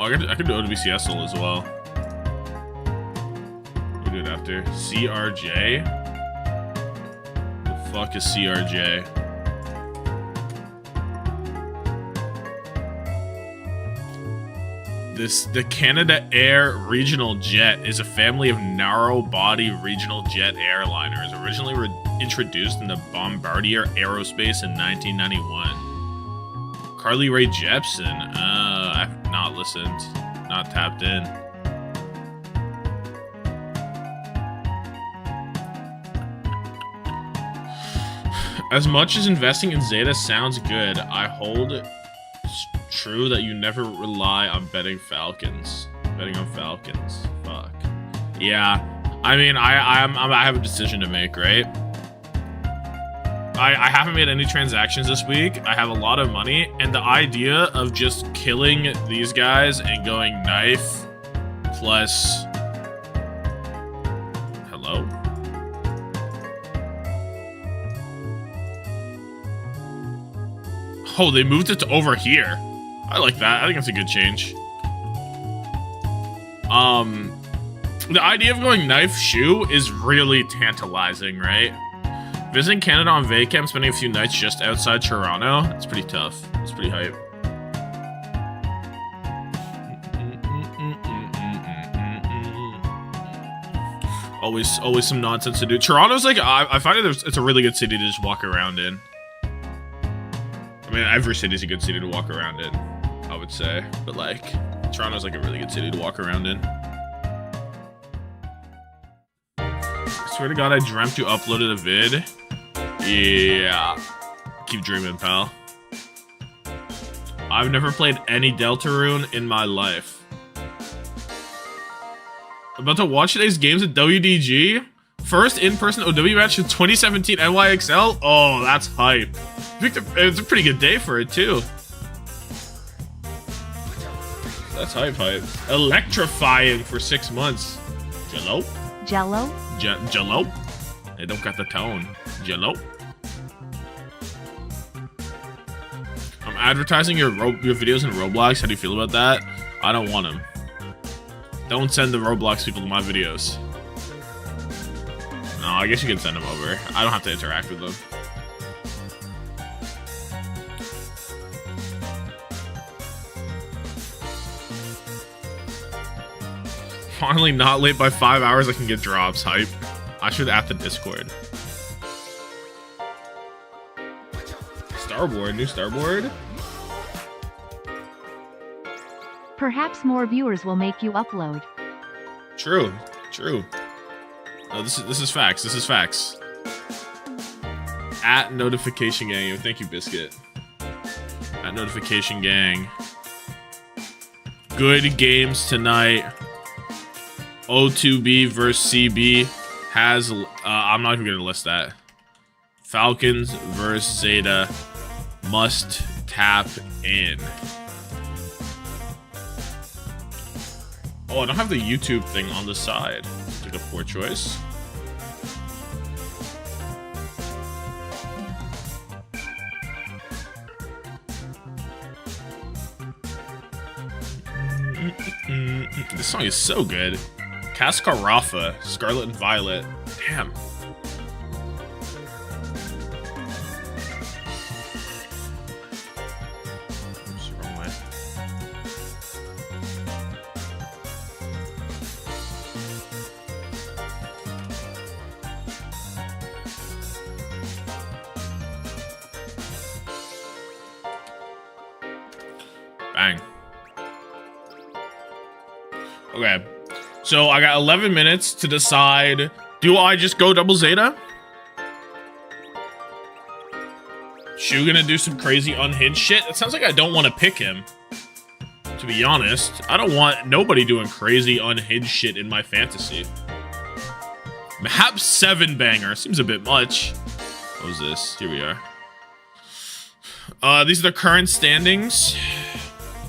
Oh, I could do OWCS as well. We'll do it after. CRJ? The fuck is CRJ? The Canada Air Regional Jet is a family of narrow-body regional jet airliners originally introduced in the Bombardier Aerospace in 1991. Carly Rae Jepsen. I've not listened. Not tapped in. As much as investing in ZETA sounds good, I hold true that you never rely on betting Falcons. Betting on Falcons. Fuck. Yeah. I mean, I have a decision to make, right? I haven't made any transactions this week. I have a lot of money, and the idea of just killing these guys and going knife plus... Hello? Oh, they moved it to over here. I like that. I think that's a good change. The idea of going knife shoe is really tantalizing, right? Visiting Canada on vacam, spending a few nights just outside Toronto. It's pretty tough. It's pretty hype. Always some nonsense to do. Toronto's like, I find it's a really good city to just walk around in. I mean, every city's a good city to walk around in, I would say. But like, Toronto's like a really good city to walk around in. I swear to God, I dreamt you uploaded a vid. Yeah. Keep dreaming, pal. I've never played any Deltarune in my life. About to watch today's games at WDG. First in-person OW match in 2017 NYXL. Oh, that's hype. It's a pretty good day for it, too. That's hype. Electrifying for 6 months. Jello? Jello? Jello? They don't got the tone. Jello? I'm advertising your videos in Roblox. How do you feel about that? I don't want them. Don't send the Roblox people to my videos. No, I guess you can send them over. I don't have to interact with them. Finally not late by 5 hours, I can get drops. Hype. I should add the Discord. Starboard, new Starboard. Perhaps more viewers will make you upload. True. No, this is facts. This is facts. At Notification Gang. Thank you, Biscuit. At Notification Gang. Good games tonight. O2B versus CB has... I'm not even going to list that. Falcons versus ZETA. Must tap in. Oh, I don't have the YouTube thing on the side. Took a poor choice. This song is so good. Cascarafa, Scarlet and Violet. Damn. Oops, wrong way. Bang. Okay. So I got 11 minutes to decide, do I just go double ZETA? Shu gonna do some crazy unhinged shit? It sounds like I don't want to pick him. To be honest, I don't want nobody doing crazy unhinged shit in my fantasy. Map 7 banger. Seems a bit much. What was this? Here we are. These are the current standings.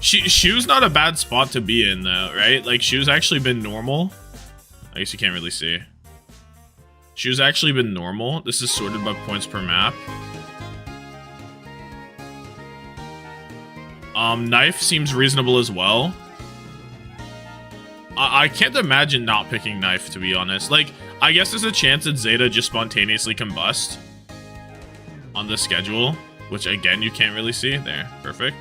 Shu's not a bad spot to be in, though, right? Like, Shu's actually been normal. I guess you can't really see. Shu's actually been normal. This is sorted by points per map. Knife seems reasonable as well. I can't imagine not picking Knife, to be honest. Like, I guess there's a chance that Zeta just spontaneously combust on the schedule, which again, you can't really see. There, perfect.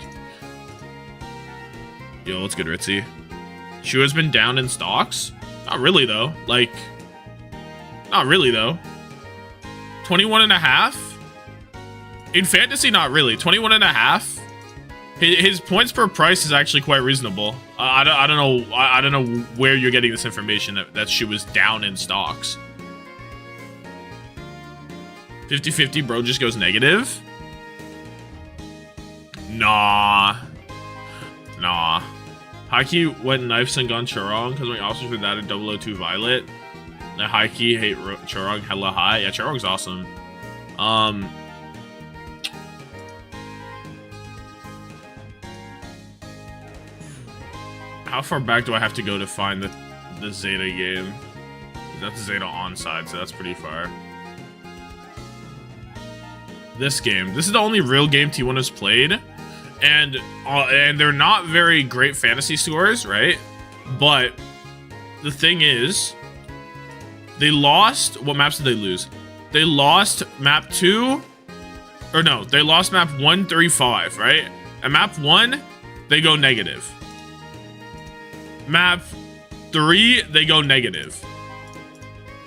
Yo, what's good, Ritzy? Shu has been down in stocks? Not really, though. Like, not really, though. 21.5? In fantasy, not really. 21.5? His points per price is actually quite reasonable. I don't know. I don't know where you're getting this information that she was down in stocks. 50-50, bro, just goes negative. Nah. Haki went Knife and gone Chorong because my options for that are 002 Violet. Now Haki hate Chorong hella high. Yeah, Chorong's awesome. How far back do I have to go to find the Zeta game? That's Zeta onside, so that's pretty far. This game. This is the only real game T1 has played. And they're not very great fantasy scores, right? But the thing is, they lost... What maps did they lose? They lost map 2... Or no, they lost map 1, 3, 5, right? And map 1, they go negative. Map 3, they go negative.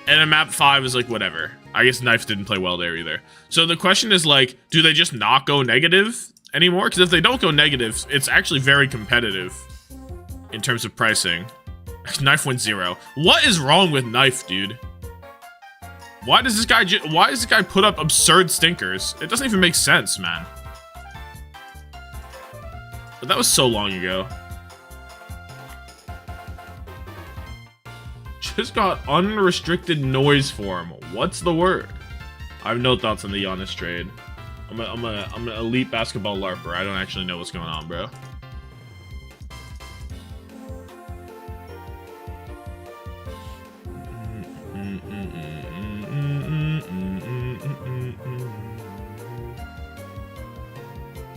And then map 5 is like, whatever. I guess Knife didn't play well there either. So the question is like, do they just not go negative anymore? Because if they don't go negative, it's actually very competitive in terms of pricing. Knife went 0. What is wrong with Knife, dude? Why does this guy put up absurd stinkers? It doesn't even make sense, man. But that was so long ago. Just got unrestricted noise form. What's the word? I have no thoughts on the Giannis trade. I'm an elite basketball LARPer. I don't actually know what's going on, bro.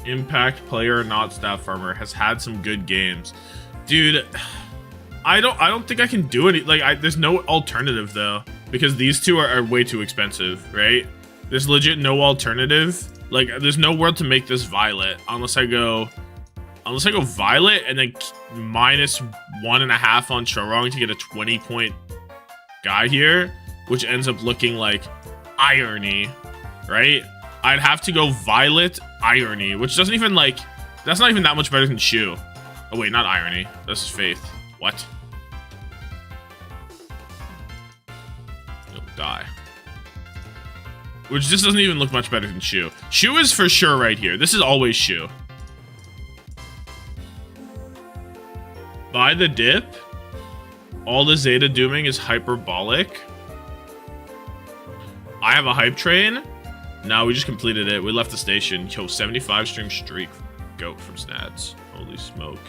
Impact player, not staff farmer, has had some good games, dude. I don't think I can do any. Like, there's no alternative though, because these two are way too expensive, right? There's legit no alternative. Like, there's no world to make this Violet unless I go Violet and then minus 1.5 on Chorong to get a 20-point guy here, which ends up looking like irony, right? I'd have to go Violet irony, which doesn't even like, that's not even that much better than Shu. Oh wait, not irony. This is Faith. What? You'll die. Which just doesn't even look much better than Shu. Shu is for sure right here. This is always Shu. Buy the dip. All the Zeta dooming is hyperbolic. I have a hype train. No, we just completed it. We left the station. Yo, 75 stream streak. Goat from Snads. Holy smoke.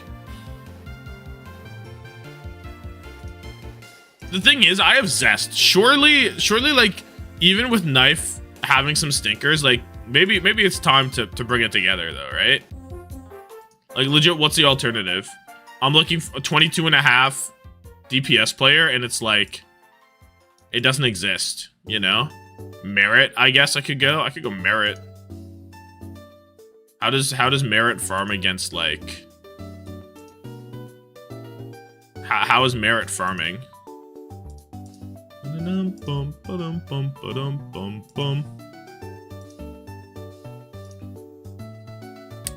The thing is, I have Zest. Surely, like, even with Knife having some stinkers, like, maybe it's time to bring it together, though, right? Like, legit, what's the alternative? I'm looking for a 22.5 DPS player, and it's like, it doesn't exist, you know? Merit, I guess I could go Merit. How does Merit farm against, like... How is Merit farming?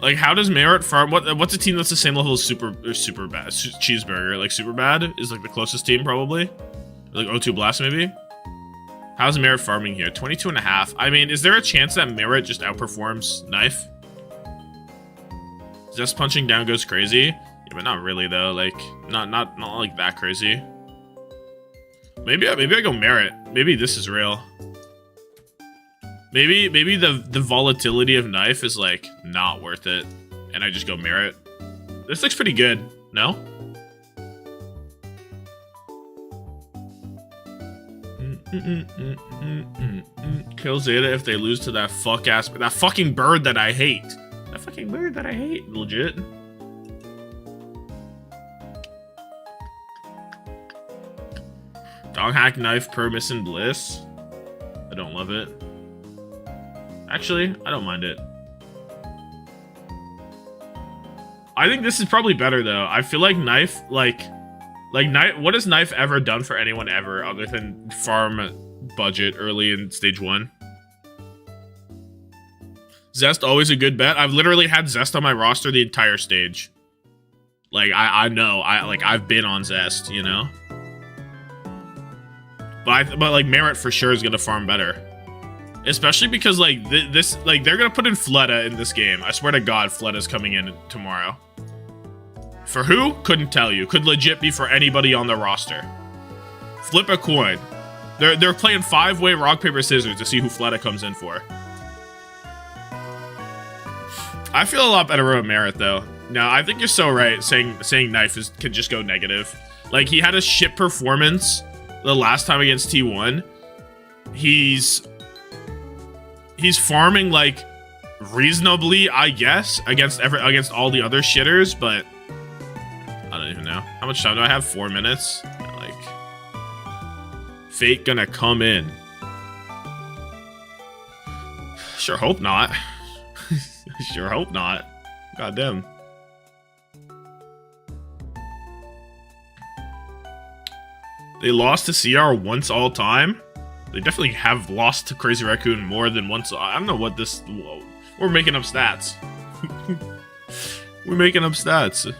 Like, how does Merit farm? What's a team that's the same level as SuperBad? Cheeseburger, like SuperBad is like the closest team probably. Like O2 Blast maybe. How's Merit farming here? 22.5. I mean, is there a chance that Merit just outperforms Knife? Just punching down goes crazy. Yeah, but not really though. Like, not like that crazy. Maybe I go Merit. Maybe this is real. Maybe the volatility of Knife is like not worth it, and I just go Merit. This looks pretty good. No? Kill Zeta if they lose to that fucking bird that I hate. That fucking bird that I hate. Legit. Dog hack knife per missing bliss. I don't love it. Actually, I don't mind it. I think this is probably better though. I feel like knife, like knife. What has knife ever done for anyone ever other than farm budget early in stage 1? Zest always a good bet. I've literally had Zest on my roster the entire stage. Like I know I've been on Zest, you know. But like Merit for sure is gonna farm better, especially because like this like they're gonna put in Fleta in this game. I swear to God, Fleta's coming in tomorrow. For who? Couldn't tell you. Could legit be for anybody on the roster. Flip a coin. They're playing 5-way rock paper scissors to see who Fleta comes in for. I feel a lot better about Merit though. No, I think you're so right saying knife can just go negative. Like he had a shit performance the last time against T1. He's farming like reasonably, I guess, against all the other shitters, but I don't even know. How much time do I have? 4 minutes? Like Fate gonna come in. Sure hope not. Sure hope not. Goddamn. They lost to CR once all time. They definitely have lost to Crazy Raccoon more than once. I don't know what this... Whoa. We're making up stats. We're making up stats.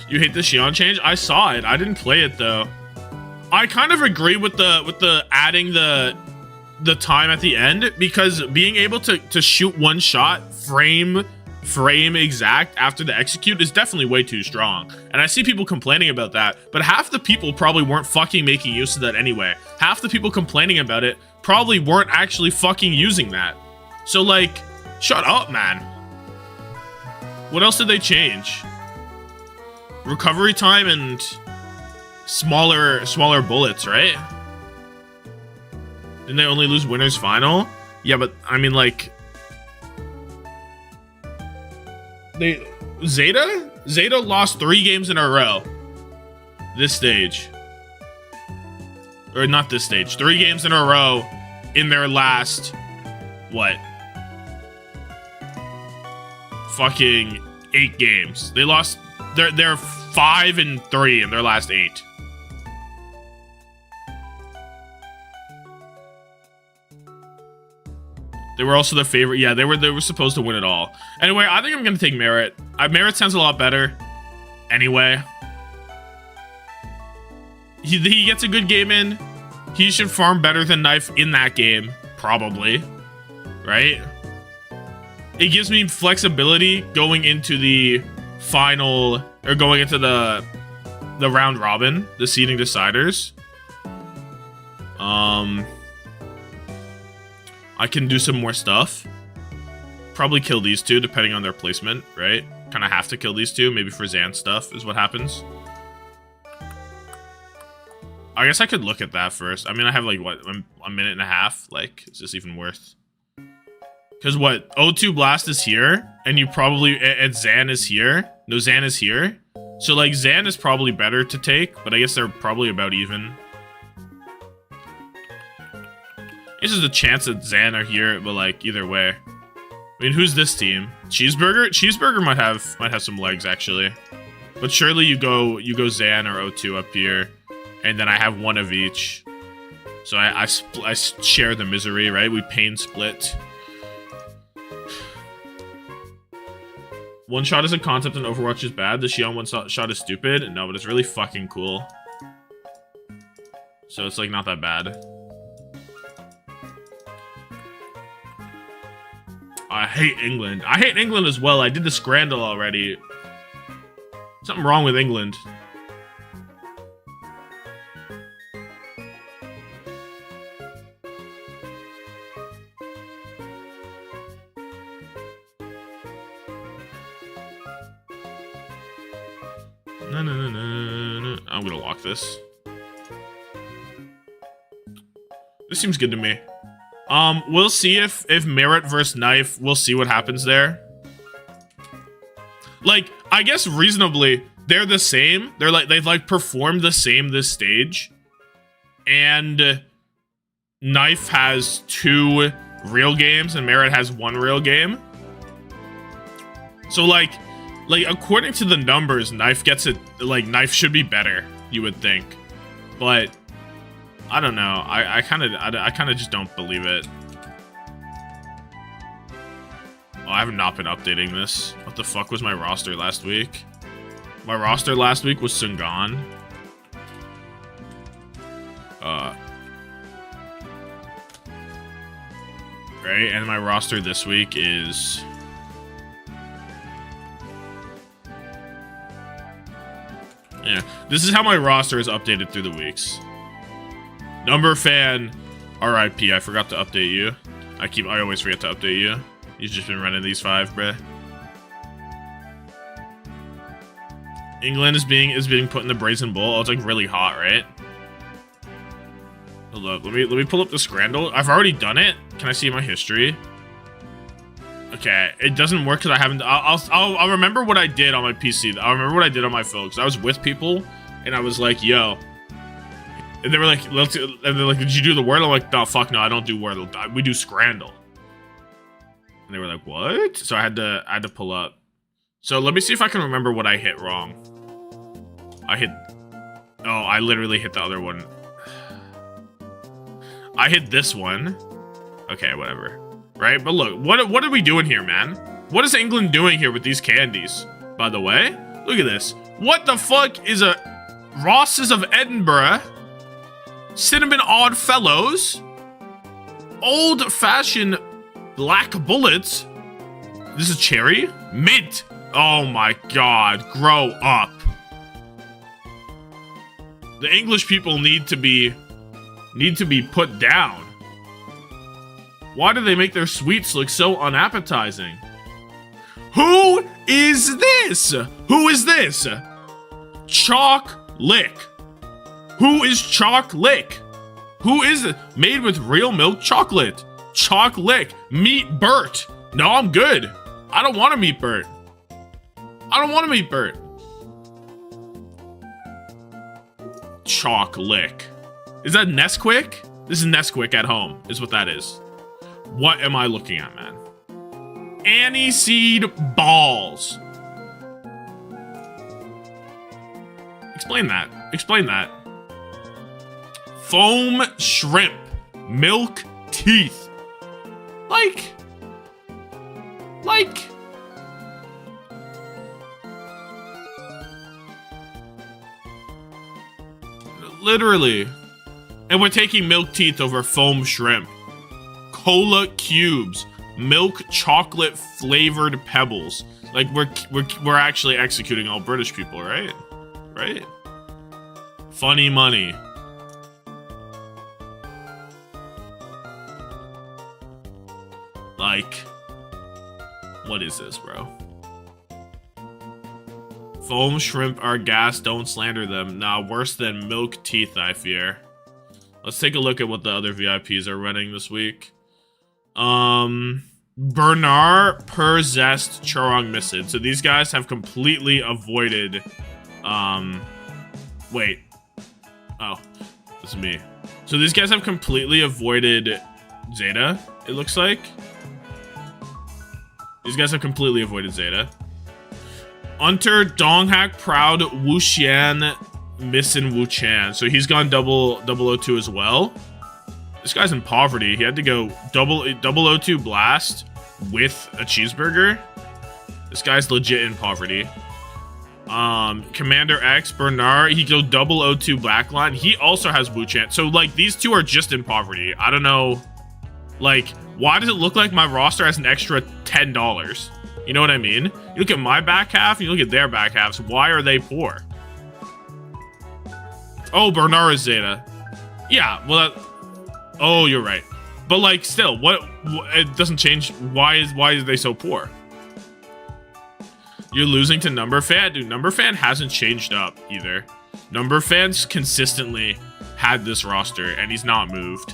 You hate the Xion change? I saw it. I didn't play it though. I kind of agree with the adding the time at the end, because being able to shoot one shot frame exact after the execute is definitely way too strong. And I see people complaining about that, but half the people probably weren't fucking making use of that anyway. Half the people complaining about it probably weren't actually fucking using that. So like, shut up, man. What else did they change? Recovery time and smaller bullets, right? Didn't they only lose winners final? Yeah, but I mean like ZETA lost 3 games in a row this stage. Or not this stage. 3 games in a row in their last what? Fucking 8 games. They lost they're 5-3 in their last 8. They were also the favorite. Yeah, they were supposed to win it all. Anyway, I think I'm gonna take Merit. Merit sounds a lot better. Anyway, he gets a good game in. He should farm better than Knife in that game, probably. Right? It gives me flexibility going into the final, or going into the round robin, the seeding deciders. I can do some more stuff. Probably kill these two, depending on their placement, right? Kind of have to kill these two. Maybe for Zan stuff is what happens. I guess I could look at that first. I mean, I have like, what, a minute and a half? Like, is this even worth? Because what, O2 Blast is here, and you probably, and Zan is here. No, Zan is here. So like, Zan is probably better to take, but I guess they're probably about even. This is a chance that Zan are here, but like either way. I mean, who's this team? Cheeseburger? Cheeseburger might have some legs actually. But surely you go Zan or O2 up here, and then I have one of each. So I share the misery, right? We pain split. One shot as a concept in Overwatch is bad. The Xion one shot is stupid. No, but it's really fucking cool. So it's like not that bad. I hate England. I hate England as well. I did the Scrandal already. Something wrong with England. No. I'm gonna lock this. This seems good to me. We'll see if Merit versus Knife, we'll see what happens there. Like, I guess reasonably, they're the same. They've like performed the same this stage. And Knife has 2 real games and Merit has 1 real game. So like according to the numbers, Knife gets it. Like Knife should be better, you would think, but I don't know. I kind of just don't believe it. Oh, I have not been updating this. What the fuck was my roster last week? My roster last week was Sungan. Right, and my roster this week is yeah. This is how my roster is updated through the weeks. Number fan, RIP. I forgot to update you. I always forget to update you. You've just been running these 5, bruh. England is being put in the Brazen Bull. Oh, it's like really hot, right? Hold up. Let me pull up the Scrandle. I've already done it. Can I see my history? Okay, it doesn't work because I haven't. I'll remember what I did on my PC. I'll remember what I did on my phone because I was with people and I was like, "Yo," and they were like, "Did you do the Wordle?" I'm like, "No, fuck no, I don't do Wordle. We do Scrandle." And they were like, "What?" So I had to pull up. So let me see if I can remember what I hit wrong. I literally hit the other one. I hit this one. Okay, whatever. Right? But look, what are we doing here, man? What is England doing here with these candies? By the way, look at this. What the fuck is a Ross's of Edinburgh? Cinnamon Odd Fellows? Old-fashioned black bullets? This is cherry? Mint! Oh my god, grow up. The English people need to be put down. Why do they make their sweets look so unappetizing? Who is this? Who is this? Chalk Lick. Who is Chalk Lick? Who is it? Made with real milk chocolate. Chalk Lick. Meet Bert. No, I'm good. I don't want to meet Bert. I don't want to meet Bert. Chalk Lick. Is that Nesquik? This is Nesquik at home, is what that is. What am I looking at, man? Aniseed balls. Explain that. Explain that. Foam shrimp. Milk teeth. Like. Literally. And we're taking milk teeth over foam shrimp. Cola cubes. Milk chocolate flavored pebbles. Like we're actually executing all British people, right? Right? Funny money. Like, what is this, bro? Foam shrimp are gas, don't slander them. Nah, worse than milk teeth, I fear. Let's take a look at what the other VIPs are running this week. Bernard, Perzest, Chorong, Missid. So these guys have completely avoided, wait. Oh, this is me. So these guys have completely avoided ZETA, it looks like. These guys have completely avoided ZETA. Unter, Donghak, Proud, Wuxian, Missin Wuchan. So he's gone 002 as well. This guy's in poverty. He had to go 002 blast with a cheeseburger. This guy's legit in poverty. Commander X, Bernard, he goes 002 Blackline. He also has Wuchan. So like these two are just in poverty. I don't know. Like, why does it look like my roster has an extra $10? You know what I mean? You look at my back half and you look at their back halves. Why are they poor? Oh, Bernard is ZETA. Yeah, well, oh, you're right. But like, still, what? It doesn't change. Why are they so poor? You're losing to Number Fan, dude. Number Fan hasn't changed up either. Number Fan's consistently had this roster, and he's not moved.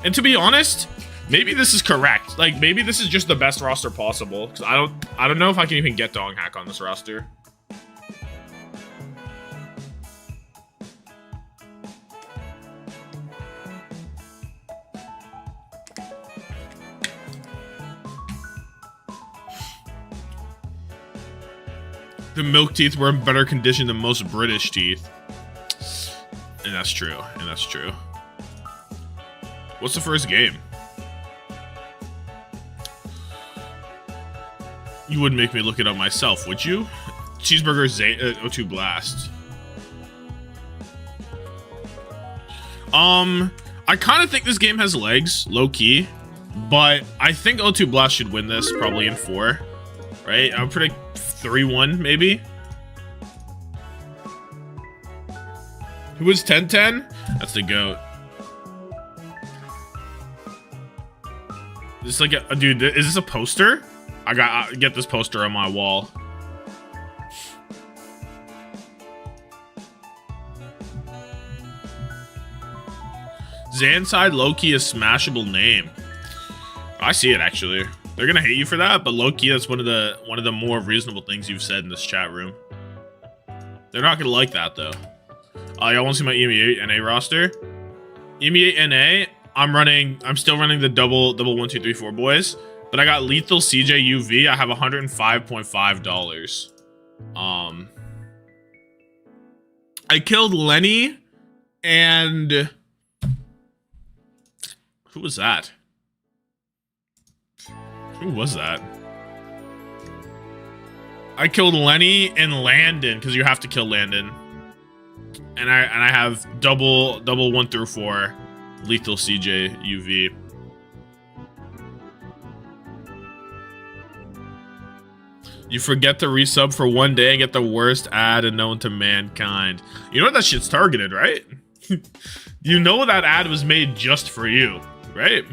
And to be honest, maybe this is correct. Like, maybe this is just the best roster possible. Because I don't know if I can even get Donghak on this roster. The milk teeth were in better condition than most British teeth. And that's true. And that's true. What's the first game? You wouldn't make me look it up myself, would you? Cheeseburger O2 Blast. I kind of think this game has legs, low key, but I think O2 Blast should win this probably in 4, right? I would predict 3-1 maybe. Who was 10-10? That's the GOAT. This is like a dude. Is this a poster? I get this poster on my wall. ZANSIDE low-key a smashable name. I see it actually. They're gonna hate you for that, but low-key that's one of the more reasonable things you've said in this chat room. They're not gonna like that though. Y'all want to see my EME8 NA roster? EME8 NA. I'm still running the double 1 2 3 4 boys, but I got lethal CJ UV. I have $105.5. I killed Lenny and who was that? Who was that? I killed Lenny and Landon because you have to kill Landon. And I have double 1 through 4 lethal CJ UV. You forget to resub for 1 day and get the worst ad known to mankind. You know that shit's targeted, right? You know that ad was made just for you, right?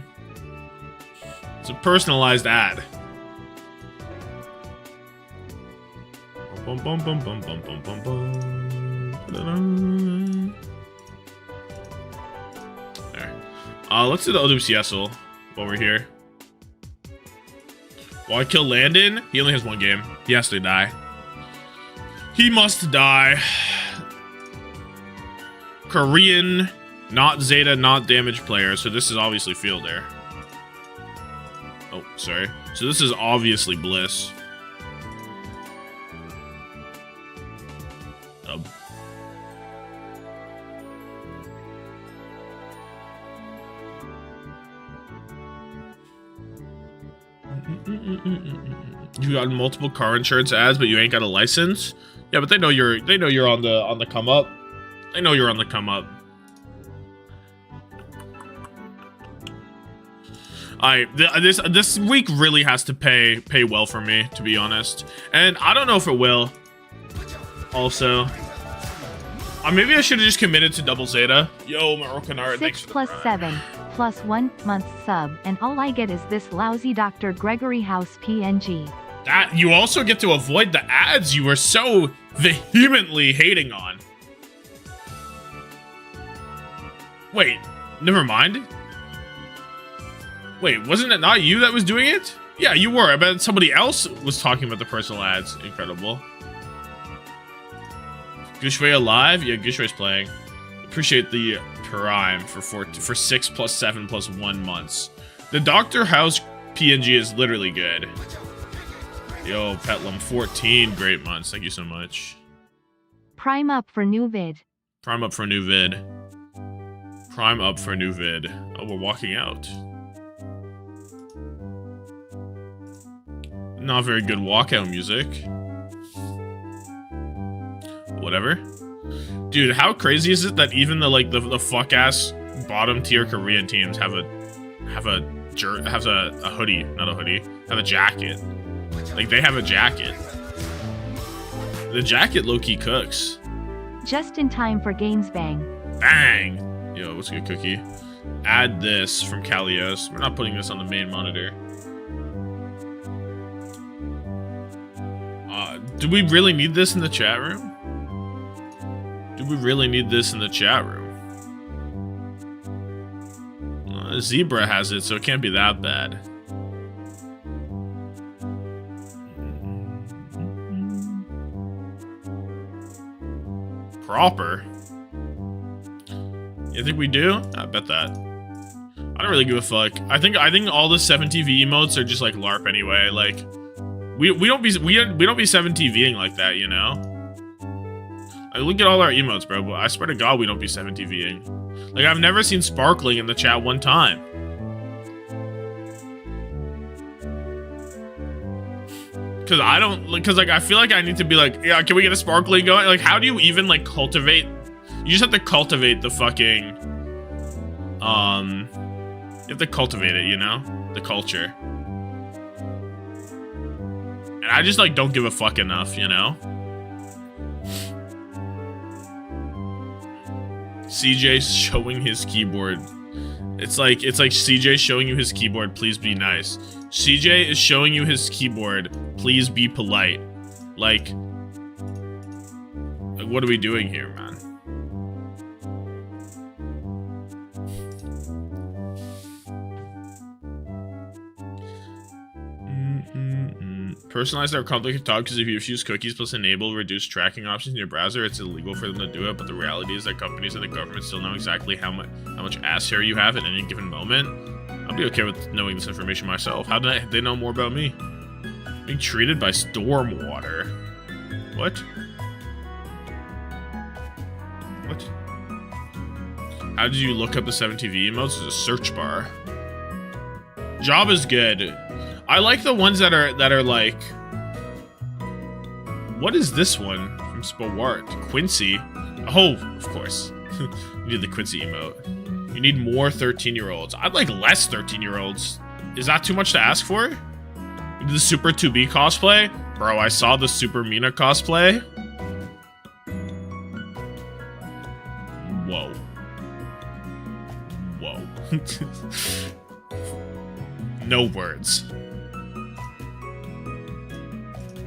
It's a personalized ad. Bum, bum, bum, bum, bum, bum, bum, bum. There. Let's do the OWCS while we're here. Well, I kill Landon. He only has 1 game. He has to die. He must die. Korean, not Zeta, not damage player. So this is obviously Fielder. Oh, sorry. So this is obviously Bliss. You got multiple car insurance ads, but you ain't got a license. Yeah, but they know you're on the come up. They know you're on the come up. This week really has to pay well for me, to be honest, and I don't know if it will. Also, maybe I should have just committed to double Zeta. Yo, Moroccan art. 6 plus 7 plus 1 month sub, and all I get is this lousy Dr. Gregory House PNG. That you also get to avoid the ads you were so vehemently hating on. Wait, never mind. Wait, wasn't it not you that was doing it? Yeah, you were. I bet somebody else was talking about the personal ads. Incredible. Gushway alive? Yeah, Gushway's playing. Appreciate the prime for 6 plus 7 plus 1 months. The Dr. House PNG is literally good. Yo, Petlum, 14 great months. Thank you so much. Prime up for new vid. Prime up for new vid. Prime up for new vid. Oh, we're walking out. Not very good walkout music. Whatever. Dude, how crazy is it that even the fuck ass bottom tier Korean teams have a hoodie, not a hoodie, have a jacket. Like they have a jacket. The jacket low-key cooks. Just in time for games bang. Bang! Yo, what's good, Cookie? Add this from Kalios. We're not putting this on the main monitor. Do we really need this in the chat room? Do we really need this in the chat room? Zebra has it, so it can't be that bad. Proper? You think we do? I bet that. I don't really give a fuck. I think all the 7TV emotes are just like LARP anyway. Like, We don't be 7TVing like that, you know? I look at all our emotes, bro, but I swear to God we don't be 7TVing. Like, I've never seen sparkling in the chat one time. Cause like I feel like I need to be like, yeah, can we get a sparkling going? Like, how do you even like cultivate? You just have to cultivate the fucking, you have to cultivate it, you know? The culture. And I just like don't give a fuck enough, you know? CJ's showing his keyboard. It's like CJ showing you his keyboard, please be nice. CJ is showing you his keyboard, please be polite. Like what are we doing here, man? Personalize their conflict talk, because if you refuse cookies plus enable reduce tracking options in your browser, it's illegal for them to do it. But the reality is that companies and the government still know exactly how much ass hair you have at any given moment. I'll be okay with knowing this information myself. How do they know more about me? Being treated by stormwater. What? What? How did you look up the 7TV emotes? There's a search bar. Job is good. I like the ones that are like. What is this one from Spawart? Quincy. Oh, of course. You need the Quincy emote. You need more 13-year-olds. I'd like less 13-year-olds. Is that too much to ask for? You did the Super 2B cosplay? Bro, I saw the Super Mina cosplay. Whoa. Whoa. No words.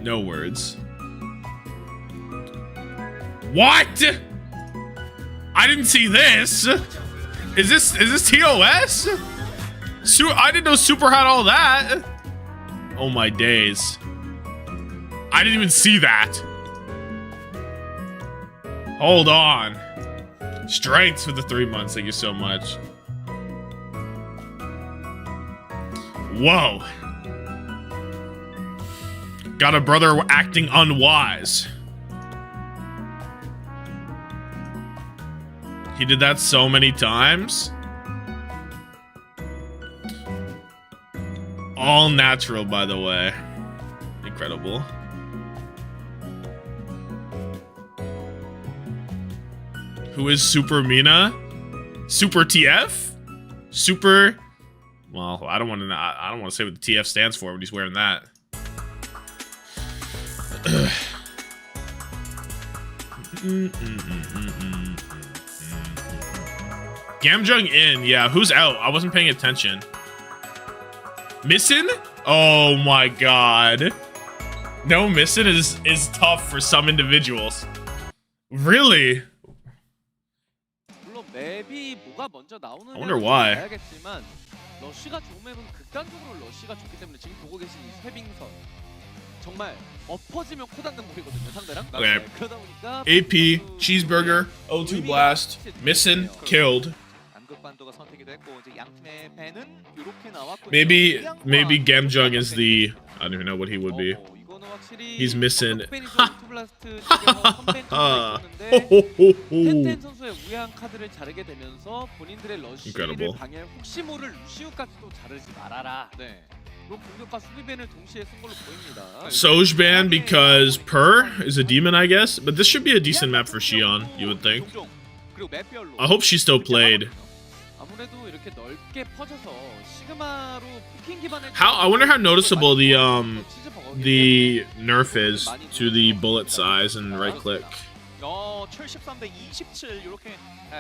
No words. What? I didn't see this. Is this TOS? I didn't know Super had all that. Oh my days. I didn't even see that. Hold on. Strengths for the 3 months. Thank you so much. Whoa. Got a brother acting unwise. He did that so many times. All natural, by the way. Incredible. Who is Super Mina? Super TF? Super. Well, I don't want to say what the TF stands for, but he's wearing that. Gamjung in, yeah. Who's out? I wasn't paying attention. Missing? Oh my god. No missing is tough for some individuals. Really? I wonder why. 러쉬가 좋은 맵은 극단적으로 러쉬가 좋기 때문에 지금 보고 계신 이 쇠빙선 정말 엎어지면 코당당거리거든요 상대랑. Okay. 그러다 보니까 AP, Cheeseburger, O2 Blast, Missing, Killed. 안극반도가 선택이 됐고 이제 양 팀의 배는 이렇게 나왔고. Maybe Gamjung is the. I don't even know what he would be. He's missing. Incredible. Sojban because Per is a demon, I guess. But this should be a decent map for Xion, you would think. I hope she still played. I wonder how noticeable the nerf is to the bullet size and right click. 73대 27 이렇게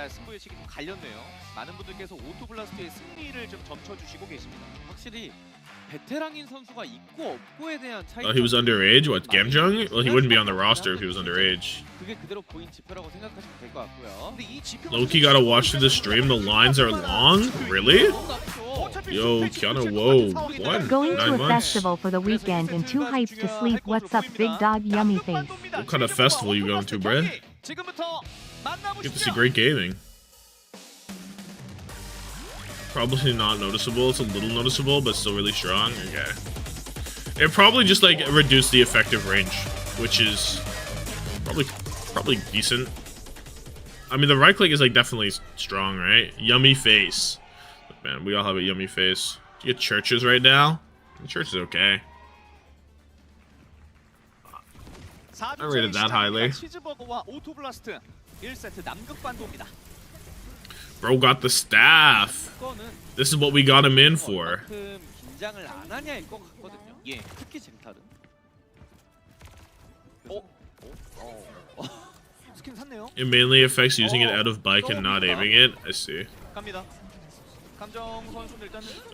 승부의 식이 좀 갈렸네요. 많은 분들께서 오토블라스트의 승리를 좀 점쳐주시고 계십니다. 확실히 베테랑인 선수가 있고 없고에 대한 차이. He was underage. What, Gamjung? Well, he wouldn't be on the roster if he was underage. 그게 그대로 보인 지표라고 생각하시면 될 것 같고요. 근데 이 지표 Loki gotta watch through the stream. The lines are long. Really? Yo, Kiana, whoa, what? Going 9 to a months? festival for the weekend and too hyped to sleep. What's up, big dog yummy face? What kind of festival you going to, bruh? Get to see great gaming. Probably not noticeable. It's a little noticeable, but still really strong. Okay. It probably just like reduced the effective range, which is probably decent. I mean, the right click is like definitely strong, right? Yummy face. Look, man, we all have a yummy face. Do you get churches right now? The church is okay. I rated that highly. Bro got the staff. This is what we got him in for. It mainly affects using it out of bike and not aiming it. I see.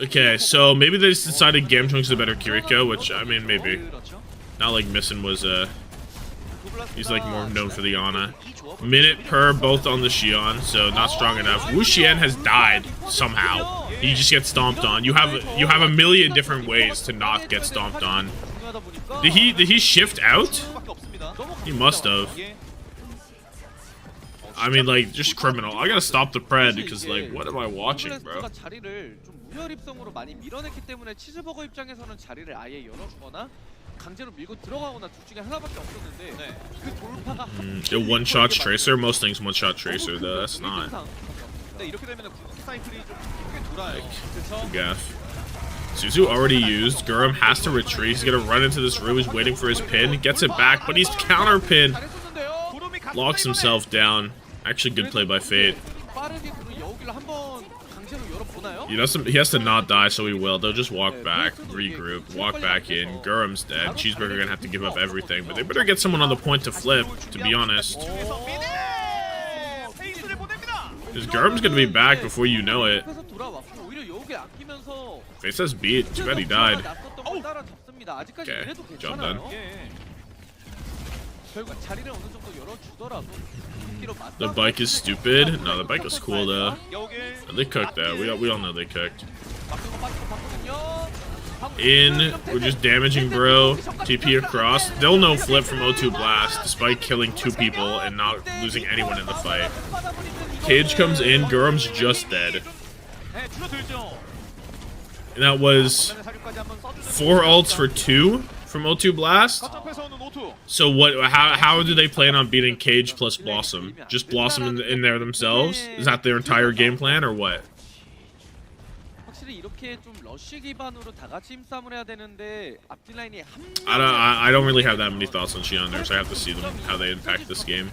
Okay, so maybe they just decided Gamchung's is a better Kiriko, which, I mean, maybe. Not like Missin was, he's like more known for the Ana. Minute per both on the Xion, so not strong enough. Wu Xian has died somehow. He just gets stomped on. You have a million different ways to not get stomped on. Did he shift out? He must have. I mean, like, just criminal. I gotta stop the pred because, like, what am I watching, bro? It one-shots Tracer? Most things one-shot Tracer, though. That's not. Like, gaff. Suzu already used. Gurum has to retreat. He's gonna run into this room. He's waiting for his pin. Gets it back, but he's counter-pinned. Locks himself down. Actually, good play by Fate. He has to not die, so he will. They'll just walk back, regroup, walk back in. Gurum's dead. Cheeseburger gonna have to give up everything, but they better get someone on the point to flip, to be honest. Because Gurum's gonna be back before you know it. Fate says beat. Too bad he died. Okay, job done. The bike is stupid. No, the bike is cool though. They cooked that. We all know they cooked. In, we're just damaging bro. TP across. They'll no flip from O2 Blast despite killing 2 people and not losing anyone in the fight. Cage comes in. Gurum's just dead. And that was 4 ults for 2 from O2 Blast. So what? How do they plan on beating Cage plus Blossom? Just Blossom in there themselves? Is that their entire game plan or what? I don't really have that many thoughts on Xion nerfs. I have to see them how they impact this game.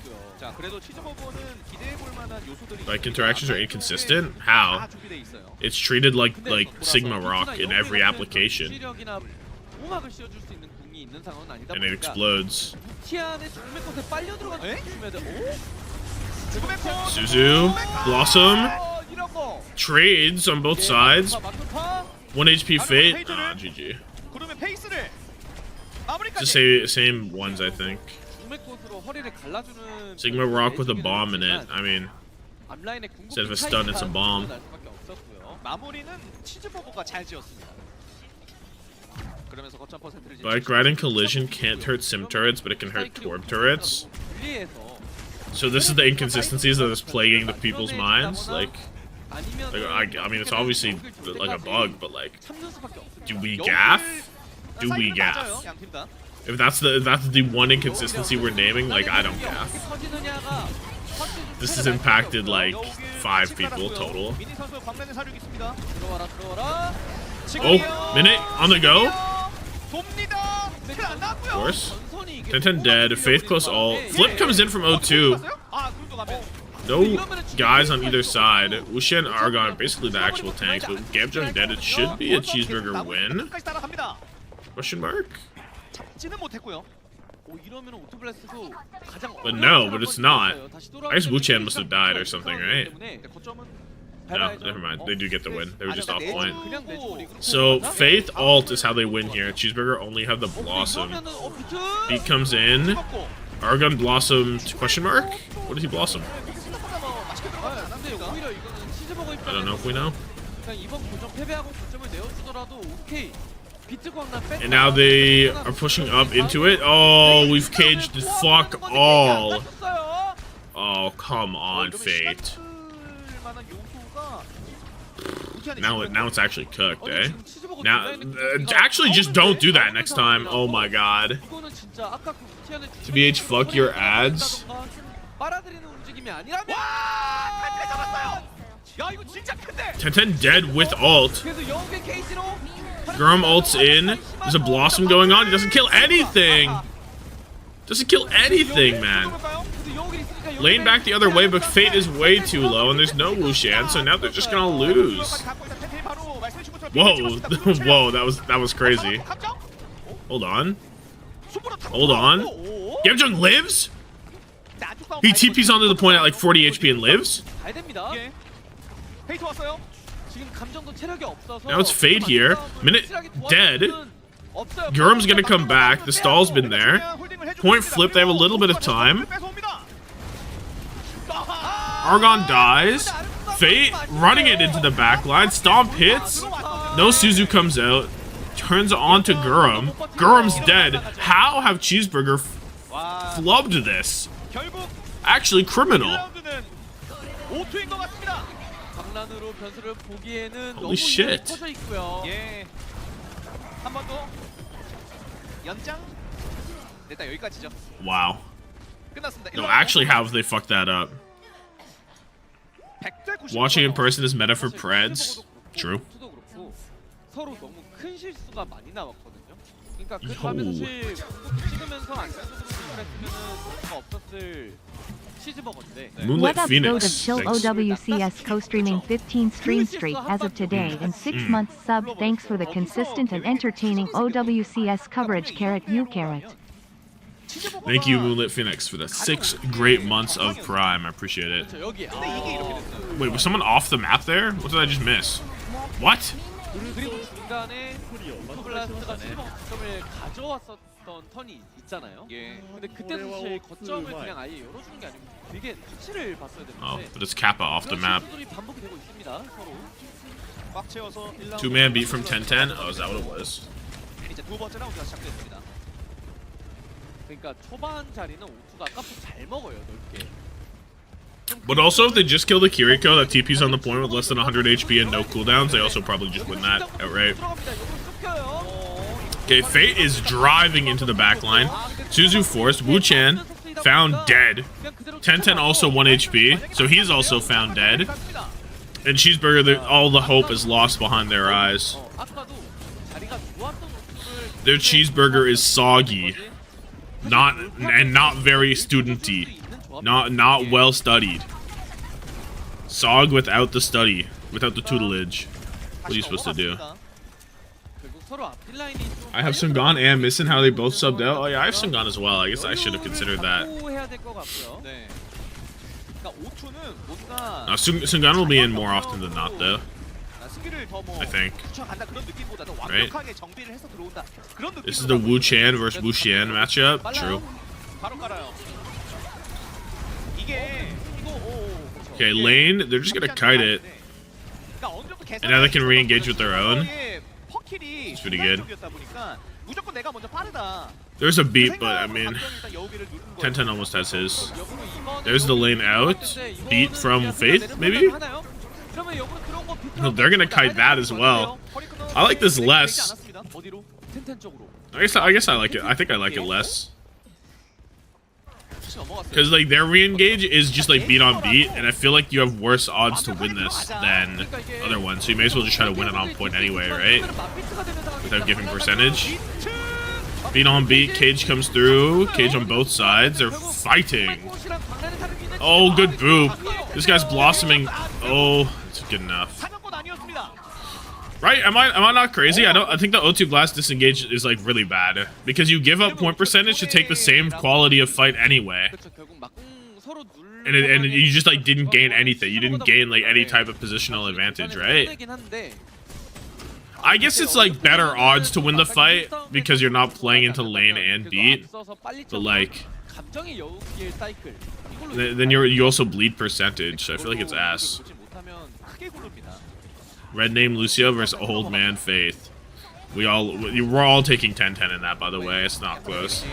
Like interactions are inconsistent? How? It's treated like Sigma Rock in every application. And it explodes. Suzu, Blossom, trades on both sides. 1 HP Fate. Ah, GG. Just same ones, I think. Sigma Rock with a bomb in it. I mean, instead of a stun, it's a bomb. Bike riding collision can't hurt sim turrets, but it can hurt Torb turrets. So this is the inconsistencies that is plaguing the people's minds. Like I mean, it's obviously like a bug, but like, do we gaff? Do we gaff? If that's the one inconsistency we're naming, like, I don't gaff. This has impacted like 5 people total. Oh, Minute on the go. Of course. 10-10 dead. Faith close ult. Flip comes in from O2. No guys on either side. Wuxian and Argon are basically the actual tanks, but with Gamjung dead, it should be a Cheeseburger win? Question mark? But no, but it's not. I guess Wuxian must have died or something, right? No, never mind. They do get the win. They were just off point. So, Faith ult is how they win here. Cheeseburger only have the Blossom. Beat comes in. Argon Blossom question mark? What did he Blossom? I don't know if we know. And now they are pushing up into it. Oh, we've caged the fuck all. Oh, come on, Fate. Now it's actually cooked, eh? Now, actually, just don't do that next time. Oh my god. TBH, fuck your ads. 빨아들이는 움직임이 아니라면 10-10 dead with ult. Gurm ults in. There's a Blossom going on. He doesn't kill anything. Doesn't kill anything, man. Lane back the other way, but Fate is way too low, and there's no Wuxian, so now they're just gonna lose. Whoa, whoa, that was crazy. Hold on. Hold on. Gamjung lives? He TP's onto the point at like 40 HP and lives? Now it's Fade here. Minute dead. Gurm's gonna come back. The stall's been there. Point flip, they have a little bit of time. Argon dies. Fate running it into the back line. Stomp hits. No Suzu comes out. Turns on to Gurm. Gurm's dead. How have Cheeseburger flubbed this? Actually criminal. Holy shit. Wow. No, actually, how have they fucked that up? Watching in person is meta for Preds. True. Moonlit What up, Phoenix. Goat of Chill Thanks. OWCS co-streaming 15 stream streak as of today and 6 months sub. Thanks for the consistent and entertaining OWCS coverage. You carrot. Thank you, Moonlit Phoenix, for the 6 great months of Prime. I appreciate it. Wait, was someone off the map there? What did I just miss? What? 턴이 있잖아요. 근데 그때도 사실 거점을 그냥 아예 열어주는 게 아니고 되게 터치를 봤어야 되는데. Oh, but it's Kappa off the map. 반복이 되고 있습니다. 서로. 2-man beat from 10-10. Oh, is that what it was? 이제 두 번째 라운드가 시작됐습니다. 그러니까 초반 자리는 오투가 아까부터 잘 먹어요, 넓게. But also, if they just kill the Kiriko that TP's on the point with less than 100 HP and no cooldowns, they also probably just win that outright. Okay, Fate is driving into the backline. Suzu forced. Wu-Chan found dead. 10-10 also 1 HP, so he's also found dead. And Cheeseburger, all the hope is lost behind their eyes. Their Cheeseburger is soggy. Not very studenty. Not well studied. Sog without the study, without the tutelage. What are you supposed to do? I have Sungan and Missing how they both subbed out. Oh yeah, I have Sungan as well. I guess I should have considered that. Sungan will be in more often than not though. I think. Right? This is the Wu-Chan versus Wu-Xian matchup. True. Okay, lane, they're just gonna kite it. And now they can re-engage with their own. It's pretty good. There's a beat, but I mean, 10-10 almost has his. There's the lane out. Beat from Faith, maybe? No, they're gonna kite that as well. I like this less. I guess I like it. I think I like it less. Because like their re-engage is just like beat on beat, and I feel like you have worse odds to win this than other ones. So you may as well just try to win it on point anyway, right? Without giving percentage. Beat on beat, Cage comes through. Cage on both sides. They're fighting. Oh, good boop. This guy's blossoming. Oh, it's good enough. Right? Am I not crazy? I think the O2 Blast disengage is like really bad because you give up point percentage to take the same quality of fight anyway, and you just like didn't gain anything. You didn't gain like any type of positional advantage, right? I guess it's like better odds to win the fight because you're not playing into lane and beat, but like then you also bleed percentage. So I feel like it's ass. Red name Lucio versus old man Faith. We're all taking 10-10 in that, by the way. It's not close.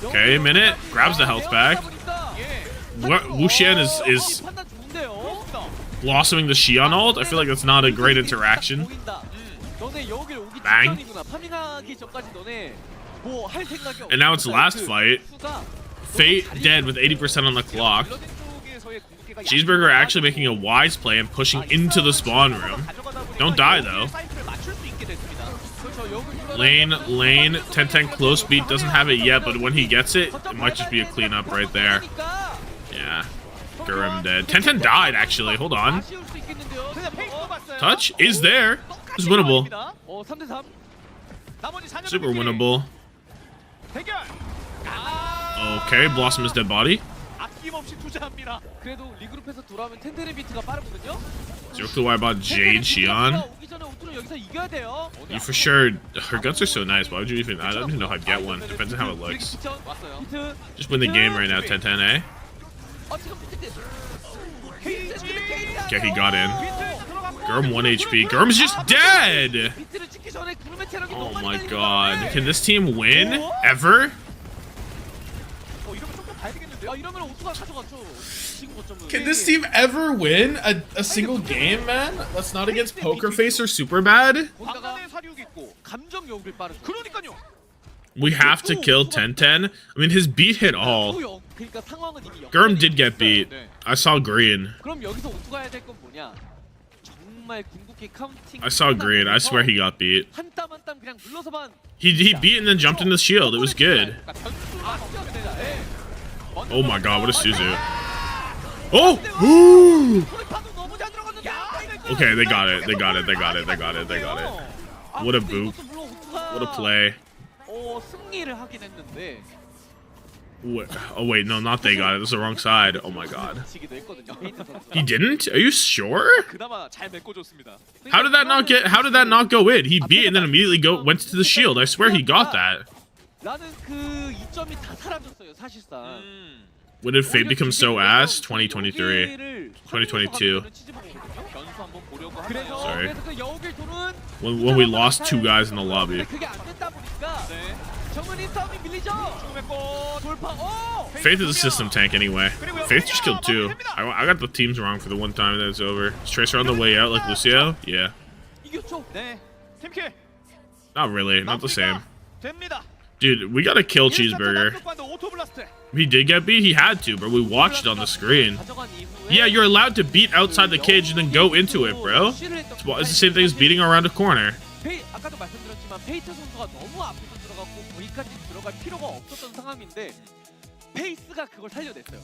Okay, minute. Grabs the health back. Wuxian is blossoming the Xion ult. I feel like that's not a great interaction. Bang. And now it's last fight. Fate dead with 80% on the clock. Cheeseburger actually making a wise play and pushing into the spawn room. Don't die though. Lane, 10-10 close beat, doesn't have it yet, but when he gets it, it might just be a cleanup right there. Yeah. Gurm dead. 10-10 died actually, hold on. Touch is there. It's winnable. Super winnable. Okay, Blossom is dead body. Zero clue why about Jade Xion. You for sure. Her guns are so nice. Why would you even? I don't even know how to get one. Depends on how it looks. Just win the game right now, 10-10, eh? Okay, he got in. Gurm 1 HP. Gurm's just dead! Oh my god. Can this team win? Ever? Can this team ever win a single game, man? That's not against Poker Face or SuperBad? We have to kill 10-10. I mean, his beat hit all. Gurm did get beat. I saw green. I saw green. I swear he got beat. He beat and then jumped in the shield. It was good. Oh my god, what a Suzu. Oh! Ooh! Okay, they got it. They got it. They got it. They got it. They got it. What a boop. What a play. Oh wait, no, not they got it. This is the wrong side. Oh my god. He didn't? Are you sure? How did that not get? How did that not go in? He beat and then immediately went to the shield. I swear he got that. When did Fate become so ass? 2023. 2022. Sorry. When we lost 2 guys in the lobby. Faith is a system tank anyway. Faith just killed 2. I got the teams wrong for the one time that it's over. Is Tracer on the way out like Lucio? Yeah. Not really. Not the same. Dude, we gotta kill Cheeseburger. He did get beat? He had to, bro. We watched it on the screen. Yeah, you're allowed to beat outside the cage and then go into it, bro. It's the same thing as beating around a corner.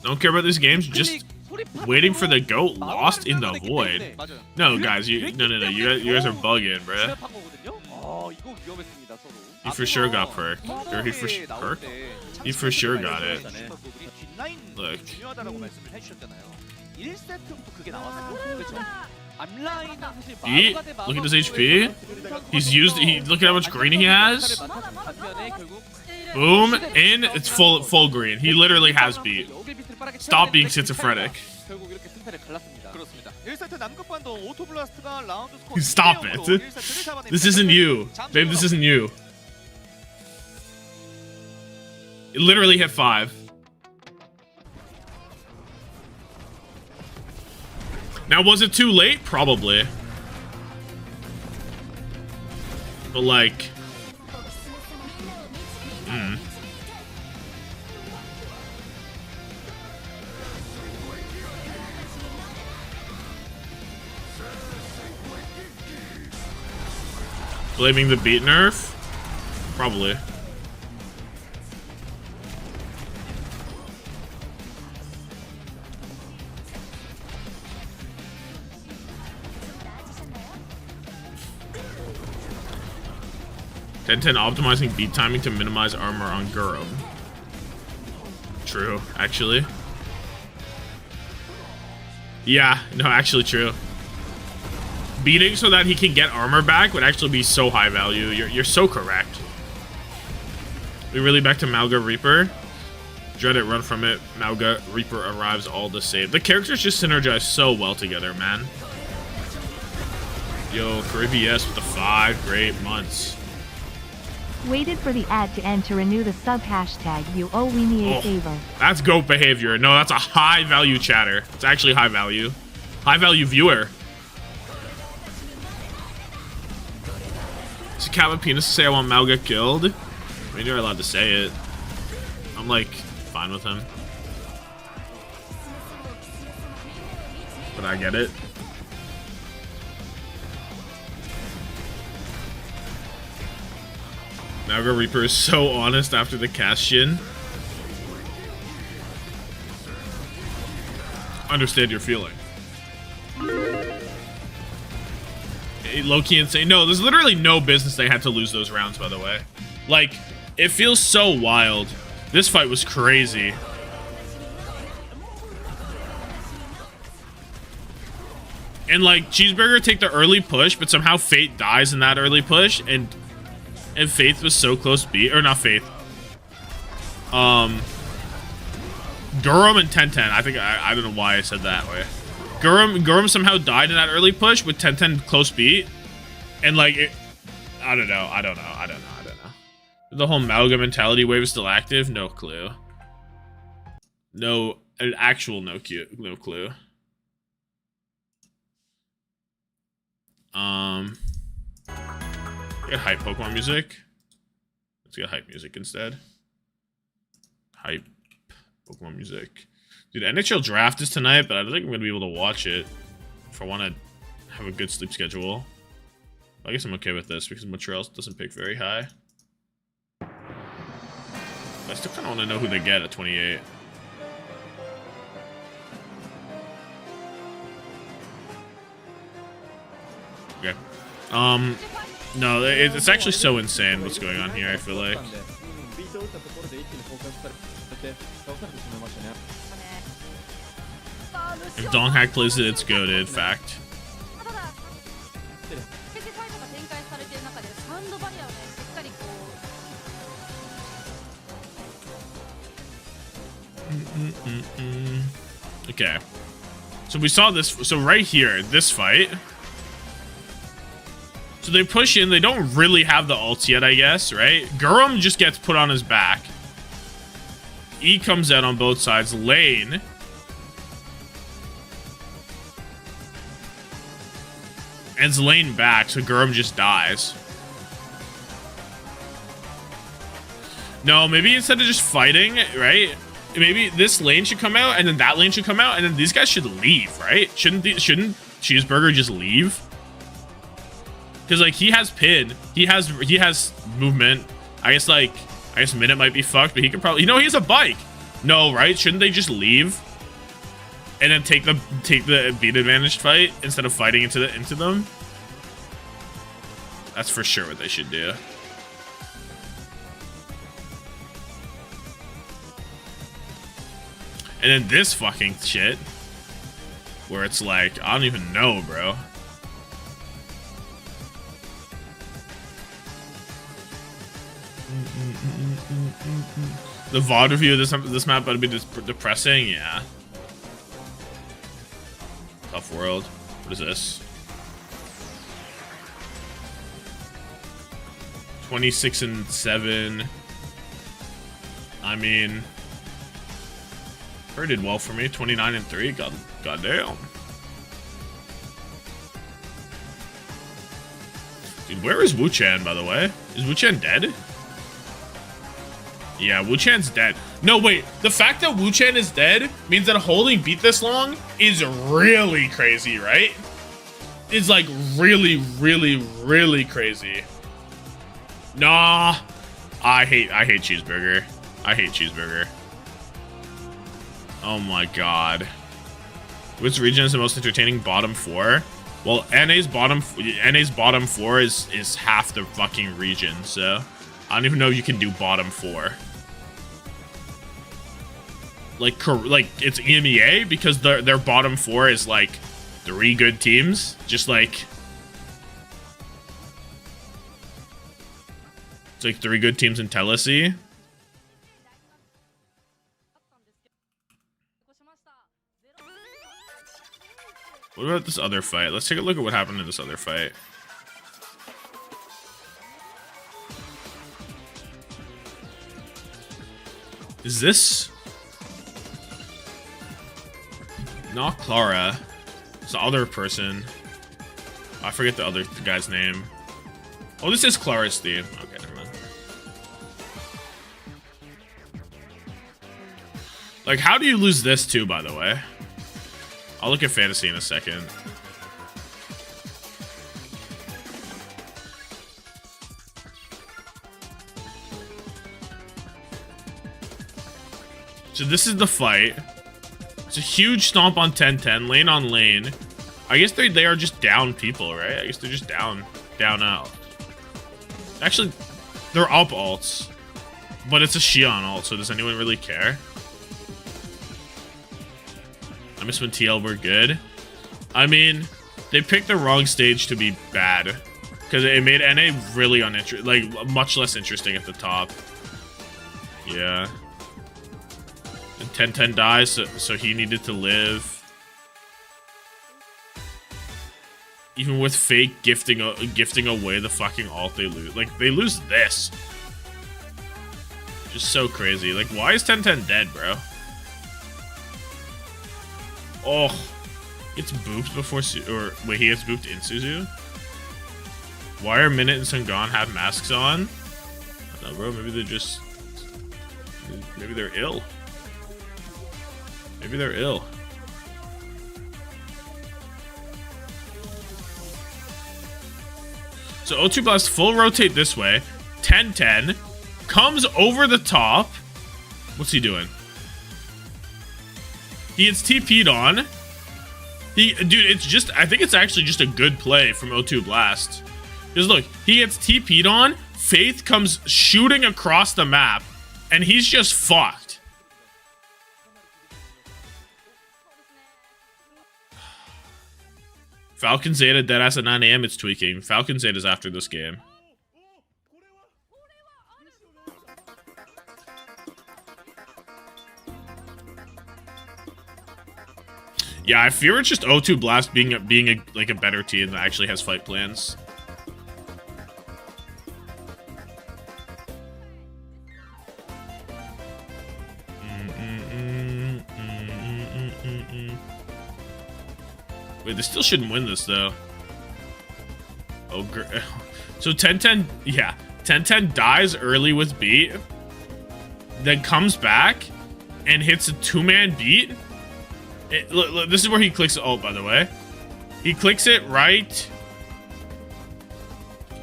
Don't care about these games, just waiting for the goat lost in the void. No, guys, no, you guys are bugging, bro. He for sure got perk. Or he for perk? He for sure got it. Look. Eat. Look at his HP. Look at how much green he has. Boom. In. It's full green. He literally has beat. Stop being schizophrenic. Stop it. This isn't you. Babe, this isn't you. It literally hit 5. Now, was it too late? Probably. But like... Blaming the beat nerf? Probably. Ten optimizing beat timing to minimize armor on Gurm. True, actually. Yeah, no, actually true. Beating so that he can get armor back would actually be so high value. You're so correct. We really back to Malga Reaper. Dread it, run from it. Malga Reaper arrives all the same. The characters just synergize so well together, man. Yo, Caribbean with the 5 great months. Waited for the ad to end to renew the sub hashtag. You owe me a favor. That's goat behavior. No, that's a high value chatter. It's actually high value. High value viewer. It's a cat with penis to say I want Mal get killed. I mean, you're allowed to say it. I'm like fine with him. But I get it. Malga Reaper is so honest after the Castion. Understand your feeling. Low-key insane. No, there's literally no business they had to lose those rounds, by the way. Like, it feels so wild. This fight was crazy. And like, Cheeseburger take the early push, but somehow Fate dies in that early push, and Faith was so close to beat, or not Faith. Gurum and 1010. I think I don't know why I said that way. Gurum somehow died in that early push with 1010 close beat, and like I don't know. The whole Malga mentality wave is still active. No clue. No, an actual no clue. Get hype Pokemon music. Let's get hype music instead. Hype Pokemon music. Dude, NHL draft is tonight, but I don't think I'm gonna be able to watch it if I want to have a good sleep schedule. I guess I'm okay with this because Montreal doesn't pick very high. I still kind of want to know who they get at 28. Okay. No, it's actually so insane what's going on here, I feel like. If Donghack plays it, it's goated, fact. Okay. So we saw this, so right here, this fight. So they push in, they don't really have the ults yet, I guess, right? Gurum just gets put on his back. E comes out on both sides. Lane. Ends Lane back, so Gurum just dies. No, maybe instead of just fighting, right? Maybe this lane should come out, and then that lane should come out, and then these guys should leave, right? Shouldn't Cheeseburger just leave? Because like he has pin, he has movement. I guess Minute might be fucked, but he could probably, he has a bike. No, right? Shouldn't they just leave and then take the beat advantage fight instead of fighting into them? That's for sure what they should do. And then this fucking shit, where it's like, I don't even know, bro. The VOD review of this map would be depressing, yeah. Tough world. What is this? 26-7. I mean, Her did well for me. 29-3. Goddamn. Dude, where is Wu-Chan, by the way? Is Wu-Chan dead? Yeah, Wu-Chan's dead. No, wait. The fact that Wu-Chan is dead means that holding beat this long is really crazy, right? It's like really, really, really crazy. Nah. I hate Cheeseburger. I hate Cheeseburger. Oh my god. Which region is the most entertaining? Bottom 4? Well, NA's bottom 4 is half the fucking region, so I don't even know if you can do bottom 4. Like it's EMEA because their bottom 4 is like 3 good teams, just like it's like 3 good teams in Tennessee. What about this other fight? Let's take a look at what happened in this other fight. Is this not Clara? It's the other person. I forget the other guy's name. Oh, this is Clara's theme. Okay, never mind. Like, how do you lose this too, by the way? I'll look at fantasy in a second. So this is the fight. It's a huge stomp on 10-10, lane on lane. I guess they are just down people, right? I guess they're just down out. Actually, they're up alts. But it's a Xion ult, so does anyone really care? I miss when TL were good. I mean, they picked the wrong stage to be bad. Because it made NA really uninteresting, like, much less interesting at the top. Yeah. And 10-10 dies, so he needed to live. Even with fake gifting away the fucking ult, they lose. Like, they lose this. Just so crazy. Like, why is 10-10 dead, bro? Oh. He gets booped before... wait, he gets booped in Suzu? Why are Minute and Sungon have masks on? I don't know, bro. Maybe they're just... Maybe they're ill. Maybe they're ill. So O2 Blast full rotate this way. 10-10. Comes over the top. What's he doing? He gets TP'd on. Dude, it's just... I think it's actually just a good play from O2 Blast. Because look, he gets TP'd on. Faith comes shooting across the map. And he's just fucked. Falcon Zeta deadass at 9 AM. It's tweaking. Falcon Zeta's after this game. Yeah, I fear it's just O2 Blast being like a better team that actually has fight plans. Wait, they still shouldn't win this though. Oh, so 10-10, yeah, 10-10 dies early with beat, then comes back and hits a 2-man beat. Look, this is where he clicks the ult, by the way. He clicks it right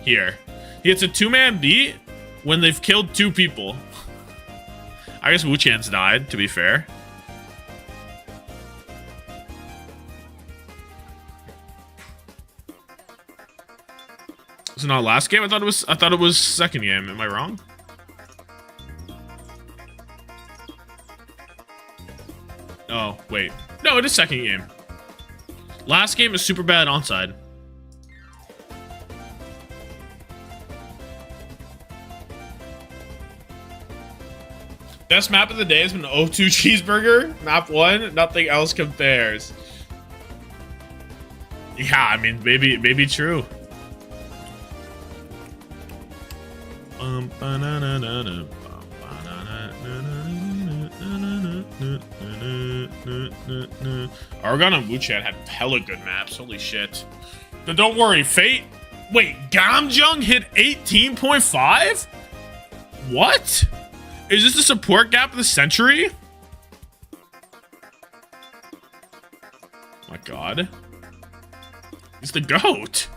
here. He hits a 2-man beat when they've killed 2 people. I guess Wu-Chan's died, to be fair. Was it not last game? I thought it was second game. Am I wrong? Oh, wait. No, it is second game. Last game is SuperBad onside. Best map of the day has been O2 Cheeseburger. Map 1, nothing else compares. Yeah, I mean, maybe true. Argon and Wu-Chan had hella good maps. Holy shit. But don't worry, Fate. Wait, Gamjung hit 18.5? What? Is this the support gap of the century? Oh my god. He's the GOAT.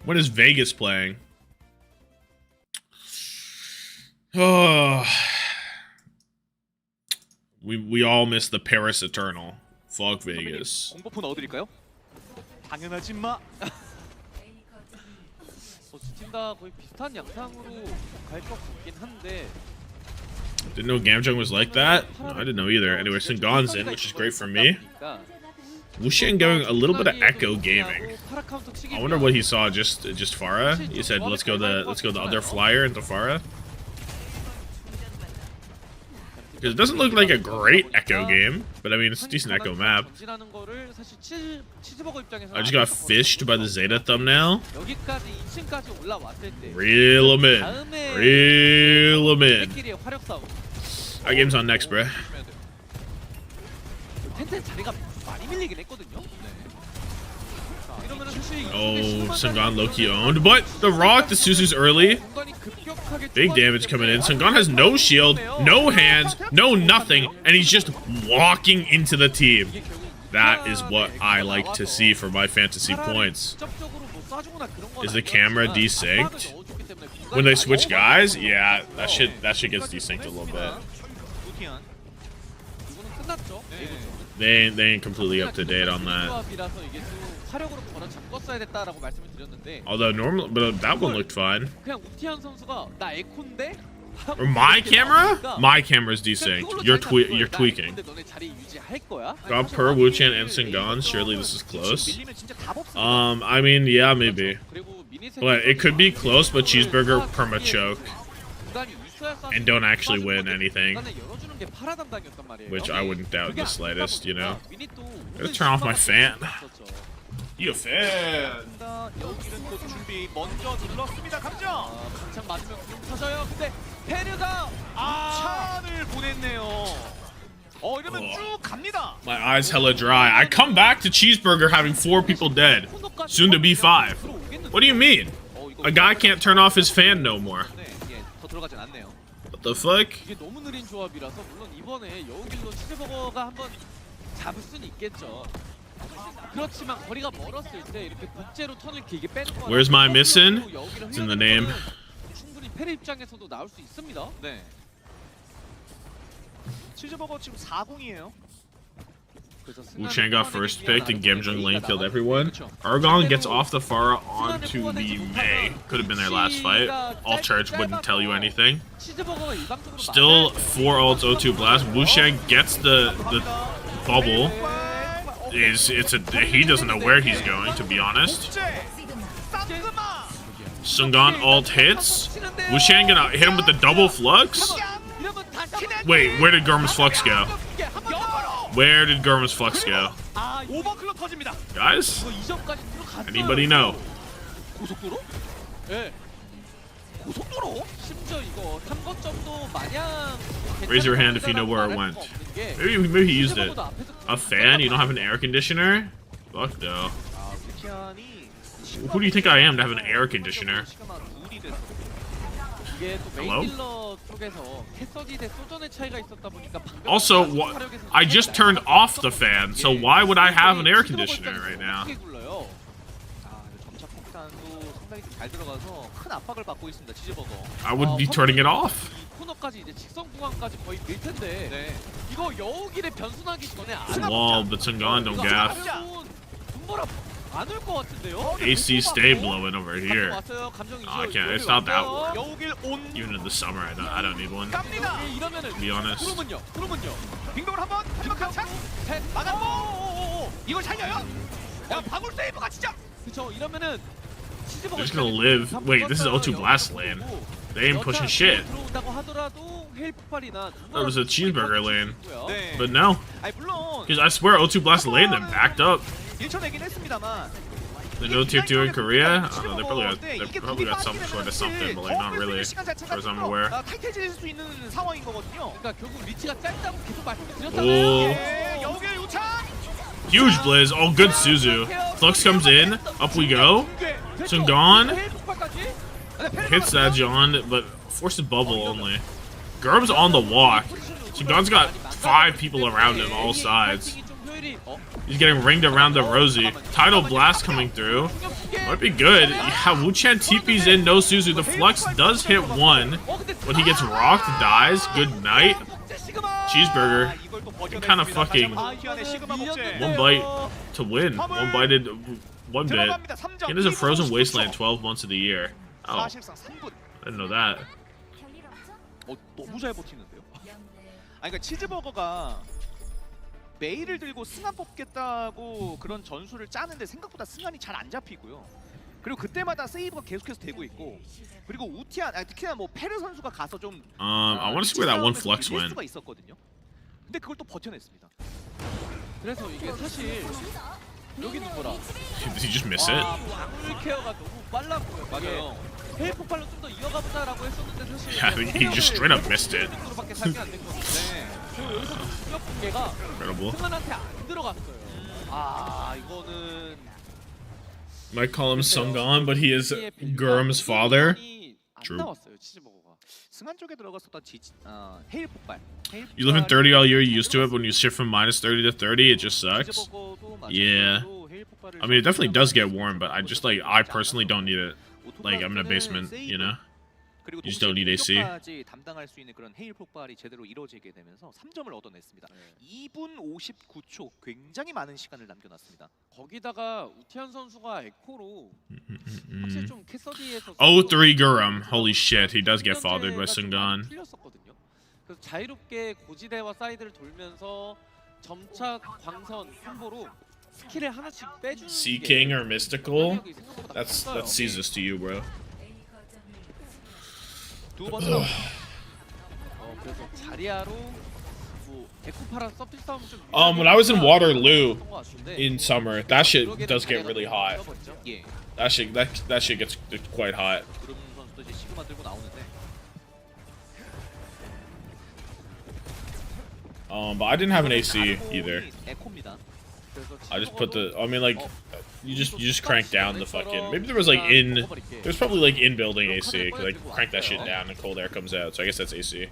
When is Vegas playing? Oh, we all miss the Paris Eternal. Fuck Vegas. 공포포 넣어드릴까요? 당연하지 마. 두팀 다 거의 비슷한 양상으로 갈 것 같긴 한데. Didn't know Gamjung was like that. No, I didn't know either. Anyway, Sungon's in, which is great for me. Wuxian going a little bit of echo gaming. I wonder what he saw. Just Pharah. He said, "Let's go the other flyer into Pharah." Because it doesn't look like a great Echo game, but I mean, it's a decent Echo map. 전진하는 거를 사실 치즈버거 입장에서 I just got fished by the ZETA thumbnail. 여기까지 2층까지 올라왔을 때 Reel 'em in. Reel 'em in. 우리끼리의 화력 싸움. That game's on next, bruh. 텐텐 자리가 많이 밀리긴 했거든요. 이러면은 사실 Oh, Sungan low-key owned, but the rock, the Suzu's early. 공간이 급격하게 Big damage coming in. Sungan has no shield, no hands, no nothing, and he's just walking into the team. That is what I like to see for my fantasy points. Is the camera desynced? When they switch guys? Yeah, that shit gets desynced a little bit. They ain't completely up to date on that. Although normal, but that one looked fine. Or my camera? My camera's desynced. You're tweaking. Got per Wuchan and Sungan. Surely this is close. I mean, yeah, maybe. But it could be close, but Cheeseburger perma choke and don't actually win anything, which I wouldn't doubt in the slightest. You know. Gotta turn off my fan. You a fan? 여기는 또 준비 먼저 눌렀습니다. 감정. 강창 맞으면 구름 터져요. 근데 페르가 찬을 보냈네요. 이러면 쭉 갑니다. My eyes hella dry. I come back to Cheeseburger having 4 people dead. Soon to be 5. What do you mean? A guy can't turn off his fan no more. 더 들어가진 않네요. What the fuck? 이게 너무 느린 조합이라서 물론 이번에 여우길로 치즈버거가 한번 잡을 수는 있겠죠. 그렇지만 거리가 멀었을 때 이렇게 국제로 턴을 길게 빼는 거. Where's my missing? It's in the name. 충분히 페르 입장에서도 나올 수 있습니다. 네. 치즈버거 지금 4공이에요. Wuchan got first picked and Gamjung Lane killed everyone. Argon gets off the Pharah onto the Mei. Could have been their last fight. All charge wouldn't tell you anything. Still 4 ults, O2 blast. Wuchan gets the bubble. He doesn't know where he's going, to be honest. Sungan ult hits. Wuchan gonna hit him with the double flux? Wait, where did Garma's flux go? Where did Garma's flux go? Guys? Anybody know? 고속도로? 예. 고속도로? 심지어 이거 탐거점도 마냥 Raise your hand if you know where it went. Maybe he used it. A fan? You don't have an air conditioner? Fuck no. Who do you think I am to have an air conditioner? Hello? Also, I just turned off the fan, so why would I have an air conditioner right now? I would be turning it off. Wall, but Sungan don't gaff. AC stay blowing over here. Oh, I can't. It's not that warm. Even in the summer, I don't need one. To be honest. They're just gonna live. Wait, this is O2 Blast lane. They ain't pushing shit. That was a Cheeseburger lane. But no. Because I swear O2 Blast lane then backed up. The no tier 2 in Korea? I don't know, they probably got some sort of something, but like not really, as far as I'm aware. Oh. Huge Blizz, oh good Suzu. Flux comes in, up we go. Sungan hits that John, but forces bubble only. Gerb's on the walk. Sungan's got 5 people around him, all sides. He's getting ringed around the Rosie. Tidal Blast coming through. Might be good. Yeah, Wuchan TP's in, no Suzu. The Flux does hit 1. When he gets rocked, dies. Good night. Cheeseburger. Kind of fucking 1 bite to win. 1 bited 1 bit. It is a frozen wasteland 12 months of the year. Oh. I didn't know that. 너무 잘 버티는데요. 그러니까 치즈버거가 메일을 들고 승한 뽑겠다고 그런 전술을 짜는데 생각보다 승한이 잘 안 잡히고요. 그리고 그때마다 세이브가 계속해서 되고 있고 그리고 우티안 특히나 뭐 페르 선수가 가서 좀 I want to see where that one flex went. 수가 있었거든요. 근데 그걸 또 버텨냈습니다. 그래서 이게 사실 여기 누구라? Did he just miss it? 방울 케어가 너무 빨랐고요. 맞아요. 헤일 폭발로 좀 더 이어가보자라고 했었는데 사실 Yeah, I think he just straight up missed it. 정도로밖에 살게 안 된 건데 그리고 여기서 중력 붕괴가 Incredible. 승환한테 안 들어갔어요. 이거는 Might call him Sungon, but he is Gurum's father. True. 안 나왔어요. 치즈버거가. 승환 쪽에 들어갔었던 헤일 폭발. You live in 30 all year, you're used to it. When you shift from minus 30 to 30, it just sucks. Yeah. I mean, it definitely does get warm, but I just like, I personally don't need it. Like, I'm in a basement, you know? 그리고 You just don't need AC. 까지 담당할 수 있는 그런 헤일 폭발이 제대로 이루어지게 되면서 3점을 얻어냈습니다. 2분 59초 굉장히 많은 시간을 남겨놨습니다. 거기다가 우티안 선수가 에코로 확실히 좀 캐서디에서 0-3 Gurum. Holy shit, he does get fathered by Sungon. 풀렸었거든요. 그래서 자유롭게 고지대와 사이드를 돌면서 점차 광선 콤보로 스킬을 하나씩 빼주는 Sea King or Mystical? That's Caesar's to you, bro. 두 번째로 그래서 자리아로 뭐 에코파라 서필 싸움 좀 When I was in Waterloo in summer, that shit does get really hot. 예. That shit gets quite hot. 그럼 선수도 이제 시그마 들고 나오는데 But I didn't have an AC either. 에코입니다. I just put the. I mean, like, you just crank down the fucking. Maybe there was like there's probably like in building AC because like crank that shit down and cold air comes out. So I guess that's AC.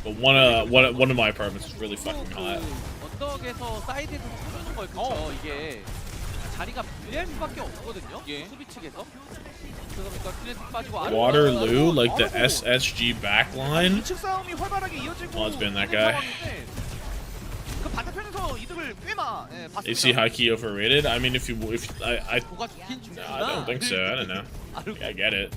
But one of my apartments is really fucking hot. 언덕에서 사이드에서 쳐주는 걸 그쵸 이게 자리가 불리할 수밖에 없거든요. 수비 측에서. 그러니까 플레이스 빠지고 Waterloo, like the SSG backline. 우측 싸움이 활발하게 이어지고. Oh, it's been that guy. 그 반대편에서 이득을 꽤나 봤습니다. AC high key overrated. I mean, if I 뭐가 좋긴 좋구나. I don't think so. I don't know. I get it.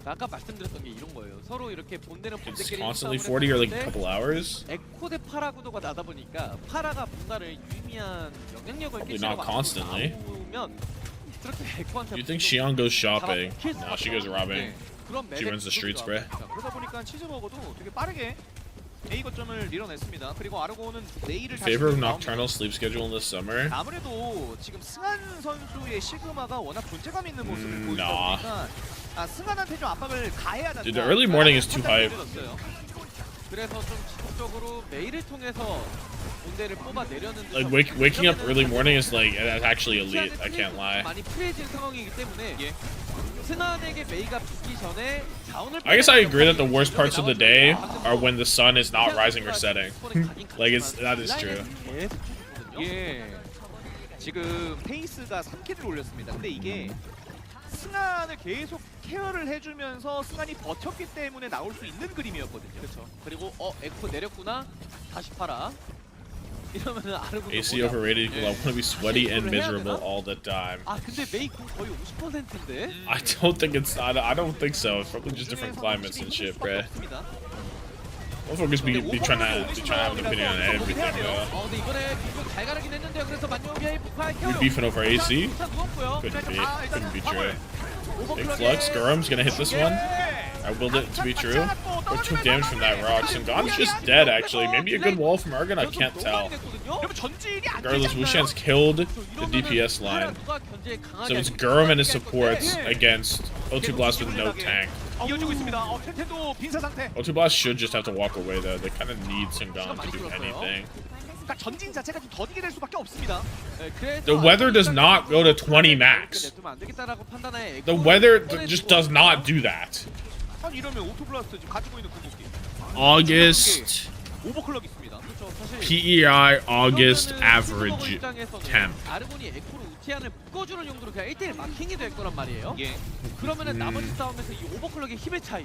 아까 말씀드렸던 게 이런 거예요. 서로 이렇게 본대는 It's 본대끼리 constantly 40 or like a couple hours. 에코 대 파라 구도가 나다 보니까 파라가 뭔가를 유의미한 영향력을 Probably not constantly. 나오면 그렇게 에코한테 Do you think Xion goes shopping? No, she goes robbing. 그런 She runs the street spray. 그러다 보니까 치즈버거도 되게 빠르게 A 거점을 밀어냈습니다. 그리고 아르고는 내일을 Favor of nocturnal sleep schedule in the summer. 아무래도 지금 승한 선수의 시그마가 워낙 존재감 있는 모습을 보이다 보니까 승한한테 좀 압박을 가해야 된다. Dude, the early morning is too hype. 그래서 좀 지속적으로 메일을 통해서 본대를 뽑아내려는 Like waking up early morning is like that's actually elite. I can't lie. 많이 프리해진 상황이기 때문에 승한에게 메이가 붙기 전에 자원을 I guess I agree that the worst parts of the day are when the sun is not rising or setting. Like that is true. 예. 지금 페이스가 3킬을 올렸습니다. 근데 이게 승한을 계속 케어를 해주면서 승한이 버텼기 때문에 나올 수 있는 그림이었거든요. 그렇죠. 그리고 에코 내렸구나. 다시 팔아. 이러면은 아르고 AC overrated. I want to be sweaty and miserable all the time. 근데 메이 거의 50%인데. I don't think it's. I don't think so. It's probably just different climates and shit, bruh. Motherfuckers be trying to have an opinion on everything, bro. 근데 이번에 비교 잘 가르긴 했는데요. 그래서 만용비의 폭발 케어. You're beefing over AC? Couldn't be true. Big Flux, Gurum's gonna hit this one. I willed it to be true. Or took damage from that rock. Sungon's just dead, actually. Maybe a good wall from Argon, I can't tell. Regardless, Wushan's killed the DPS line. So it's Gurum and his supports against O2 Blast with no tank. O2 Blast should just have to walk away, though. They kind of need Sungon to do anything. The weather does not go to 20 max. The weather just does not do that. August PEI August average temp. 우티안을 묶어주는 용도로 그냥 1대1 마킹이 될 거란 말이에요. 그러면은 나머지 싸움에서 이 오버클럭의 힘의 차이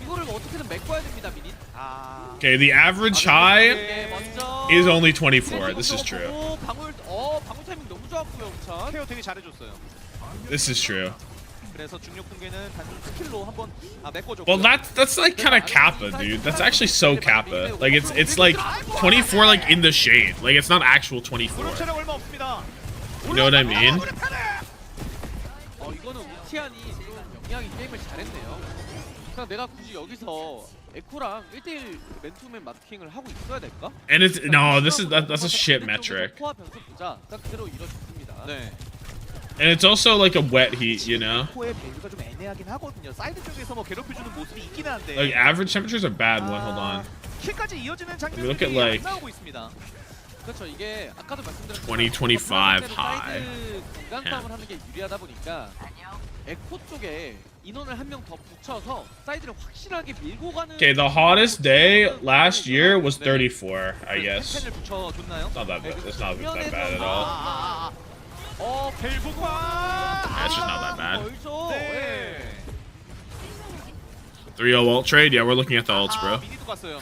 이거를 어떻게든 메꿔야 됩니다, 미닛. Okay, the average high is only 24. This is true. 방울 타이밍 너무 좋았고요, 우찬. 케어 되게 잘해줬어요. This is true. 그래서 중력 붕괴는 단순 스킬로 한번 메꿔줬고. Well, that's like kind of Kappa, dude. That's actually so Kappa. Like it's like 24 like in the shade. Like it's not actual 24. You know what I mean? 이거는 우티안이 좀 영리하게 게임을 잘했네요. 그냥 내가 굳이 여기서 에코랑 1대1 맨투맨 마킹을 하고 있어야 될까? And it's no, that's a shit metric. 코어 변수 보자. 딱 그대로 이뤄졌습니다. 네. And it's also like a wet heat, you know? 코의 밸류가 좀 애매하긴 하거든요. 사이드 쪽에서 뭐 괴롭혀주는 모습이 있긴 한데. Like average temperatures are bad one. Hold on. 킬까지 이어지는 Look at, 장면들이 like, 안 나오고 있습니다. 그렇죠. 이게 아까도 말씀드렸지만 2025 high. 공간 싸움을 하는 게 유리하다 보니까 에코 쪽에 인원을 한 명 더 붙여서 사이드를 확실하게 밀고 가는. Okay, the hottest day last year was 34, I guess. 펜을 붙여줬나요? Not that bad. It's not that bad at all. 벨브과. That's just not that bad. 멀죠. 네. 3-0 ult trade? Yeah, we're looking at the ults, bro. 미니도 갔어요.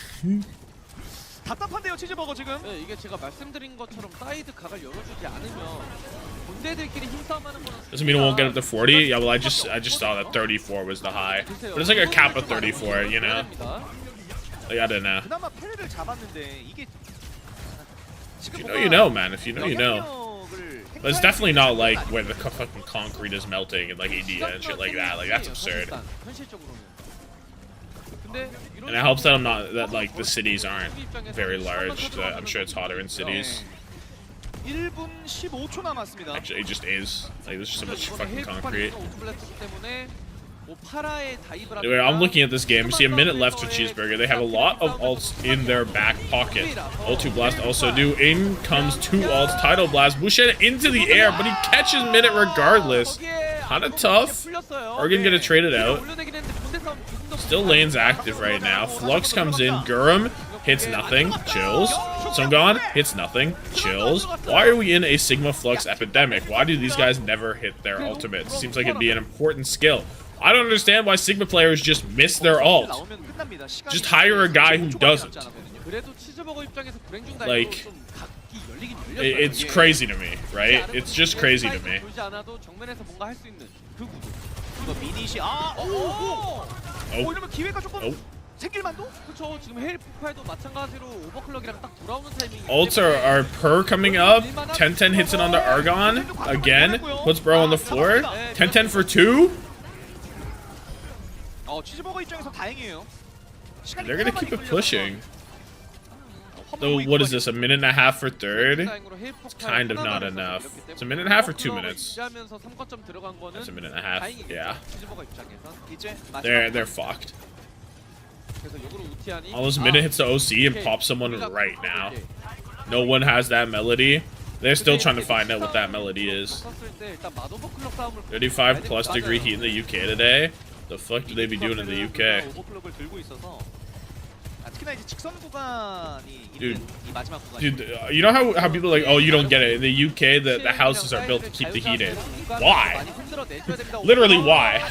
답답한데요, 치즈버거 지금. 네, 이게 제가 말씀드린 것처럼 사이드 각을 열어주지 않으면 본대들끼리 힘싸움하는 거는. Doesn't mean it won't get up to 40. Yeah, well, I just saw that 34 was the high, but it's like a cap of 34, you know? Like, I don't know. 그나마 페레를 잡았는데 이게 If you know, you know, man. If you know, you know. But it's definitely not like where the fucking concrete is melting and like India and shit like that. Like that's absurd. And it helps that I'm not that like the cities aren't very large. So I'm sure it's hotter in cities. 1분 15초 남았습니다. Actually, it just is. Like there's just so much fucking concrete. Anyway, I'm looking at this game. We see a minute left for Cheeseburger. They have a lot of ults in their back pocket. O2 Blast also do. In comes 2 ults. Tidal Blast. Bushed into the air, but he catches minute regardless. Kinda tough. Oregon gonna trade it out. Still lane's active right now. Flux comes in. Gurum hits nothing. Chills. Sungon hits nothing. Chills. Why are we in a Sigma Flux epidemic? Why do these guys never hit their ultimates? Seems like it'd be an important skill. I don't understand why Sigma players just miss their ult. Just hire a guy who doesn't. Like, it's crazy to me, right? It's just crazy to me. 이러면 기회가 조금 생길 만도? 그렇죠. 지금 헤일 폭발도 마찬가지로 오버클럭이랑 딱 돌아오는 타이밍. Ults are per coming up. 10-10 hits it onto Argon again. Puts bro on the floor. 10-10 for 2. 치즈버거 입장에서 다행이에요. They're gonna keep it pushing. Though, what is this? A minute and a half for third? It's kind of not enough. It's a minute and a half or 2 minutes. That's a minute and a half. Yeah. They're fucked. Almost minute hits the OC and pops someone right now. No one has that melody. They're still trying to find out what that melody is. 35 plus degree heat in the UK today. The fuck do they be doing in the UK? Dude, you know how people are like, oh, you don't get it. In the UK, the houses are built to keep the heat in. Why? Literally, why?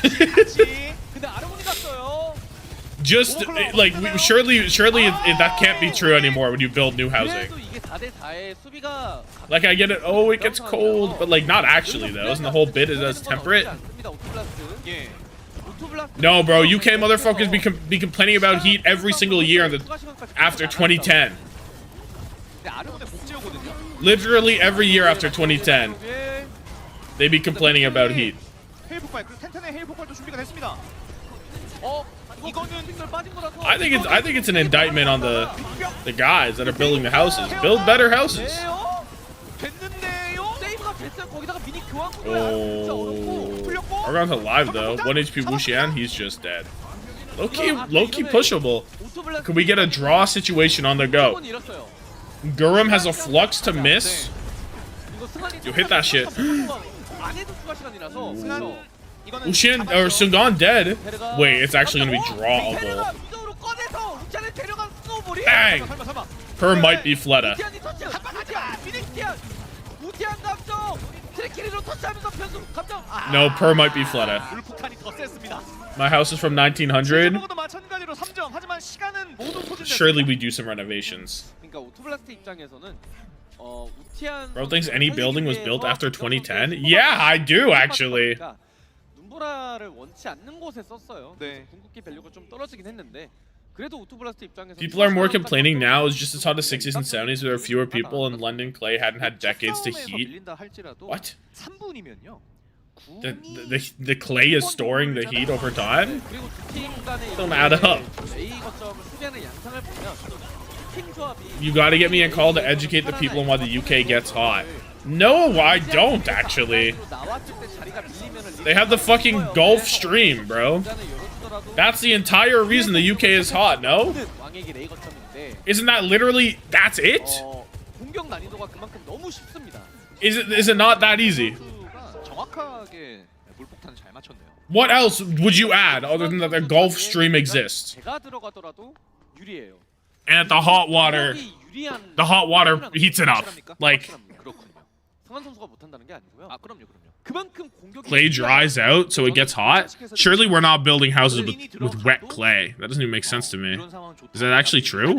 Just like surely that can't be true anymore when you build new housing. Like I get it. Oh, it gets cold, but like not actually though. Isn't the whole bit is as temperate? No, bro. UK motherfuckers be complaining about heat every single year after 2010. Literally every year after 2010, they be complaining about heat. I think it's an indictment on the guys that are building the houses. Build better houses. Oh, Argon's alive though. 1 HP Wuxian, he's just dead. Low key pushable. Could we get a draw situation on the go? Gurum has a flux to miss. You hit that shit. Wuxian or Sungon dead. Wait, it's actually gonna be drawable. Bang! Per might be Fleta. No, per might be Fleta. My house is from 1900. Surely we do some renovations. Bro thinks any building was built after 2010? Yeah, I do actually. 눈보라를 원치 않는 곳에 썼어요. 궁극기 밸류가 좀 떨어지긴 했는데 그래도 오토블라스트 입장에서 People are more complaining now. It's just as hot as 60s and 70s. There are fewer people in London. Clay hadn't had decades to heat. What? 3분이면요. The clay is storing the heat over time? Don't add up. You gotta get me a call to educate the people on why the UK gets hot. No, I don't actually. They have the fucking Gulf Stream, bro. That's the entire reason the UK is hot, no? Isn't that literally, that's it? Is it not that easy? What else would you add other than that the Gulf Stream exists? And the hot water heats it up. Like, clay dries out, so it gets hot? Surely we're not building houses with wet clay. That doesn't even make sense to me. Is that actually true?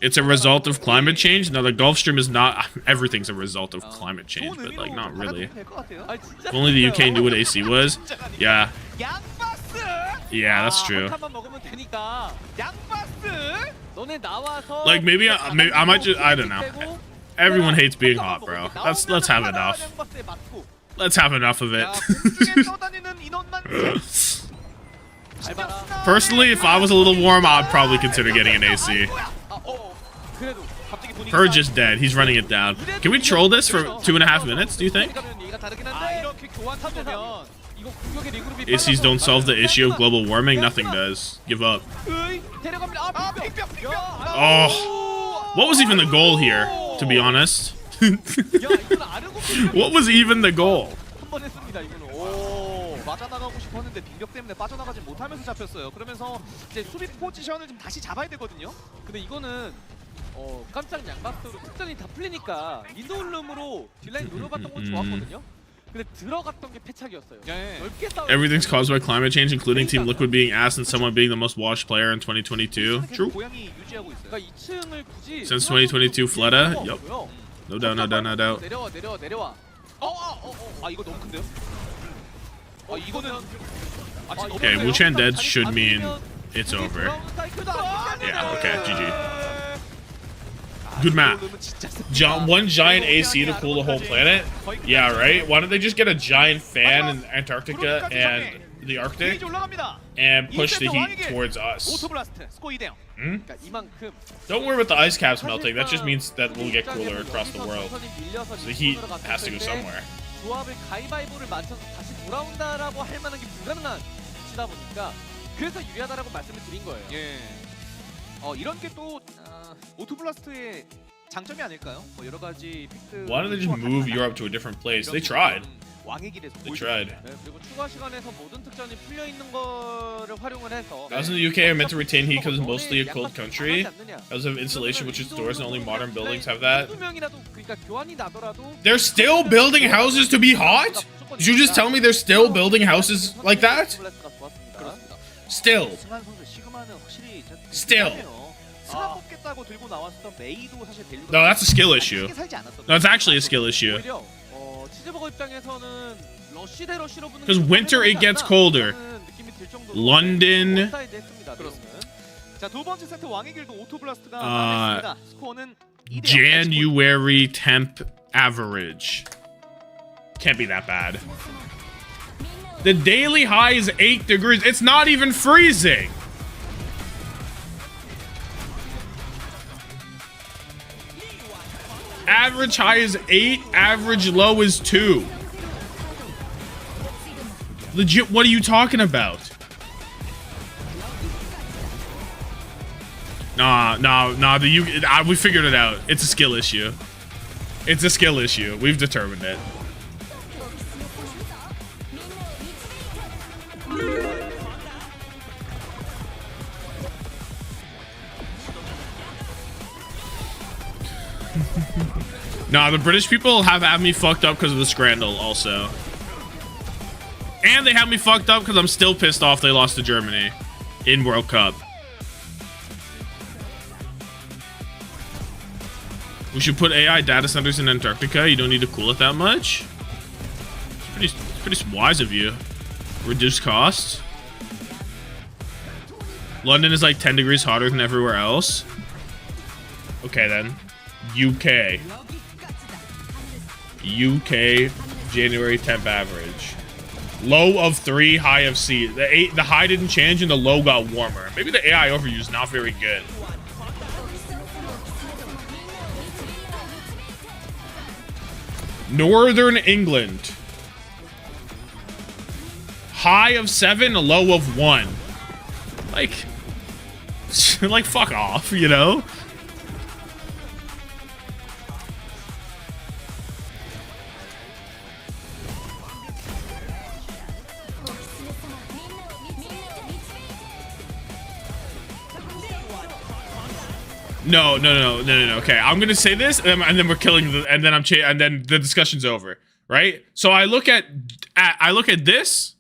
It's a result of climate change? No, the Gulf Stream is not... Everything's a result of climate change, but, like, not really. If only the UK knew what AC was. Yeah. Yeah, that's true. Like, maybe I might just... I don't know. Everyone hates being hot, bro. Let's have enough. Let's have enough of it. Personally, if I was a little warm, I'd probably consider getting an AC. Purge is dead. He's running it down. Can we troll this for 2.5 minutes, do you think? ACs don't solve the issue of global warming. Nothing does. Give up. Oh. What was even the goal here, to be honest? What was even the goal? 빠져나가고 싶었는데 빙벽 때문에 빠져나가지 못하면서 잡혔어요. 그러면서 이제 수비 포지션을 좀 다시 잡아야 되거든요. 근데 이거는 깜짝 양박스로 특전이 다 풀리니까 인도울룸으로 딜라인 노려봤던 건 좋았거든요. 근데 들어갔던 게 패착이었어요. 넓게 싸워. Everything's caused by climate change, including Team Liquid being ass and someone being the most washed player in 2022. True. 그러니까 2층을 굳이 Since 2022 Fleta? Yup. No doubt, no doubt, no doubt. 내려와. 아 이거 너무 큰데요? 이거는 Okay, Wuchan dead should mean it's over. Yeah, okay, GG. Good map. One giant AC to cool the whole planet? Yeah, right? Why don't they just get a giant fan in Antarctica and the Arctic and push the heat towards us? Hmm? Don't worry about the ice caps melting. That just means that we'll get cooler across the world. So the heat has to go somewhere. 조합을 가위바위보를 맞춰서 다시 돌아온다라고 할 만한 게 불가능한 위치다 보니까 그래서 유리하다라고 말씀을 드린 거예요. 예. 이런 게 또 오토블라스트의 장점이 아닐까요? 뭐 여러 가지 픽들. Why don't they just move Europe to a different place? They tried. 왕의 길에서 They tried. 네, 그리고 추가 시간에서 모든 특전이 풀려 있는 거를 활용을 해서. Us in the UK are meant to retain heat because it's mostly a cold country. Because of insulation, which is doors, and only modern buildings have that. They're still building houses to be hot? Did you just tell me they're still building houses like that? Still. Still. No, that's a skill issue. No, it's actually a skill issue. Because winter it gets colder. London. January temp average. Can't be that bad. The daily high is 8 degrees. It's not even freezing. Average high is 8, average low is 2. Legit, what are you talking about? Nah, we figured it out. It's a skill issue. It's a skill issue. We've determined it. Nah, the British people have had me fucked up because of the scandal also. And they have me fucked up because I'm still pissed off they lost to Germany in World Cup. We should put AI data centers in Antarctica. You don't need to cool it that much. It's pretty wise of you. Reduce costs. London is like 10 degrees hotter than everywhere else. Okay, then. UK. UK January temp average. Low of 3, high of C. The high didn't change and the low got warmer. Maybe the AI overview is not very good. Northern England. High of 7, a low of 1. Like, like fuck off, you know? No. Okay, I'm gonna say this, and then we're killing the, and then and then the discussion's over, right? So I look at this.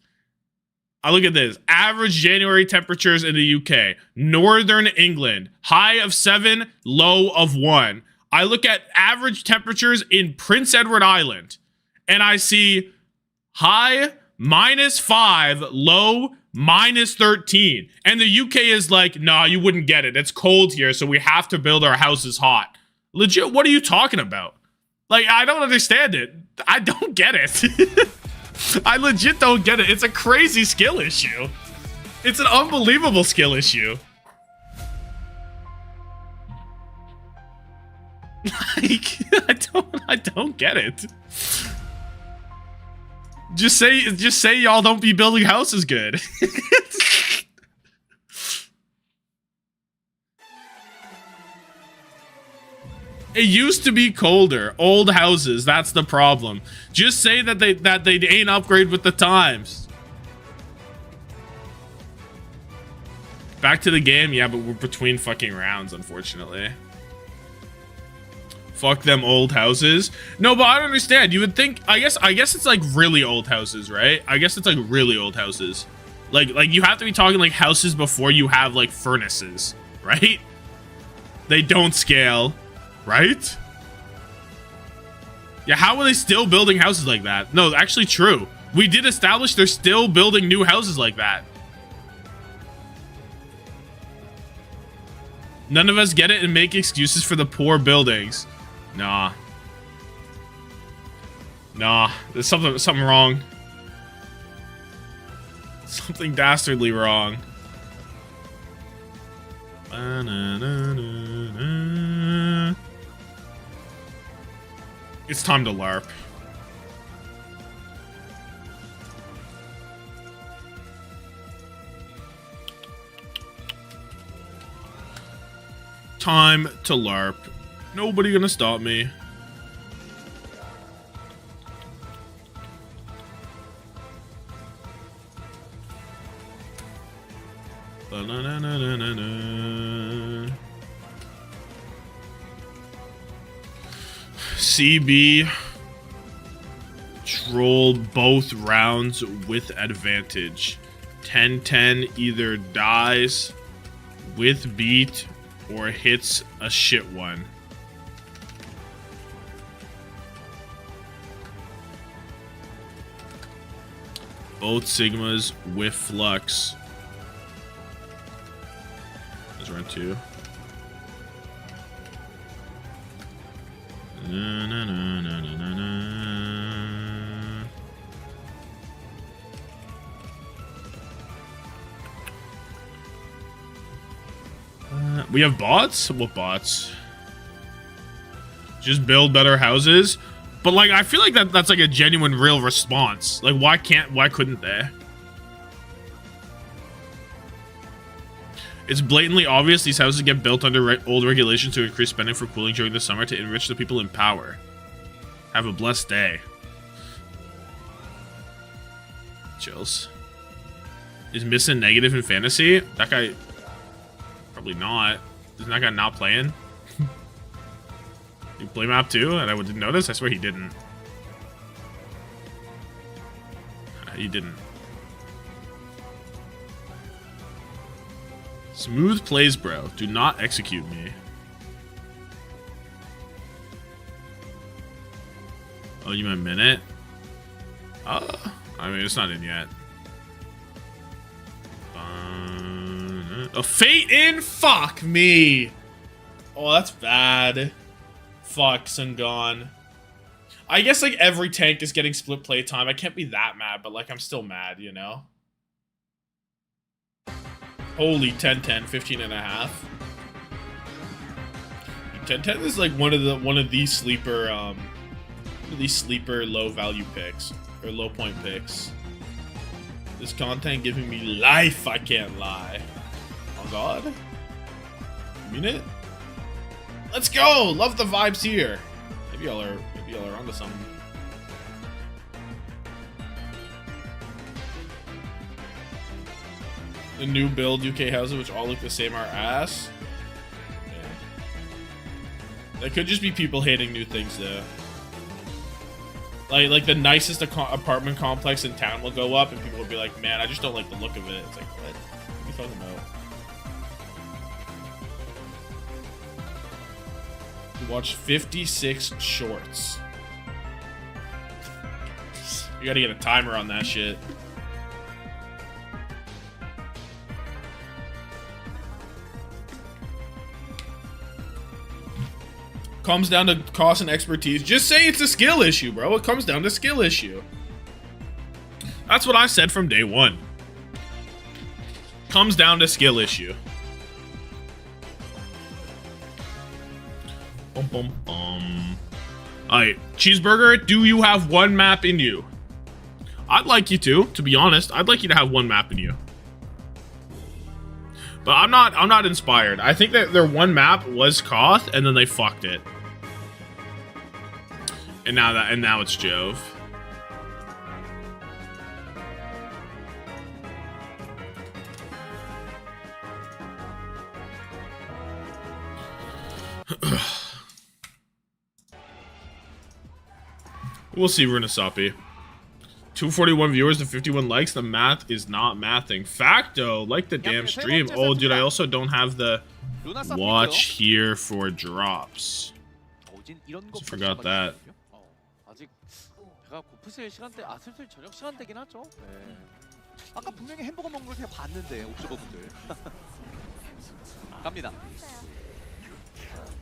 Average January temperatures in the UK. Northern England, high of 7, low of 1. I look at average temperatures in Prince Edward Island, and I see high -5, low -13. And the UK is like, nah, you wouldn't get it. It's cold here, so we have to build our houses hot. Legit, what are you talking about? Like, I don't understand it. I don't get it. I legit don't get it. It's a crazy skill issue. It's an unbelievable skill issue. Like, I don't get it. Just say y'all don't be building houses good. It used to be colder. Old houses, that's the problem. Just say that they ain't upgrade with the times. Back to the game, yeah, but we're between fucking rounds, unfortunately. Fuck them old houses. No, but I don't understand. You would think, I guess it's like really old houses, right? I guess it's like really old houses. Like you have to be talking like houses before you have like furnaces, right? They don't scale. Right? Yeah, how are they still building houses like that? No, actually true. We did establish they're still building new houses like that. None of us get it and make excuses for the poor buildings. Nah. There's something wrong. Something dastardly wrong. It's time to LARP. Time to LARP. Nobody gonna stop me. CB troll both rounds with advantage. 10-10 either dies with beat or hits a shit one. Both Sigmas with flux. There's round 2. We have bots? What bots? Just build better houses? But like, I feel like that's like a genuine real response. Like, why couldn't they? It's blatantly obvious these houses get built under old regulations to increase spending for cooling during the summer to enrich the people in power. Have a blessed day. Chills. Is Missing negative in fantasy? That guy... Probably not. Isn't that guy not playing? You play map too? And I didn't notice? I swear he didn't. He didn't. Smooth plays, bro. Do not execute me. Oh, you meant minute? I mean, it's not in yet. A fate in? Fuck me. Oh, that's bad. Fuck, Sungon. I guess, like, every tank is getting split play time. I can't be that mad, but, like, I'm still mad, you know? Holy 10-10, 15.5. 10-10 is, like, one of these sleeper low value picks. Or low point picks. This content giving me life, I can't lie. Oh god. You mean it? Let's go! Love the vibes here. Maybe y'all are onto something. The new build UK houses, which all look the same, are ass. Yeah. That could just be people hating new things though. Like the nicest apartment complex in town will go up, and people will be like, "Man, I just don't like the look of it." It's like, what? What are you talking about? Watch 56 shorts. You gotta get a timer on that shit. Comes down to cost and expertise. Just say it's a skill issue, bro. It comes down to skill issue. That's what I said from day one. Comes down to skill issue. Bum, bum, bum. Alright, Cheeseburger, do you have one map in you? I'd like you to be honest. I'd like you to have one map in you. But I'm not inspired. I think that their one map was Koth, and then they fucked it. And now it's Jove. We'll see, Runasapi. 241 viewers and 51 likes. The math is not mathing. Facto, like the damn stream. Oh, dude, I also don't have the watch here for drops. Forgot that. 아직 배가 고프실 시간대, 슬슬 저녁 시간대긴 하죠. 네. 아까 분명히 햄버거 먹는 걸 제가 봤는데 옥주버분들. 갑니다.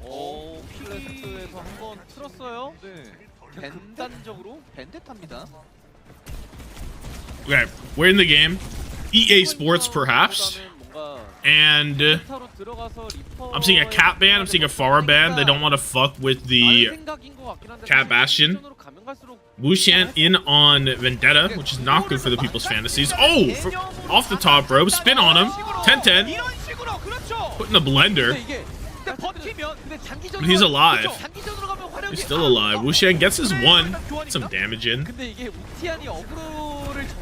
오, 필레스트에서 한번 틀었어요. 네. 벤단적으로 벤데타입니다. Okay, we're in the game. EA Sports, perhaps. And I'm seeing a Cat ban, I'm seeing a Pharah ban. They don't want to fuck with the Cat Bastion. Wuxian in on Vendetta, which is not good for the people's fantasies. Oh! Off the top rope, spin on him. 10-10. Put in the blender. But he's alive. He's still alive. Wuxian gets his one. Get some damage in.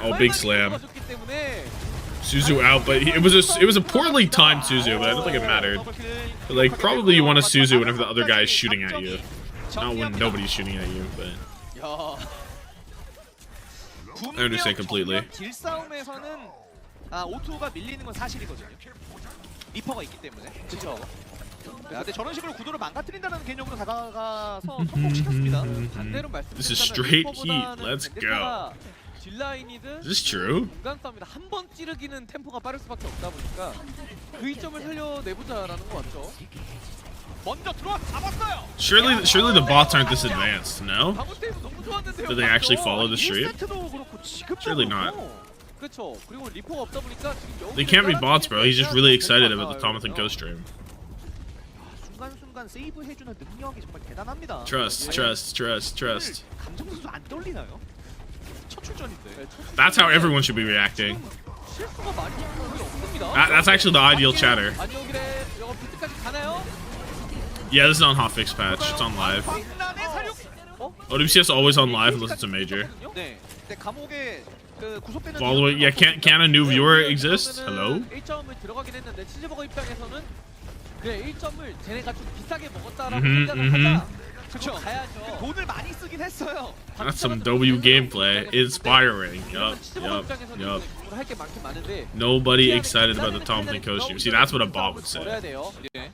Oh, big slam. Suzu out, but it was a poorly timed Suzu, but I don't think it mattered. But, like, probably you want a Suzu whenever the other guy is shooting at you. Not when nobody's shooting at you, but I understand completely. O2가 밀리는 건 사실이거든요. 리퍼가 있기 때문에. 그렇죠. 근데 저런 식으로 구도를 망가뜨린다는 개념으로 다가가서 성공시켰습니다. 반대로 This is straight heat. Let's go. 딜라인이든 Is this true? 중간 싸움이다. 한 번 찌르기는 템포가 빠를 수밖에 없다 보니까 그 이점을 살려내보자라는 거 같죠. 먼저 들어와 잡았어요. Surely the bots aren't this advanced, no? Do they actually follow the stream? Surely not. 그렇죠. 그리고 리퍼가 없다 보니까 They can't be bots, bro. He's just really excited about the Tommathan Ghost stream. 순간순간 세이브 해주는 능력이 정말 대단합니다. Trust. 감정선수 안 떨리나요? 첫 출전인데. That's how everyone should be reacting. 실수가 많이 없습니다. That's actually the ideal chatter. 안녕길에 이거 비트까지 가나요? Yeah, this is on hotfix patch. It's on live. OWCS always on live unless it's a major. 네. 근데 감옥에 그 구속되는 Following, yeah, can a new viewer exist? Hello? 1점을 들어가긴 했는데 치즈버거 입장에서는 그래 1점을 쟤네가 좀 비싸게 먹었다라고 생각을 하자. 그렇죠. 가야죠. 돈을 많이 쓰긴 했어요. That's some W gameplay. Inspiring. Yup. 할게 많긴 많은데 Nobody excited about the Tommathan costume. See, that's what a bot would say.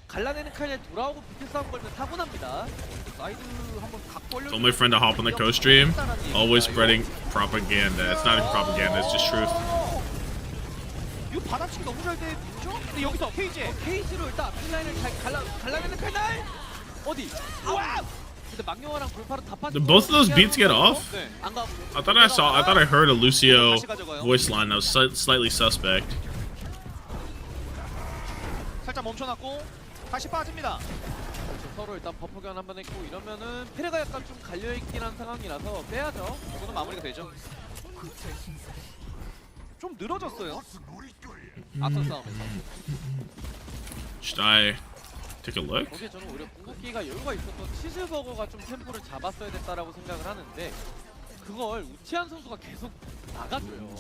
갈라내는 칼에 돌아오고 비트 싸움 걸면 타고납니다. 사이드 한번 각 벌려. Told my friend to hop on the co stream. Always spreading propaganda. It's not even propaganda. It's just truth. 이거 받아치기 너무 잘 되죠? 근데 여기서 케이지로 일단 앞라인을 잘 갈라내는 칼날 어디? 와! 근데 망령아랑 돌파로 다 빠져. Did both of those beats get off? 네, 안 가고. I thought I heard a Lucio voice line that was slightly suspect. 살짝 멈춰놨고 다시 빠집니다. 서로 일단 버프 교환 한번 했고 이러면은 페레가 약간 좀 갈려있긴 한 상황이라서 빼야죠. 이거는 마무리가 되죠. 좀 늘어졌어요. 앞선 싸움에서. Should I take a look? 거기에 저는 오히려 궁극기가 여유가 있었던 치즈버거가 좀 템포를 잡았어야 됐다라고 생각을 하는데 그걸 우치한 선수가 계속 나가줘요.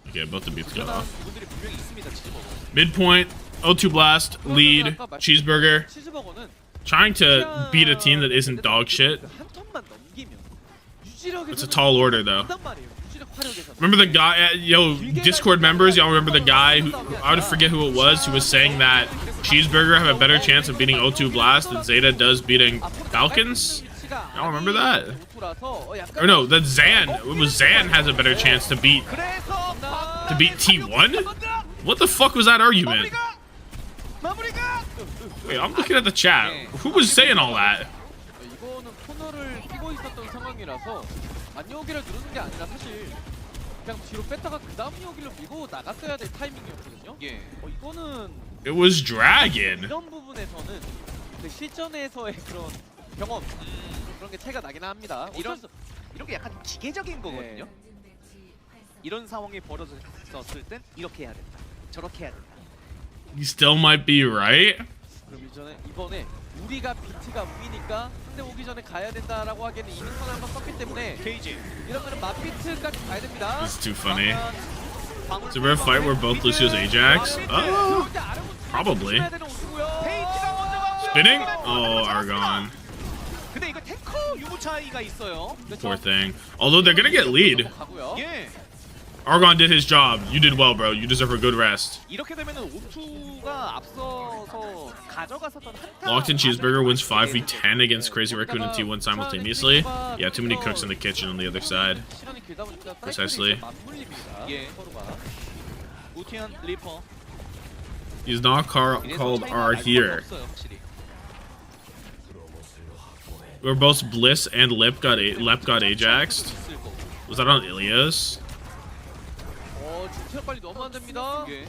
Okay, both the beats got 그러나 off. 부분들이 분명히 있습니다. 치즈버거. Midpoint, O2 Blast, lead, Cheeseburger. 치즈버거는 Trying to beat a team that isn't dog shit. 한 턴만 넘기면 유지력에서 It's a tall order though. 말이에요. 유지력 화력에서. Remember the guy, yo, Discord members, y'all remember the guy who, I would forget who it was, who was saying that Cheeseburger have a better chance of beating O2 Blast than ZETA does beating Falcons? Y'all remember that? Or no, that Zan, it was Zan has a better chance to beat T1? What the fuck was that argument? Wait, I'm looking at the chat. Who was saying all that? 이거는 코너를 끼고 있었던 상황이라서 안여기를 누르는 게 아니라 사실 그냥 뒤로 뺐다가 그 다음 여기를 밀고 나갔어야 될 타이밍이었거든요. 예. 이거는 It was Dragon. 이런 부분에서는 그 실전에서의 그런 경험 그런 게 차이가 나긴 합니다. 이런 게 약간 기계적인 거거든요. 이런 상황이 벌어졌을 땐 이렇게 해야 된다. 저렇게 해야 된다. You still might be right. 그럼 이번에 우리가 비트가 우위니까 상대 오기 전에 가야 된다라고 하기에는 이미 선을 한번 썼기 때문에 케이지. 이러면은 맞비트까지 가야 됩니다. It's too funny. Is there a fight where both Lucio's Ajax? Oh, probably. Spinning? Oh, Argon. 근데 이거 탱커 유무 차이가 있어요. Poor thing. Although they're gonna get lead. 가고요. 예. Argon did his job. You did well, bro. You deserve a good rest. 이렇게 되면은 O2가 앞서서 가져갔었던 한타. Locked in Cheeseburger wins 5v10 against Crazy Raccoon and T1 simultaneously. Yeah, too many cooks in the kitchen on the other side. 시간이 길다 보니까 Precisely. 맞물립니다. 예. 서로가. 우티안 리퍼. He's not called R here. 없어요, 확실히. Where both Bliss and Lep got Ajaxed. Was that on Ilias? 체력 빨리 너무 안 됩니다. 예.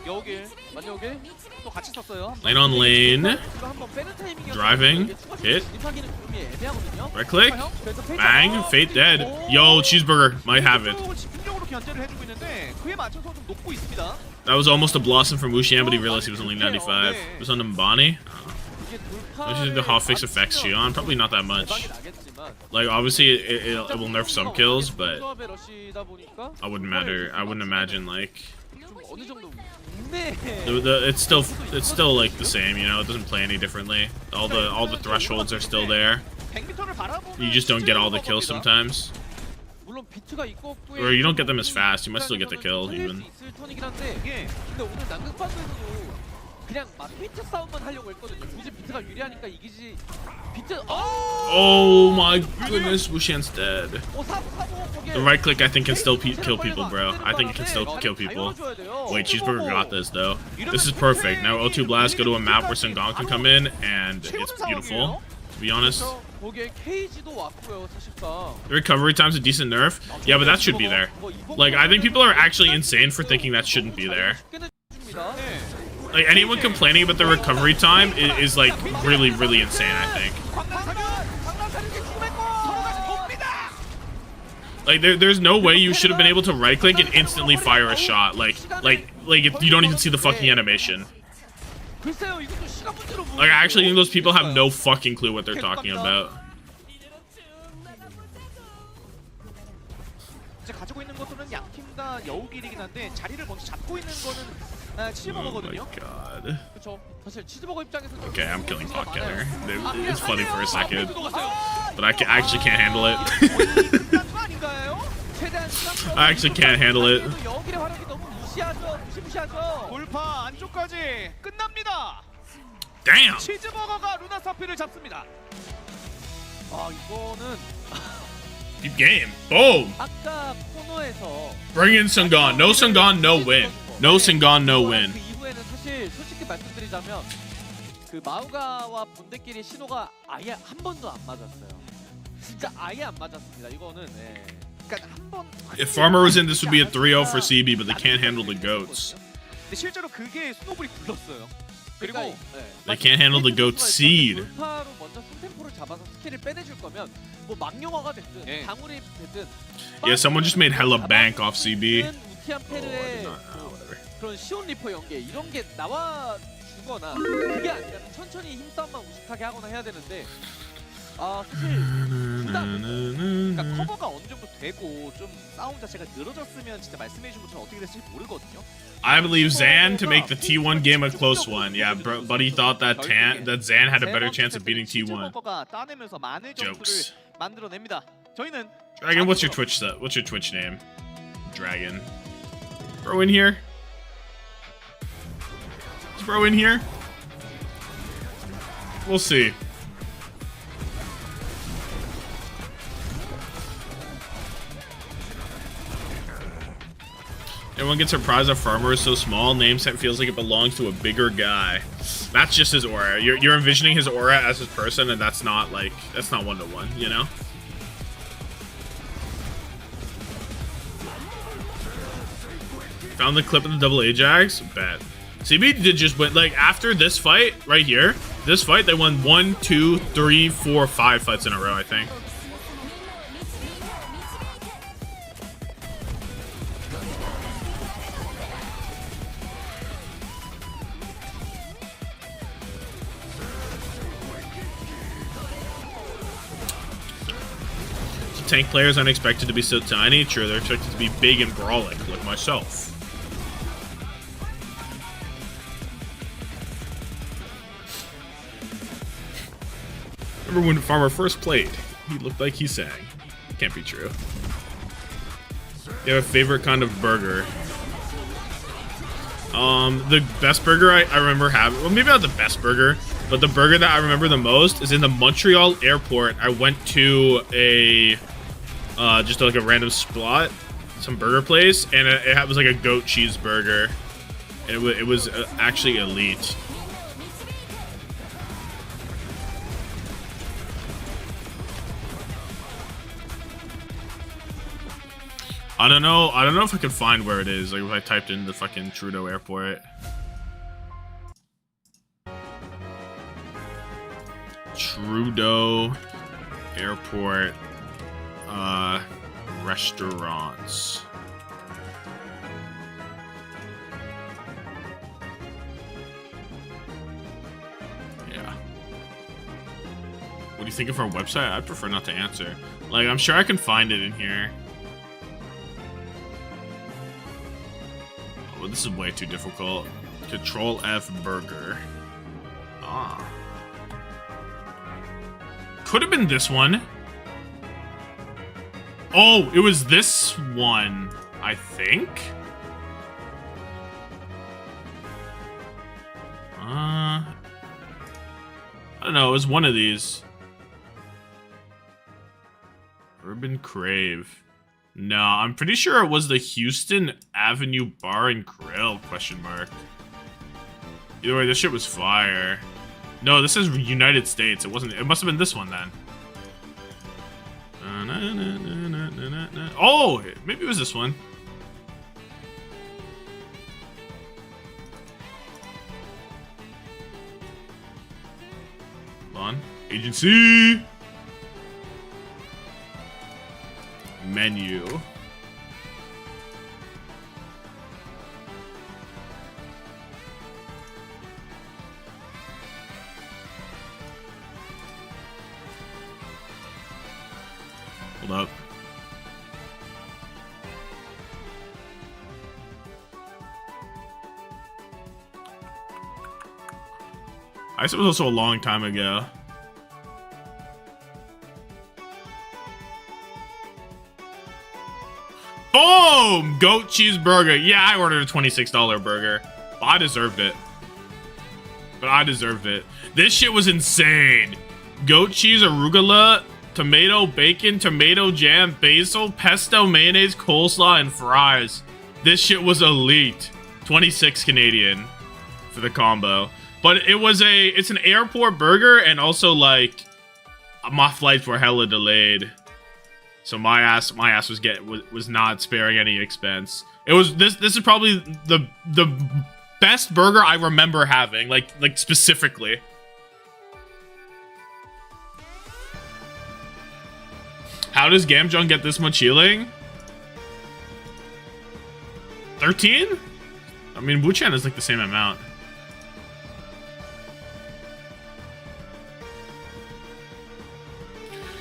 여길. 만여길. 또 같이 썼어요. Lane on lane. 이거 한번 빼는 타이밍이었는데 Driving. Hit. 진입하기는 좀 애매하거든요. Right click. Bang. Fate dead. Yo, Cheeseburger might have it. 집중적으로 견제를 해주고 있는데 그에 맞춰서 좀 녹고 있습니다. That was almost a blossom from Wuxian, but he realized he was only 95. It was on Mbani. What do you think the hotfix affects Xion? Probably not that much. Like, obviously, it will nerf some kills, but I wouldn't imagine like it's still like the same, you know. It doesn't play any differently. All the thresholds are still there. You just don't get all the kills sometimes, or you don't get them as fast. You might still get the kill even. 그냥 맞비트 싸움만 하려고 했거든요. 굳이 비트가 유리하니까 이기지. 비트. Oh my goodness, Wuxian's dead. The right click I think can still kill people, bro. I think it can still kill people. Wait, Cheeseburger got this though. This is perfect. Now O2 Blast go to a map where Sengon can come in, and it's beautiful. To be honest. The recovery time's a decent nerf. Yeah, but that should be there. Like, I think people are actually insane for thinking that shouldn't be there. Like, anyone complaining about the recovery time is like really, really insane, I think. Like, there's no way you should have been able to right click and instantly fire a shot. Like if you don't even see the fucking animation. Like, I actually think those people have no fucking clue what they're talking about. 가지고 있는 것들은 양팀 다 여우길이긴 한데 자리를 먼저 잡고 있는 거는 치즈버거거든요. Oh my god. 그렇죠. 사실 치즈버거 입장에서 Okay, I'm killing Potkiller. It's funny for a second, but I actually can't handle it. I actually can't handle it. 여우길의 활약이 너무 무시무시하죠. 돌파 안쪽까지 끝납니다. Damn. 치즈버거가 루나 사피를 잡습니다. 아, 이거는 Deep game. Boom. 아까 코너에서 Bring in Sungon. No Sungon, no win. No Sungon, no win. 그 이후에는 사실 솔직히 말씀드리자면 그 마우가와 본대끼리 신호가 아예 한 번도 안 맞았어요. 진짜 아예 안 맞았습니다. 이거는 예. 그러니까 한 번. If Farmer was in, this would be a 3-0 for CB, but they can't handle the goats. 근데 실제로 그게 스노볼이 굴렀어요. 그리고 They can't handle the goat seed. 돌파로 먼저 손템포를 잡아서 스킬을 빼내줄 거면 뭐 망령화가 됐든 예. 방울이 됐든. Yeah, someone just made hella bank off CB. 우티안 페르의 그런 시온 리퍼 연계 이런 게 나와 주거나 그게 아니라 천천히 힘싸움만 우직하게 하거나 해야 되는데 사실 그러니까 커버가 어느 정도 되고 좀 싸움 자체가 늘어졌으면 진짜 말씀해준 것처럼 어떻게 됐을지 모르거든요. I believe Zan to make the T1 game a close one. Yeah, Buddy thought that Zan had a better chance of beating T1. 따내면서 많은 점수를 Jokes. 만들어냅니다. 저희는 Dragon, what's your Twitch name? Dragon. Bro in here? Is bro in here? We'll see. Everyone gets surprised that Farmer is so small. Name set feels like it belongs to a bigger guy. That's just his aura. You're envisioning his aura as his person, and that's not one-to-one, you know? Found the clip of the double Ajax? Bet. CB did just win, like, after this fight, right here, this fight, they won 1, 2, 3, 4, 5 fights in a row, I think. Tank players aren't expected to be so tiny. Sure, they're expected to be big and brawling, like myself. Remember when Farmer first played? He looked like he sang. Can't be true. You have a favorite kind of burger? The best burger I remember having, well, maybe not the best burger, but the burger that I remember the most is in the Montreal airport. I went to a, just like a random spot, some burger place, and it was like a goat cheeseburger. And it was actually elite. I don't know if I can find where it is. Like if I typed in the fucking Trudeau airport. Trudeau airport restaurants. Yeah. What do you think of our website? I prefer not to answer. Like, I'm sure I can find it in here. Oh, this is way too difficult. Control F burger. Ah. Could have been this one. Oh, it was this one, I think. I don't know, it was one of these. Urban Crave. No, I'm pretty sure it was the Houston Avenue Bar and Grill, question mark. Either way, this shit was fire. No, this is United States. It wasn't. It must have been this one then. Oh, maybe it was this one. Hold on. Agency. Menu. Hold up. I guess it was also a long time ago. Boom! Goat cheeseburger. Yeah, I ordered a $26 burger. I deserved it. But I deserved it. This shit was insane. Goat cheese arugula tomato, bacon, tomato jam, basil, pesto, mayonnaise, coleslaw, and fries. This shit was elite. 26 Canadian for the combo. But it's an airport burger, and also like my flights were hella delayed. So my ass was not sparing any expense. It was this is probably the best burger I remember having, like specifically. How does Gamjung get this much healing? 13? I mean, Wuchan is like the same amount.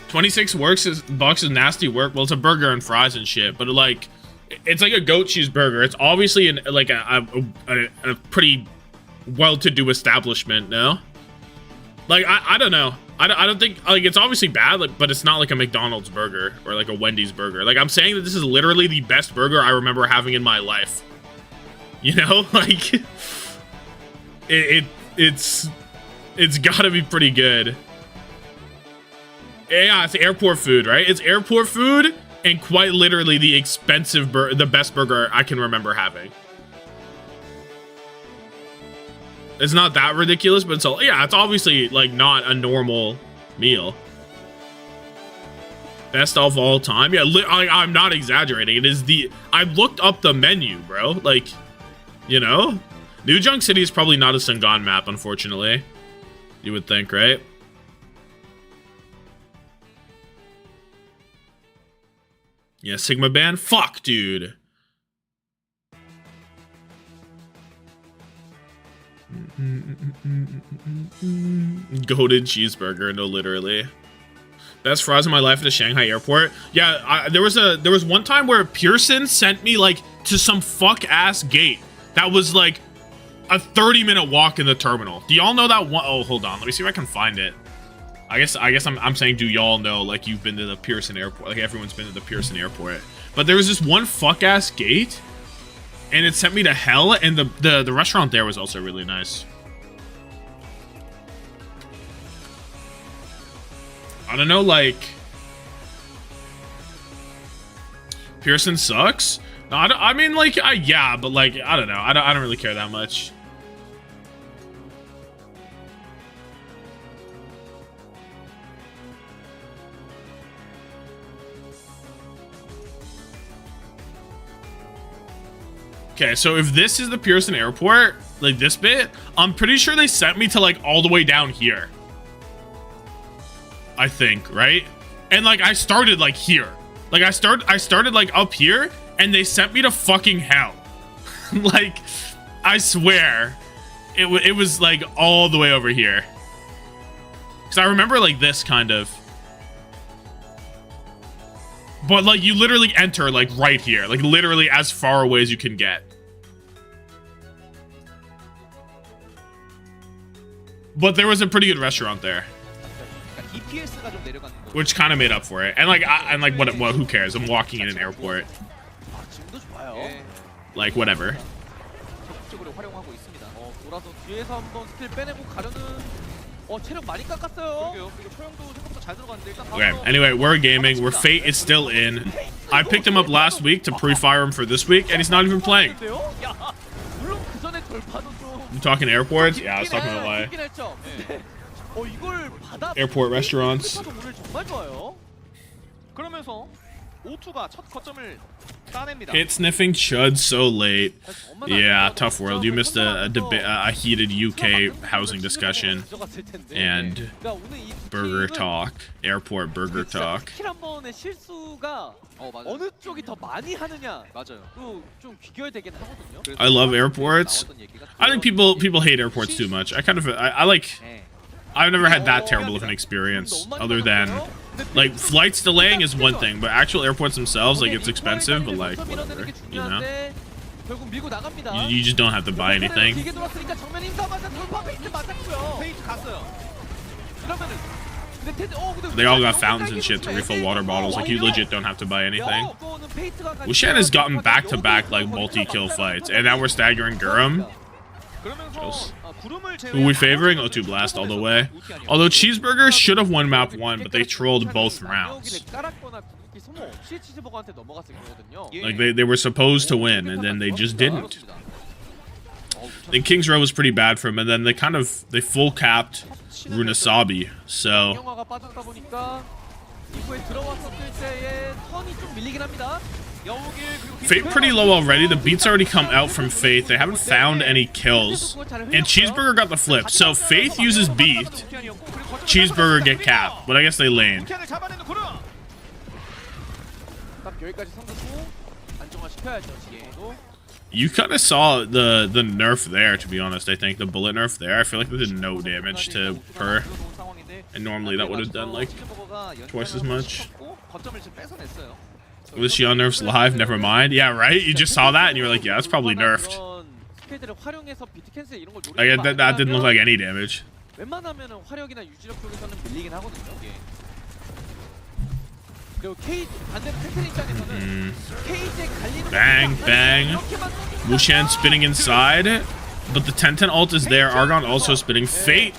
$26 bucks is nasty work. Well, it's a burger and fries and shit, but like, it's like a goat cheese burger. It's obviously a pretty well-to-do establishment, no? Like, I don't know. I don't think, like, it's obviously bad, like, but it's not like a McDonald's burger or like a Wendy's burger. Like, I'm saying that this is literally the best burger I remember having in my life. You know, like, it's gotta be pretty good. Yeah, it's airport food, right? It's airport food and quite literally the best burger I can remember having. It's not that ridiculous, but it's obviously like not a normal meal. Best of all time. Yeah, I'm not exaggerating. It is I looked up the menu, bro. Like, you know, New Junk City is probably not a Sangan map, unfortunately. You would think, right? Yeah, Sigma band. Fuck, dude. Goated cheeseburger, no, literally. Best fries in my life at the Shanghai airport. Yeah, there was one time where Pearson sent me like to some fuck ass gate that was like a 30-minute walk in the terminal. Do y'all know that one? Oh, hold on, let me see if I can find it. I guess I'm saying, do y'all know, like, you've been to the Pearson airport? Like, everyone's been to the Pearson airport. But there was this one fuck ass gate, and it sent me to hell. And the restaurant there was also really nice. I don't know, like, Pearson sucks. No, I mean, like, yeah, but like, I don't know. I don't really care that much. Okay, so if this is the Pearson airport, like this bit, I'm pretty sure they sent me to like all the way down here. I think, right? And like I started like here. Like I started like up here, and they sent me to fucking hell. Like, I swear, it was like all the way over here. Cause I remember like this kind of. But like you literally enter like right here, like literally as far away as you can get. But there was a pretty good restaurant there, which kind of made up for it. And like, what? Who cares? I'm walking in an airport. Like whatever. Okay. Anyway, we're gaming. We're Fate is still in. I picked him up last week to pre-fire him for this week, and he's not even playing. You talking airports? Yeah, I was talking about why. Airport restaurants. Hit sniffing chud so late. Yeah, tough world. You missed a heated UK housing discussion and burger talk. Airport burger talk. I love airports. I think people hate airports too much. I've never had that terrible of an experience, other than like flights delaying is one thing, but actual airports themselves, like, it's expensive, but like whatever, you know. You just don't have to buy anything. They all got fountains and shit to refill water bottles. Like, you legit don't have to buy anything. Wushan has gotten back-to-back like multi-kill fights, and now we're staggering Gurram. Just Who are we favoring? O2 Blast all the way. Although Cheeseburger should have won map 1, but they trolled both rounds. Like, they were supposed to win, and then they just didn't. Then King's Row was pretty bad for him, and then they full capped Runasabi, so... Fate pretty low already. The beats already come out from Faith. They haven't found any kills. And Cheeseburger got the flip. So Faith uses beat. Cheeseburger get capped. But I guess they lane. You kind of saw the nerf there, to be honest, I think. The bullet nerf there. I feel like they did no damage to her. And normally that would have done like twice as much. Was she on nerfs live? Never mind. Yeah, right? You just saw that and you were like, yeah, that's probably nerfed. Like, that didn't look like any damage. Bang, bang. Wushan spinning inside. But the 10-10 ult is there. Argon also spinning. Fate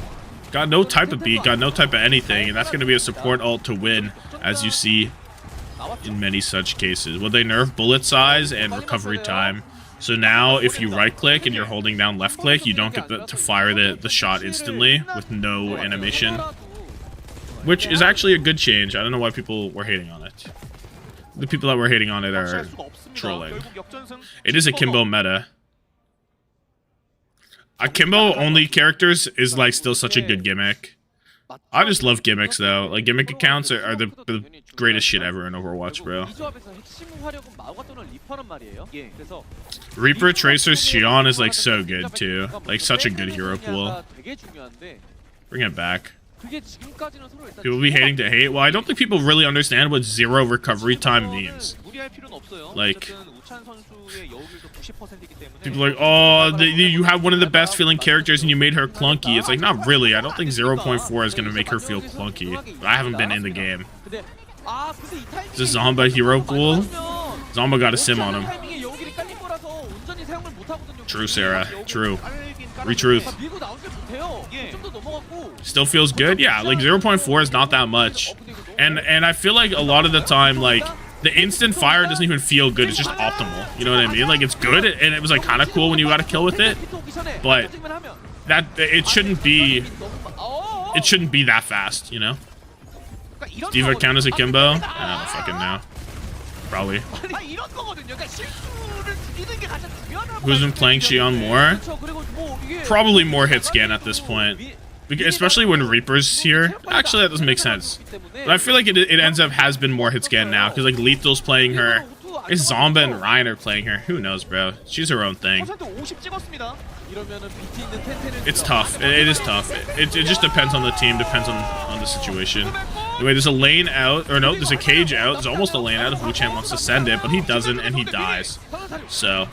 got no type of beat, got no type of anything. And that's going to be a support ult to win, as you see in many such cases. Well, they nerf bullet size and recovery time. So now if you right click and you're holding down left click, you don't get to fire the shot instantly with no animation. Which is actually a good change. I don't know why people were hating on it. The people that were hating on it are trolling. It is a Kimbo meta. Kimbo only characters is like still such a good gimmick. I just love gimmicks though. Like gimmick accounts are the greatest shit ever in Overwatch, bro. Reaper, Tracer, Xion is like so good too. Like such a good hero pool. Bring it back. People be hating to hate. Well, I don't think people really understand what 0 recovery time means. Like, people are like, oh, you have one of the best feeling characters and you made her clunky. It's like, not really. I don't think 0.4 is going to make her feel clunky. But I haven't been in the game. Is this Zomba hero pool? Zomba got a sim on him. True, Sarah. True. Retruth. Still feels good? Yeah, like 0.4 is not that much. And I feel like a lot of the time, like, the instant fire doesn't even feel good. It's just optimal. You know what I mean? Like, it's good, and it was, like, kind of cool when you got a kill with it. But it shouldn't be that fast, you know? Does D.Va count as a Kimbo? I don't fucking know. Probably. Who's been playing Xion more? Probably more hit scan at this point. Especially when Reaper's here. Actually, that doesn't make sense. But I feel like it ends up has been more hit scan now. Because like Lethal's playing her. Is Zomba and Ryan are playing her. Who knows, bro? She's her own thing. It's tough. It is tough. It just depends on the team. Depends on the situation. Anyway, there's a lane out. Or no, there's a cage out. There's almost a lane out if WuChan wants to send it. But he doesn't and he dies. So,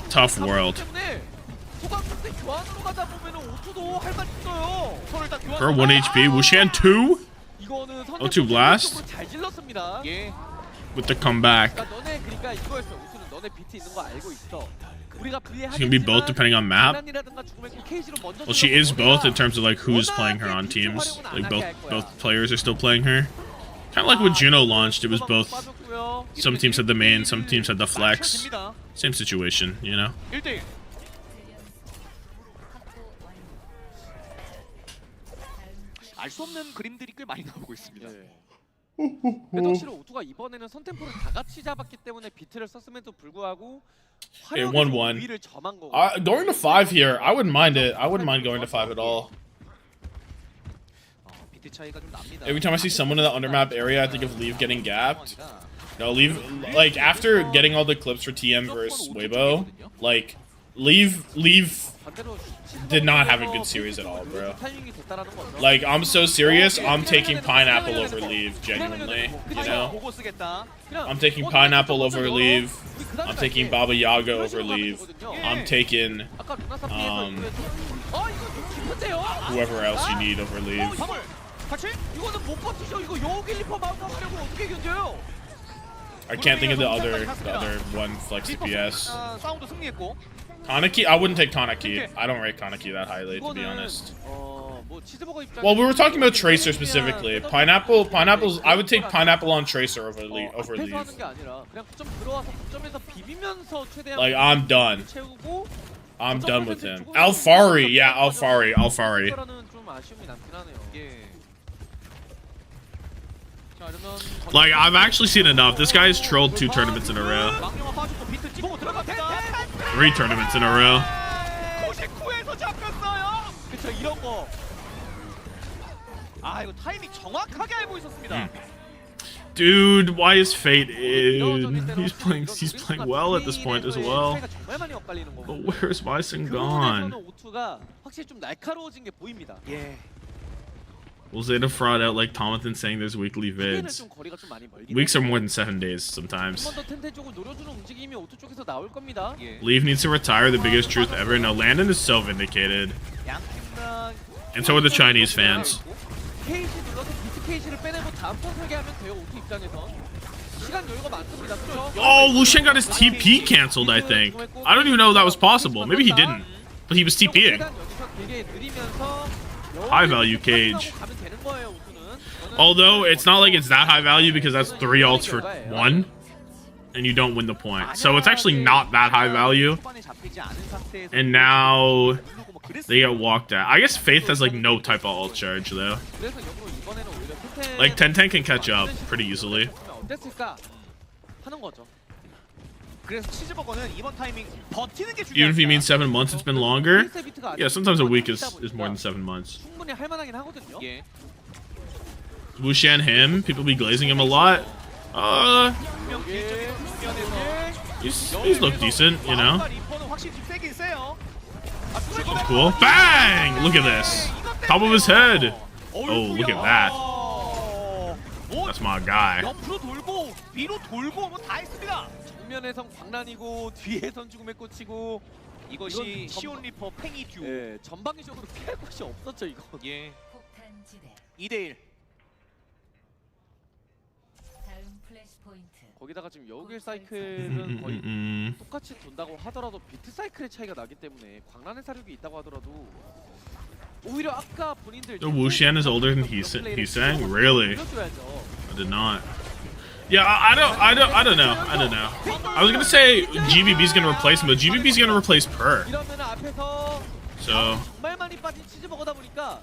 tough world. For 1 HP, WuChan 2? O2 Blast? With the comeback. She can be both depending on map. Well, she is both in terms of like who's playing her on teams. Like both players are still playing her. Kind of like when Juno launched, it was both. Some teams had the main, some teams had the flex. Same situation, you know? 알 수 없는 그림들이 꽤 많이 나오고 있습니다. 그래도 확실히 오투가 이번에는 선템포를 다 같이 잡았기 때문에 비트를 썼음에도 불구하고 Okay, 1-1. 위를 점한 거고. Going to 5 here, I wouldn't mind it. I wouldn't mind going to 5 at all. 비트 차이가 좀 납니다. Every time I see someone in the undermap area, I think of Leave getting gapped. No, Leave, like, after getting all the clips for TM versus Weibo, like, Leave did not have a good series at all, bro. Like, I'm so serious, I'm taking Pineapple over Leave, genuinely, you know? I'm taking Pineapple over Leave. I'm taking Baba Yaga over Leave. I'm taking, whoever else you need over Leave. I can't think of the other one flex DPS. Kaneki? I wouldn't take Kaneki. I don't rate Kaneki that highly, to be honest. 뭐 치즈버거 입장에서 Well, we were talking about Tracer specifically. Pineapple's. I would take Pineapple on Tracer over Leaf. 앞에서 하는 게 아니라 그냥 9점 들어와서 9점에서 비비면서 최대한 Like, I'm done. 채우고 I'm done with him. Alfari, yeah, Alfari. 거라는 좀 아쉬움이 남긴 하네요. 예. 자, 이러면 Like, I've actually seen enough. This guy's trolled 2 tournaments in a row. 망령아 빠지고 비트 찍고 들어갑니다. 3 tournaments in a row. 99에서 잡혔어요. 그쵸, 이런 거. 아, 이거 타이밍 정확하게 알고 있었습니다. Dude, why is Fate in? He's playing well at this point as well. 정말 많이 엇갈리는 거고. But where's Bison 그 gone? 부분에서는 O2가 확실히 좀 날카로워진 게 보입니다. 예. Will ZETA fraud out like Tommathan saying there's weekly 그게는 vids? 좀 거리가 좀 많이 멀긴 Weeks are 해요. more than 7 days sometimes. 한번 더 텐텐 쪽을 노려주는 움직임이 O2 쪽에서 나올 겁니다. 예. Leaf needs to retire, the biggest truth ever. No, Landon is so vindicated. 양팀다. And so are the Chinese fans. 케이지 눌러서 비트 케이지를 빼내고 다음 턴 설계하면 돼요. O2 입장에서 시간 여유가 많습니다. 그렇죠? Oh, Lucian got his TP canceled, I think. I don't even know that was possible. Maybe he didn't. But he was TPing. 여기서 되게 느리면서 High value cage. 가면 되는 거예요, O2는. Although, it's not like it's that high value because that's 3 ults for 1. And you don't win the point. So it's actually not that high value. 초반에 잡히지 않은 상태에서 And now 누르고 뭐 그랬어요. they get walked at. I guess Faith has like no type of ult charge though. 그래서 역으로 이번에는 오히려 텐텐 Like 10-10 can catch up pretty easily. 어땠을까 하는 거죠. 그래서 치즈버거는 이번 타이밍 버티는 게 중요합니다. Even if he means 7 months, it's been longer. 힐세 비트가 Yeah, 아직 sometimes a week is 있다 more than 보니까 7 months. 충분히 할 만하긴 하거든요. 예. Wuxian him, people be glazing him a lot. 분명 개인적인 측면에서 He's looked decent, you know. 리퍼는 확실히 좀 세긴 세요. Cool. Bang! Look at this. Top of his head. Oh, look at that. That's my guy. 옆으로 돌고 위로 돌고 뭐 다 했습니다. 정면에선 광란이고 뒤에선 죽음에 꽂히고 이것이 이건 시온 리퍼 팽이 듀오. 예, 전방위적으로 피할 곳이 없었죠 이거. 예. 2대1. 거기다가 지금 여우길 사이클은 거의 똑같이 돈다고 하더라도 비트 사이클의 차이가 나기 때문에 광란의 사륙이 있다고 하더라도 오히려 아까 본인들 The Wuxian is older than he sang? Really? I did not. Yeah, I don't know. I was gonna say GBB's gonna replace him, but GBB's gonna replace Per. 이러면 앞에서 So 정말 많이 빠진 치즈버거다 보니까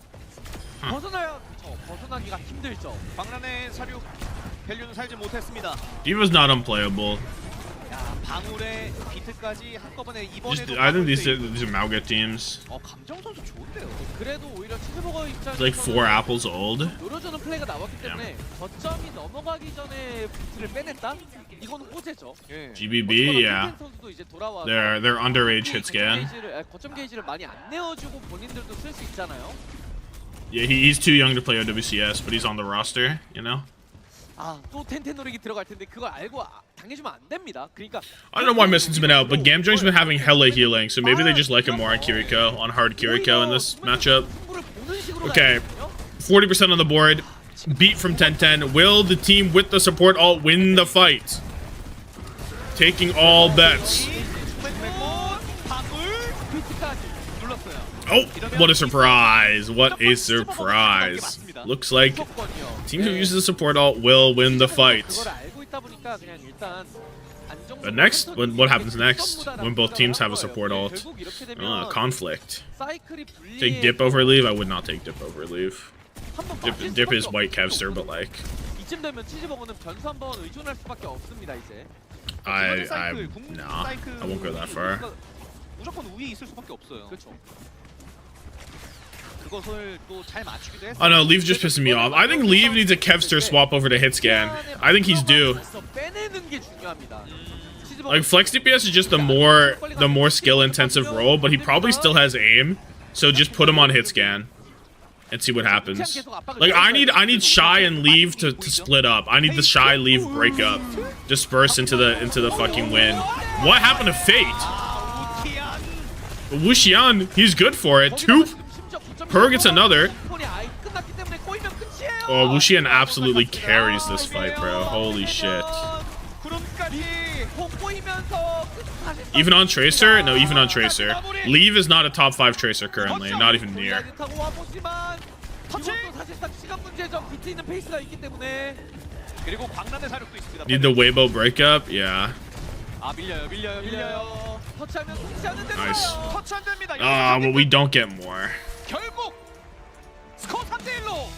벗어나기가 힘들죠. 광란의 사륙 밸류는 살지 못했습니다. D.Va's not unplayable. 야, 방울의 비트까지 한꺼번에 Just, 이번에도 I think these are Malga teams. 감정 선수 좋은데요. 그래도 오히려 치즈버거 입장에서 Like 4 apples old. 노려주는 플레이가 나왔기 때문에 거점이 넘어가기 전에 비트를 빼냈다? 이거는 호재죠. 예. GBB, yeah. 선수도 이제 돌아와서 They're underage hit scan. 거점 게이지를 많이 안 내어주고 본인들도 쓸 수 있잖아요. Yeah, he's too young to play OWCS, but he's on the roster, you know? 또 텐텐 노리기 들어갈 텐데 그걸 알고 당해주면 안 됩니다. 그러니까 I don't know why Missin's been out, but Gamjoing's been having hella healing, so maybe they just like him more on Kiriko, on hard Kiriko in this matchup. Okay, 40% on the board, beat from 10-10. Will the team with the support ult win the fight? Taking all bets. Oh, what a surprise. What a surprise. Looks like team who uses the support ult will win the fight. But next, what happens next when both teams have a support ult? Conflict. Take dip over leave? I would not take dip over leave. Dip is white Kevster, but like 이쯤 되면 치즈버거는 변수 한번 의존할 수밖에 없습니다 이제. nah, I won't go that far. 무조건 우위에 있을 수밖에 없어요. 그렇죠. 그것을 또 잘 맞추기도 했어요. I know, Leaf's just pissing me off. I think Leaf needs a Kevster swap over to hit scan. I think he's due. 빼내는 게 중요합니다. Like flex DPS is just the more skill intensive role, but he probably still has aim. So just put him on hit scan and see what happens. Like I need Shy and Leave to split up. I need the Shy Leave break up, disperse into the fucking win. What happened to Fate? Wuxian, he's good for it. Per gets another. Oh, Wuxian absolutely carries this fight, bro. Holy shit. Even on Tracer? No, even on Tracer. Leave is not a top 5 Tracer currently. Not even near. 그리고 광란의 사력도 있습니다. Need the Weibo breakup? Yeah. 아 밀려요. 터치하면 터치하는데요. Nice. 터치 안 됩니다. Well, we don't get more. 결국 스코어 3대1로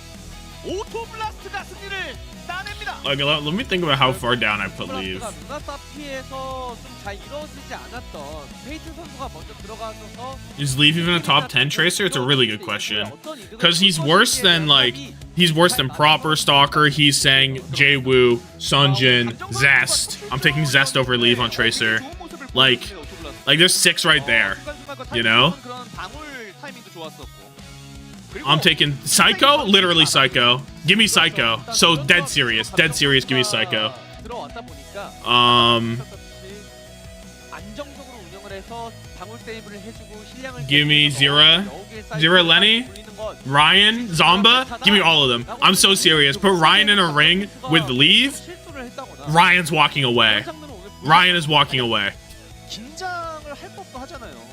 오토 블라스트가 승리를 따냅니다. Like, let me think about how far down I put Leave. 루나사피에서 좀 잘 이루어지지 않았던 페이트 선수가 먼저 들어가서 Is Leave even a top 10 Tracer? It's a really good question. Because he's worse than, like, he's worse than Proper Stalker, He's saying Jaewoo, Sunjin, Zest. I'm taking Zest over Leave on Tracer. Like there's 6 right there, you know? I'm taking Psycho, literally Psycho. Give me Psycho. So dead serious, give me Psycho. Give me Zira, Lenny, Ryan, Zomba. Give me all of them. I'm so serious. Put Ryan in a ring with Leave. Ryan's walking away. Ryan is walking away. 긴장을 할 법도 하잖아요.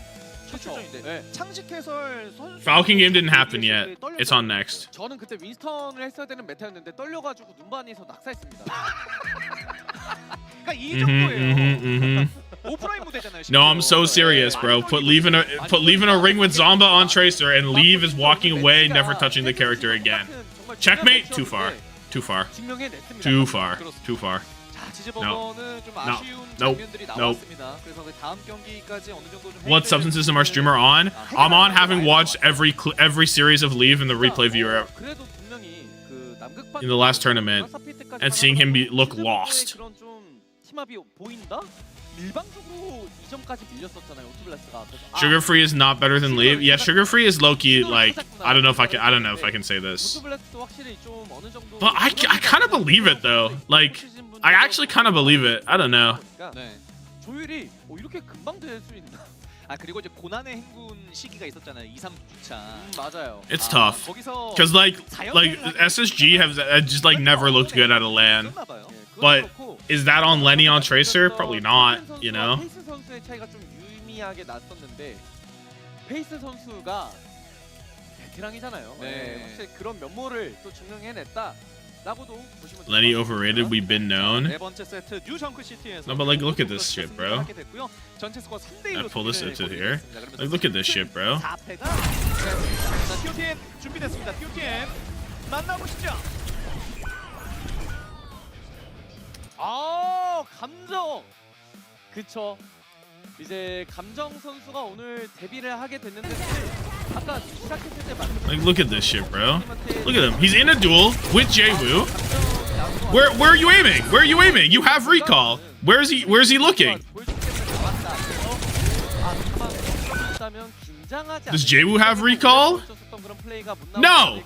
최초전인데 창식 해설 선수 Falcon game didn't happen yet. It's on next. 저는 그때 윈스턴을 했어야 되는 메타였는데 떨려가지고 눈반이서 낙사했습니다. 그러니까 이 정도예요. 오프라인 무대잖아요. No, I'm so serious, bro. Put Leave in a ring with Zomba on Tracer, and Leave is walking away, never touching the character again. Checkmate? Too far. Too far. Too far. Too far. No. Nope. Nope. What substances am our streamer on? I'm on having watched every series of Leave in the replay viewer in the last tournament and seeing him look lost. Sugar Free is not better than Leave. Yeah, Sugar Free is low-key, like, I don't know if I can say this. But I kind of believe it though. Like, I actually kind of believe it. I don't know. 조율이 이렇게 금방 될 수 있나? 아 그리고 이제 고난의 행군 시기가 있었잖아요. 2, 3주차. 맞아요. It's tough. Cause like SSG have just like never looked good at a LAN. But is that on Lenny on Tracer? Probably not, you know. 페이스 선수의 차이가 좀 유의미하게 났었는데 페이스 선수가 베테랑이잖아요. 네. 확실히 그런 면모를 또 증명해냈다. Lenny overrated, we've been known. 네 번째 세트 뉴정크 시티에서 No, but like, look at this shit, bro. 전체 스코어 3대1로 I pull this into here. Like, look at this shit, bro. 4패가 자, TOTM 준비됐습니다. TOTM 만나보시죠. 감정. 그쵸. 이제 감정 선수가 오늘 데뷔를 하게 됐는데 아까 시작했을 때 Like, look at this shit, bro. Look at him. He's in a duel with Jaewoo. Where are you aiming? Where are you aiming? You have recall. Where is he looking? Does Jaewoo have recall? No.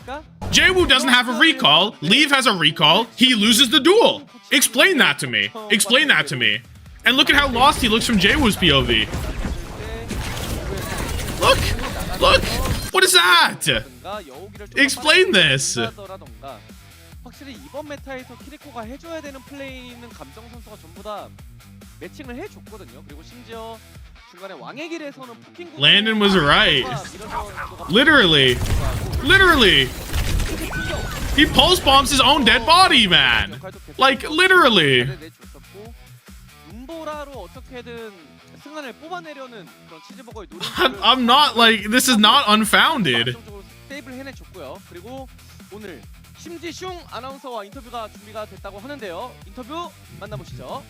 Jaewoo doesn't have a recall. Leave has a recall. He loses the duel. Explain that to me. Explain that to me. And look at how lost he looks from Jaewoo's POV. Look! What is that? Explain this. 확실히 이번 메타에서 키리코가 해줘야 되는 플레이는 감정 선수가 전부 다 매칭을 해줬거든요. 그리고 심지어 중간에 왕의 길에서는 푸킹 Landon was right. Literally. He pulse bombs his own dead body, man. Like, literally. I'm not like, this is not unfounded. 그리고 오늘 심지슝 아나운서와 인터뷰가 준비가 됐다고 하는데요. 인터뷰 만나보시죠.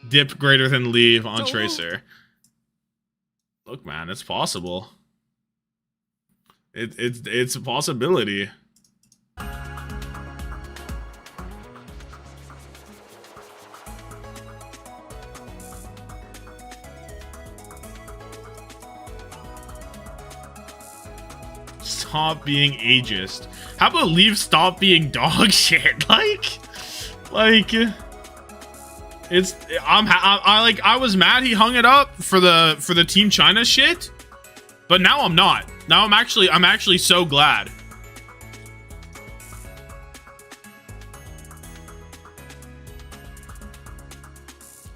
Dip greater than Leave on Tracer. Look, man, it's possible. It's a possibility. Stop being ageist. How about Leave stop being dog shit? Like it's I was mad he hung it up for the Team China shit, but now I'm not. Now I'm actually so glad.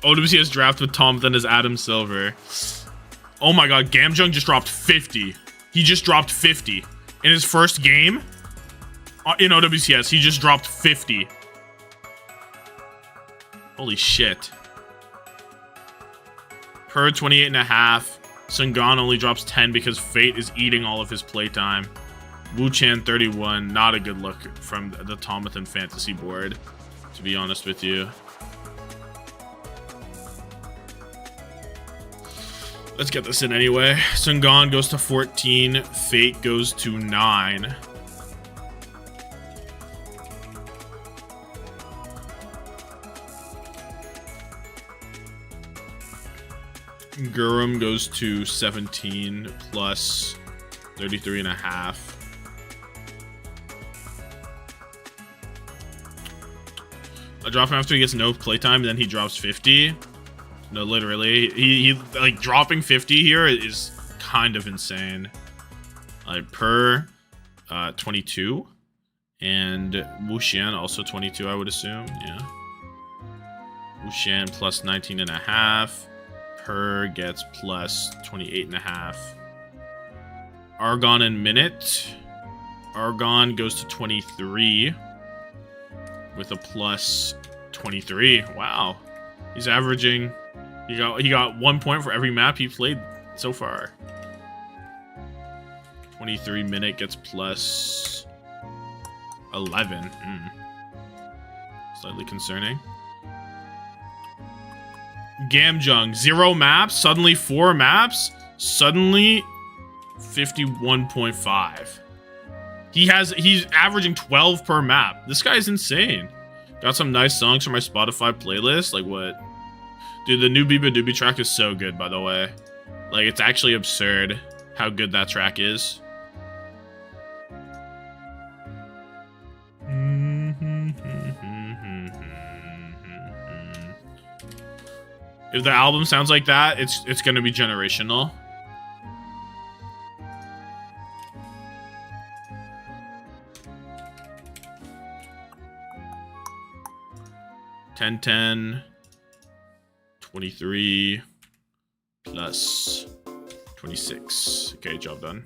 OWCS draft with Tommathan as Adam Silver. Oh my god, Gamjung just dropped 50. He just dropped 50. In his first game in OWCS, he just dropped 50. Holy shit. Per 28.5. Sungan only drops 10 because Fate is eating all of his playtime. Wuchan 31, not a good look from the Tommathan fantasy board, to be honest with you. Let's get this in anyway. Sungan goes to 14, Fate goes to 9. Gurum goes to 17 plus 33.5. I drop him after he gets no playtime, then he drops 50. No, literally, he like dropping 50 here is kind of insane. Like per 22, and Wuxian also 22, I would assume. Yeah, Wuxian plus 19.5. Per gets plus 28.5. Argon and Minute. Argon goes to 23 with a plus 23. Wow, he's averaging. He got 1 point for every map he played so far. 23 Minute gets plus 11. Slightly concerning. Gamjung, 0 maps, suddenly 4 maps, suddenly 51.5. He's averaging 12 per map. This guy's insane. Got some nice songs for my Spotify playlist. Like what? Dude, the new B&W track is so good, by the way. Like, it's actually absurd how good that track is. If the album sounds like that, it's gonna be generational. $10.10 23 plus 26. Okay, job done.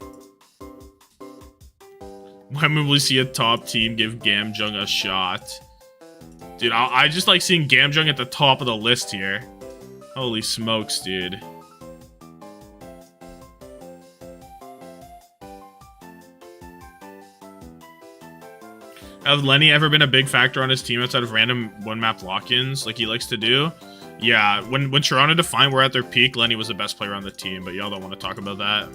When will we see a top team give Gamjung a shot? Dude, I just like seeing Gamjung at the top of the list here. Holy smokes, dude. Have Lenny ever been a big factor on his team outside of random one-map lock-ins like he likes to do? Yeah, when Toronto Defiant were at their peak, Lenny was the best player on the team, but y'all don't want to talk about that.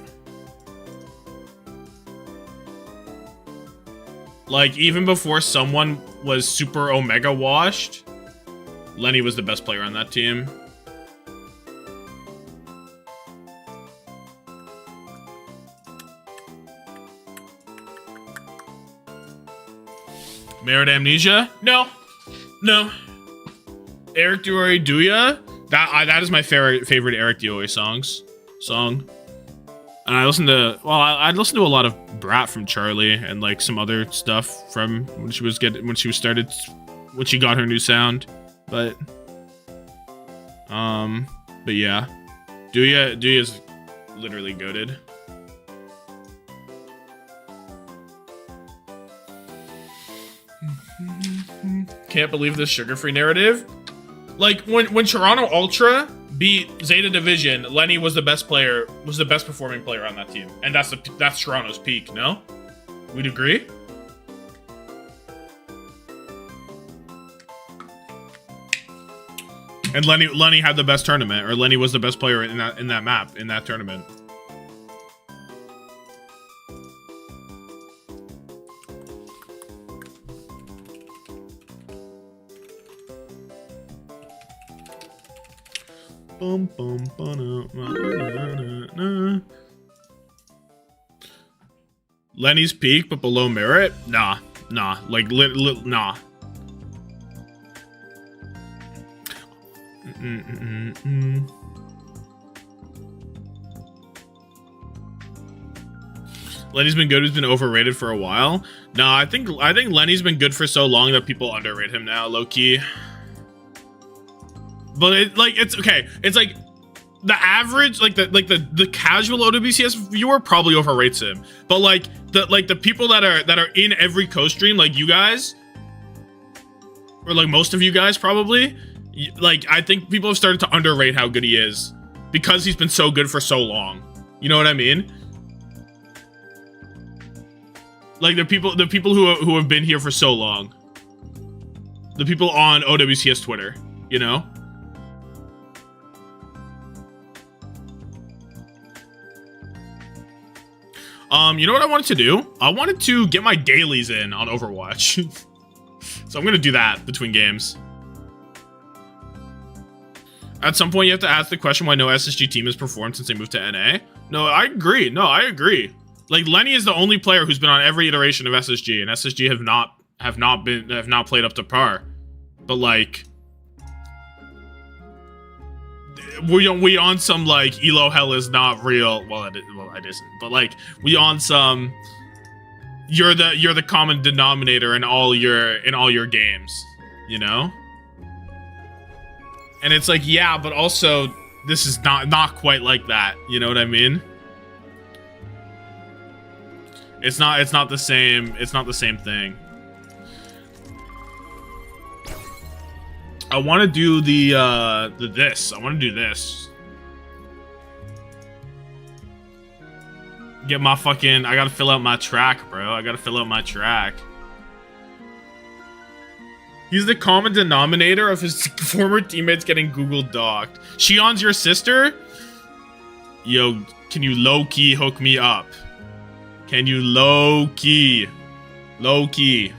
Like, even before someone was super Omega washed, Lenny was the best player on that team. Merit Amnesia? No. No. Eric Duoy Duya? That is my favorite Eric Duoy song. And I listen to, well, I listen to a lot of Brat from Charlie and like some other stuff from when she got her new sound. But yeah. Duya's literally goated. Can't believe this sugar-free narrative. Like when Toronto Ultra beat Zeta Division, Lenny was the best performing player on that team, and that's Toronto's peak. No, we'd agree. And Lenny had the best tournament, or Lenny was the best player in that map in that tournament. Lenny's peak, but below Merit? Nah. Like, nah. Lenny's been good. He's been overrated for a while. No, I think Lenny's been good for so long that people underrate him now, low key. But it's okay. It's like the average, the casual OWCS viewer probably overrates him. But like the people that are in every co-stream, like you guys, or like most of you guys probably, like I think people have started to underrate how good he is because he's been so good for so long. You know what I mean? Like the people who have been here for so long. The people on OWCS Twitter, you know? You know what I wanted to do? I wanted to get my dailies in on Overwatch. So I'm gonna do that between games. At some point, you have to ask the question why no SSG team has performed since they moved to NA. No, I agree. No, I agree. Like Lenny is the only player who's been on every iteration of SSG, and SSG have not played up to par. But like, we on some like Elo hell is not real. Well, it isn't. But like, we on some. You're the common denominator in all your games, you know. And it's like, yeah, but also this is not quite like that. You know what I mean? It's not the same. It's not the same thing. I want to do this. I want to do this. Get my fucking. I gotta fill out my track, bro. I gotta fill out my track. He's the common denominator of his former teammates getting Google docked. Shion's your sister? Yo, can you low-key hook me up? Can you low-key? Low-key.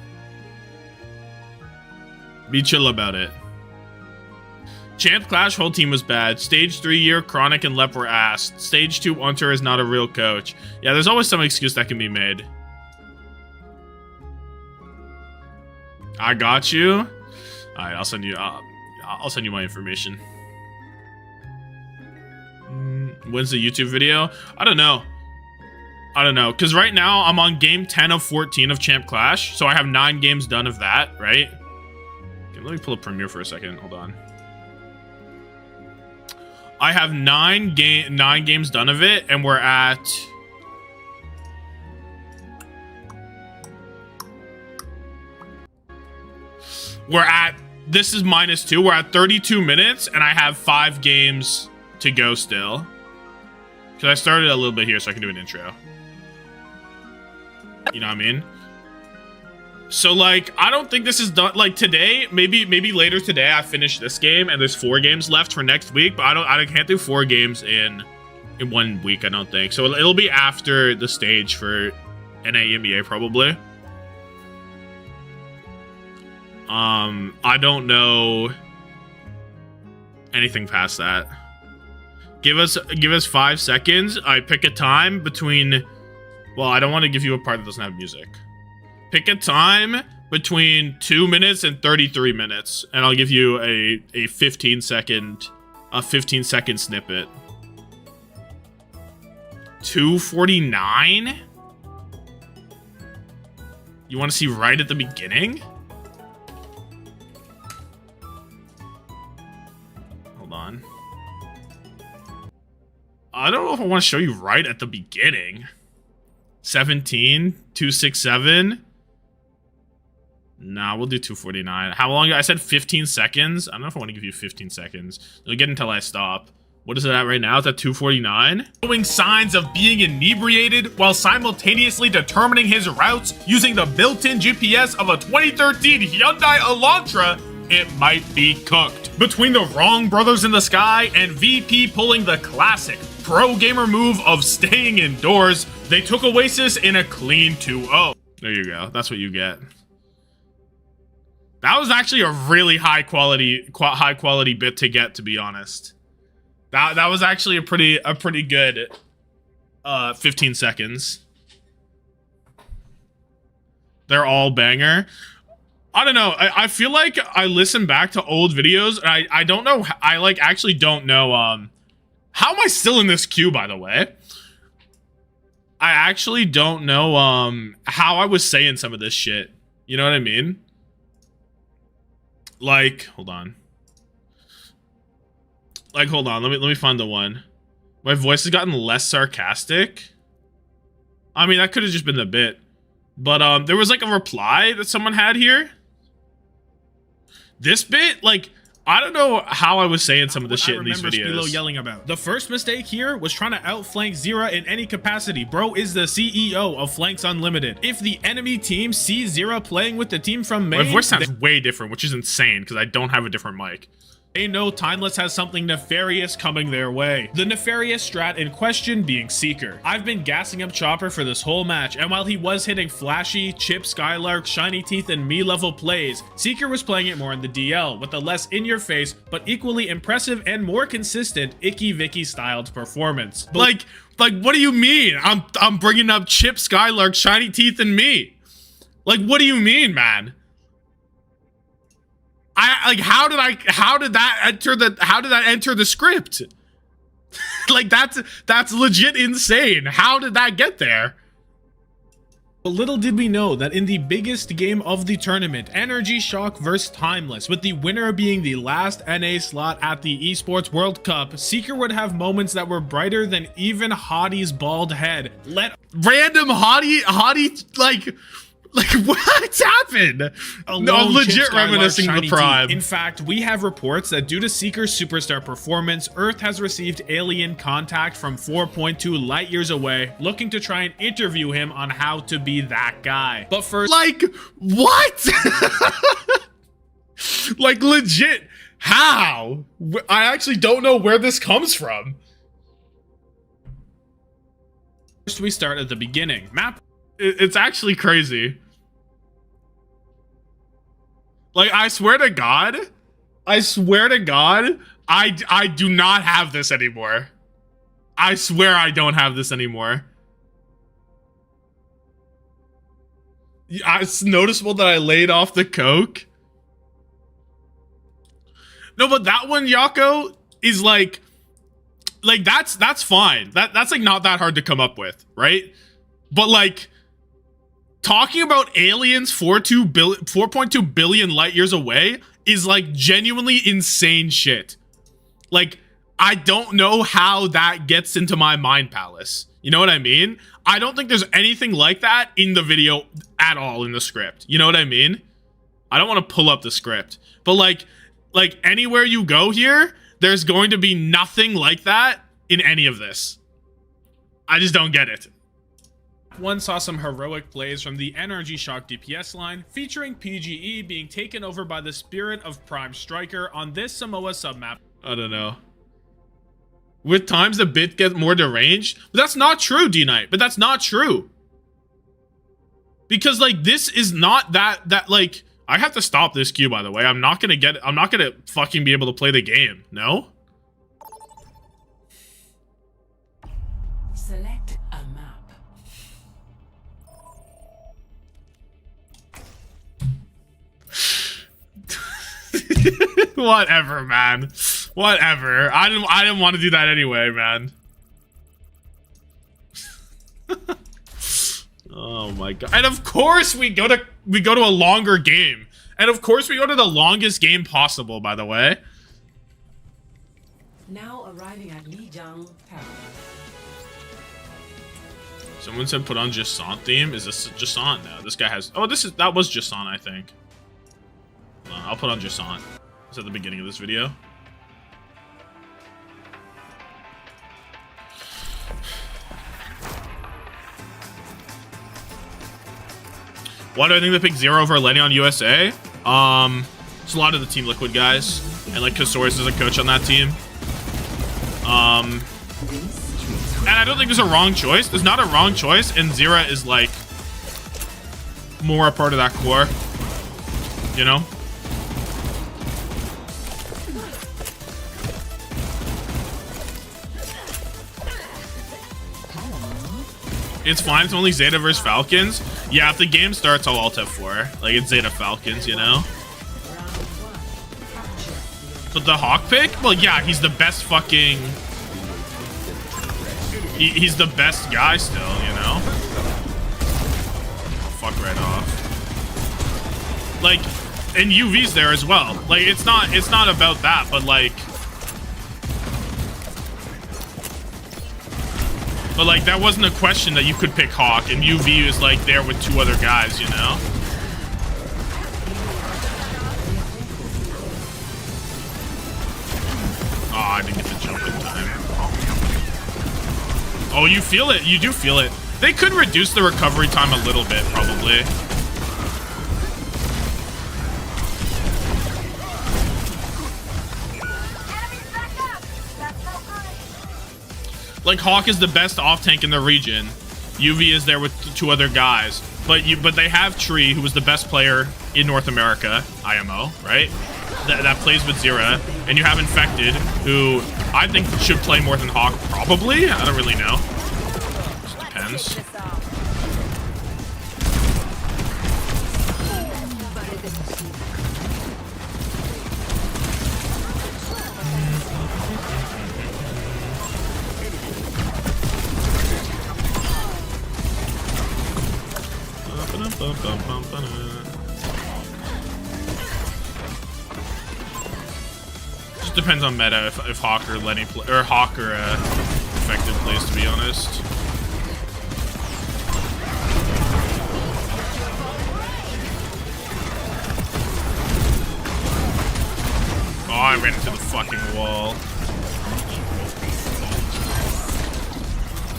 Be chill about it. Champ Clash whole team was bad. Stage 3 year, Chronic and Lep were ass. Stage 2 Unter is not a real coach. Yeah, there's always some excuse that can be made. I got you. All right, I'll send you my information. When's the YouTube video? I don't know. Because right now I'm on game 10 of 14 of Champ Clash, so I have 9 games done of that, right? Okay, let me pull up Premiere for a second. Hold on. I have 9 games done of it, and we're at. This is -2. We're at 32 minutes, and I have 5 games to go still. Because I started a little bit here so I can do an intro. You know what I mean? So, like, I don't think this is done. Like, today, maybe later today, I finish this game, and there's 4 games left for next week. But I can't do 4 games in 1 week, I don't think. So it'll be after the stage for NA NBA, probably. I don't know anything past that. Give us 5 seconds. I pick a time between. Well, I don't want to give you a part that doesn't have music. Pick a time between 2 minutes and 33 minutes, and I'll give you a 15-second snippet. 2:49. You want to see right at the beginning? Hold on. I don't know if I want to show you right at the beginning. 17, 267. Nah, we'll do 2:49. How long? I said 15 seconds. I don't know if I want to give you 15 seconds. It'll get until I stop. What is it at right now? It's at 2:49. Showing signs of being inebriated while simultaneously determining his routes using the built-in GPS of a 2013 Hyundai Elantra, it might be cooked. Between the wrong brothers in the sky and VP pulling the classic pro gamer move of staying indoors, they took Oasis in a clean 2-0. There you go. That's what you get. That was actually a really high quality bit to get, to be honest. That was actually a pretty good 15 seconds. They're all banger. I don't know. I feel like I listen back to old videos and I don't know. I like actually don't know. How am I still in this queue, by the way? I actually don't know how I was saying some of this shit. You know what I mean? Like, hold on. Like, hold on, let me find the one. My voice has gotten less sarcastic. I mean, that could have just been the bit. But there was like a reply that someone had here. This bit, like, I don't know how I was saying some of the shit in these videos. Spilo yelling about. The first mistake here was trying to outflank Zera in any capacity. Bro is the CEO of Flanks Unlimited. If the enemy team sees Zera playing with the team from main, my voice sounds way different, which is insane because I don't have a different mic. they know Timeless has something nefarious coming their way. The nefarious strat in question being Seeker. I've been gassing up Chopper for this whole match, and while he was hitting flashy, Chip, Skylark, Shiny Teeth, and me level plays, Seeker was playing it more in the DL, with a less in-your-face, but equally impressive and more consistent Icky Vicky styled performance. Like, what do you mean? I'm bringing up Chip, Skylark, Shiny Teeth, and me. Like, what do you mean, man? How did that enter the script? Like, that's legit insane. How did that get there? But little did we know that in the biggest game of the tournament, Energy Shock vs Timeless, with the winner being the last NA slot at the Esports World Cup, Seeker would have moments that were brighter than even Hottie's bald head. Random Hottie, like what's happened? No, legit reminiscing the Prime. In fact, we have reports that due to Seeker's superstar performance, Earth has received alien contact from 4.2 light years away, looking to try and interview him on how to be that guy. But first, like, what? Like, legit, how? I actually don't know where this comes from. First, we start at the beginning. Map. It's actually crazy. Like, I swear to God, I do not have this anymore. I swear I don't have this anymore. It's noticeable that I laid off the coke. No, but that one, Yako, is like that's fine. That's like not that hard to come up with, right? But like, talking about aliens 4.2 billion light years away is like genuinely insane shit. Like, I don't know how that gets into my mind palace. You know what I mean? I don't think there's anything like that in the video at all in the script. You know what I mean? I don't want to pull up the script, but like anywhere you go here, there's going to be nothing like that in any of this. I just don't get it. One saw some heroic plays from the Energy Shock DPS line, featuring PGE being taken over by the spirit of Prime Striker on this Samoa submap. I don't know. With times the bit gets more deranged? But that's not true, D-Knight. But that's not true. Because, like, this is not that, like... I have to stop this queue, by the way. I'm not gonna fucking be able to play the game. No? Select a map. Whatever, man. Whatever. I didn't want to do that anyway, man. Oh my god. And of course we go to a longer game. And of course we go to the longest game possible, by the way. Now arriving at Lijiang Tower. Someone said put on Jason theme. Is this Jason now? This guy has... Oh, that was Jason, I think. I'll put on Jason. It's at the beginning of this video. Why do I think they picked Zero over Lenny on USA? It's a lot of the Team Liquid guys. And like Kasaurus is a coach on that team. And I don't think there's a wrong choice. There's not a wrong choice, and Zera is like more a part of that core. You know? It's fine, it's only Zeta versus Falcons. Yeah, if the game starts, I'll alt F4. Like, it's Zeta Falcons, you know? But the Hawk pick? Well, yeah, he's the best fucking... He's the best guy still, you know? Fuck right off. Like, and UV's there as well. Like, it's not about that, but like... But like that wasn't a question that you could pick Hawk, and UV is like there with 2 other guys, you know? Oh, I didn't get the jump in time. Oh, you feel it. You do feel it. They could reduce the recovery time a little bit, probably. Like, Hawk is the best off tank in the region. UV is there with 2 other guys. But they have Tree, who was the best player in North America, IMO, right? That plays with ZETA. And you have Infected, who I think should play more than Hawk, probably? I don't really know. Just depends. Just depends on meta if Hawk or Lenny or Hawk or Effective plays, to be honest. Oh, I ran into the fucking wall.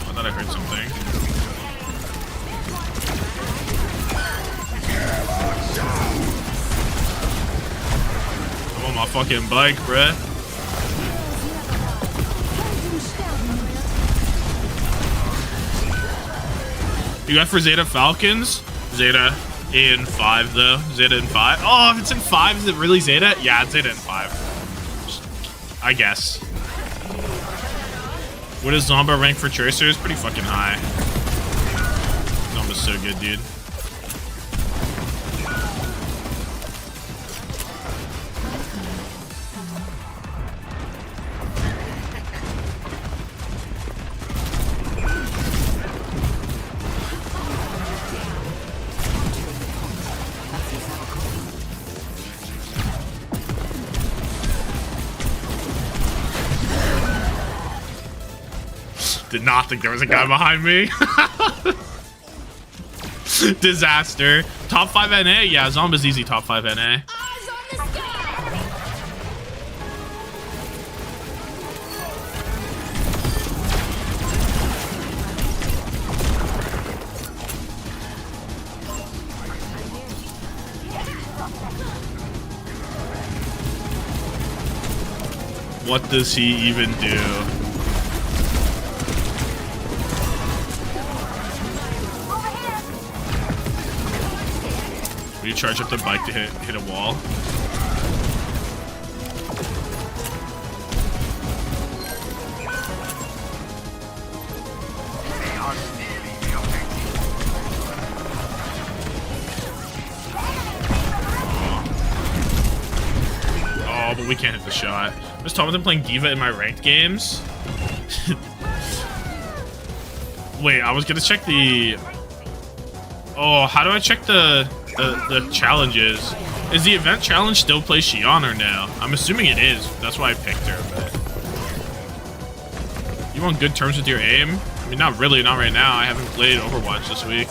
I thought I heard something. I'm on my fucking bike, bruh. You got for ZETA Falcons? ZETA in 5 though. ZETA in 5. Oh, if it's in 5, is it really ZETA? Yeah, it's ZETA in 5. I guess. What is Zomba rank for Tracers? Pretty fucking high. Zomba's so good, dude. Did not think there was a guy behind me. Disaster. Top 5 NA? Yeah, Zomba's easy top 5 NA. What does he even do? You charge up the bike to hit a wall. Oh, but we can't hit the shot. Was Tommathan playing Diva in my ranked games? Wait, I was gonna check the... Oh, how do I check the challenges? Is the event challenge still play Xion or no? I'm assuming it is. That's why I picked her. But... You on good terms with your aim? I mean, not really, not right now. I haven't played Overwatch this week.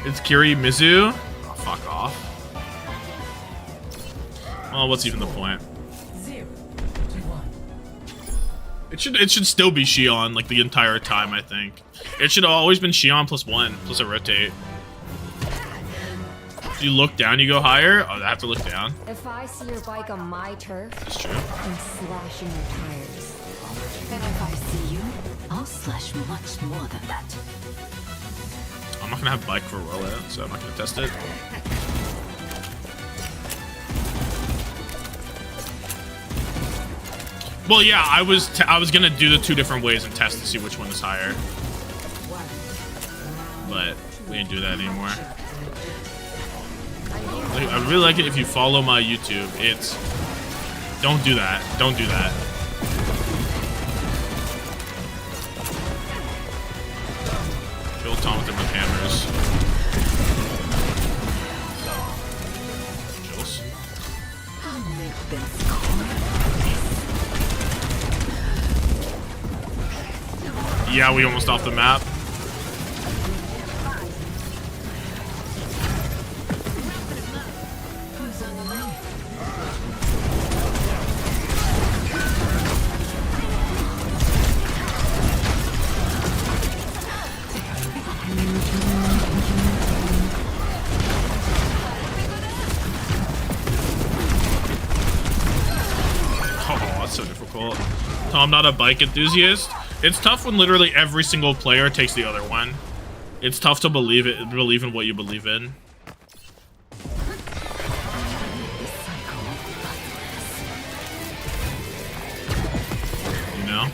It's Kiri Mizu? Oh, fuck off. Well, what's even the point? 0 to 1. It should still be Xion like the entire time, I think. It should have always been Xion +1 plus a rotate. If you look down, you go higher. Oh, I have to look down. If I see your bike on my turf, That's true. I'm slashing your tires. And if I see you, I'll slash much more than that. I'm not gonna have bike for rollout, so I'm not gonna test it. Well, yeah, I was gonna do the 2 different ways and test to see which one is higher, but we didn't do that anymore. I really like it if you follow my YouTube. It's don't do that. Don't do that. Kill Tommathan with hammers. Chills. I'll make them scorn. Yeah, we almost off the map. So difficult. I'm not a bike enthusiast. It's tough when literally every single player takes the other one. It's tough to believe in what you believe in. You know?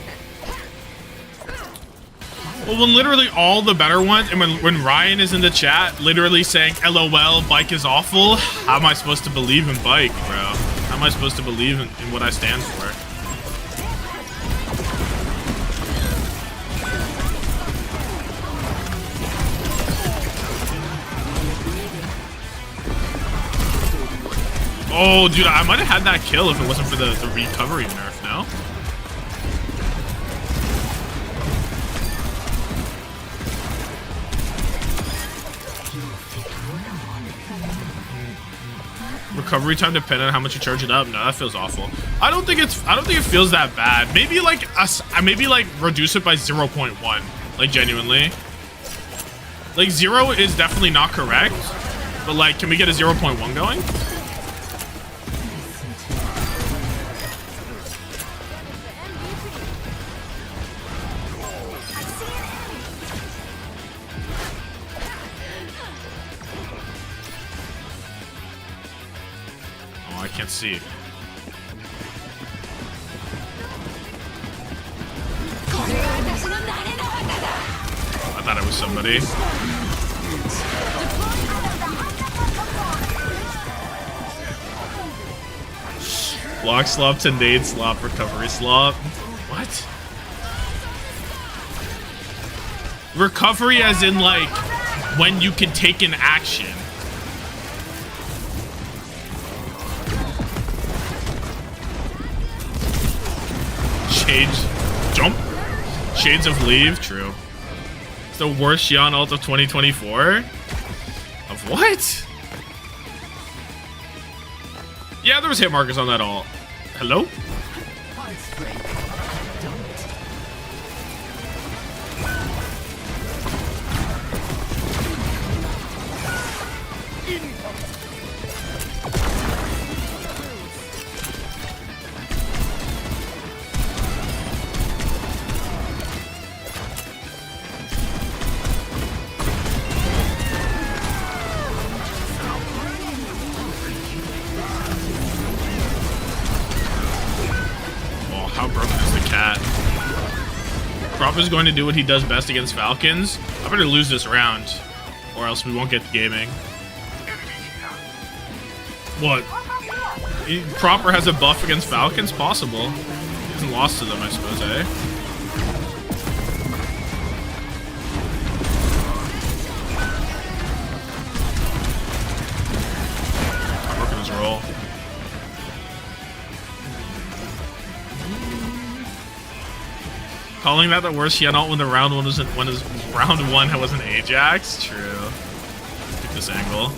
Well, when literally all the better ones, and when Ryan is in the chat literally saying, LOL, bike is awful, how am I supposed to believe in bike, bro? How am I supposed to believe in what I stand for? Oh, dude, I might have had that kill if it wasn't for the recovery nerf, no? Recovery time depending on how much you charge it up. No, that feels awful. I don't think it feels that bad. Maybe like reduce it by 0.1. Like genuinely. Like 0 is definitely not correct. But like, can we get a 0.1 going? I can't see. I thought it was somebody. Block slop to nade slop, recovery slop. What? Recovery as in like when you can take an action. Jump? Shades of Leave? True. It's the worst Xian ult of 2024? Of what? Yeah, there was hit markers on that ult. Hello? Prop is going to do what he does best against Falcons. I better lose this round, or else we won't get the gaming. What? Proper has a buff against Falcons? Possible. He hasn't lost to them, I suppose, eh? I'm working his roll. Calling that the worst Xian ult when the round one wasn't round one wasn't Ajax? True. Take this angle.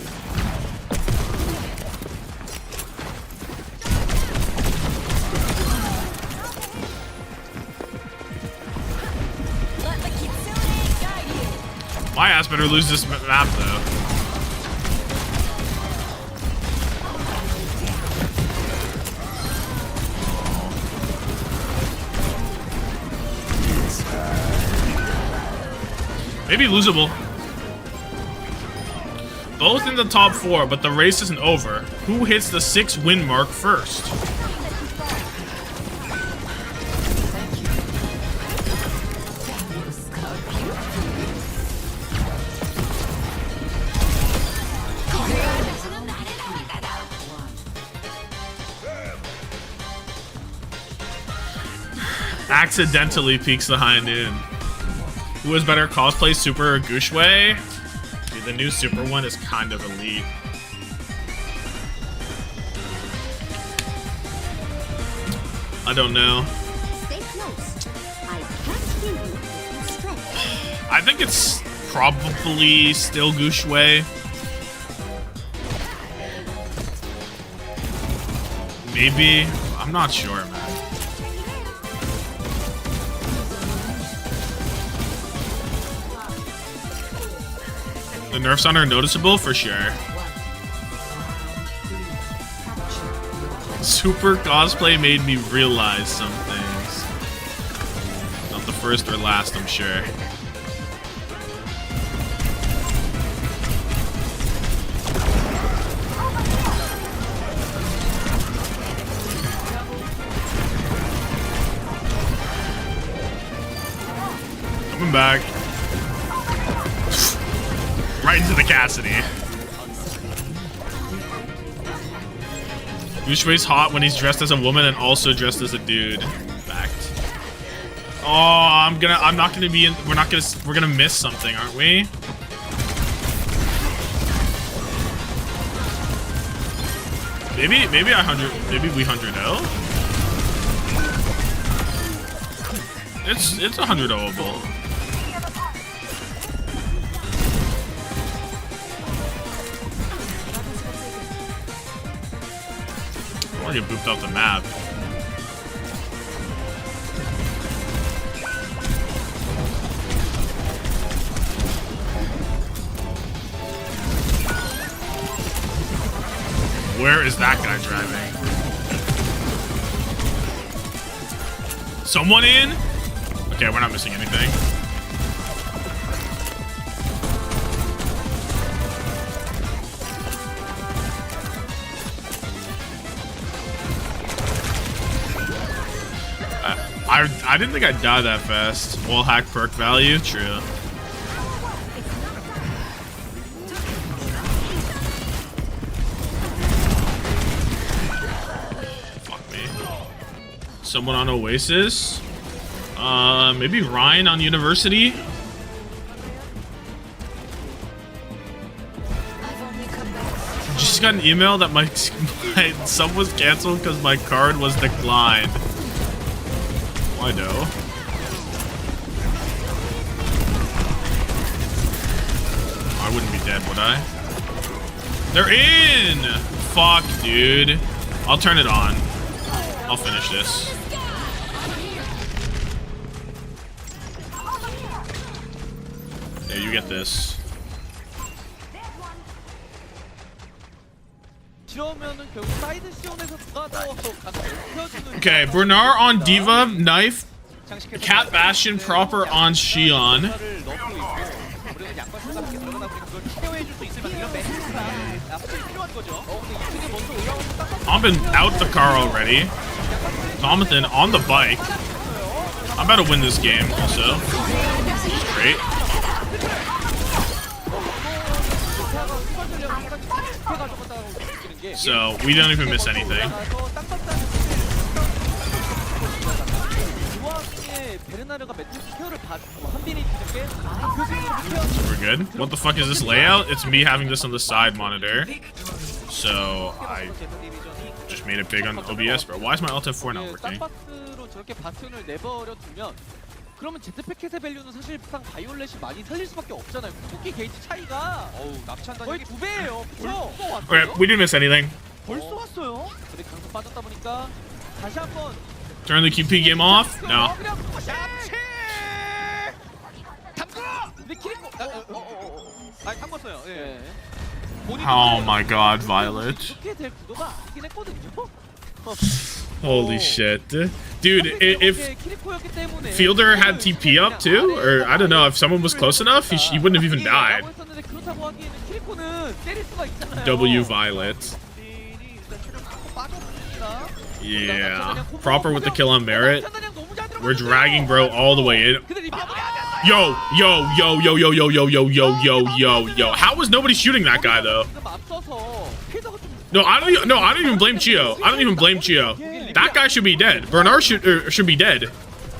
My ass better lose this map though. Maybe losable. Both in the top 4, but the race isn't over. Who hits the 6-win mark first? Accidentally peaks the high noon. Who has better cosplay, Super or Gushway? Dude, the new Super one is kind of elite. I don't know. Stay close. I can't hear you. think it's probably still Gushue. Maybe. I'm not sure, man. The nerfs on her noticeable for sure. Super cosplay made me realize some things. Not the first or last, I'm sure. Coming back. Right into the Cassidy. Ushui's hot when he's dressed as a woman and also dressed as a dude. Fact. Oh, I'm not gonna be in. We're gonna miss something, aren't we? Maybe we 100-0. It's 100-0able. I want to get booped off the map. Where is that guy driving? Someone in? Okay, we're not missing anything. I didn't think I'd die that fast. Wall hack perk value? True. Fuck me. Someone on Oasis? Maybe Ryan on University? Just got an email that my sub was canceled because my card was declined. Why no? I wouldn't be dead, would I? They're in! Fuck, dude. I'll turn it on. I'll finish this. Yeah, you get this. Okay, Bernard on Diva, Knife, Cat Bastion proper on Shion. I've been out the car already. Tommathan on the bike. I'm about to win this game also. Which is great. So, we don't even miss anything. We're good. What the fuck is this layout? It's me having this on the side monitor. So, I just made it big on OBS, bro. Why is my Alt F4 not working? 그러면 제트패켓의 밸류는 사실상 바이올렛이 많이 살릴 수밖에 없잖아요. 쿠키 게이지 차이가 거의 2배예요. 그렇죠? Okay, we didn't miss anything. 벌써 왔어요. 근데 강도 빠졌다 보니까 다시 한번 Turn the QP game off? No. 담궜어요. 예. Oh my god, Violet. 그렇게 될 구도가 아니긴 했거든요. Holy shit. Dude, if Fielder had TP up too, or I don't know, if someone was close enough, he wouldn't have even died. W Violet. Yeah. Proper with the kill on merit. We're dragging bro all the way in. Yo. How was nobody shooting that guy though? No, I don't even blame Chio. I don't even blame Chio. That guy should be dead. Bernard should be dead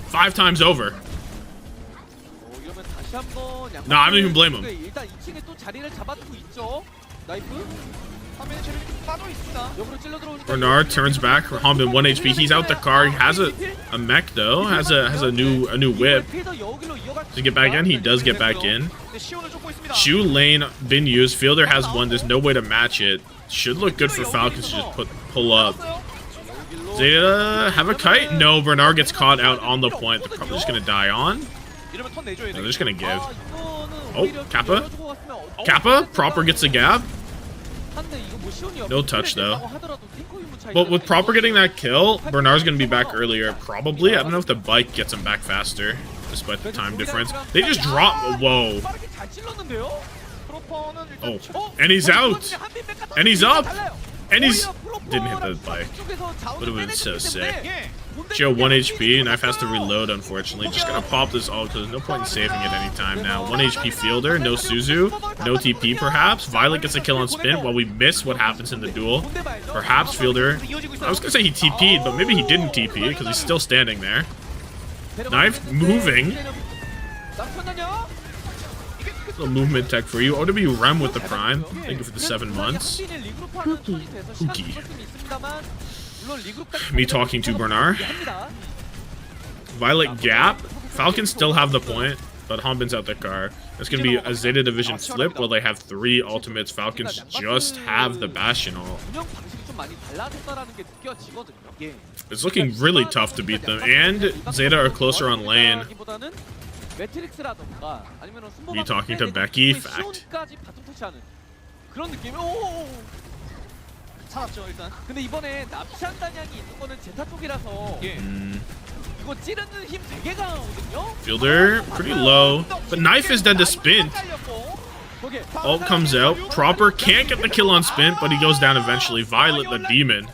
5 times over. No, I don't even blame him. 화면에 체력이 좀 빠져 있습니다. 옆으로 찔러 들어오니까 Bernard turns back. Honbin 1 HP. He's out the car. He has a mech though. Has a new whip. Does he get back in? He does get back in. 네, 시온을 쫓고 있습니다. Shoe lane been used. Fielder has one. There's no way to match it. Should look good for Falcons to just pull up. Zeta have a kite? No, Bernard gets caught out on the point. They're probably just gonna die on. 이러면 턴 내줘야 No, 돼. they're just gonna give. Oh, Kappa. Kappa proper gets a gap. No touch though. But with proper getting that kill, Bernard's gonna be back earlier. Probably. I don't know if the bike gets him back faster, despite the time difference. They just drop. Whoa. Oh, and he's out. And he's up. And he's didn't hit the bike. Would have been so sick. Joe 1 HP. Knife has to reload, unfortunately. Just gonna pop this ult because there's no point in saving it anytime now. 1 HP Fielder. No Suzu. No TP, perhaps. Violet gets a kill on Spin while we miss what happens in the duel. Perhaps Fielder. I was gonna say he TP'd, but maybe he didn't TP because he's still standing there. Knife moving. Little movement tech for you. OW Rem with the Prime. Thank you for the 7 months. Cookie. Me talking to Bernard. Violet Gap. Falcons still have the point, but Honbin's out the car. It's going to be a Zeta Division flip where they have 3 ultimates. Falcons just have the Bastion ult. It's looking really tough to beat them, and Zeta are closer on lane. Me talking to Becky? Fact. 그런 느낌이 살았죠 일단. 근데 이번에 납치한 단양이 있는 거는 제타 쪽이라서 이거 찌르는 힘 되게 강하거든요. Fielder, pretty low. But Knife is dead to Spin. Ult comes out. Proper can't get the kill on Spin, but he goes down eventually. Violet the Demon.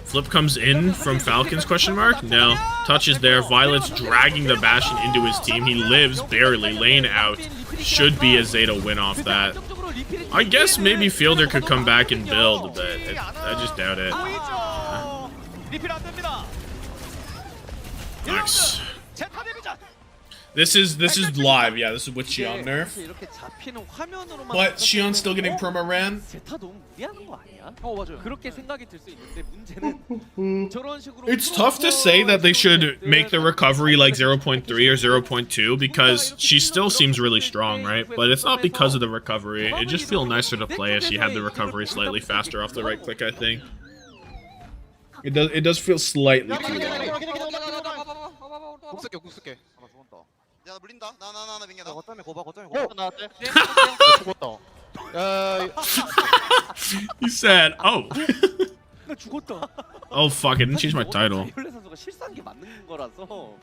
Flip comes in from Falcons, question mark? No. Touch is there. Violet's dragging the Bastion into his team. He lives barely. Lane out. Should be a Zeta win off that. I guess maybe Fielder could come back and build, but I just doubt it. Nice. This is live, yeah, this is with Xion nerf. But Xion's still getting promo ran. It's tough to say that they should make the recovery like 0.3 or 0.2 because she still seems really strong, right? But it's not because of the recovery. It just feels nicer to play if she had the recovery slightly faster off the right click, I think. It does feel slightly too low. 야 물린다. 나 민기야. 거점에 고바 나왔대. 죽었다. He said, oh. 나 죽었다. Oh fuck, I didn't change my title. 이올레 선수가 실수한 게 맞는 거라서.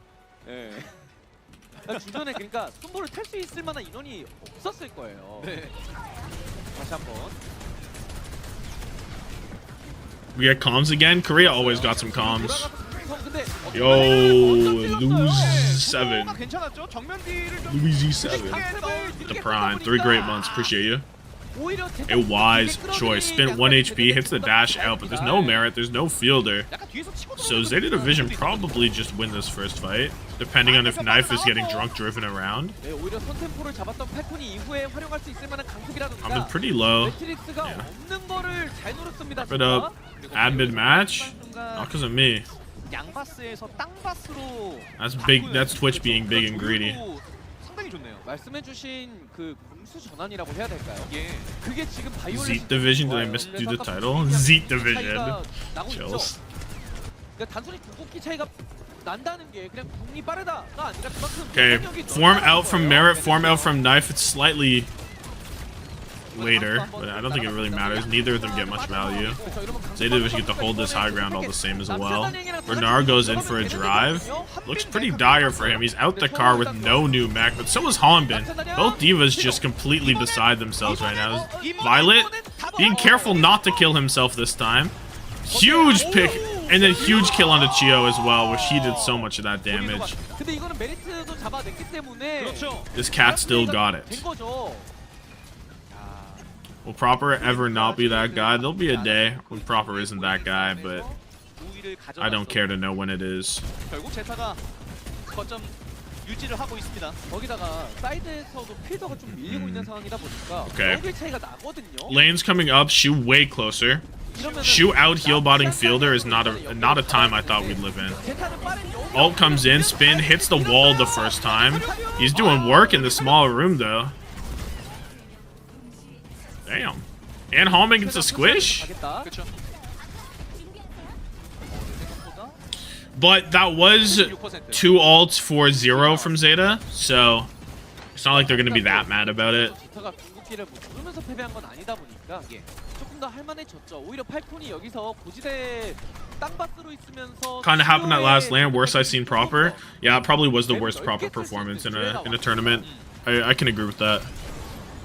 예. 주변에 그러니까 손볼을 탈 수 있을 만한 인원이 없었을 거예요. 네. 다시 한번. We get comms again? Korea always got some comms. Yo, lose 7. 괜찮았죠? 정면 딜을 좀 Louis 7. The Prime. 3 great months. Appreciate you. A wise choice. Spent 1 HP, hits the dash out, but there's no merit, there's no fielder. So Zeta Division probably just win this first fight, depending on if Knife is getting drunk driven around. I'm pretty low. Yeah. Wrap it up. Add mid-match? Not because of me. 양바스에서 땅바스로 That's big. That's Twitch being big and greedy. 상당히 좋네요. 말씀해주신 그 공수 전환이라고 해야 될까요? 예. 그게 지금 바이올렛 ZETA Division? Did I misdo the title? ZETA Division. Chills. 그러니까 단순히 궁극기 차이가 난다는 게 그냥 궁이 빠르다가 아니라 그만큼 Okay, form out from Merit, form out from Knife. It's slightly later, but I don't think it really matters. Neither of them get much value. Zeta Division get to hold this high ground all the same as well. Bernard goes in for a drive. Looks pretty dire for him. He's out the car with no new mech, but so is Honbin. Both divas just completely beside themselves right now. Violet being careful not to kill himself this time. Huge pick, and then huge kill onto Chio as well, where she did so much of that damage. This cat still got it. Will Proper ever not be that guy? There'll be a day when Proper isn't that guy, but I don't care to know when it is. 결국 제타가 거점 유지를 하고 있습니다. 거기다가 사이드에서도 필더가 좀 밀리고 있는 상황이다 보니까 Okay. 연길 차이가 나거든요. Lane's coming up. Shu way closer. Shu out heal botting fielder is not a time I thought we'd live in. 제타는 빠른 영역. Ult comes in, spin, hits the wall the first time. He's doing work in the small room though. Damn. And Homing gets a squish? 가겠다. 그렇죠. But that was 2 ults for 0 from Zeta, so it's not like they're gonna be that mad about it. 제타가 궁극기를 뭐 누르면서 패배한 건 아니다 보니까 조금 더 할만해졌죠. 오히려 팔콘이 여기서 고지대 땅밭으로 있으면서 Kind of happened at last land. Worst I've seen proper. Yeah, it probably was the worst proper performance in a tournament. I can agree with that.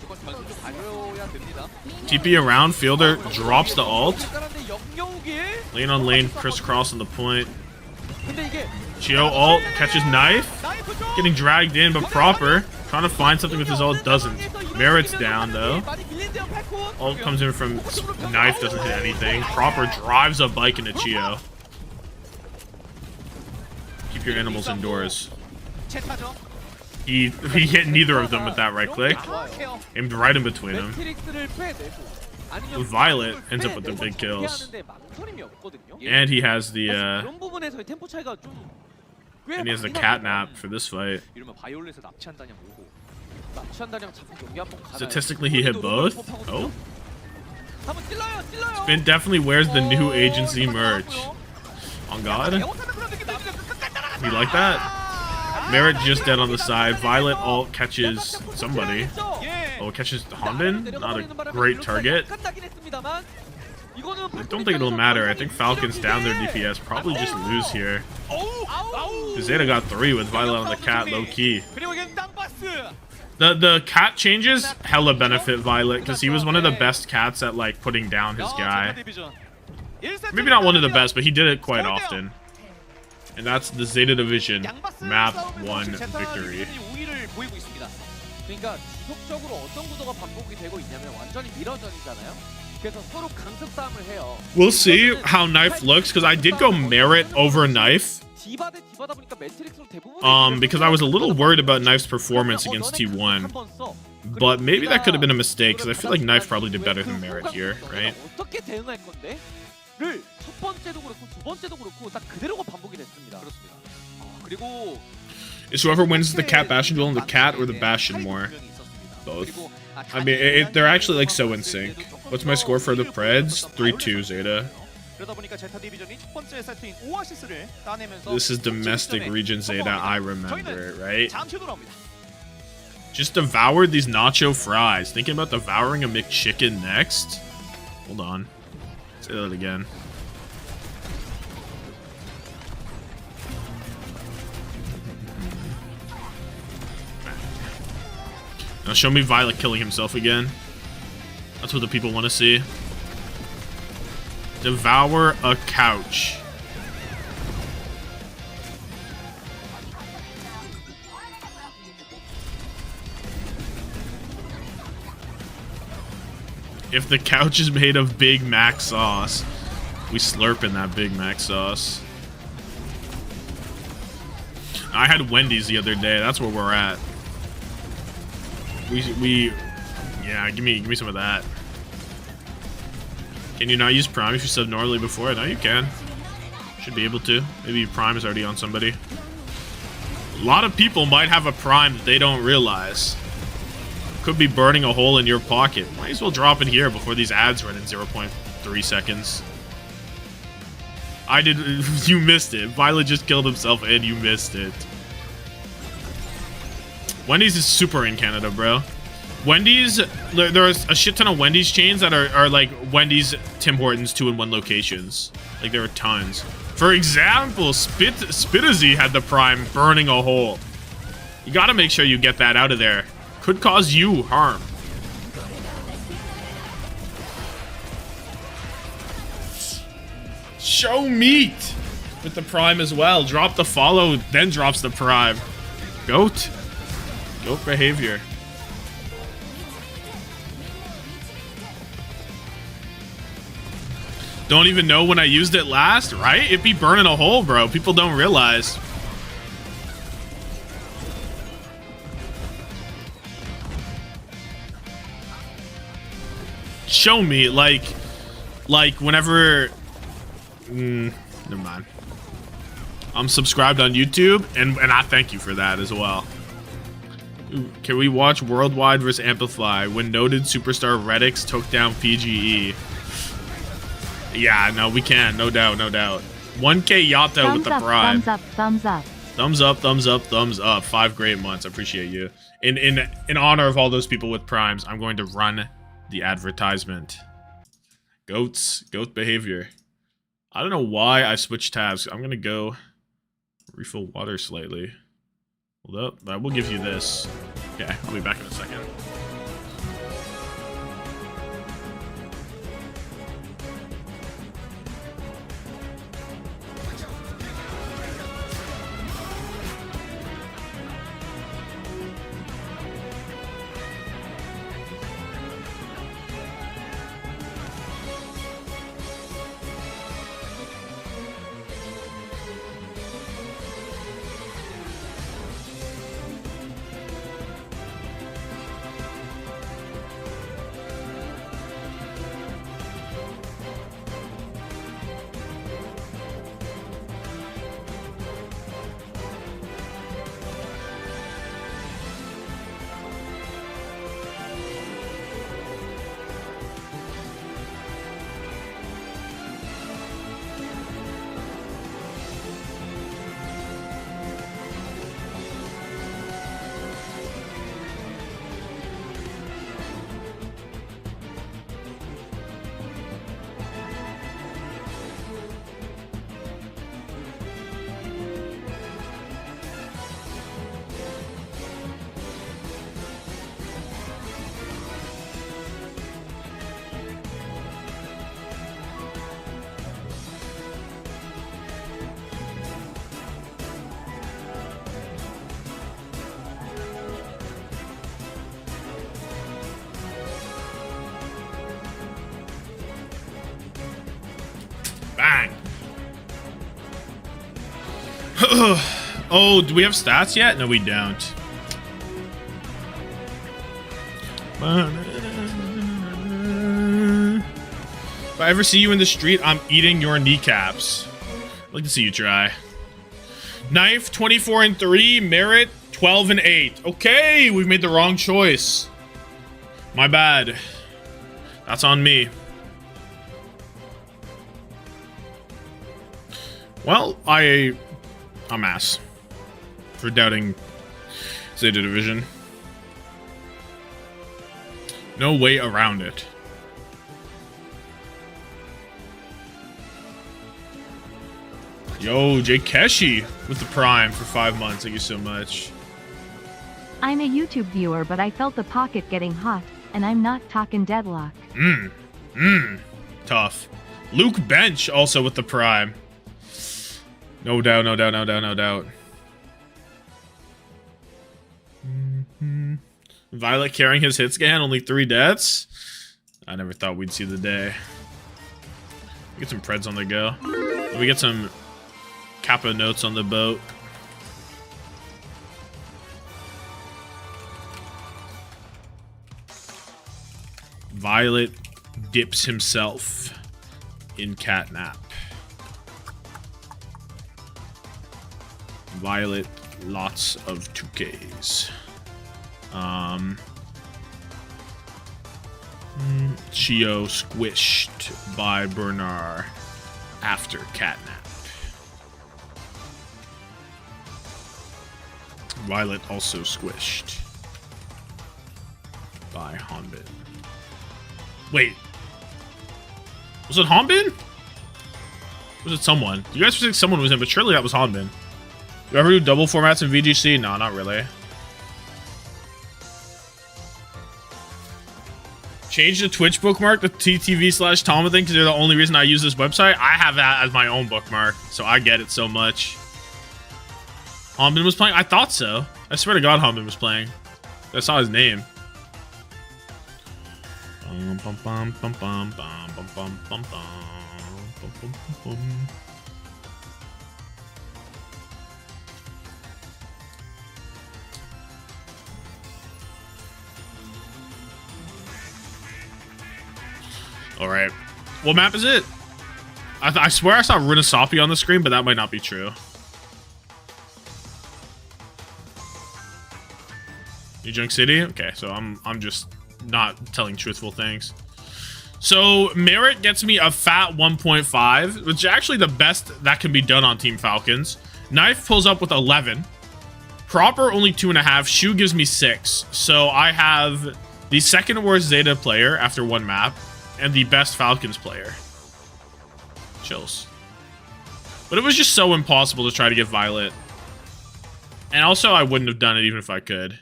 조금 변수 좀 가려야 됩니다. TP around, fielder drops the ult. 그런데 역겨우게. Lane on lane, crisscross on the point. 근데 이게 Geo ult catches knife. Getting dragged in, but proper. Trying to find something with his ult, doesn't. Merit's down though. 많이 밀린대요, 팔콘. Ult comes in from knife, doesn't hit anything. Proper drives a bike into Chio. Keep your animals indoors. 채타죠. He hit neither of them with that right click. 정확해요. Aimed right in between them. 매트릭스를 빼내고 아니면 Violet ends up with the big kills. 피하는데 망설임이 없거든요. And he has the 그런 부분에서의 템포 차이가 좀 꽤 and he has the 많이 cat 납니다. nap for this fight. 이러면 바이올렛을 납치한다냐 뭐고. 납치한다랑 자꾸 경기 한번 가나요? Statistically, he hit both. Oh, 한번 찔러요, 찔러요. Spin definitely wears the new agency merch. On God, you like that? Merit just dead on the side. Violet ult catches somebody. Oh, it catches Honbin. Not a great target. I don't think it'll matter. I think Falcons down their DPS. Probably just lose here. Zeta got 3 with Violet on the cat low key. 그리고 이게 땅바스. The cat changes hella benefit Violet because he was one of the best cats at like putting down his guy. Maybe not one of the best, but he did it quite often. And that's the Zeta Division map 1 victory. 우위를 보이고 있습니다. 그러니까 지속적으로 어떤 구도가 반복이 되고 있냐면 완전히 미러전이잖아요. 그래서 서로 강습 싸움을 해요. We'll see how Knife looks because I did go Merit over Knife. 디바 대 디바다 보니까 매트릭스로 대부분 Because I was a little worried about Knife's performance against T1. But maybe that could have been a mistake because I feel like Knife probably did better than Merit here, right? 어떻게 대응할 건데?를 첫 번째도 그렇고 두 번째도 그렇고 딱 그대로가 반복이 됐습니다. 그렇습니다. 그리고 Is whoever wins the cat Bastion duel in the cat or the Bastion more? Both. I mean, they're actually like so in sync. What's my score for the Preds? 3-2 Zeta. 그러다 보니까 제타 디비전이 첫 번째 세트인 오아시스를 따내면서 This is domestic region Zeta. I remember it, right? 잠시 돌아옵니다. Just devoured these nacho fries. Thinking about devouring a McChicken next? Hold on. Say that again. Now show me Violet killing himself again. That's what the people want to see. Devour a couch. If the couch is made of Big Mac sauce, we slurp in that Big Mac sauce. I had Wendy's the other day. That's where we're at. Yeah, give me some of that. Can you not use Prime if you subbed normally before? No, you can. Should be able to. Maybe Prime is already on somebody. A lot of people might have a Prime that they don't realize. Could be burning a hole in your pocket. Might as well drop it here before these ads run in 0.3 seconds. I did. You missed it. Violet just killed himself and you missed it. Wendy's is super in Canada, bro. Wendy's, there's a shit ton of Wendy's chains that are like Wendy's, Tim Hortons 2-in-1 locations. Like there are tons. For example, Spitazy had the Prime burning a hole. You gotta make sure you get that out of there. Could cause you harm. Show meat with the Prime as well. Drop the follow, then drops the Prime. Goat. Goat behavior. Don't even know when I used it last, right? It be burning a hole, bro. People don't realize. show me, like whenever. Never mind. I'm subscribed on YouTube, and I thank you for that as well. Can we watch Worldwide vs Amplify when noted superstar Redix took down PGE? Yeah, no, we can, no doubt, no doubt. 1K Yato with the prime. Thumbs up, thumbs up. Thumbs up, thumbs up, thumbs up. 5 great months. I appreciate you. In honor of all those people with primes, I'm going to run the advertisement. Goat behavior. I don't know why I switched tabs. I'm gonna go refill water slightly. Hold up. I will give you this. Okay, I'll be back in a second. Bang. Oh, do we have stats yet? No, we don't. If I ever see you in the street, I'm eating your kneecaps. I'd like to see you try. Knife, 24 and 3. Merit, 12 and 8. Okay, we've made the wrong choice. My bad. That's on me. Well, I'm ass for doubting ZETA Division. No way around it. Yo, Jay Keshi with the Prime for 5 months. Thank you so much. I'm a YouTube viewer, but I felt the pocket getting hot, and I'm not talking deadlock. Tough. Luke Bench also with the Prime. No doubt, no doubt, no doubt, no doubt. Violet carrying his hit scan, only 3 deaths? I never thought we'd see the day. Get some Preds on the go. We get some Kappa notes on the boat. Violet dips himself in catnap. Violet, lots of 2Ks. Chio squished by Bernard after catnap. Violet also squished by Hanbin. Wait, was it Hanbin? Was it someone? You guys think someone was in, but surely that was Hanbin. You ever do double formats in VGC? No, not really. Change the Twitch bookmark to TTV/Tommathan because they're the only reason I use this website. I have that as my own bookmark, so I get it so much. Hanbin was playing? I thought so. I swear to God Hanbin was playing. I saw his name. All right. What map is it? I swear I saw Runasapi on the screen, but that might not be true. New Junk City? Okay, so I'm just not telling truthful things. So Merit gets me a fat 1.5, which is actually the best that can be done on Team Falcons. Knife pulls up with 11. Proper only 2.5. Shu gives me 6. So I have the second worst Zeta player after one map and the best Falcons player. Chills. But it was just so impossible to try to get Violet. And also I wouldn't have done it even if I could.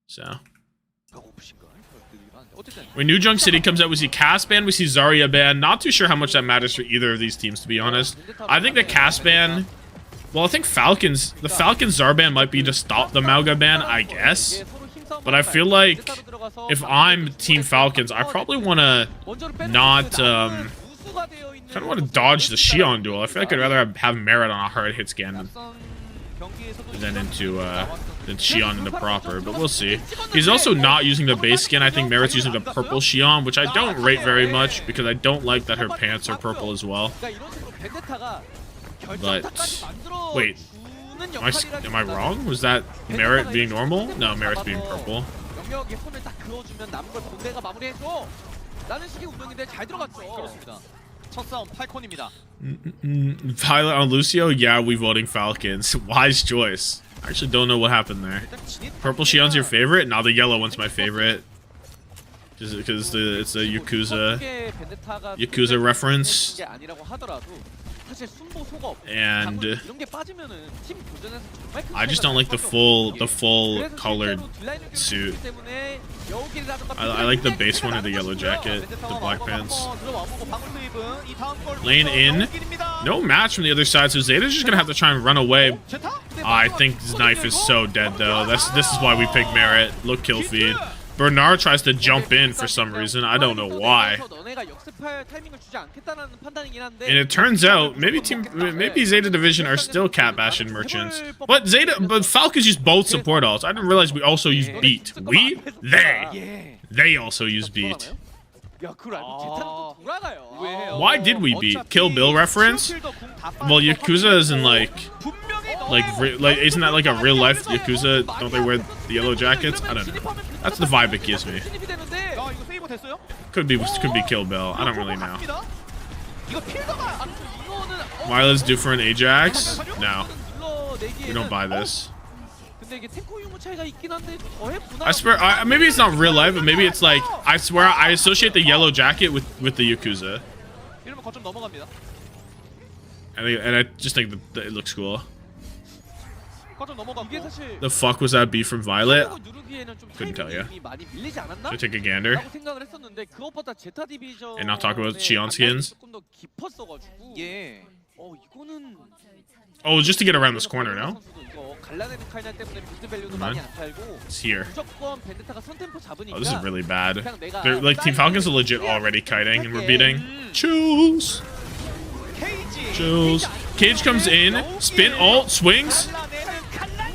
So. When New Junk City comes out, we see Cass ban, we see Zarya ban. Not too sure how much that matters for either of these teams, to be honest. I think the Cass ban... Well, I think Falcons... The Falcons Zar ban might be to stop the Mauga ban, I guess. But I feel like if I'm Team Falcons, I probably want to not... kind of want to dodge the Xion duel. I feel like I'd rather have Merit on a hard hit scan than into than Xion into proper, but we'll see. He's also not using the base skin. I think Merit's using the purple Xion, which I don't rate very much because I don't like that her pants are purple as well. But wait, am I wrong? Was that Merit being normal? No, Merit's being purple. Pilot on Lucio? Yeah, we voting Falcons. Wise choice. I actually don't know what happened there. Purple Xion's your favorite? Now the yellow one's my favorite. Because it's a Yakuza reference. And I just don't like the full colored suit. I like the base one of the yellow jacket, the black pants. Lane in. No match from the other side, so Zeta's just gonna have to try and run away. I think his knife is so dead though. This is why we pick Merit. Look kill feed. Bernard tries to jump in for some reason. I don't know why. And it turns out maybe Zeta Division are still cat bashing merchants. But Falcons use both support alts. I didn't realize we also use beat. They also use beat. Why did we beat? Kill Bill reference? Well, Yakuza isn't like isn't that like a real life Yakuza? Don't they wear the yellow jackets? I don't know. That's the vibe it gives me. Could be Kill Bill. I don't really know. Violet's due for an Ajax? No. We don't buy this. I swear, maybe it's not real life, but maybe it's like, I swear I associate the yellow jacket with the Yakuza. And I just think that it looks cool. The fuck was that beef from Violet? Couldn't tell you. Should I take a gander? And not talk about Xion skins? Oh, just to get around this corner, no? It's here. Oh, this is really bad. They're, like, Team Falcons are legit already kiting, and we're beating. Choose. Cage comes in, spin ult, swings.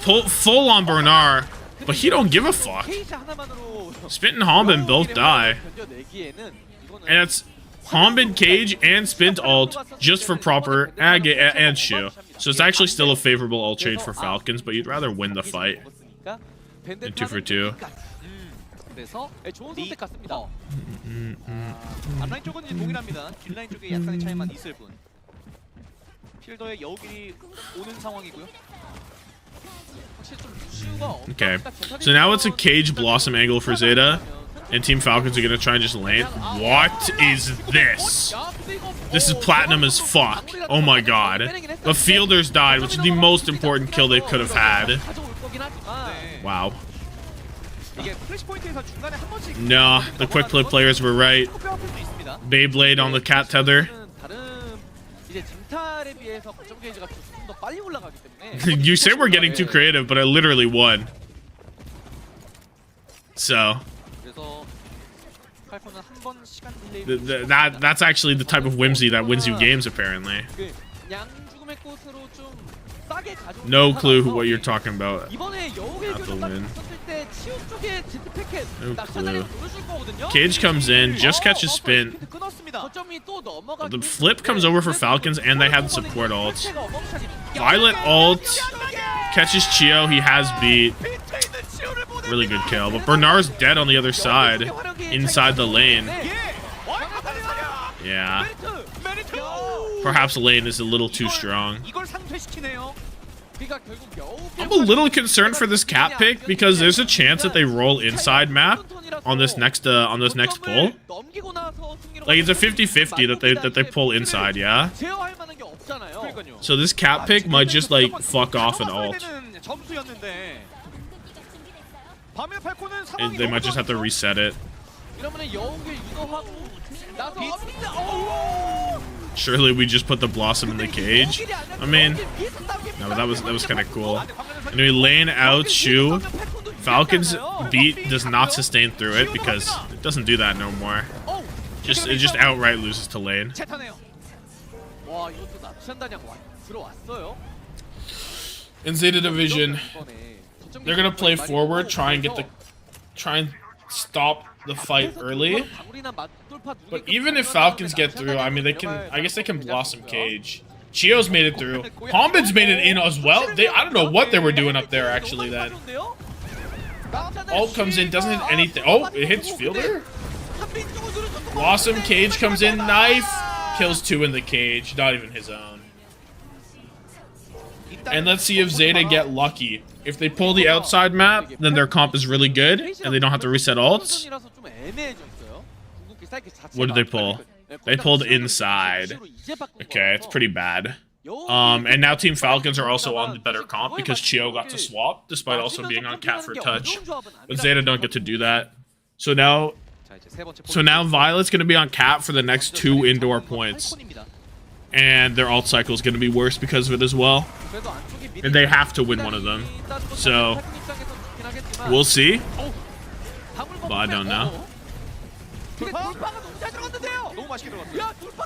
Full on Bernard, but he don't give a fuck. Spin and Hombin both die. And it's Hombin, Cage, and Spint ult just for proper and Shu. So it's actually still a favorable ult trade for Falcons, but you'd rather win the fight than 2 for 2. Okay, so now it's a Cage Blossom angle for Zeta, and Team Falcons are gonna try and just land. What is this? This is platinum as fuck. Oh my god. The fielders died, which is the most important kill they could have had. Wow. No, the quick play players were right. Beyblade on the cat tether. You say we're getting too creative, but I literally won. So that's actually the type of whimsy that wins you games, apparently. No clue what you're talking about at the win. 때 치우 쪽에 제트 패켓 No 낙차단을 clue. 보여줄 거거든요. Cage comes in, just catches spin. 끊었습니다. 거점이 또 넘어가. The flip comes over for Falcons, and they have support ults. Violet ult catches Chio. He has beat. Really good kill. But Bernard's dead on the other side, inside the lane. Yeah. Perhaps lane is a little too strong. I'm a little concerned for this cat pick because there's a chance that they roll inside map on this next pull. Like it's a 50-50 that they pull inside, yeah. So this cat pick might just like fuck off and ult. They might just have to reset it. Surely we just put the Blossom in the cage. I mean, no, but that was kind of cool. Anyway, lane out, Shu. Falcons beat does not sustain through it because it doesn't do that no more. It just outright loses to lane. In ZETA division, they're gonna play forward, try and stop the fight early. But even if Falcons get through, I mean, I guess they can Blossom Cage. Chio's made it through. Hombin's made it in as well. I don't know what they were doing up there actually then. Ult comes in, doesn't hit anything. Oh, it hits Fielder? Blossom Cage comes in, knife. Kills 2 in the cage, not even his own. And let's see if ZETA get lucky. If they pull the outside map, then their comp is really good, and they don't have to reset ults. What did they pull? They pulled inside. Okay, it's pretty bad. And now Team Falcons are also on the better comp because Chio got to swap, despite also being on cat for touch. But ZETA don't get to do that. So now Violet's going to be on cat for the next 2 indoor points. And their ult cycle is going to be worse because of it as well. And they have to win one of them. So, we'll see. But I don't know.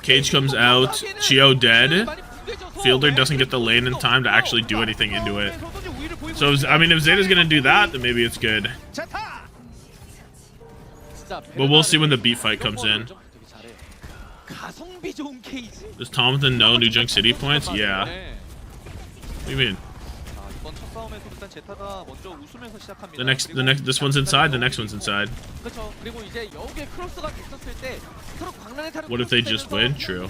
Cage comes out. Chio dead. Fielder doesn't get the lane in time to actually do anything into it. So, I mean, if Zeta's going to do that, then maybe it's good. But we'll see when the beat fight comes in. Does Tommathan know New Junk City points? Yeah. What do you mean? This one's inside, the next one's inside. What if they just win? True.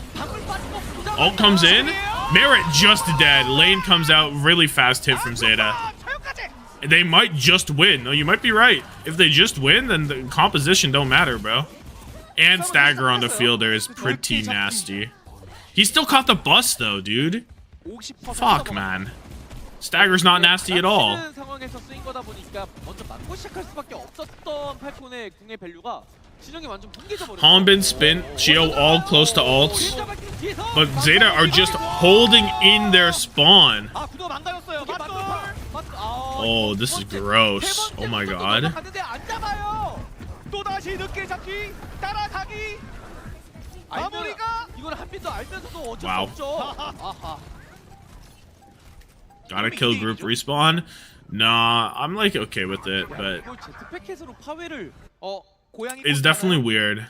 Ult comes in. Merit just dead. Lane comes out. Really fast hit from ZETA. They might just win. No, you might be right. If they just win, then the composition don't matter, bro. And stagger on the fielder is pretty nasty. He still caught the bus though, dude. Fuck, man. Stagger's not nasty at all. Hombin, spin, Chio all close to ults. But ZETA are just holding in their spawn. Oh, this is gross. Oh my god. Wow. Gotta kill group respawn? Nah, I'm like okay with it, but it's definitely weird.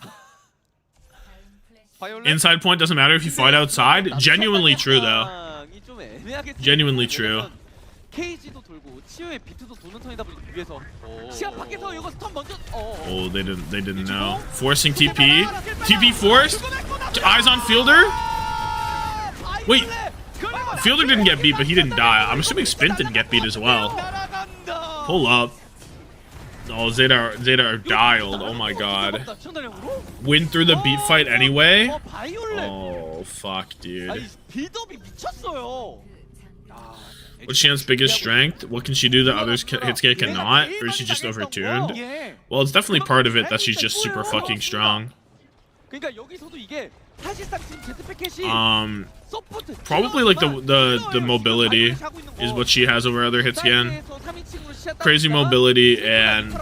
Inside point doesn't matter if you fight outside. Genuinely true though. Genuinely true. Oh, they didn't know. Forcing TP. TP forced. Eyes on Fielder. Wait. Fielder didn't get beat, but he didn't die. I'm assuming Spin didn't get beat as well. Pull up. Oh, ZETA are dialed. Oh my god. Win through the beat fight anyway? Oh, fuck, dude. What's Shan's biggest strength? What can she do that others Hitsuki cannot? Or is she just overtuned? Well, it's definitely part of it that she's just super fucking strong. Probably like the mobility is what she has over other Hitsuki. Crazy mobility and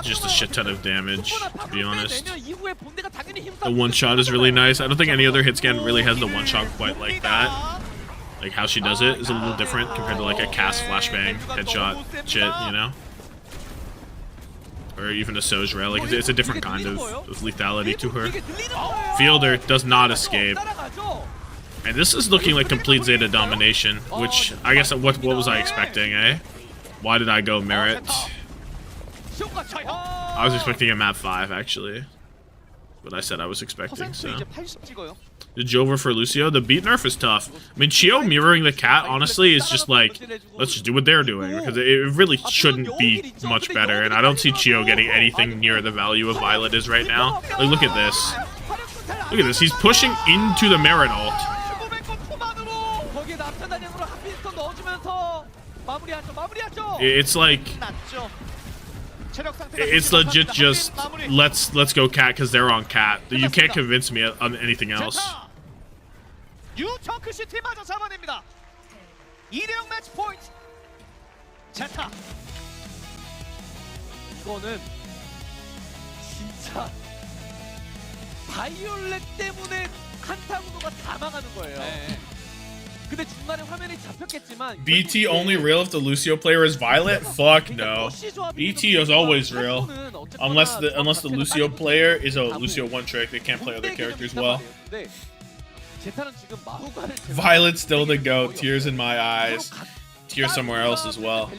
just a shit ton of damage, to be honest. The one shot is really nice. I don't think any other Hitsuki really has the one shot quite like that. Like how she does it is a little different compared to like a cast flashbang headshot shit, you know? Or even a Sojra, like it's a different kind of lethality to her. Fielder does not escape. And this is looking like complete Zeta domination, which I guess what was I expecting, eh? Why did I go Merit? I was expecting a map 5 actually. What I said I was expecting, so. The Jover for Lucio, the beat nerf is tough. I mean, Chio mirroring the cat, honestly, is just like, let's just do what they're doing, because it really shouldn't be much better, and I don't see Chio getting anything near the value of Violet is right now. Like, look at this. Look at this, he's pushing into the Merit ult. It's like... It's legit just, let's go cat because they're on cat. You can't convince me on anything else. 이거는 진짜 바이올렛 때문에 한타구도가 다 망하는 거예요. 근데 중간에 화면이 잡혔겠지만 BT only real if the Lucio player is Violet? Fuck no. BT is always real. Unless the Lucio player is a Lucio one trick, they can't play other characters well. Violet's still the GOAT, tears in my eyes. Tears somewhere else as well.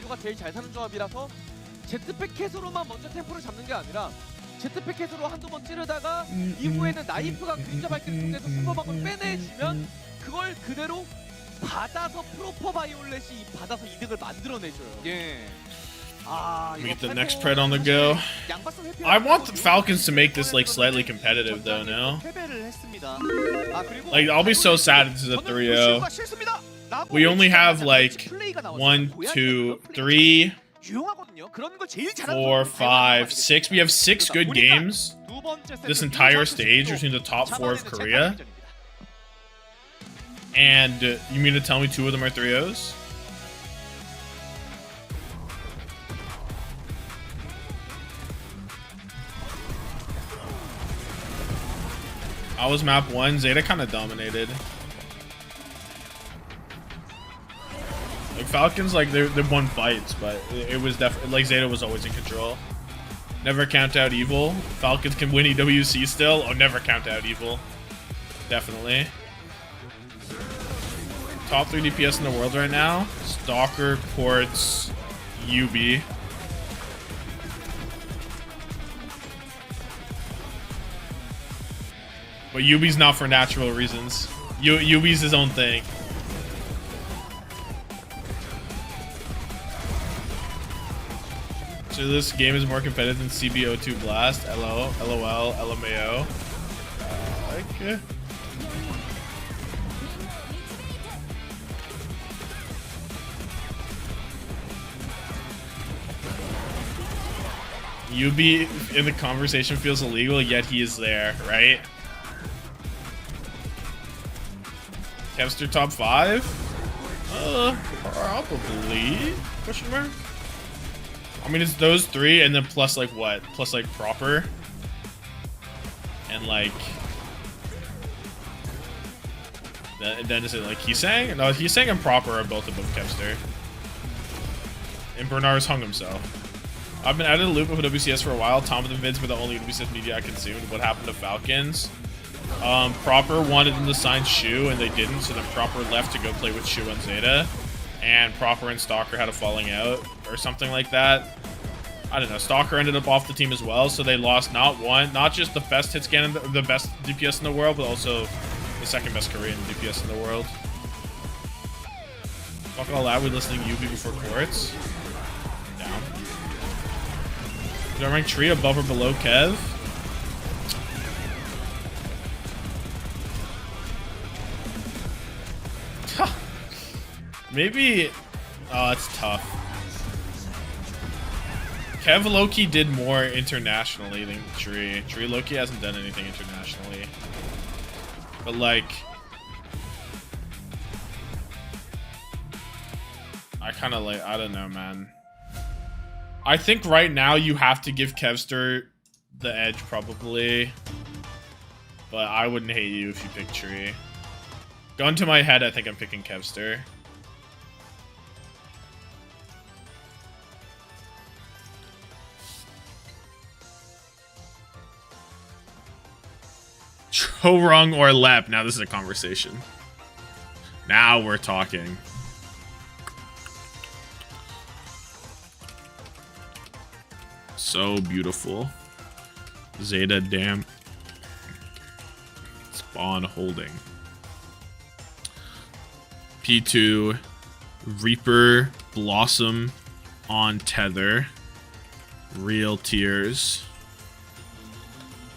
제트팩 캐서로만 먼저 템포를 잡는 게 아니라 제트팩 캐서로 한두 번 찌르다가 이후에는 나이프가 그림자 밝기를 통해서 슈퍼박을 빼내주면 그걸 그대로 받아서 프로퍼 바이올렛이 받아서 이득을 만들어내줘요. 예. Let me get the next pred on the go. I want the Falcons to make this like slightly competitive though, no? Like, I'll be so sad if this is a 3-0. We only have like 1, 2, 3, 4, 5, 6. We have 6 good games this entire stage between the top 4 of Korea. And you mean to tell me 2 of them are 3-0s? I was map 1. Zeta kind of dominated. Like Falcons, like they won fights, but it was definitely like Zeta was always in control. Never count out evil. Falcons can win EWC still. Oh, never count out evil. Definitely. Top 3 DPS in the world right now: Stalker, Quartz, UB. But UB's not for natural reasons. UB's his own thing. So this game is more competitive than CBO2 Blast. LOL, LOL, LMAO. Okay. UB in the conversation feels illegal, yet he is there, right? Kevster top 5? Probably. Question mark? I mean, it's those 3 and then plus like what? Plus like proper. And like... Then is it like Heesang? No, Heesang and proper are both above Kevster. And Bernard's hung himself. I've been out of the loop of OWCS for a while. Tommathan vids were the only OWCS media I consumed. What happened to Falcons? Proper wanted them to sign Shu and they didn't, so then Proper left to go play with Shu and Zeta. And Proper and Stalker had a falling out or something like that. I don't know. Stalker ended up off the team as well, so they lost not just the best hit scan, the best DPS in the world, but also the second best Korean DPS in the world. Fuck all that, we're listening to UB before Quartz. Down. Do I rank Tree above or below Kev? Maybe... Oh, it's tough. Kev Loki did more internationally than Tree. Tree Loki hasn't done anything internationally. But like... I kind of like... I don't know, man. I think right now you have to give Kevster the edge, probably. But I wouldn't hate you if you picked Tree. Gun to my head, I think I'm picking Kevster. Chorong or Lep. Now this is a conversation. Now we're talking. So beautiful. Zeta damn. Spawn holding. P2. Reaper. Blossom on tether. Real tears.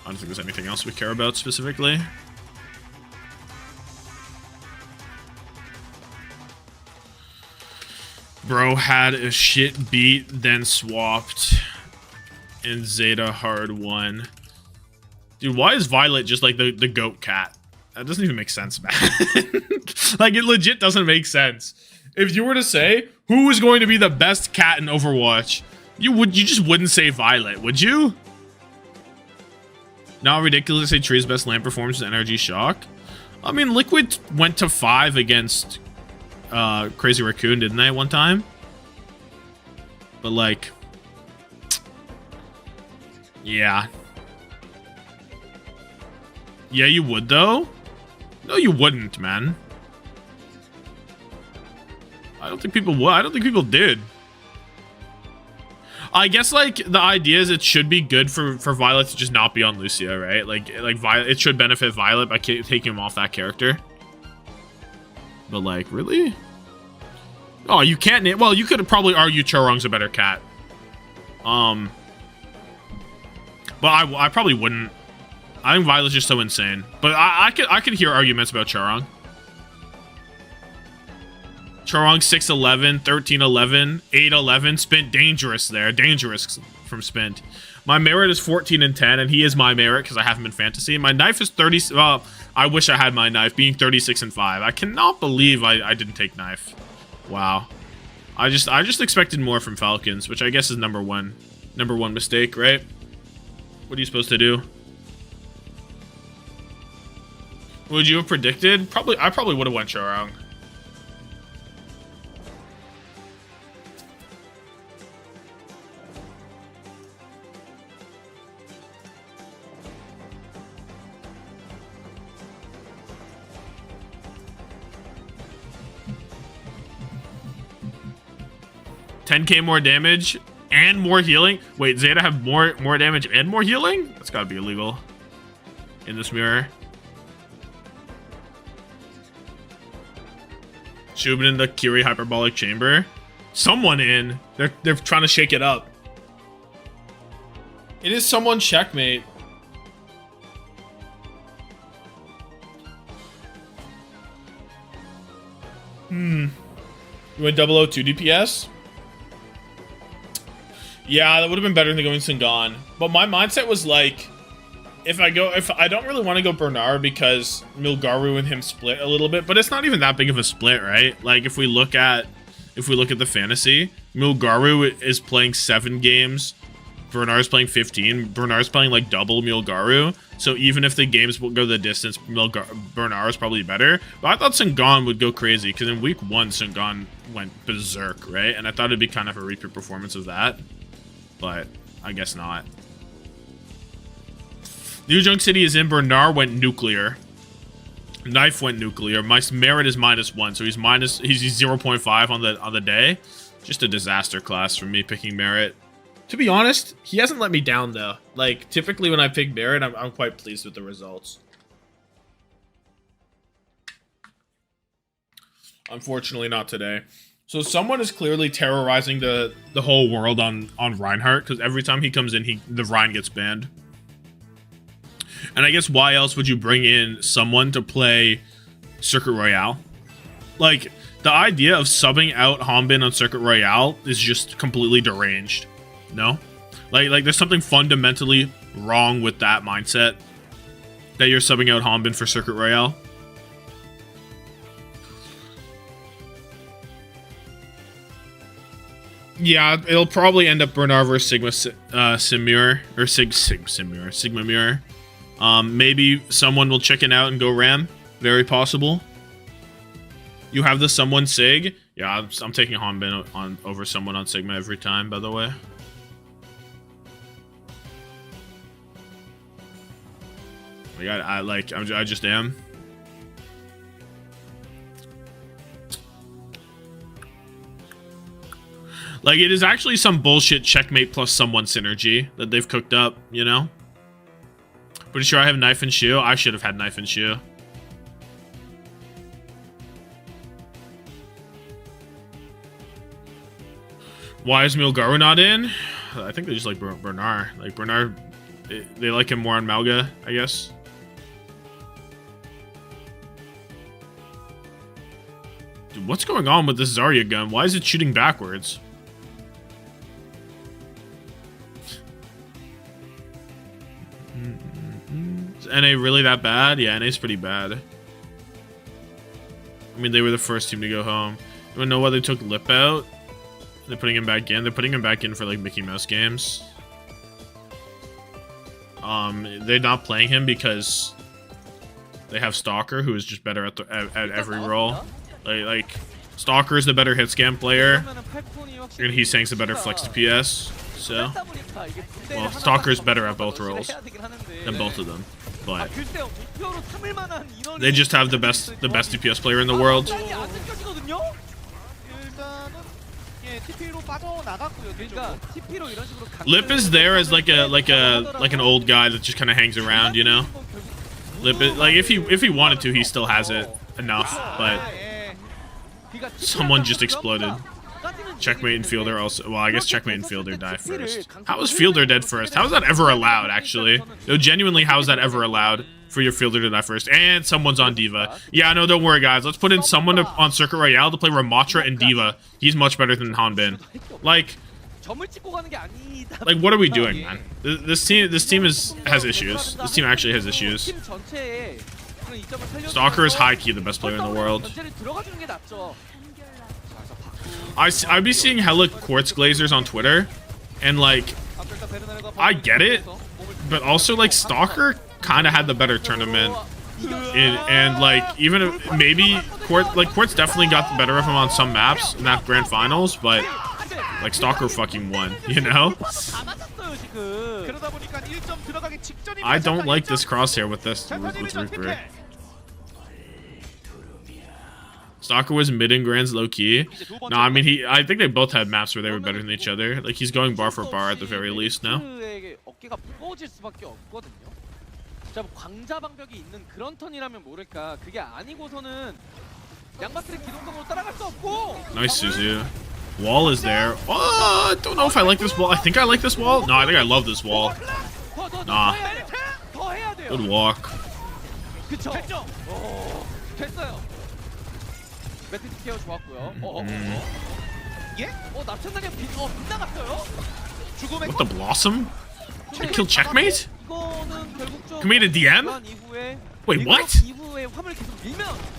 I don't think there's anything else we care about specifically. Bro had a shit beat, then swapped. And Zeta hard won. Dude, why is Violet just like the goat cat? That doesn't even make sense, man. Like, it legit doesn't make sense. If you were to say, who is going to be the best cat in Overwatch, you just wouldn't say Violet, would you? Not ridiculous to say Tree's best lane performance is NRG Shock. I mean, Liquid went to 5 against Crazy Raccoon, didn't they, one time? But, like... Yeah. Yeah, you would, though? No, you wouldn't, man. I don't think people would. I don't think people did. I guess, like, the idea is it should be good for Violet to just not be on Lucia, right? Like Violet, it should benefit Violet by taking him off that character. But, like, really? Oh, you can't name... Well, you could probably argue Chorong's a better cat. But I probably wouldn't. I think Violet's just so insane. But I could hear arguments about Chorong. Chorong 6'11", 13'11", 8'11", Spint dangerous there. Dangerous from Spint. My merit is 14 and 10, and he is my merit because I have him in fantasy. My knife is 30. Well, I wish I had my knife being 36 and 5. I cannot believe I didn't take knife. Wow. I just expected more from Falcons, which I guess is number one mistake, right? What are you supposed to do? What would you have predicted? I probably would have went Chorong. $10K more damage and more healing. Wait, Zeta have more damage and more healing? That's gotta be illegal in this mirror. Shubin in the Kiri hyperbolic chamber. Someone in. They're trying to shake it up. It is someone checkmate. You went 002 DPS? Yeah, that would have been better than going Singan. But my mindset was like, if I don't really want to go Bernard because Milgaru and him split a little bit, but it's not even that big of a split, right? Like if we look at the fantasy, Milgaru is playing 7 games, Bernard's playing 15. Bernard's playing like double Milgaru. So even if the games will go the distance, Bernard is probably better. But I thought Singan would go crazy because in week 1, Singan went berserk, right? And I thought it'd be kind of a repeat performance of that. But I guess not. New Junk City is in. Bernard went nuclear. Knife went nuclear. My merit is -1, so he's 0.5 on the day. Just a disaster class for me picking merit. To be honest, he hasn't let me down though. Like typically when I pick merit, I'm quite pleased with the results. Unfortunately, not today. So someone is clearly terrorizing the whole world on Reinhardt because every time he comes in, the Rein gets banned. And I guess why else would you bring in someone to play Circuit Royale? Like, the idea of subbing out Hanbin on Circuit Royale is just completely deranged. No? Like there's something fundamentally wrong with that mindset. That you're subbing out Hanbin for Circuit Royale. Yeah, it'll probably end up Bernard versus Sigma Mirror. Maybe someone will chicken out and go Ram. Very possible. You have the someone Sig? Yeah, I'm taking Hanbin on over someone on Sigma every time, by the way. Like, I just am. Like, it is actually some bullshit checkmate plus someone synergy that they've cooked up, you know? Pretty sure I have knife and shoe. I should have had knife and shoe. Why is Milgaru not in? I think they just like Bernard. Like, Bernard, they like him more on Malga, I guess. Dude, what's going on with this Zarya gun? Why is it shooting backwards? Is NA really that bad? Yeah, NA's pretty bad. I mean, they were the first team to go home. You wanna know why they took Lip out? They're putting him back in. They're putting him back in for like Mickey Mouse games. They're not playing him because they have Stalker, who is just better at every role. Like Stalker is the better hit scan player, and Heesang's the better flex DPS. So, well, Stalker is better at both roles than both of them, but they just have the best DPS player in the world. Lip is there as like an old guy that just kind of hangs around, you know. Lip is, like, if he wanted to, he still has it enough, but someone just exploded. Checkmate and Fielder also. Well, I guess Checkmate and Fielder die first. How is Fielder dead first? How is that ever allowed, actually? No, genuinely, how is that ever allowed for your Fielder to die first? And someone's on D.Va. Yeah, no, don't worry, guys. Let's put in someone on Circuit Royale to play Ramatra and D.Va. He's much better than Hanbin. Like, what are we doing, man? This team has issues. This team actually has issues. Stalker is high-key the best player in the world. I'd be seeing hella Quartz Glazers on Twitter, and like, I get it, but also like Stalker kind of had the better tournament, and like even if maybe Quartz definitely got the better of him on some maps in that grand finals, but like Stalker fucking won, you know? I don't like this crosshair with Reaper. Stalker was mid and grands low key. No, I mean I think they both had maps where they were better than each other. Like he's going bar for bar at the very least now. Nice Suzu. Wall is there. Oh, I don't know if I like this wall. I think I like this wall. No, I think I love this wall. Nah. Good walk. What the Blossom? I killed Checkmate? Commit a DM? Wait, what?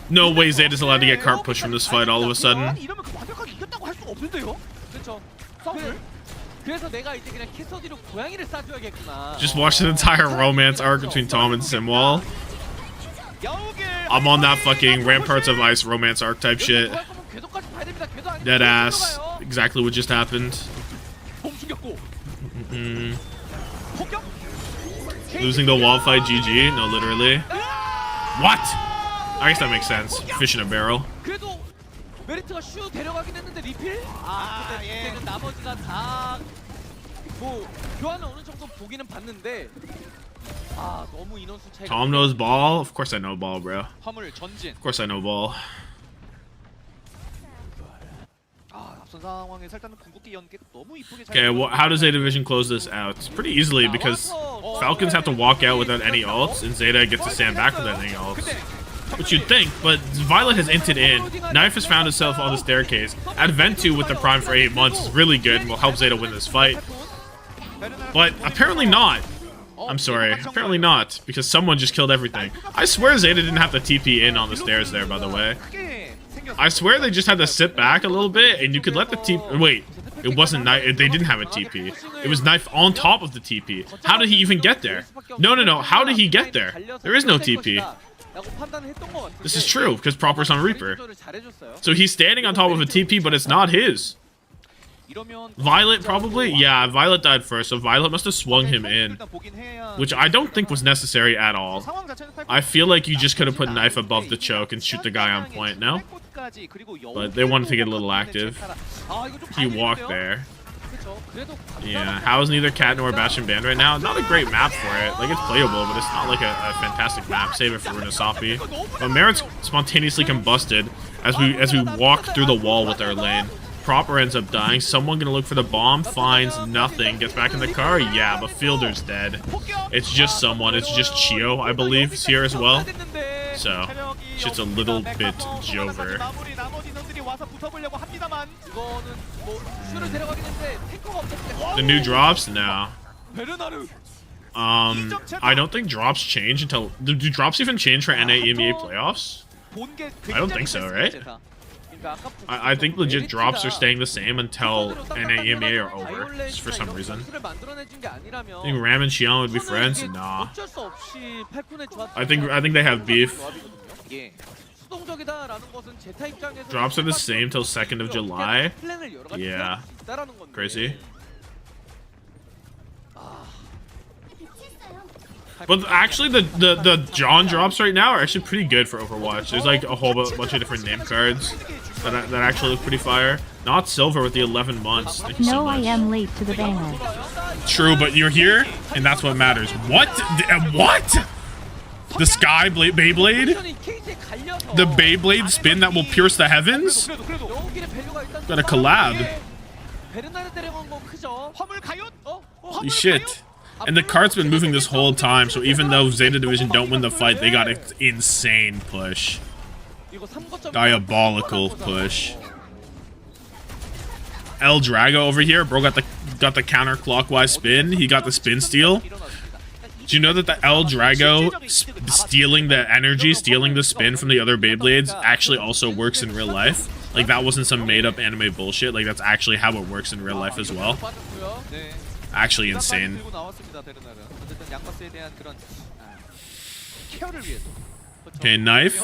No way Zeta's allowed to get cart push from this fight all of a sudden. Just watch the entire romance arc between Tom and Simwall. I'm on that fucking Ramparts of Ice romance arc type shit. Dead ass. Exactly what just happened. Losing the wall fight, GG. No, literally. What? I guess that makes sense. Fish in a barrel. Tom knows ball? Of course I know ball, bro. Of course I know ball. Okay, well, how does Zeta Division close this out? Pretty easily, because Falcons have to walk out without any ults, and Zeta gets to stand back without any ults. Which you'd think, but Violet has inted in. Knife has found itself on the staircase. Adventu with the Prime for 8 months is really good and will help Zeta win this fight. But apparently not. I'm sorry, apparently not, because someone just killed everything. I swear Zeta didn't have to TP in on the stairs there, by the way. I swear they just had to sit back a little bit, and you could let the TP... Wait, it wasn't Knife. They didn't have a TP. It was Knife on top of the TP. How did he even get there? No. How did he get there? There is no TP. This is true, because Proper's on Reaper. 잘해줬어요. So he's standing on top of a TP, but it's not his. 이러면 Violet probably? Yeah, Violet died first, so Violet must have swung him in. Which I don't think was necessary at all. I feel like you just could have put knife above the choke and shoot the guy on point, no? But they wanted to get a little active. He walked there. Yeah, how is neither Cat nor Bastion banned right now? Not a great map for it. Like, it's playable, but it's not like a fantastic map. Save it for Runasapi. But Merit's spontaneously combusted as we walk through the wall with our lane. Proper ends up dying. Someone gonna look for the bomb, finds nothing, gets back in the car. Yeah, but Fielder's dead. It's just someone. It's just Chio, I believe, is here as well. So, shit's a little bit jover. The new drops? No. I don't think drops change until... Do drops even change for NA EMEA playoffs? I don't think so, right? I think legit drops are staying the same until NA EMEA are over, just for some reason. I think Ram and Xion would be friends? Nah. I think they have beef. Drops are the same till 2nd of July. Yeah. Crazy. But actually, the John drops right now are actually pretty good for Overwatch. There's like a whole bunch of different name cards that actually look pretty fire. Not Silver with the 11 months. Thank you so No, I much. am late to the banger. True, but you're here, and that's what matters. What? What? The Sky Beyblade? The Beyblade spin that will pierce the heavens? Got a collab. Holy shit. And the cart's been moving this whole time, so even though Zeta Division don't win the fight, they got an insane push. Diabolical push. El Drago over here, bro got the counterclockwise spin. He got the spin steal. Do you know that the El Drago stealing the energy, stealing the spin from the other Beyblades actually also works in real life? Like, that wasn't some made-up anime bullshit. Like, that's actually how it works in real life as well. Actually insane. Okay, knife.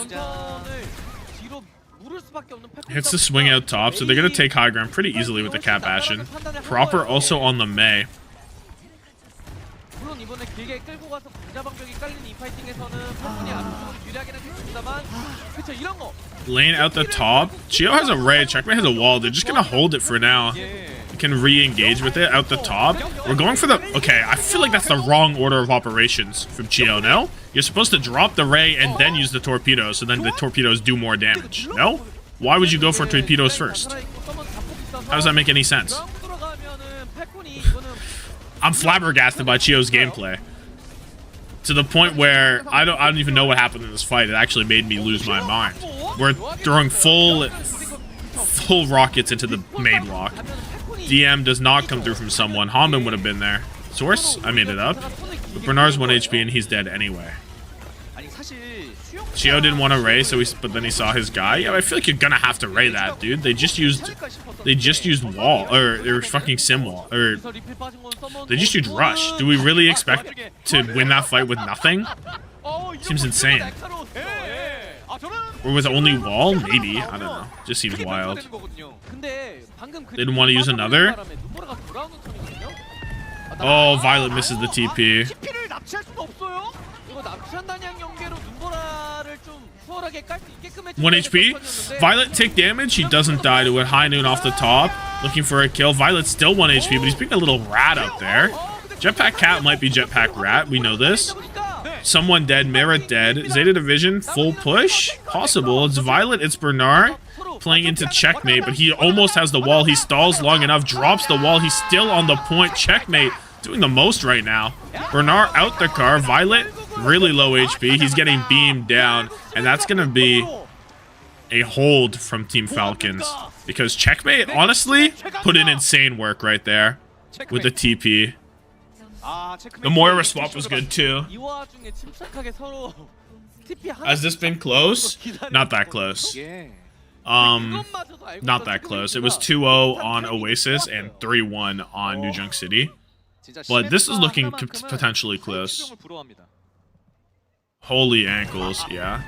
Hits the swing out top, so they're going to take high ground pretty easily with the Cat Bastion. Proper also on the Mei. Lane out the top. Chio has a Ray. Checkmate has a wall. They're just going to hold it for now. Can re-engage with it out the top. We're going for the... Okay, I feel like that's the wrong order of operations from Chio, no? You're supposed to drop the Ray and then use the torpedoes, so then the torpedoes do more damage, no? Why would you go for torpedoes first? How does that make any sense? I'm flabbergasted by Chio's gameplay. To the point where I don't even know what happened in this fight. It actually made me lose my mind. We're throwing full rockets into the Mei block. DM does not come through from someone. Hanbin would have been there. Source? I made it up. But Bernard's 1 HP and he's dead anyway. Chio didn't want to Ray, but then he saw his guy. Yeah, I feel like you're gonna have to Ray that, dude. They just used wall or fucking sim wall or they just used rush. Do we really expect to win that fight with nothing? Seems insane. Or with only wall? Maybe. I don't know. Just seems wild. They didn't want to use another? Oh, Violet misses the TP. 1 HP. Violet take damage. He doesn't die to it. High noon off the top. Looking for a kill. Violet's still 1 HP, but he's being a little rat up there. Jetpack Cat might be Jetpack Rat. We know this. Someone dead. Merit dead. Zeta Division. Full push. Possible. It's Violet. It's Bernard. Playing into checkmate, but he almost has the wall. He stalls long enough. Drops the wall. He's still on the point. Checkmate. Doing the most right now. Bernard out the car. Violet. Really low HP. He's getting beamed down. And that's going to be a hold from Team Falcons. Because checkmate, honestly, put in insane work right there. With the TP. The Moira swap was good too. Has this been close? Not that close. Not that close. It was 2-0 on Oasis and 3-1 on New Junk City. But this is looking potentially close. Holy ankles, yeah.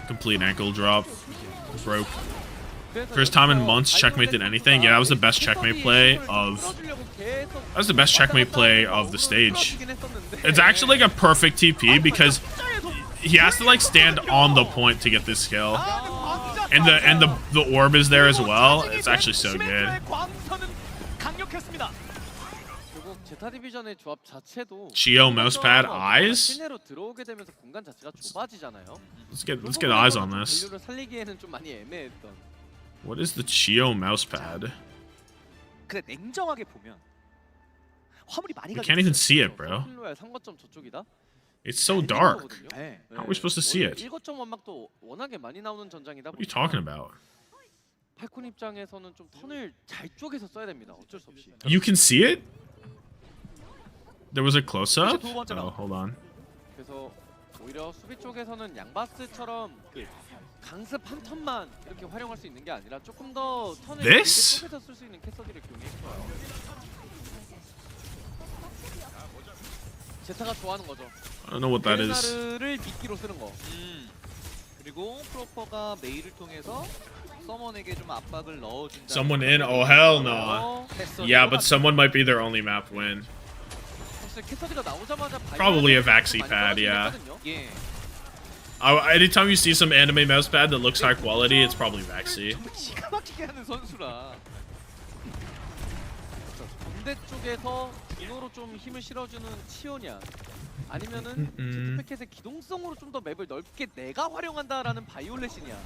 Complete ankle drop. Broke. First time in months checkmate did anything. Yeah, that was the best checkmate play of... That was the best checkmate play of the stage. It's actually like a perfect TP because he has to like stand on the point to get this kill. And the orb is there as well. It's actually so good. 제타 디비전의 조합 자체도 Chio mousepad eyes. 시내로 들어오게 되면서 공간 자체가 좁아지잖아요. Let's get eyes on this. 밸류를 살리기에는 좀 많이 애매했던. What is the Chio mousepad? 근데 냉정하게 보면 화물이 많이 We can't even see it, bro. 킬로야 3거점 저쪽이다. It's so dark. 네. How are we supposed to see it? 1거점 원막도 워낙에 많이 나오는 전장이다 What are you 보니까 talking about? 팔콘 입장에서는 좀 턴을 잘 쪼개서 써야 됩니다. 어쩔 수 없이. You can see it? There was a close-up? Oh, hold on. 그래서 오히려 수비 쪽에서는 양바스처럼 그 강습 한 턴만 이렇게 활용할 수 있는 게 아니라 조금 더 턴을 This? 쪼개서 쓸 수 있는 캐서디를 교육했어요. 제타가 좋아하는 거죠. I don't know what that is. 베르나르를 미끼로 쓰는 거. 그리고 프로퍼가 메일을 통해서 서먼에게 좀 압박을 넣어준다. Someone in? Oh, hell no. Yeah, but someone might be their only map win. 캐서디가 나오자마자 Probably a Vaxi pad, yeah. 예. Anytime you see some anime mousepad that looks high quality, it's probably Vaxi. 정말 기가 막히게 하는 선수라. 반대 쪽에서 인호로 좀 힘을 실어주는 치오냐, 아니면은 제트패켓의 기동성으로 좀 더 맵을 넓게 내가 활용한다라는 바이올렛이냐,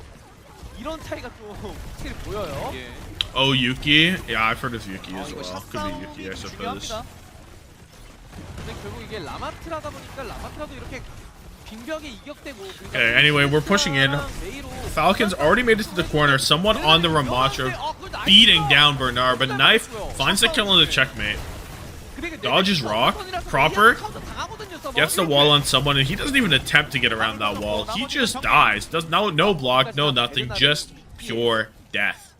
이런 차이가 좀 확실히 보여요. 예. Oh, Yuki? Yeah, I've heard of Yuki as well. Could be Yuki, I suppose. 근데 결국 이게 라마트라다 보니까 라마트라도 이렇게 빙벽에 이격되고. Okay, anyway, we're pushing in. Falcons already made it to the corner. Someone on the Ramacho beating down Bernard, but Knife finds the kill on the checkmate. Dodges rock. Proper gets the wall on someone, and he doesn't even attempt to get around that wall. He just dies. Does no block, no nothing, just pure death.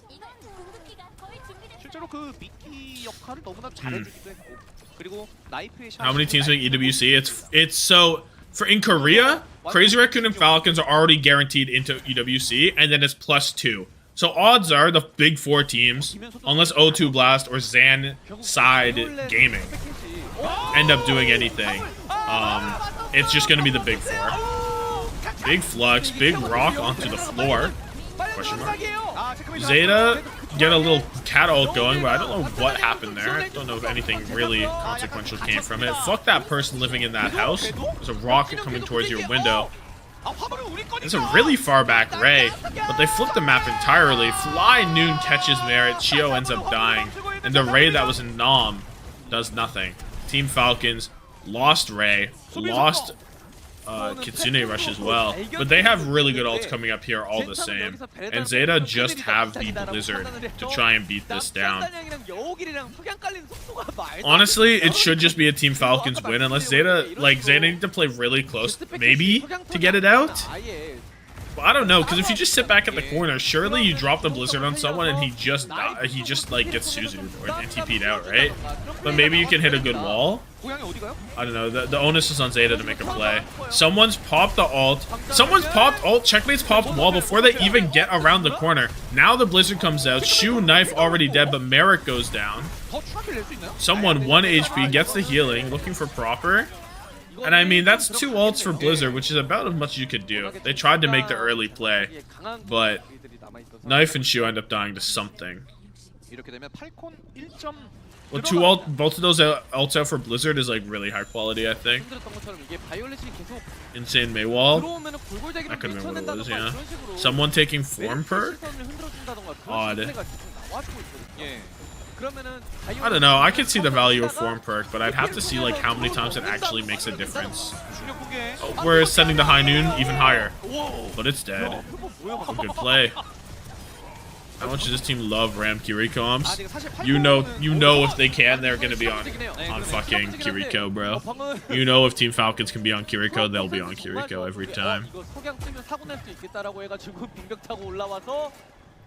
실제로 그 미끼 역할을 너무나 잘해주기도 했고. 그리고 나이프의 샷. How many teams make EWC? It's so in Korea, Crazy Raccoon and Falcons are already guaranteed into EWC, and then it's +2. So odds are the big 4 teams, unless O2 Blast or ZANSIDE Gaming end up doing anything. It's just gonna be the big 4. Big flux, big rock onto the floor. Question mark. ZETA get a little cat ult going, but I don't know what happened there. I don't know if anything really consequential came from it. Fuck that person living in that house. There's a rocket coming towards your window. It's a really far back Ray, but they flipped the map entirely. Fly Noon catches Merit, Chio ends up dying, and the Ray that was in Nom does nothing. Team Falcons lost Ray, lost Kitsune Rush as well, but they have really good ults coming up here all the same, and ZETA just have the Blizzard to try and beat this down. Honestly, it should just be a Team Falcons win, unless ZETA need to play really close, maybe, to get it out? Well, I don't know, because if you just sit back at the corner, surely you drop the Blizzard on someone and he just gets Suzu'd or TP'd out, right? But maybe you can hit a good wall? I don't know, the onus is on ZETA to make a play. Someone's popped the ult. Someone's popped ult, checkmate's popped wall before they even get around the corner. Now the Blizzard comes out, Shu Knife already dead, but Merrick goes down. Someone 1 HP gets the healing, looking for proper. And I mean, that's 2 ults for Blizzard, which is about as much as you could do. They tried to make the early play, but Knife and Shu end up dying to something. Well, both of those ults out for Blizzard is like really high quality, I think. Insane Maywall. That could have been what it was, yeah. Someone taking form perk? Odd. I don't know, I could see the value of form perk, but I'd have to see like how many times it actually makes a difference. Oh, we're sending the high noon even higher, but it's dead. A good play. How much does this team love Ram Kirikoms? You know if they can, they're gonna be on fucking Kiriko, bro. You know if Team Falcons can be on Kiriko, they'll be on Kiriko every time.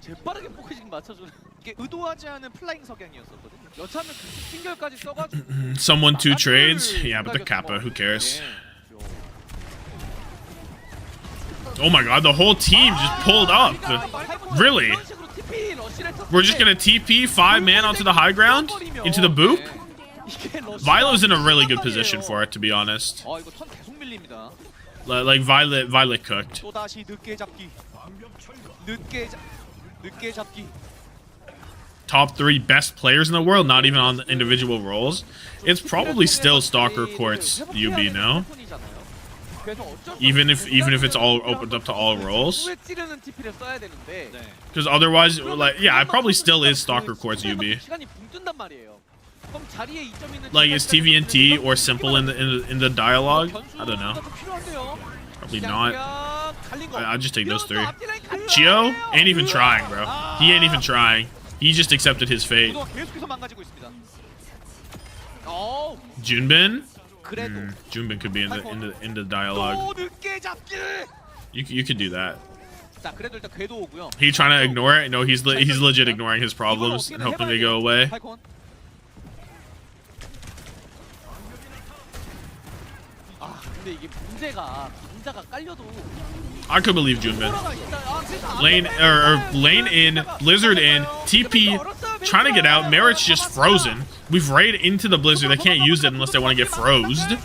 재빠르게 포커싱 맞춰주는 이게 의도하지 않은 플라잉 석양이었었거든요. 여차하면 그 신결까지 써가지고 Someone 2 trades? Yeah, but the Kappa, who cares? Oh my god, the whole team just pulled up. Really? We're just gonna TP 5-man onto the high ground? Into the boop? Violet's in a really good position for it, to be honest. 이거 턴 계속 밀립니다. Like Violet cooked. 또다시 늦게 잡기. 늦게 잡기. Top 3 best players in the world, not even on the individual roles. It's probably still Stalker Court's UB, no? Even if it's all opened up to all roles. Because otherwise, like, yeah, it probably still is Stalker Court's UB. Like, is TVNT or Simple in the dialogue? I don't know. Probably not. I'll just take those 3. Chio ain't even trying, bro. He ain't even trying. He just accepted his fate. Junbin? Junbin could be in the dialogue. You could do that. He trying to ignore it? No, he's legit ignoring his problems and hoping they go away. I could believe Junbin. Lane in, Blizzard in, TP trying to get out. Merit's just frozen. We've raided into the Blizzard. They can't use it unless they want to get frozed.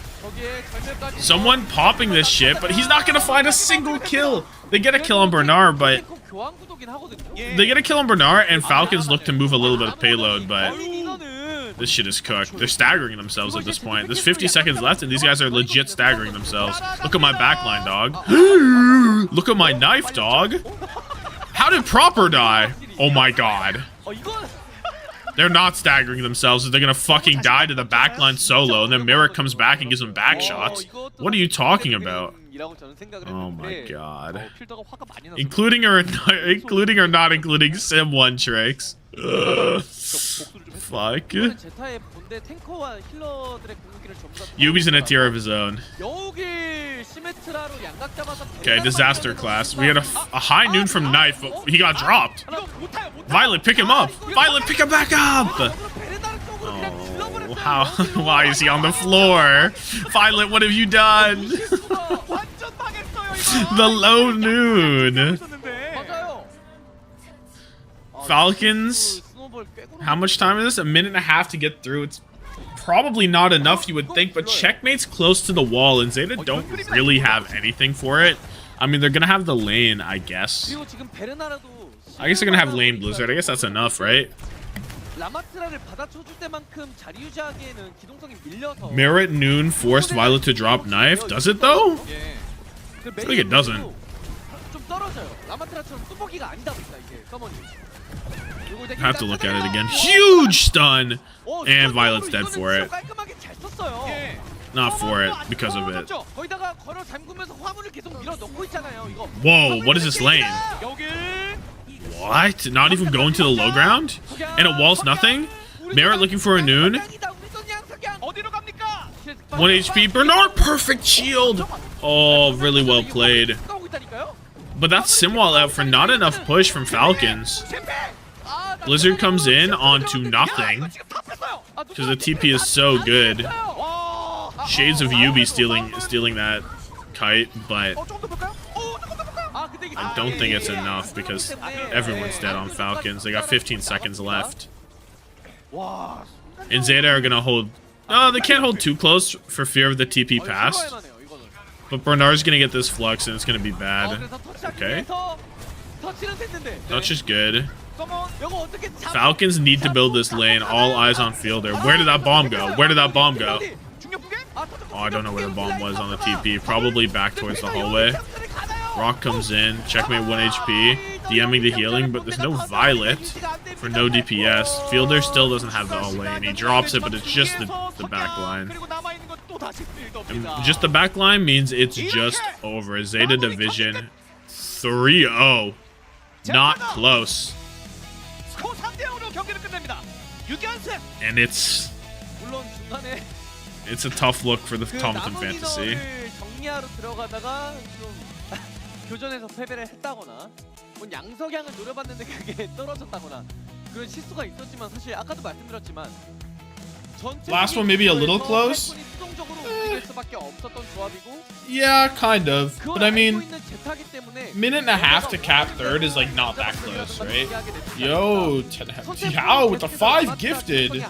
Someone popping this shit, but he's not gonna find a single kill. They get a kill on Bernard, but and Falcons look to move a little bit of payload, but this shit is cooked. They're staggering themselves at this point. There's 50 seconds left, and these guys are legit staggering themselves. Look at my backline, dog. Look at my knife, dog. How did Proper die? Oh my god. They're not staggering themselves. They're gonna fucking die to the backline solo, and then Merrick comes back and gives them back shots. What are you talking about? Oh my god. Including or not including Sim 1 Trakes. Fuck. Yubi's in a tier of his own. Okay, disaster class. We had a high noon from Knife, but he got dropped. Violet, pick him up. Violet, pick him back up. Oh, how? Why is he on the floor? Violet, what have you done? The low noon. Falcons. How much time is this? A minute and a half to get through. It's probably not enough, you would think, but Checkmate's close to the wall, and ZETA don't really have anything for it. I mean, they're gonna have the lane, I guess. I guess they're gonna have lane Blizzard. I guess that's enough, right? Merit Noon forced Violet to drop Knife. Does it, though? I feel like it doesn't. I have to look at it again. Huge stun! And Violet's dead for it. Not for it, because of it. Whoa, what is this lane? What? Not even going to the low ground? And it walls nothing? Merit looking for a noon? 1 HP. Bernard, perfect shield! Oh, really well played. But that's Simwall out for not enough push from Falcons. Blizzard comes in onto nothing because the TP is so good. Shades of Yubi stealing that kite, but I don't think it's enough because everyone's dead on Falcons. They got 15 seconds left. And ZETA are gonna hold. No, they can't hold too close for fear of the TP pass. But Bernard's gonna get this flux and it's gonna be bad. Okay. Touch is good. Falcons need to build this lane. All eyes on Fielder. Where did that bomb go? Where did that bomb go? Oh, I don't know where the bomb was on the TP. Probably back towards the hallway. Rock comes in. Checkmate 1 HP. DMing the healing, but there's no Violet for no DPS. Fielder still doesn't have the all lane. He drops it, but it's just the back line. And just the back line means it's just over. ZETA Division 3-0. Not close. And it's a tough look for the Tommathan fantasy. 교전에서 패배를 했다거나 양석양을 노려봤는데 그게 떨어졌다거나 그런 실수가 있었지만 사실 아까도 말씀드렸지만 Last one maybe a little close. 수밖에 없었던 조합이고 Yeah, kind of. 그걸 But I 알고 mean, 있는 제타기 때문에 minute and a half to cap third is like not that close, right? Yo, how with the 5 gifted.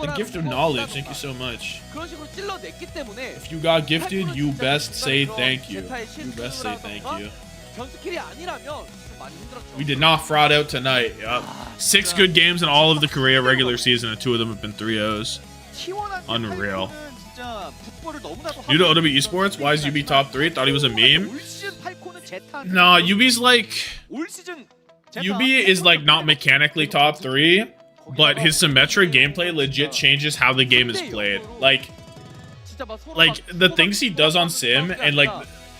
The gift of knowledge, thank you so much. 그런 식으로 찔러냈기 때문에 If you got gifted, you best say thank you. You best say thank you. 변스킬이 아니라면 좀 많이 힘들었죠. We did not fraud out tonight. Yup. 6 good games in all of the Korea regular season, and 2 of them have been 3-0s. Unreal. New to OW Esports? Why is UB top 3? Thought he was a meme? Nah, UB's like... UB is like not mechanically top 3, but his symmetric gameplay legit changes how the game is played. Like the things he does on sim and like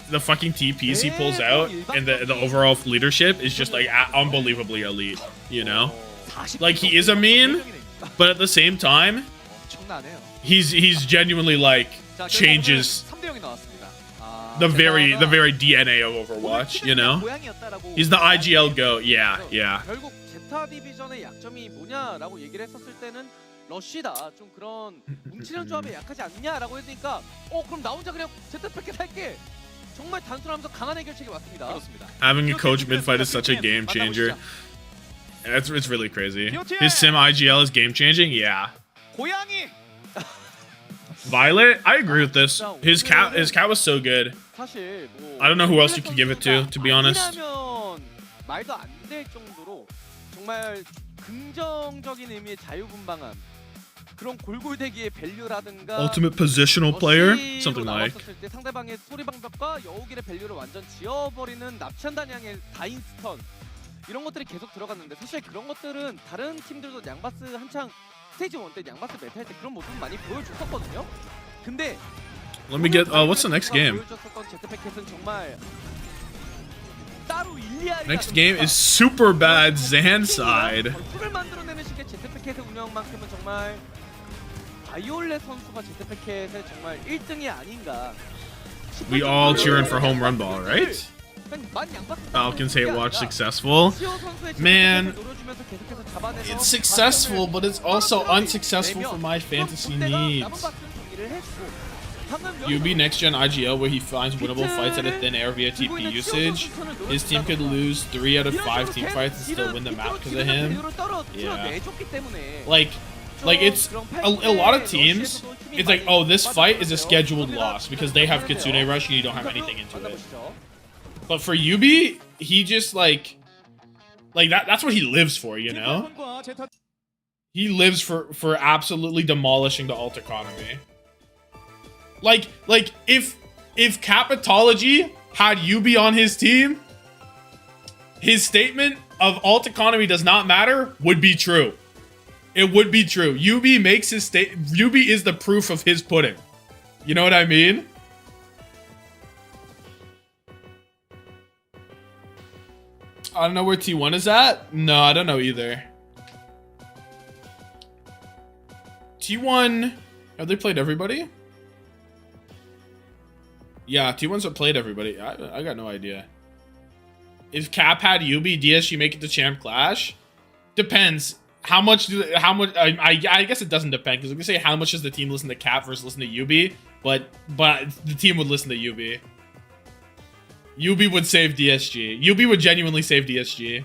the fucking TPs he pulls out and the overall leadership is just like unbelievably elite, you know? Like he is a meme, but at the same time, he's genuinely like changes the very DNA of Overwatch, you know? He's the IGL GOAT. Yeah. 결국 제타 디비전의 약점이 뭐냐라고 얘기를 했었을 때는 러쉬다. 좀 그런 뭉치는 조합에 약하지 않냐라고 했으니까 그럼 나 혼자 그냥 제타 패킷 할게. 정말 단순하면서 강한 해결책이 왔습니다. 그렇습니다. Having a coach mid-fight is such a game changer. It's really crazy. His sim IGL is game changing. Yeah. 고양이. Violet, I agree with this. His cat was so good. 사실 I don't know who else you could give it to be honest. 말도 안 될 정도로 정말 긍정적인 의미의 자유분방함. 그런 골골대기의 밸류라든가 Ultimate positional player, something like. 때 상대방의 소리 방벽과 여우길의 밸류를 완전 지워버리는 납치한다냥의 다인스턴 이런 것들이 계속 들어갔는데 사실 그런 것들은 다른 팀들도 양바스 한창 스테이지 1 때 양바스 메타 할 때 그런 모습 많이 보여줬었거든요. 근데 Let me get what's the next game? 보여줬었던 제트패킷은 정말 따로 일리아리가 Next game is SuperBad ZANSIDE. 풀을 만들어내는 식의 제트패킷의 운영만큼은 정말 바이올렛 선수가 제트패킷의 정말 1등이 아닌가. We all cheering for home run ball, right? Falcons hate watch successful. Man, it's successful, but it's also unsuccessful for my fantasy needs. UB next gen IGL where he finds winnable fights at a thin air via TP usage. His team could lose 3 out of 5 team fights and still win the map because of him. Yeah. Like it's a lot of teams. It's like, oh, this fight is a scheduled loss because they have Kitsune Rush and you don't have anything into it. But for UB, he just like that's what he lives for, you know? He lives for absolutely demolishing the alt economy. Like if Capitology had UB on his team, his statement of alt economy does not matter would be true. It would be true. UB makes his UB is the proof of his pudding. You know what I mean? I don't know where T1 is at. No, I don't know either. T1, have they played everybody? Yeah, T1's have played everybody. I got no idea. If Cap had UB, DSG make it to Champ Clash? Depends. I guess it doesn't depend because we can say how much does the team listen to Cap versus listen to UB, but the team would listen to UB. UB would save DSG. UB would genuinely save DSG.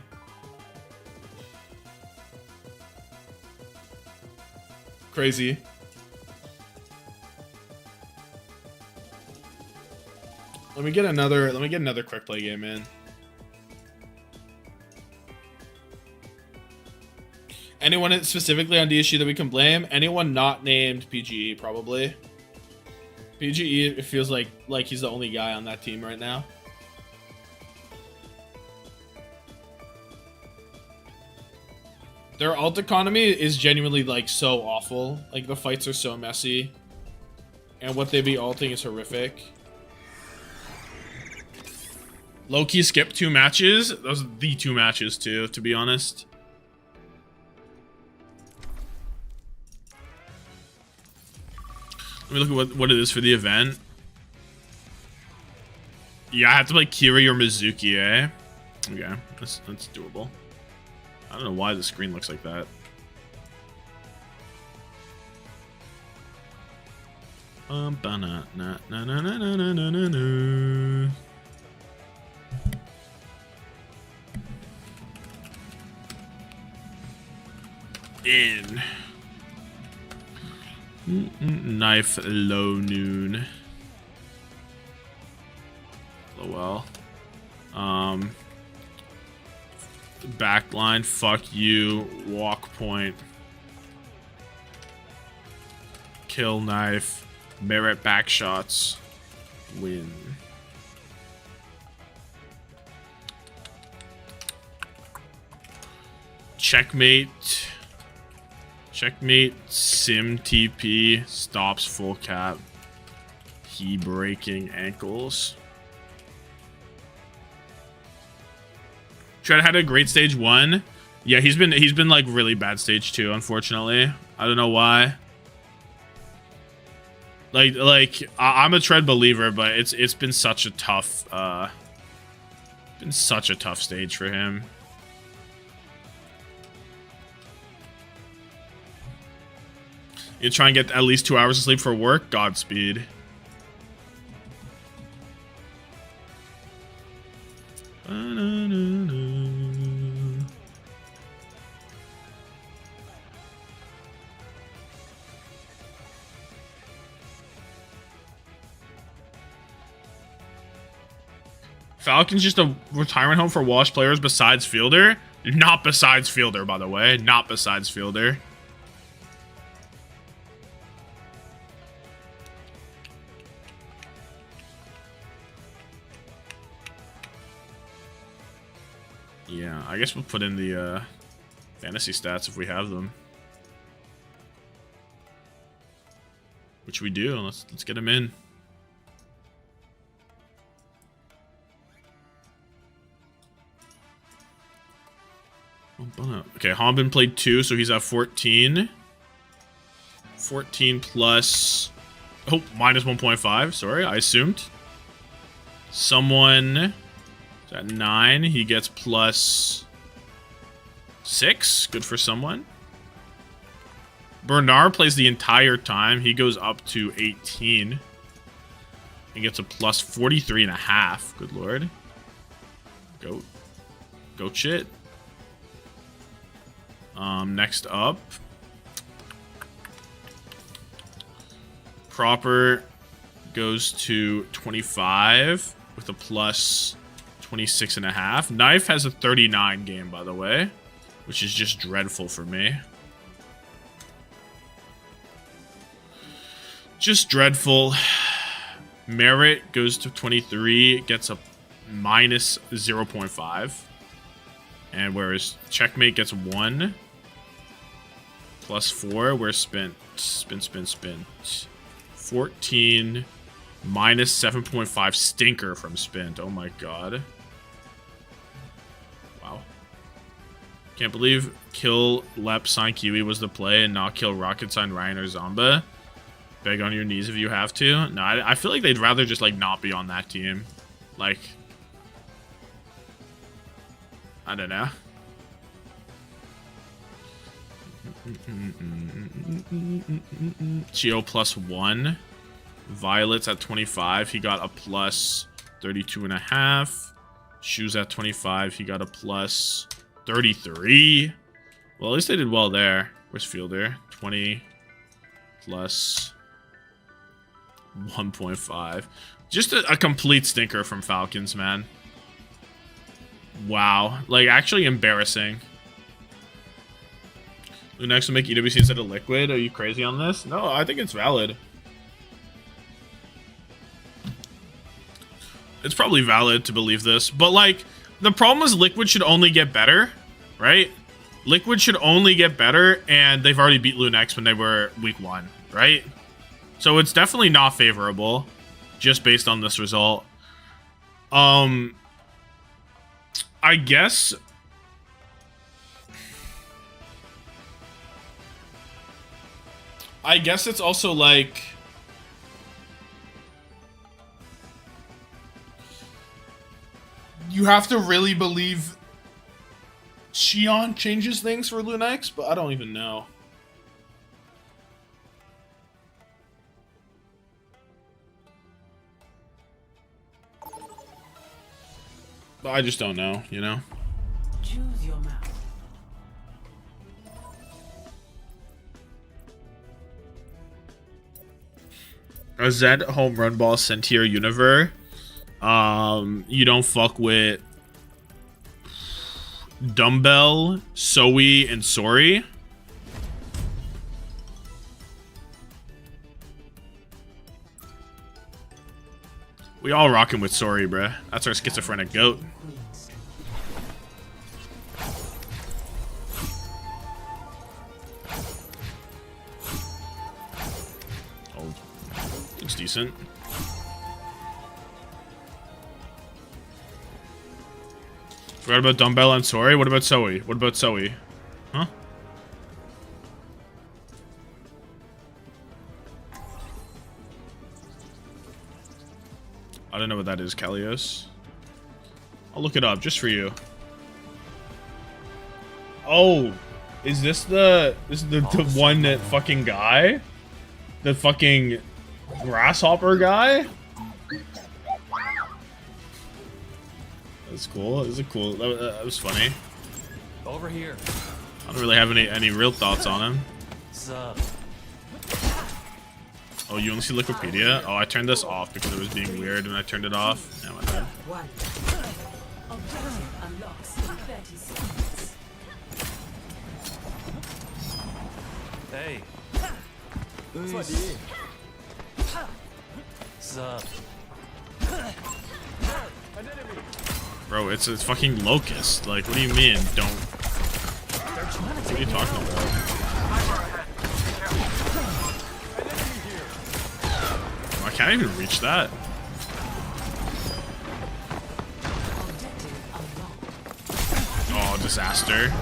Crazy. Let me get another quick play game in. Anyone specifically on DSG that we can blame? Anyone not named PGE, probably. PGE, it feels like he's the only guy on that team right now. Their alt economy is genuinely like so awful. Like the fights are so messy. And what they be alting is horrific. Low-key skipped 2 matches. Those are the 2 matches too, to be honest. Let me look at what it is for the event. Yeah, I have to play Kiri or Mizuki, eh? Okay, that's doable. I don't know why the screen looks like that. Ba-na-na-na-na-na-na-na-na. In. Knife low noon. Oh well. Backline, fuck you. Walk point. Kill knife. Merit back shots. Win. Checkmate. Checkmate. Sim TP. Stops full cap. Key breaking ankles. Tread had a great stage 1. Yeah, he's been like really bad stage 2, unfortunately. I don't know why. I'm a Tread believer, but it's been such a tough stage for him. You try and get at least 2 hours of sleep for work. Godspeed. Falcons just a retirement home for washed players besides Fielder? Not besides Fielder, by the way. Not besides Fielder. Yeah, I guess we'll put in the fantasy stats if we have them. Which we do. Let's get them in. Okay, Hombin played 2, so he's at 14. 14 plus... Oh, minus 1.5. Sorry, I assumed. Someone is at 9. He gets plus 6. Good for someone. Bernard plays the entire time. He goes up to 18. He gets a plus 43.5. Good lord. Go shit. Next up, Proper goes to 25 with a plus 26.5. Knife has a 39 game, by the way, which is just dreadful for me. Just dreadful. Merit goes to 23, gets a minus 0.5. And whereas Checkmate gets 1 plus 4, whereas Spin. 14 minus 7.5 stinker from Spint. Oh my god. Wow. Can't believe kill Lep Sign Kiwi was the play and not kill Rocket Sign Ryan or Zomba. Beg on your knees if you have to. No, I feel like they'd rather just like not be on that team. Like, I don't know. Chio plus 1. Violet's at 25. He got a plus 32.5. Shoes at 25. He got a plus 33. Well, at least they did well there. Where's Fielder? 20 plus 1.5. Just a complete stinker from Falcons, man. Wow. Like, actually embarrassing. Next will make EWC instead of Liquid. Are you crazy on this? No, I think it's valid. It's probably valid to believe this. But, like, the problem is Liquid should only get better, right? Liquid should only get better, and they've already beat Lunex when they were week 1, right? So it's definitely not favorable, just based on this result. I guess it's also like you have to really believe Xion changes things for Lunex, but I don't even know. I just don't know, you know? Choose your map. A Zed home run ball sent to your universe. You don't fuck with Dumbbell, Zoe, and Sori. We all rocking with Sori, bruh. That's our schizophrenic goat. Oh, looks decent. Forgot about Dumbbell and Sori. What about Zoe? What about Zoe? Huh? I don't know what that is, Kalios. I'll look it up just for you. Oh, is this the one that fucking guy? The fucking grasshopper guy? That's cool. Is it cool? That was funny. Over here. I don't really have any real thoughts on him. Sup? Oh, you only see Wikipedia? Oh, I turned this off because it was being weird and I turned it off. Yeah, my bad. One. Objective unlocks in 30 seconds. Hey. Sup? Bro, it's fucking Locust. Like, what do you mean? Don't. What are you talking about? I can't even reach that. Oh, disaster.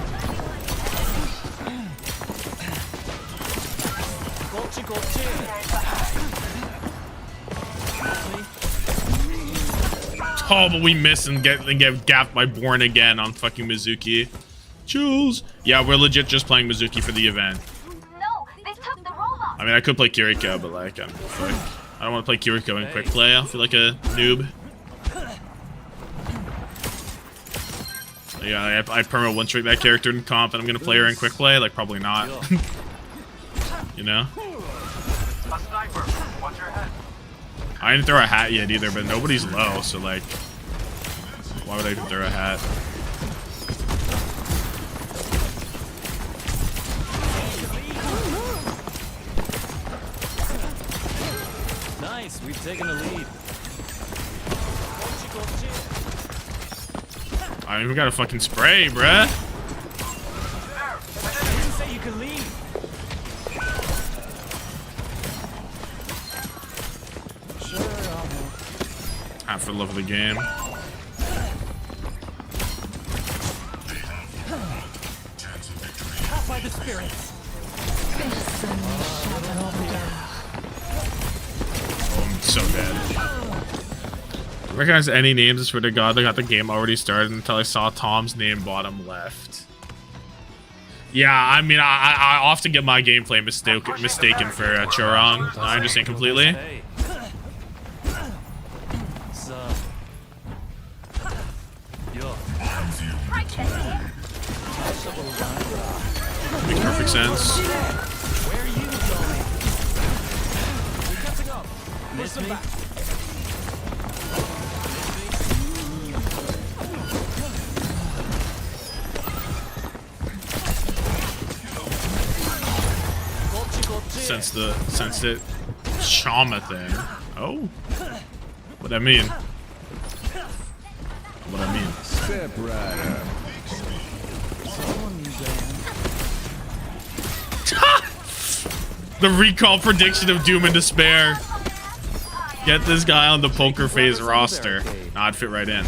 Oh, but we miss and get gapped by Born again on fucking Mizuki. Jules. Yeah, we're legit just playing Mizuki for the event. No, they took the robot. I mean, I could play Kiriko, but like, I don't want to play Kiriko in quick play. I feel like a noob. Yeah, I perma one trick that character in comp, and I'm gonna play her in quick play. Like, probably not. You know. A sniper. Watch your head. I didn't throw a hat yet either, but nobody's low, so like, why would I even throw a hat? Nice, we've taken the lead. I mean, we got a fucking spray, bruh. I didn't say you could leave. Half for the love of the game. By the spirits. Oh, I'm so dead. I recognize any names. I swear to God, I got the game already started until I saw Tom's name bottom left. Yeah, I mean, I often get my gameplay mistaken for Chorong. I understand completely. Hey. Sup? Yo. Makes perfect sense. Where are you going? We're catching up. Miss me? Sense it. Tommathan. Oh. What I mean? What I mean? Step right up. The recall prediction of Doom and Despair. Get this guy on the poker face roster. Nah, I'd fit right in.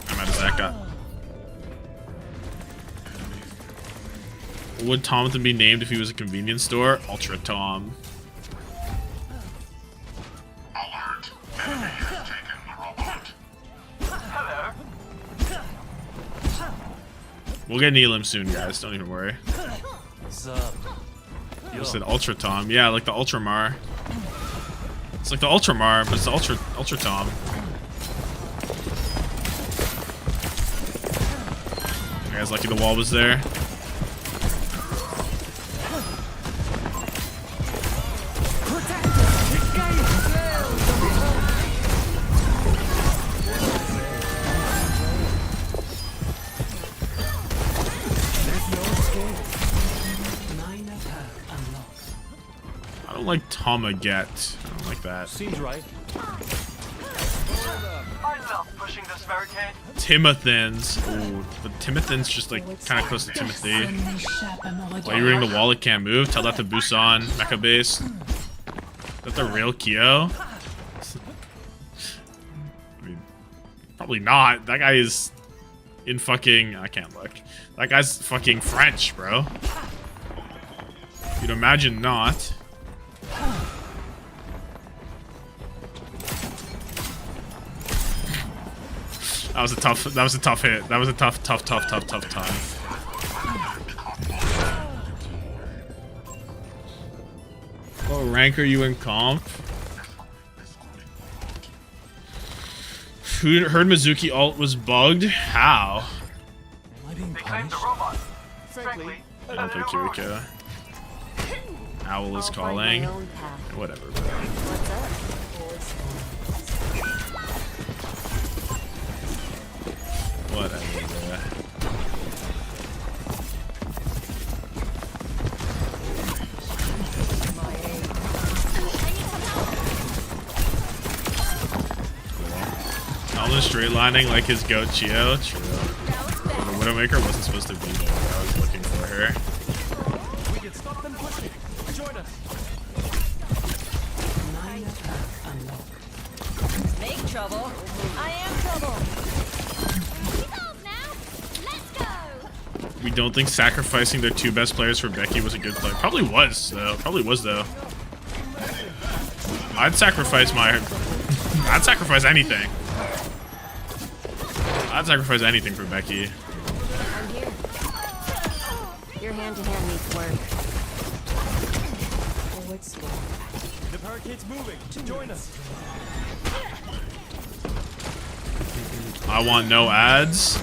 I'm out of Zeka. Would Tommathan be named if he was a convenience store? Ultra Tom. Alert. Enemy has taken the robot. We'll get Neelam soon, guys. Don't even worry. Sup? I said Ultra Tom. Yeah, like the Ultramar. It's like the Ultramar, but it's the Ultra Tom. You guys lucky the wall was there. I don't like Tommathan. I don't like that. Seems right. Tommathans. Ooh, but Tommathan's just like kind of close to Timothy. While you're reading the wall, it can't move. Tell that to Busan. Mecha base. Is that the real Kyo? I mean, probably not. That guy is in fucking. I can't look. That guy's fucking French, bro. You'd imagine not. That was a tough hit. That was a tough time. What rank are you in comp? Who heard Mizuki ult was bugged? How? Am I being punished? Frankly, I don't play Kiriko. Owl is calling. Whatever, bro. Whatever, bro. Almost straight lining like his goat Chio. True. The Widowmaker wasn't supposed to be there. I was looking for her. We can stop them pushing. Join us. make trouble. I am trouble. We don't think sacrificing their two best players for Becky was a good play. Probably was, though. Probably was, though. I'd sacrifice I'd sacrifice anything. I'd sacrifice anything for Becky. I'm here. Your hand-to-hand needs work. Forward score. The barricade's moving. Join us. I want no ads.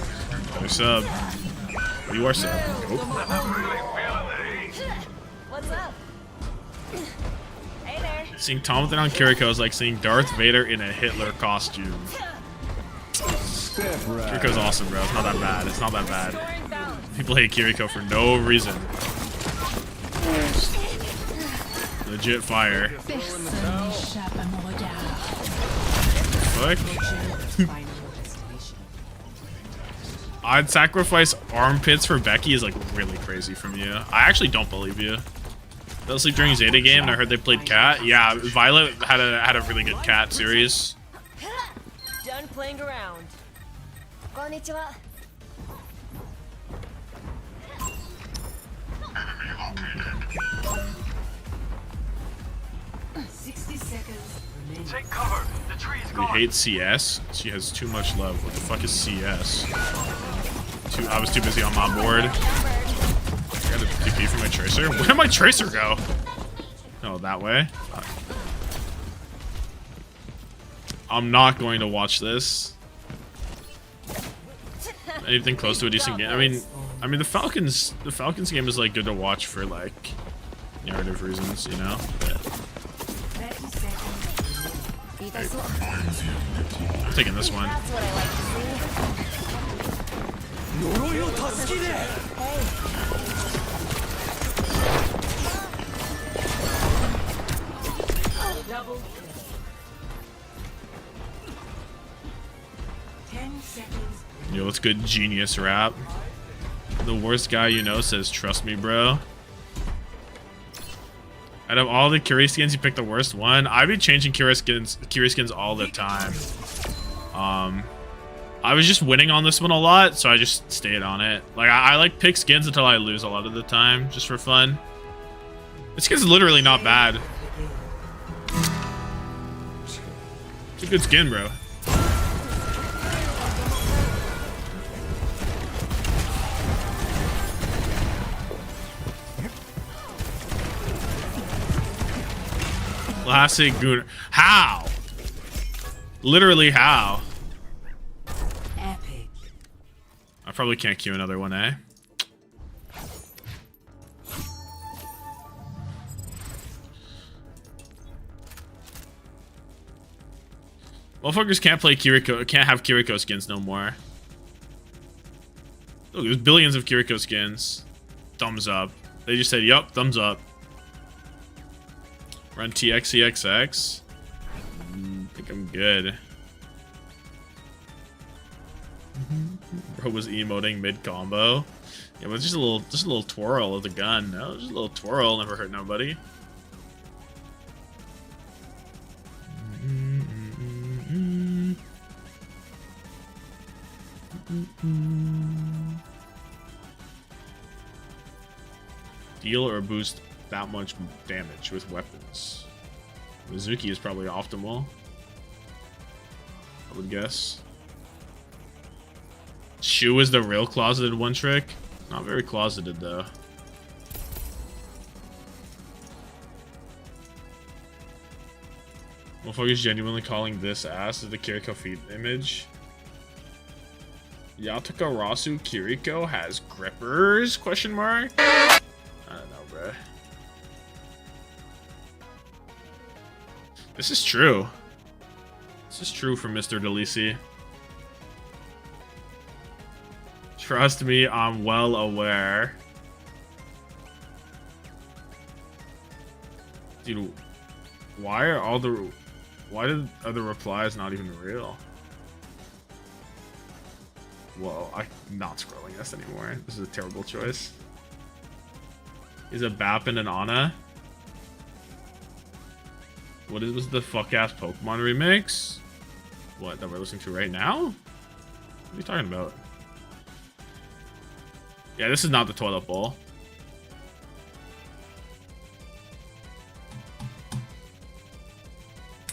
No sub. You are sub. Oh. What's up? Hey there. Seeing Tommathan on Kiriko is like seeing Darth Vader in a Hitler costume. Kiriko's awesome, bro. It's not that bad. It's not that bad. People hate Kiriko for no reason. Legit fire. Fuck. I'd sacrifice armpits for Becky is like really crazy from you. I actually don't believe you. Fell asleep during ZETA game and I heard they played Cat. Yeah, Violet had a really good Cat series. Done playing around. Konnichiwa. Take cover. The tree's We hate CS. She has too much love. What the fuck is CS? I was too busy on my board. I got a TP for my tracer. Where did my tracer go? Oh, that way. I'm not going to watch this. Anything close to a decent game. I mean, the Falcons game is like good to watch for like narrative reasons, you know. But, I'm taking this one. That's what I like to see. Double. 10 seconds. Yo, what's good, genius rap? The worst guy you know says, "Trust me, bro." Out of all the Curie skins, you picked the worst one. I've been changing Curie skins all the time. I was just winning on this one a lot, so I just stayed on it. Like I like pick skins until I lose a lot of the time, just for fun. This skin's literally not bad. It's a good skin, bro. Classic Gooner. How? Literally how? Epic. I probably can't queue another one, eh? Motherfuckers can't play Kiriko, can't have Kiriko skins no more. Look, there's billions of Kiriko skins. Thumbs up. They just said, yup, thumbs up. Run TXEXX. I think I'm good. Bro was emoting mid combo. Yeah, but just a little twirl of the gun. No, just a little twirl, never hurt nobody. Deal or boost that much damage with weapons. Mizuki is probably optimal, I would guess. Shu is the real closeted one trick. Not very closeted though. Motherfuckers genuinely calling this ass as the Kiriko feet image. Yataka Rasu Kiriko has grippers? Question mark? I don't know, bro. This is true. This is true for Mr. Delisi. Trust me, I'm well aware. Dude, why are the replies not even real? Whoa, I'm not scrolling this anymore. This is a terrible choice. Is a Bap and an Ana? What was the fuck-ass Pokemon remix? What, that we're listening to right now? What are you talking about? Yeah, this is not the toilet bowl.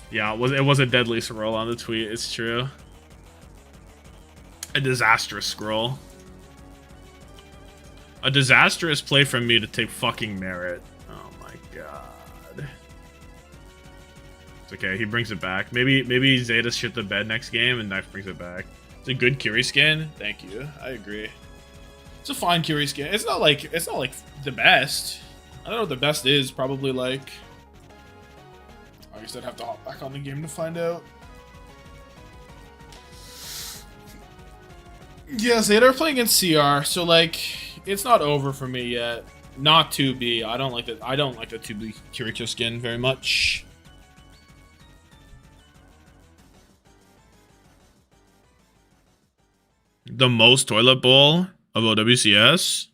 Yeah, it was a deadly scroll on the tweet, it's true. A disastrous scroll. A disastrous play from me to take fucking merit. Oh my god. It's okay, he brings it back. Maybe Zeta shit the bed next game and Knife brings it back. It's a good Curie skin. Thank you. I agree. It's a fine Curie skin. It's not like the best. I don't know what the best is. Probably like, I guess I'd have to hop back on the game to find out. Yeah, Zeta are playing against CR, so like it's not over for me yet. Not 2B. I don't like the 2B Kiriko skin very much. The most toilet bowl of OWCS.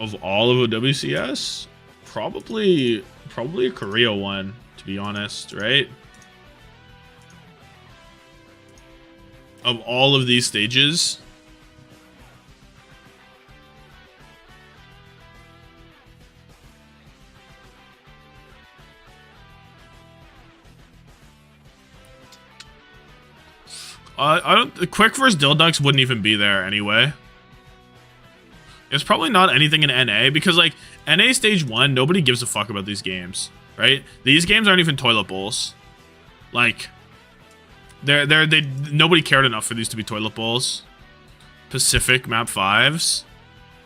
Of all of OWCS, probably a Korea one, to be honest, right? Of all of these stages, the Quick vs. Dilducks wouldn't even be there anyway. It's probably not anything in NA because like NA stage 1, nobody gives a fuck about these games, right? These games aren't even toilet bowls. Like nobody cared enough for these to be toilet bowls. Pacific map 5s.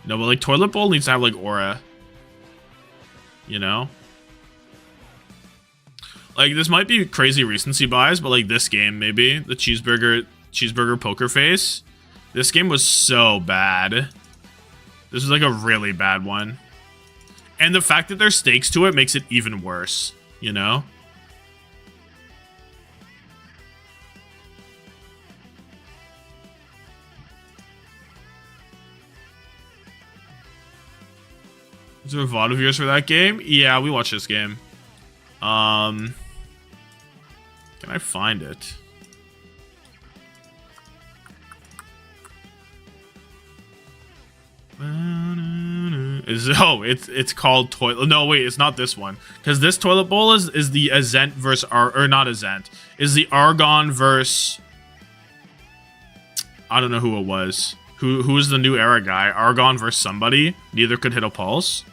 No, but like toilet bowl needs to have like aura. You know? Like this might be crazy recency bias, but like this game maybe, the cheeseburger poker face. This game was so bad. This is like a really bad one. And the fact that there's stakes to it makes it even worse, you know? Is there a VOD of yours for that game? Yeah, we watched this game. Can I find it? It's called toilet. No, wait, it's not this one. Because this toilet bowl is the Azent versus or not Azent. Is the Argon versus, I don't know who it was. Who is the new era guy? Argon versus somebody. Neither could hit a pulse.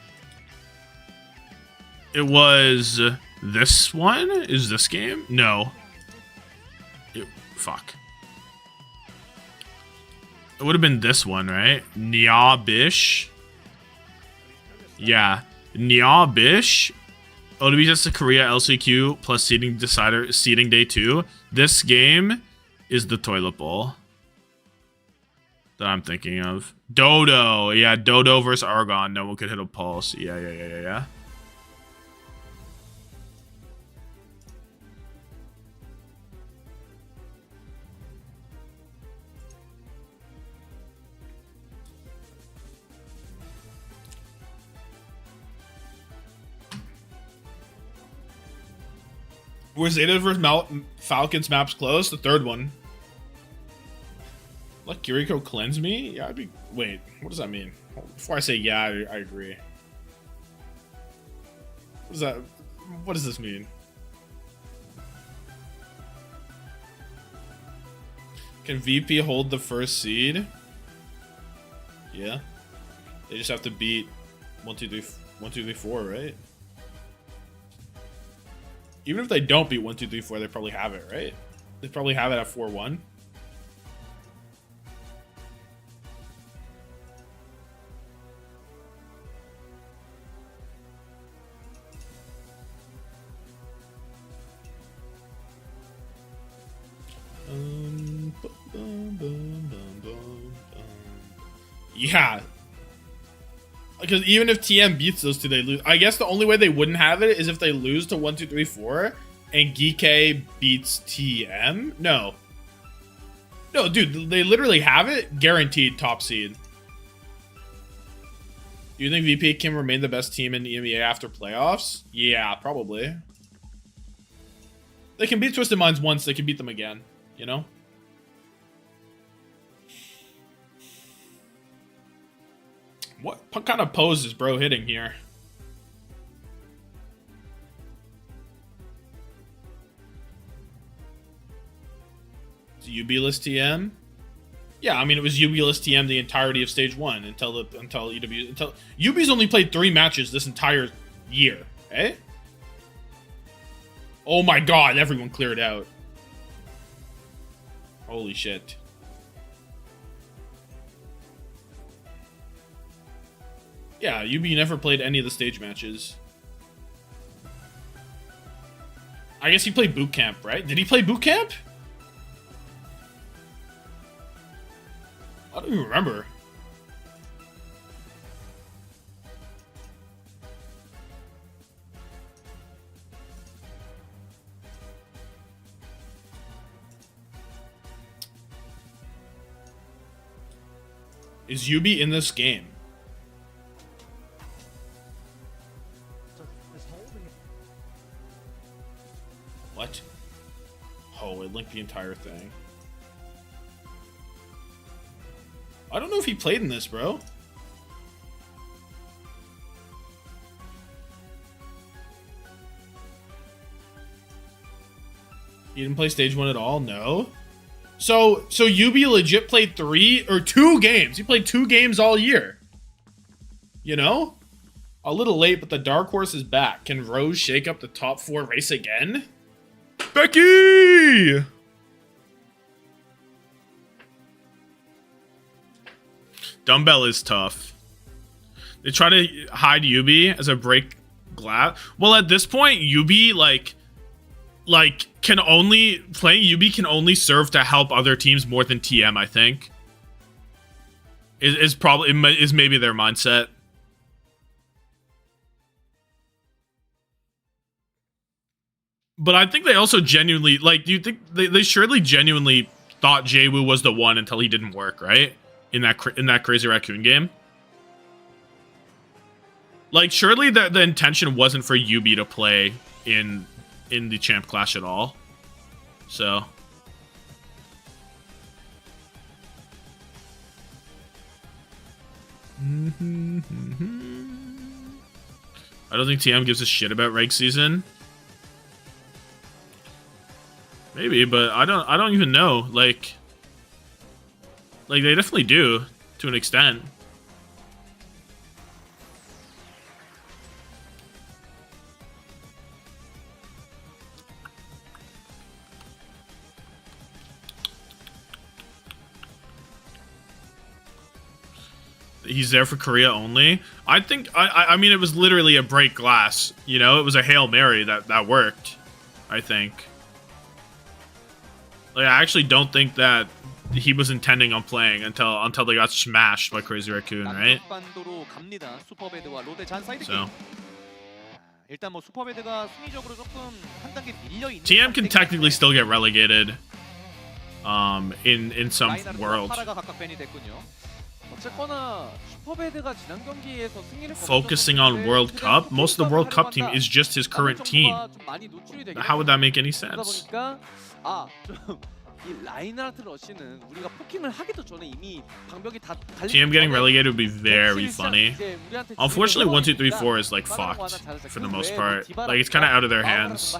It was this one? Is this game? No. Fuck. It would have been this one, right? Nya Bish. Yeah. Nya Bish. OWCS to Korea LCQ plus seeding decider seeding day 2. This game is the toilet bowl that I'm thinking of. Dodo. Yeah, Dodo versus Argon. No one could hit a pulse. Yeah. Were ZETA versus Falcons maps close? The third one. Let Kiriko cleanse me? Yeah, I'd be... Wait, what does that mean? Before I say yeah, I agree. What does that... What does this mean? Can VP hold the first seed? Yeah. They just have to beat 1, 2, 3, 4, right? Even if they don't beat 1, 2, 3, 4, they probably have it, right? They probably have it at 4-1. Yeah. Because even if TM beats those two, they lose. I guess the only way they wouldn't have it is if they lose to 1, 2, 3, 4 and Geekay beats TM. No. No, dude, they literally have it. Guaranteed top seed. Do you think VP can remain the best team in EMEA after playoffs? Yeah, probably. They can beat Twisted Minds once, they can beat them again, you know? What kind of pose is bro hitting here? It's UB-less TM? Yeah, I mean it was UB-less TM the entirety of stage 1 until UB's only played 3 matches this entire year, eh? Oh my god, everyone cleared out. Holy shit. Yeah, UB never played any of the stage matches. I guess he played boot camp, right? Did he play boot camp? I don't even remember. Is Yubi in this game? What? Oh, it linked the entire thing. I don't know if he played in this, bro. He didn't play stage 1 at all? No. So Yubi legit played 2 games. He played 2 games all year. You know? A little late, but the dark horse is back. Can Rose shake up the top 4 race again? Becky! Dumbbell is tough. They try to hide Yubi as a break glass. Well, at this point, Yubi, like can only... Playing Yubi can only serve to help other teams more than TM, I think. Is maybe their mindset. But I think they also genuinely... Like, do you think... They surely genuinely thought Jwoo was the one until he didn't work, right? In that Crazy Raccoon game. Like, surely the intention wasn't for Yubi to play in the Champ Clash at all. So... I don't think TM gives a shit about reg season. Maybe, but I don't even know. Like they definitely do. to an extent. He's there for Korea only. I think I mean it was literally a break glass, you know, it was a Hail Mary that worked, I think. Like, I actually don't think that he was intending on playing until they got smashed by Crazy Raccoon, right? So 일단 뭐 슈퍼배드가 순위적으로 조금 한 단계 밀려 있는 TM can technically still get relegated in some worlds. 어쨌거나 슈퍼배드가 지난 경기에서 승리를 Focusing on World Cup, most of the World Cup team is just his current team. How would that make any sense? 이 라인하르트 러시는 우리가 포킹을 하기도 전에 이미 방벽이 다 TM getting relegated would be very funny. Unfortunately, 1, 2, 3, 4 is like fucked for the most part. Like it's kind of out of their hands.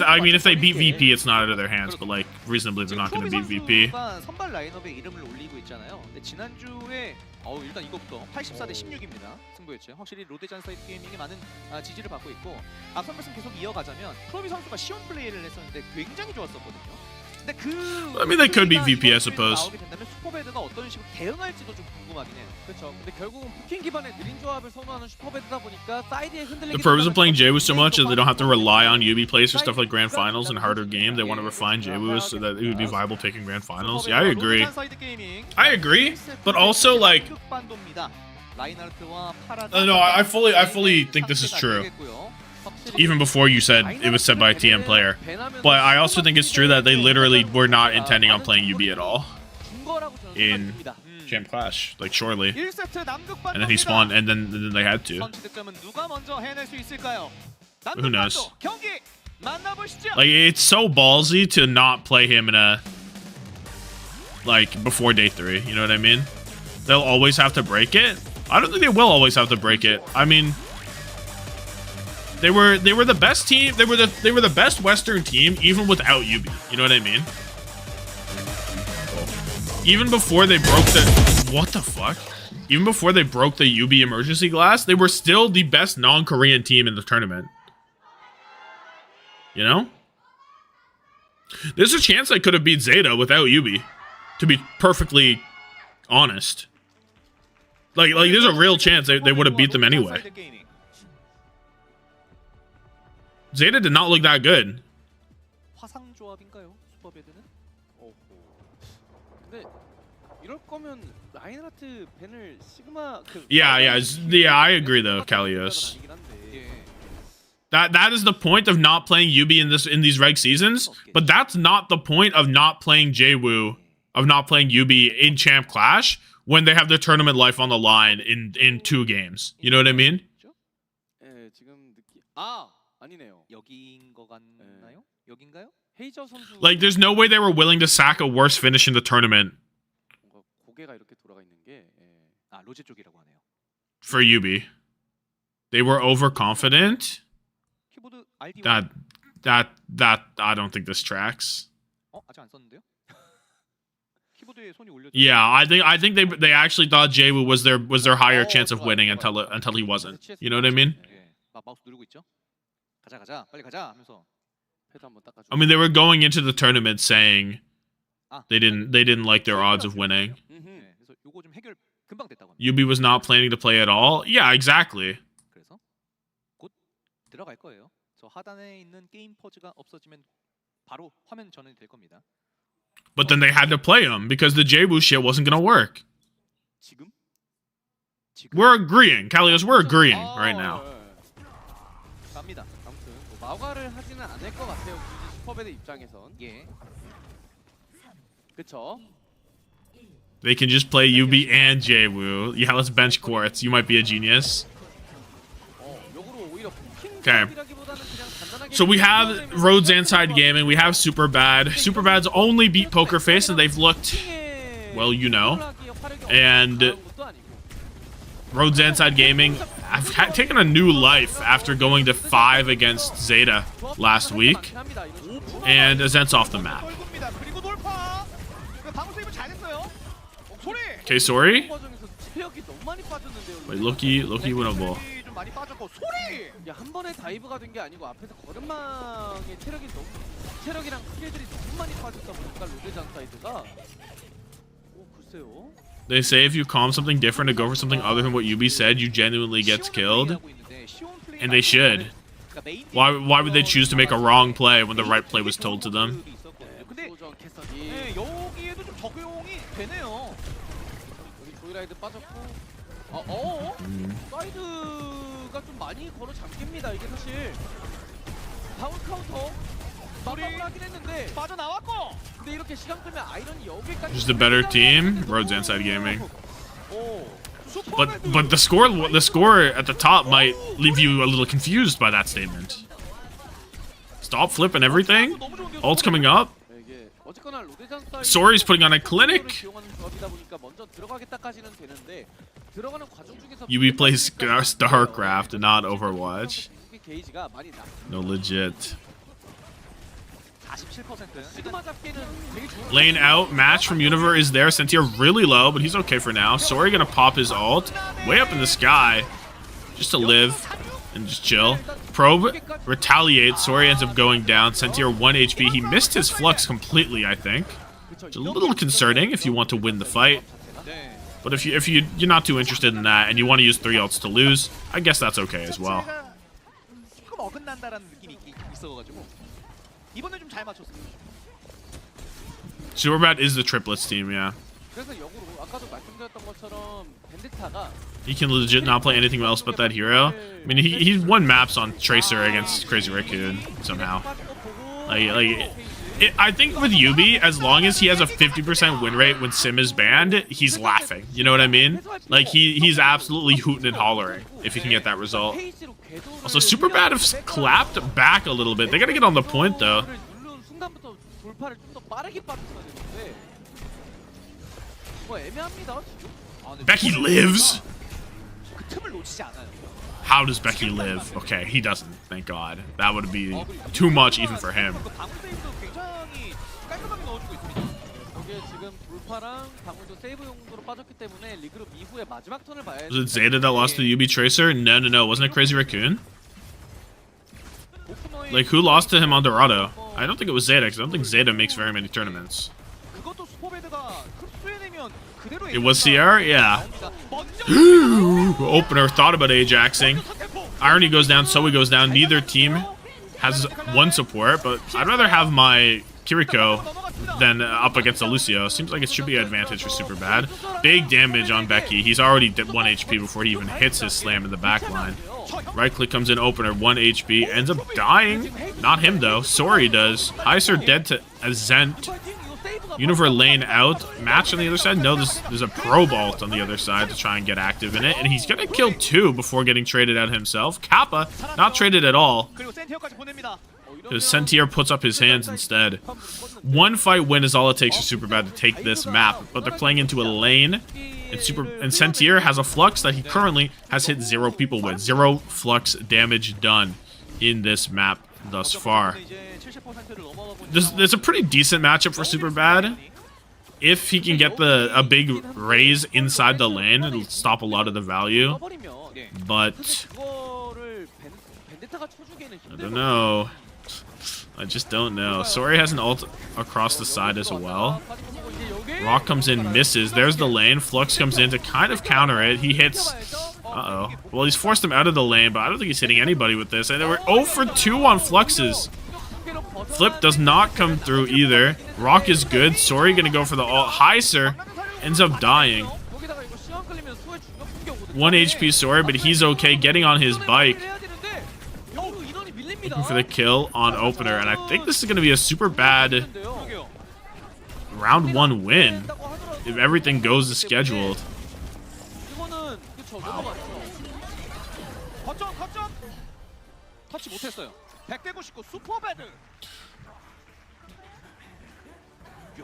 I mean, if they beat VP, it's not out of their hands, but like reasonably, they're not going to beat VP. 선발 라인업에 이름을 올리고 있잖아요. 근데 지난주에 일단 이거부터 84대 16입니다. 승부였죠. 확실히 롯데 잔사이드 게이밍이 많은 지지를 받고 있고 앞선 말씀 계속 이어가자면 프로비 선수가 시원 플레이를 했었는데 굉장히 좋았었거든요. 근데 I mean, they could beat VP, I suppose. 나오게 된다면 슈퍼배드가 어떤 식으로 대응할지도 좀 궁금하긴 해요. 그렇죠. 근데 결국은 포킹 기반의 느린 조합을 선호하는 슈퍼배드다 보니까 사이드에 흔들리기. The purpose of playing JWoo so much is they don't have to rely on UB plays for stuff like Grand Finals and harder game. They want to refine JWoo so that it would be viable picking Grand Finals. Yeah, I agree. I agree, but also like, no, I fully think this is true. Even before you said it was said by a TM player, but I also think it's true that they literally were not intending on playing UB at all in Champ Clash, like surely, and then he spawned, and then they had to. Who knows? Like, it's so ballsy to not play him in a, like, before day 3. You know what I mean? They'll always have to break it. I don't think they will always have to break it. I mean, they were the best team. They were the best Western team even without UB. You know what I mean? Even before they broke the what the fuck? Even before they broke the UB emergency glass, they were still the best non-Korean team in the tournament. You know? There's a chance I could have beat ZETA without UB, to be perfectly honest. Like there's a real chance they would have beat them anyway. ZETA did not look that good. Yeah, I agree though, Kalios. That is the point of not playing UB in these reg seasons, but that's not the point of not playing JWoo, of not playing UB in Champ Clash when they have their tournament life on the line in 2 games. You know what I mean? Like, there's no way they were willing to sack a worse finish in the tournament for UB. They were overconfident. That I don't think this tracks. Yeah, I think they actually thought JWoo was their higher chance of winning until he wasn't. You know what I mean? I mean, they were going into the tournament saying they didn't like their odds of winning. UB was not planning to play at all. Yeah, exactly. But then they had to play him because the JWoo shit wasn't gonna work. We're agreeing, Kalios. We're agreeing right now. They can just play UB and JWoo. Yeah, let's bench Quartz. You might be a genius. Okay. So we have Road ZANSIDE Gaming. We have SuperBad. SuperBad's only beat Poker Face, and they've looked, well, you know. And Road ZANSIDE Gaming have taken a new life after going to 5 against ZETA last week. And Azent's off the map. Okay, sorry. 과정에서 체력이 너무 많이 빠졌는데요. Wait, Loki winnable. 좀 많이 빠졌고 소리. 야, 한 번에 다이브가 된 게 아니고 앞에서 걸음망의 체력이랑 스킬들이 너무 많이 빠졌다 보니까 로드 잔사이드가 글쎄요. They say if you calm something different to go for something other than what Yubi said, you genuinely gets killed. And they should. Why would they choose to make a wrong play when the right play was told to them? 근데 여기에도 좀 적용이 되네요. 여기 조이라이드 빠졌고. 사이드가 좀 많이 걸어 잠깁니다. 이게 사실 다운 카운터 마감을 하긴 했는데 빠져나왔고. 근데 이렇게 시간 끌면 아이런이 여기까지. Just a better team, Road ZANSIDE Gaming. But the score at the top might leave you a little confused by that statement. Stop flipping everything. Ult's coming up. Sori's putting on a clinic. Yubi plays StarCraft and not Overwatch. No, legit. Lane out, match from Univer is there. Sentier really low, but he's okay for now. Sori gonna pop his ult way up in the sky just to live and just chill. Probe retaliates. Sori ends up going down. Sentier 1 HP. He missed his flux completely, I think. It's a little concerning if you want to win the fight. But if you're not too interested in that and you want to use 3 ults to lose, I guess that's okay as well. SuperBad is the triplets team, yeah. He can legit not play anything else but that hero. I mean, he won maps on Tracer against Crazy Raccoon somehow. I think with Yubi, as long as he has a 50% win rate when Sim is banned, he's laughing. You know what I mean? Like, he's absolutely hooting and hollering if he can get that result. Also, SuperBad have clapped back a little bit. They gotta get on the point, though. Becky lives? How does Becky live? Okay, he doesn't, thank God. That would be too much even for him. Was it ZETA that lost to Yubi Tracer? No. Wasn't it Crazy Raccoon? Like, who lost to him on Dorado? I don't think it was ZETA, because I don't think ZETA makes very many tournaments. It was Sierra? Yeah. Opener thought about Ajaxing. Irony goes down, Zoe goes down. Neither team has one support, but I'd rather have my Kiriko than up against a Lucio. Seems like it should be an advantage for SuperBad. Big damage on Becky. He's already 1 HP before he even hits his slam in the back line. Right click comes in, opener, 1 HP. Ends up dying. Not him, though. Sori does. Heiser dead to Azent. Univer lane out. Match on the other side. No, there's a probe ult on the other side to try and get active in it. And he's going to kill 2 before getting traded out himself. Kappa, not traded at all. Because Sentier puts up his hands instead. 1 fight win is all it takes for SuperBad to take this map. But they're playing into a lane. And Sentier has a flux that he currently has hit 0 people with. 0 flux damage done in this map thus far. There's a pretty decent matchup for SuperBad. If he can get a big raise inside the lane, it'll stop a lot of the value. But I don't know. I just don't know. Sori has an ult across the side as well. Rock comes in, misses. There's the lane. Flux comes in to kind of counter it. He hits... Uh-oh. Well, he's forced him out of the lane, but I don't think he's hitting anybody with this. And they were 0 for 2 on Fluxes. Flip does not come through either. Rock is good. Sori gonna go for the ult. Heiser ends up dying. 1 HP Sori, but he's okay. Getting on his bike. Looking for the kill on opener. And I think this is gonna be a SuperBad round 1 win. If everything goes as scheduled. Wow.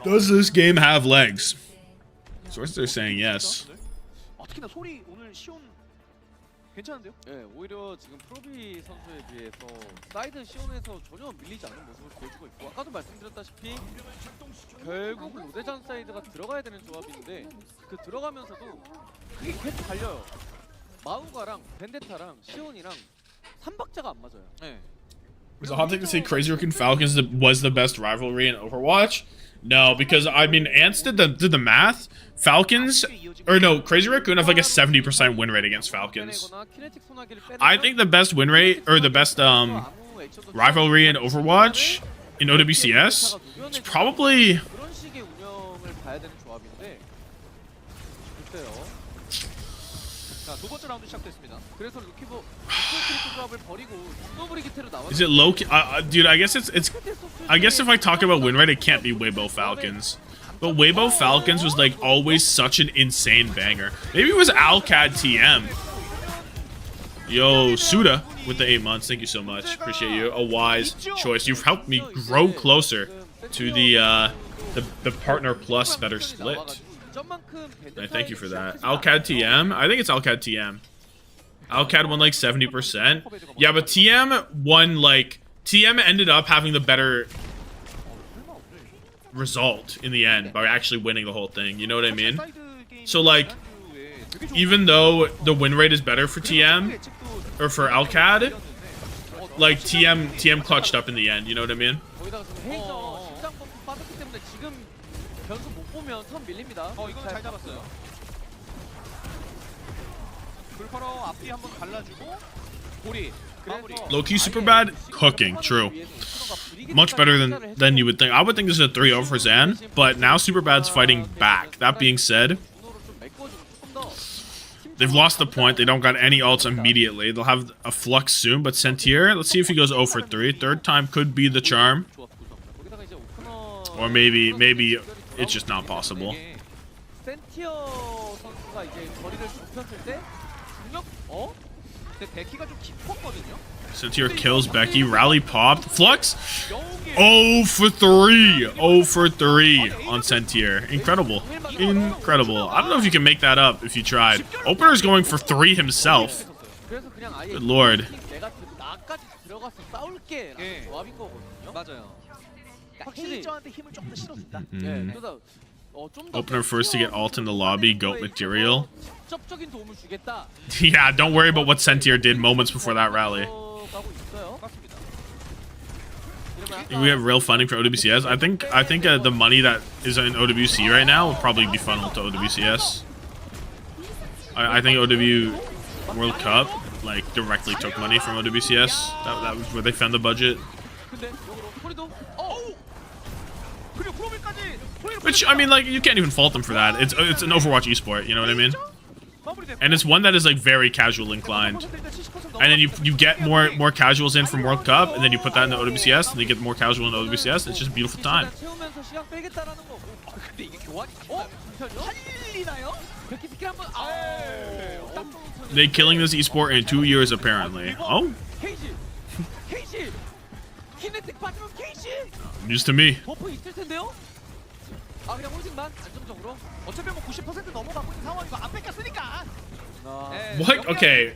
Does this game have legs? Sources are saying yes. 괜찮은데요? 네, 오히려 지금 프로비 선수에 비해서 사이드 시온에서 전혀 밀리지 않는 모습을 보여주고 있고 아까도 말씀드렸다시피 결국 로데잔 사이드가 들어가야 되는 조합인데 그 들어가면서도 그게 계속 달려요. 마우가랑 벤데타랑 시온이랑 3박자가 안 맞아요. 네. Is it a hot take to say Crazy Raccoon Falcons was the best rivalry in Overwatch? No, because I mean, Ants did the math. Falcons, or no, Crazy Raccoon have like a 70% win rate against Falcons. I think the best win rate, or the best rivalry in Overwatch, in OWCS, is probably... 그런 식의 운영을 봐야 되는 조합인데 글쎄요. 자, 두 번째 라운드 시작됐습니다. 그래서 루키보 조합을 버리고 주노브리기테로 나왔어요. Is it low key? Dude, I guess I guess if I talk about win rate, it can't be Weibo Falcons. But Weibo Falcons was like always such an insane banger. Maybe it was Alcad TM. Yo, Suda with the 8 months. Thank you so much. Appreciate you. A wise choice. You've helped me grow closer to the partner plus better split. I thank you for that. Alcad TM? I think it's Alcad TM. Alcad won like 70%. Yeah, but TM won like... TM ended up having the better result in the end by actually winning the whole thing. You know what I mean? So like, even though the win rate is better for TM, or for Alcad, like TM clutched up in the end. You know what I mean? 이건 잘 잡았어요. 불파로 앞뒤 한번 갈라주고 고리. Low-key SuperBad, cooking, true. Much better than you would think. I would think this is a 3-0 for Zan, but now SuperBad's fighting back. That being said, they've lost the point. They don't got any ults immediately. They'll have a Flux soon, but Sentier, let's see if he goes 0 for 3. Third time could be the charm. Or maybe it's just not possible. Sentier kills Becky. Rally popped. Flux? 0 for 3. 0 for 3 on Sentier. Incredible. Incredible. I don't know if you can make that up if you tried. Opener's going for 3 himself. Good lord. Opener first to get ult in the lobby. Goat material. Yeah, don't worry about what Sentier did moments before that rally. We have real funding for OWCS. I think the money that is in OWC right now will probably be funneled to OWCS. I think OW World Cup like directly took money from OWCS. That was where they found the budget. Which, I mean, like, you can't even fault them for that. It's an Overwatch esport, you know what I mean? And it's one that is, like, very casual inclined. And then you get more casuals in from World Cup, and then you put that in the OWCS, and you get more casual in the OWCS. It's just a beautiful time. They killing this esport in 2 years, apparently. Oh? News to me. What? Okay.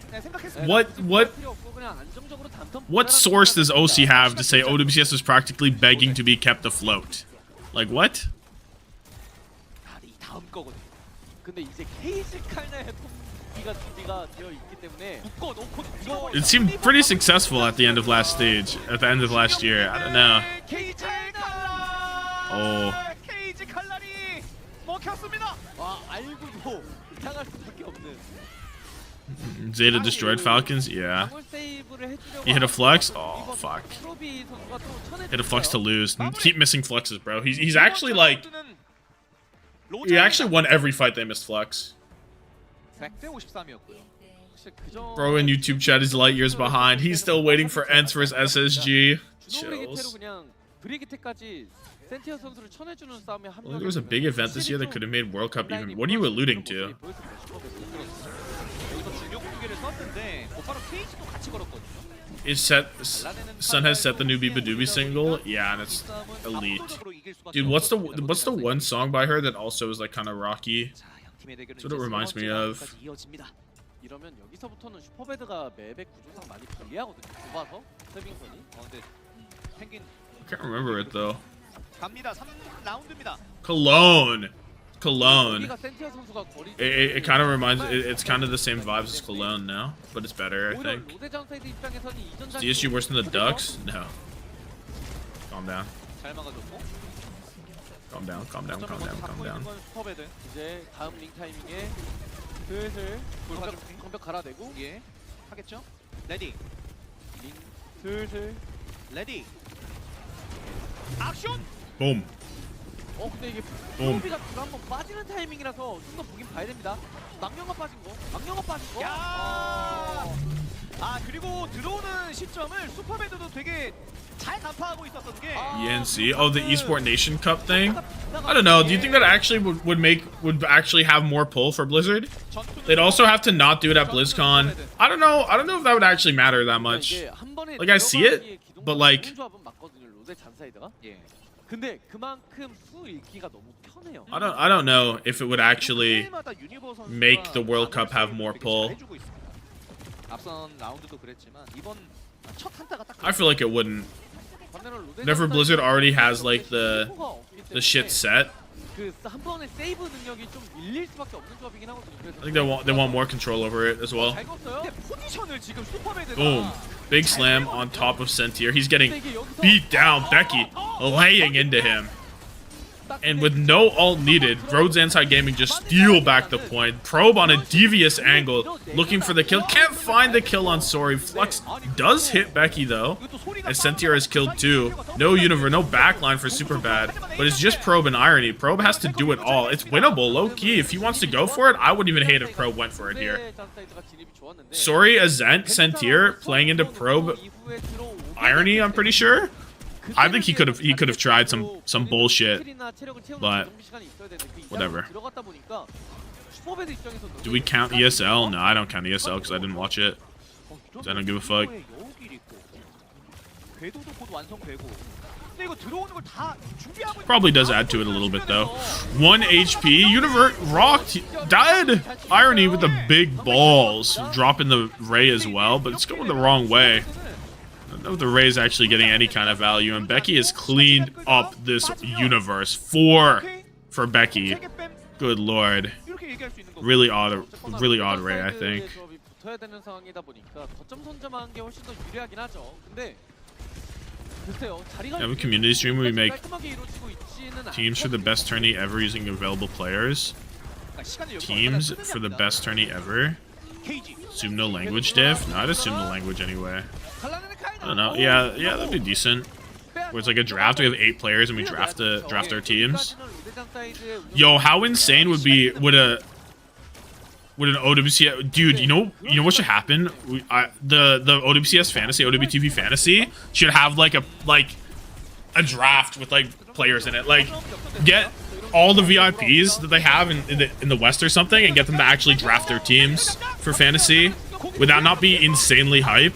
What source does OC have to say OWCS is practically begging to be kept afloat? Like what? It seemed pretty successful at the end of last stage, at the end of last year. I don't know. Oh. ZETA destroyed Falcons? Yeah. He hit a Flux? Oh, fuck. Hit a Flux to lose. Keep missing Fluxes, bro. He's actually like... He actually won every fight they missed Flux. Bro in YouTube chat is light years behind. He's still waiting for Ents vs SSG. Chills. Well, there was a big event this year that could have made World Cup even... What are you alluding to? Is Sun has set the new B&W single? Yeah, and it's elite. Dude, what's the one song by her that also is like kind of rocky? That's what it reminds me of. 이러면 여기서부터는 슈퍼배드가 맵의 구조상 많이 불리하거든요. 좁아서 세빙선이. 근데 펭귄 I can't remember it though. 갑니다. 3라운드입니다. Cologne. Cologne. 여기가 센티어 선수가 거리. It kind of reminds. It's kind of the same vibes as Cologne now, but it's better, I 오히려 think. 로데 잔사이드 입장에서는 이전 Is the issue worse than the Ducks? No. Calm down. 잘 막아줬고. Calm down. Calm down. Calm down. Calm down. 슈퍼배드. 이제 다음 링 타이밍에 슬슬 공격 갈아내고 예. 하겠죠? 레디. 링 슬슬. 레디. 액션. Boom. 근데 이게 옴. 프로비가 뒤로 한번 빠지는 타이밍이라서 좀 더 보긴 봐야 됩니다. 망령아 빠진 거. 망령아 빠진 거. 야! 그리고 들어오는 시점을 슈퍼배드도 되게 잘 간파하고 있었던 게 ENC. Oh, the Esport Nation Cup thing. I don't know. Do you think that actually would actually have more pull for Blizzard? They'd also have to not do it at BlizzCon. I don't know. I don't know if that would actually matter that much. Like, I see it, but like. 조합은 맞거든요. 로데 잔사이드가. 예. 근데 그만큼 수 읽기가 너무 편해요. I don't know if it would actually make the World Cup have more pull. 앞선 라운드도 그랬지만 이번 첫 한타가 딱 I feel like it wouldn't. Whenever Blizzard already has like the shit set, 그한 번의 세이브 능력이 좀 밀릴 수밖에 없는 조합이긴 하거든요. 그래서 I think they want more control over it as well. 잘 걷어요. 근데 포지션을 지금 슈퍼배드가 Boom. Big slam on top of Sentier. He's getting beat down. Becky laying into him. And with no ult needed, ZANSIDE Gaming just steal back the point. Probe on a devious angle, looking for the kill. Can't find the kill on Sori. Flux does hit Becky though, as Sentier is killed too. No no backline for SuperBad, but it's just Probe and Irony. Probe has to do it all. It's winnable, low key. If he wants to go for it, I wouldn't even hate if Probe went for it here. Sori, Azent, Sentier playing into Probe. Irony, I'm pretty sure. I think he could have tried some bullshit, but whatever. Do we count ESL? No, I don't count ESL because I didn't watch it. 'Cause I don't give a fuck. Probably does add to it a little bit though. 1 HP. Univert rocked. Died. Irony with the big balls. Dropping the Ray as well, but it's going the wrong way. I don't know if the Ray is actually getting any kind of value, and Becky has cleaned up this universe. 4 for Becky. Good lord. Really odd Ray, I think. We have a community stream where we make teams for the best tourney ever using available players. Teams for the best tourney ever. Assume no language diff? No, I'd assume no language anyway. I don't know. Yeah, that'd be decent. Where it's like a draft, we have 8 players and we draft our teams. Yo, how insane would an OWCS dude? You know what should happen? The OWCS fantasy, OWTV fantasy should have like a draft with like players in it. Like get all the VIPs that they have in the West or something, and get them to actually draft their teams for fantasy without not be insanely hype.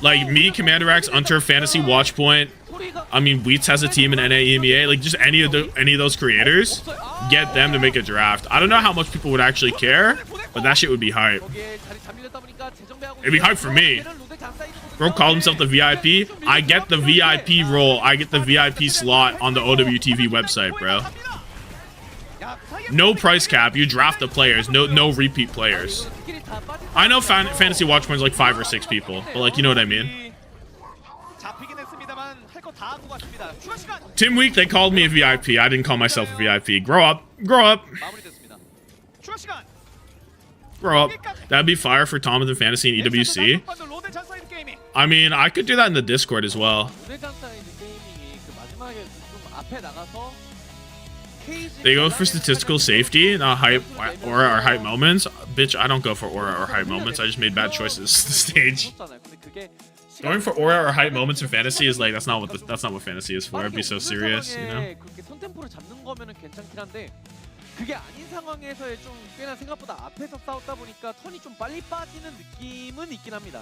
Like me, Commander X, Unturf, Fantasy, Watchpoint. I mean, Wheats has a team in NAEMEA. Like just any of those creators, get them to make a draft. I don't know how much people would actually care, but that shit would be hype. It'd be hype for me. Bro called himself the VIP. I get the VIP role. I get the VIP slot on the OWTV website, bro. No price cap. You draft the players. No repeat players. I know Fantasy Watchpoint is like 5 or 6 people, but like, you know what I mean. Tim Week, they called me a VIP. I didn't call myself a VIP. Grow up. Grow up. Grow up. That'd be fire for Tommathan Fantasy and EWC. I mean, I could do that in the Discord as well. They go for statistical safety, not hype aura or hype moments. Bitch, I don't go for aura or hype moments. I just made bad choices this stage. Going for aura or hype moments in fantasy is like that's not what fantasy is for. It'd be so serious, you know. 그게 아닌 상황에서의 좀 꽤나 생각보다 앞에서 싸웠다 보니까 턴이 좀 빨리 빠지는 느낌은 있긴 합니다.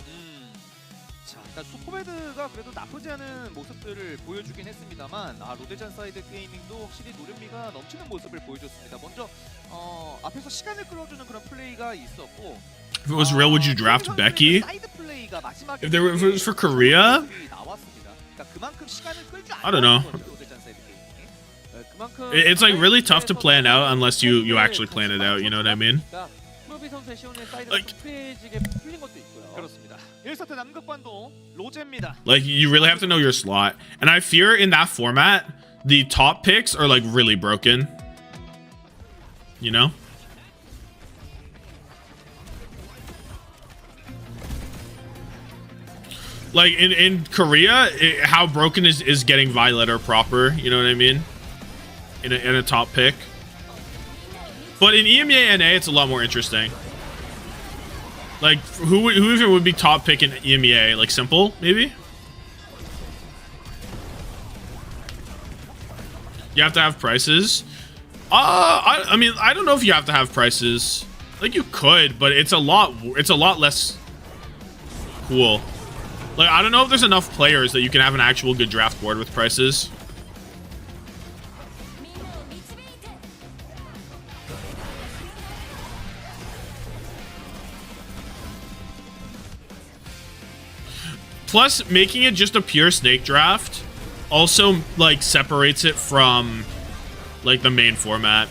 자, 일단 슈퍼배드가 그래도 나쁘지 않은 모습들을 보여주긴 했습니다만 롯데잔사이드 게이밍도 확실히 노련미가 넘치는 모습을 보여줬습니다. 먼저 앞에서 시간을 끌어주는 그런 플레이가 있었고 If it was real, would you draft Becky? 사이드 플레이가 마지막에 If it was for Korea? 나왔습니다. 그러니까 그만큼 시간을 끌지 I don't know. 않았던 거죠, 롯데잔사이드 게이밍이. 그만큼 It's like really tough to plan out unless you actually plan it out. You know what I mean? 프로비 선수의 시온의 사이드가 Like- 좀 프리해지게 풀린 것도 있고요. 그렇습니다. 1세트 남극반도 로제입니다. Like you really have to know your slot. And I fear in that format, the top picks are like really broken. You know? Like in Korea, how broken is getting Violet or proper? You know what I mean? In a top pick. But in EMEA NA, it's a lot more interesting. Like who even would be top pick in EMEA? Like Simple, maybe? You have to have prices. I mean, I don't know if you have to have prices. Like you could, but it's a lot less cool. Like I don't know if there's enough players that you can have an actual good draft board with prices. Plus, making it just a pure snake draft also like separates it from like the main format.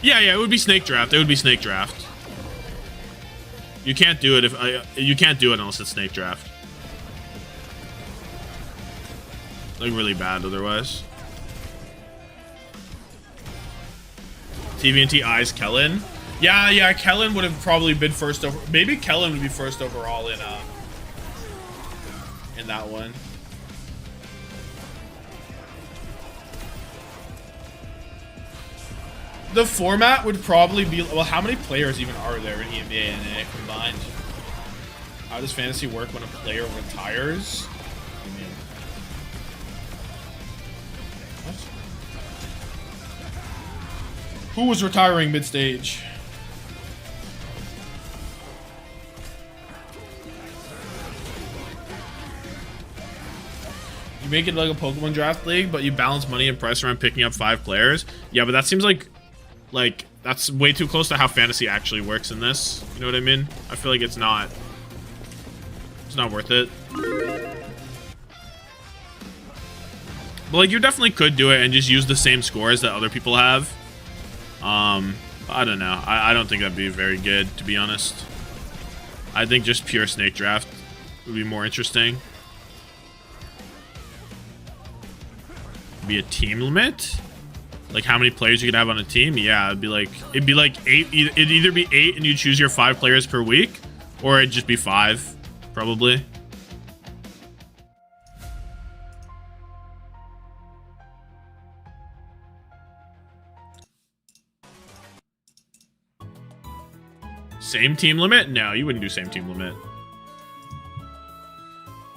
Yeah, it would be snake draft. It would be snake draft. You can't do it if you can't do it unless it's snake draft. Like really bad otherwise. TVNT eyes Kellen. Yeah, Kellen would have probably been first over. Maybe Kellen would be first overall in that one. The format would probably be, well, how many players even are there in EMEA and NA combined? How does fantasy work when a player retires? I mean, what? Who was retiring mid-stage? You make it like a Pokemon draft league, but you balance money and price around picking up 5 players. Yeah, but that seems like that's way too close to how fantasy actually works in this. You know what I mean? I feel like it's not worth it. But like you definitely could do it and just use the same scores that other people have. I don't know. I don't think that'd be very good, to be honest. I think just pure snake draft would be more interesting. Be a team limit? Like how many players you could have on a team? Yeah, it'd be like 8. It'd either be 8 and you choose your 5 players per week, or it'd just be 5, probably. Same team limit? No, you wouldn't do same team limit.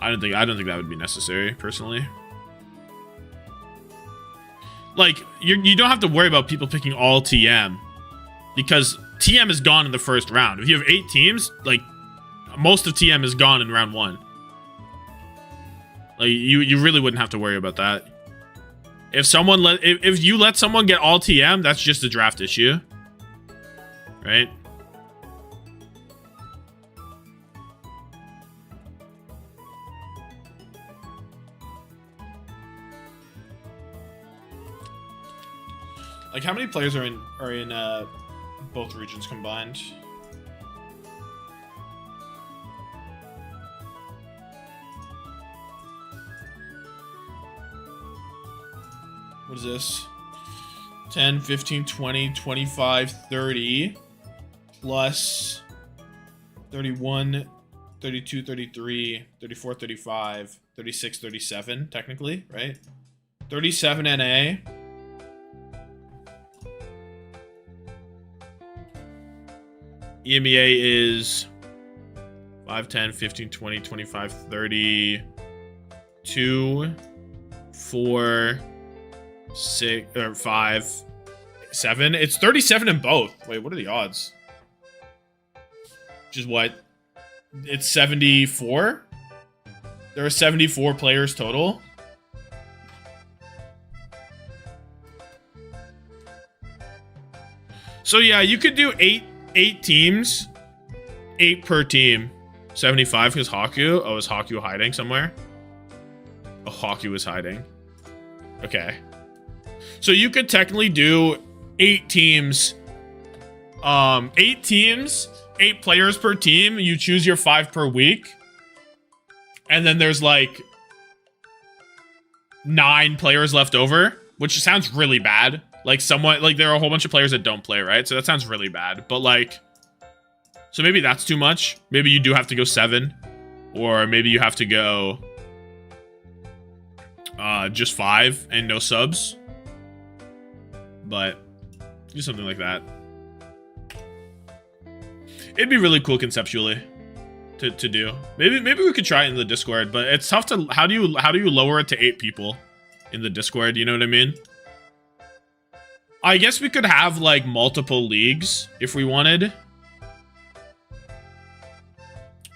I don't think that would be necessary, personally. Like, you don't have to worry about people picking all TM, because TM is gone in the first round. If you have 8 teams, like, most of TM is gone in round 1. Like, you really wouldn't have to worry about that. If you let someone get all TM, that's just a draft issue. Right? Like, how many players are in both regions combined? What is this? 10, 15, 20, 25, 30, plus 31, 32, 33, 34, 35, 36, 37, technically, right? 37 NA. EMEA is 5, 10, 15, 20, 25, 30, 2, 4, 6, or 5, 7. It's 37 in both. Wait, what are the odds? which is what? It's 74? There are 74 players total. So yeah, you could do eight teams. 8 per team. 75 because Haku. Oh, is Haku hiding somewhere? Oh, Haku is hiding. Okay. So you could technically do 8 teams. 8 teams, 8 players per team. You choose your 5 per week. And then there's like 9 players left over, which sounds really bad. Like somewhat, like there are a whole bunch of players that don't play, right? So that sounds really bad. But like, so maybe that's too much. Maybe you do have to go 7, or maybe you have to go just 5 and no subs. But do something like that. It'd be really cool conceptually to do. Maybe we could try it in the Discord, but it's tough to how do you lower it to 8 people in the Discord, you know what I mean? I guess we could have like multiple leagues if we wanted.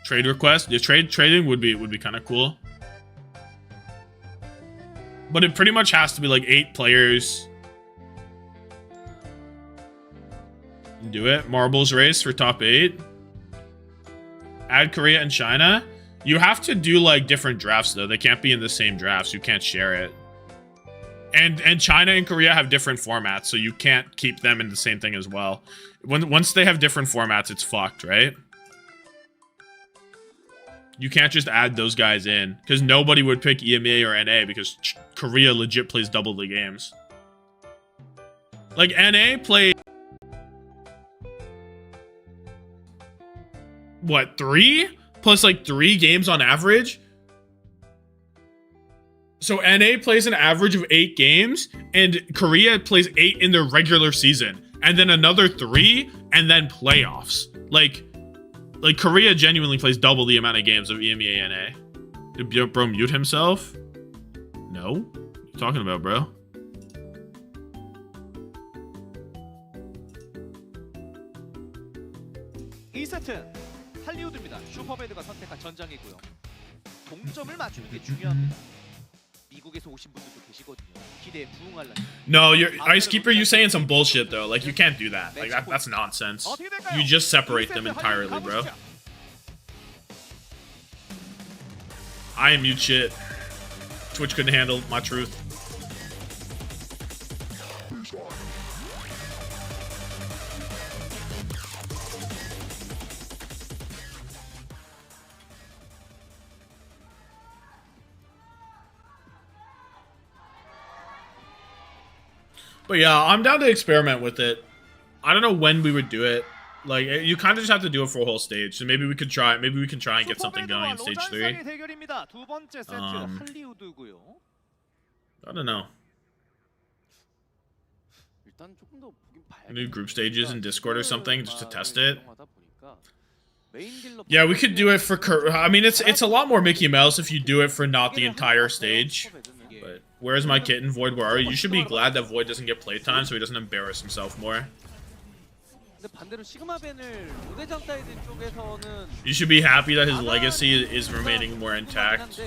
Trade request. Yeah, trading would be kind of cool. But it pretty much has to be like 8 players. Do it. Marbles race for top 8. Add Korea and China. You have to do like different drafts though. They can't be in the same drafts. You can't share it. And China and Korea have different formats, so you can't keep them in the same thing as well. Once they have different formats, it's fucked, right? You can't just add those guys in, because nobody would pick EMEA or NA, because Korea legit plays double the games. Like, NA play... What, 3? Plus, like, 3 games on average? So NA plays an average of 8 games, and Korea plays 8 in their regular season, and then another 3, and then playoffs. Like Korea genuinely plays double the amount of games of EMEA NA. Did bro mute himself? No? What are you talking about, bro? 이 세트 할리우드입니다. 슈퍼배드가 선택한 전장이고요. 동점을 맞추는 게 중요합니다. 미국에서 오신 분들도 계시거든요. 기대에 부응하려면. No, you're Icekeeper, you saying some bullshit though. Like you can't do that. Like that's nonsense. You just separate them entirely, bro. I am mute shit. Twitch couldn't handle my truth. But yeah, I'm down to experiment with it. I don't know when we would do it. Like, you kind of just have to do it for a whole stage. So maybe we could try. Maybe we can try and get something going in stage 3. I don't know. New group stages in Discord or something just to test it. Yeah, we could do it for. I mean, it's a lot more Mickey Mouse if you do it for not the entire stage. But where's my kitten, Void? Where are you? You should be glad that Void doesn't get playtime so he doesn't embarrass himself more. You should be happy that his legacy is remaining more intact.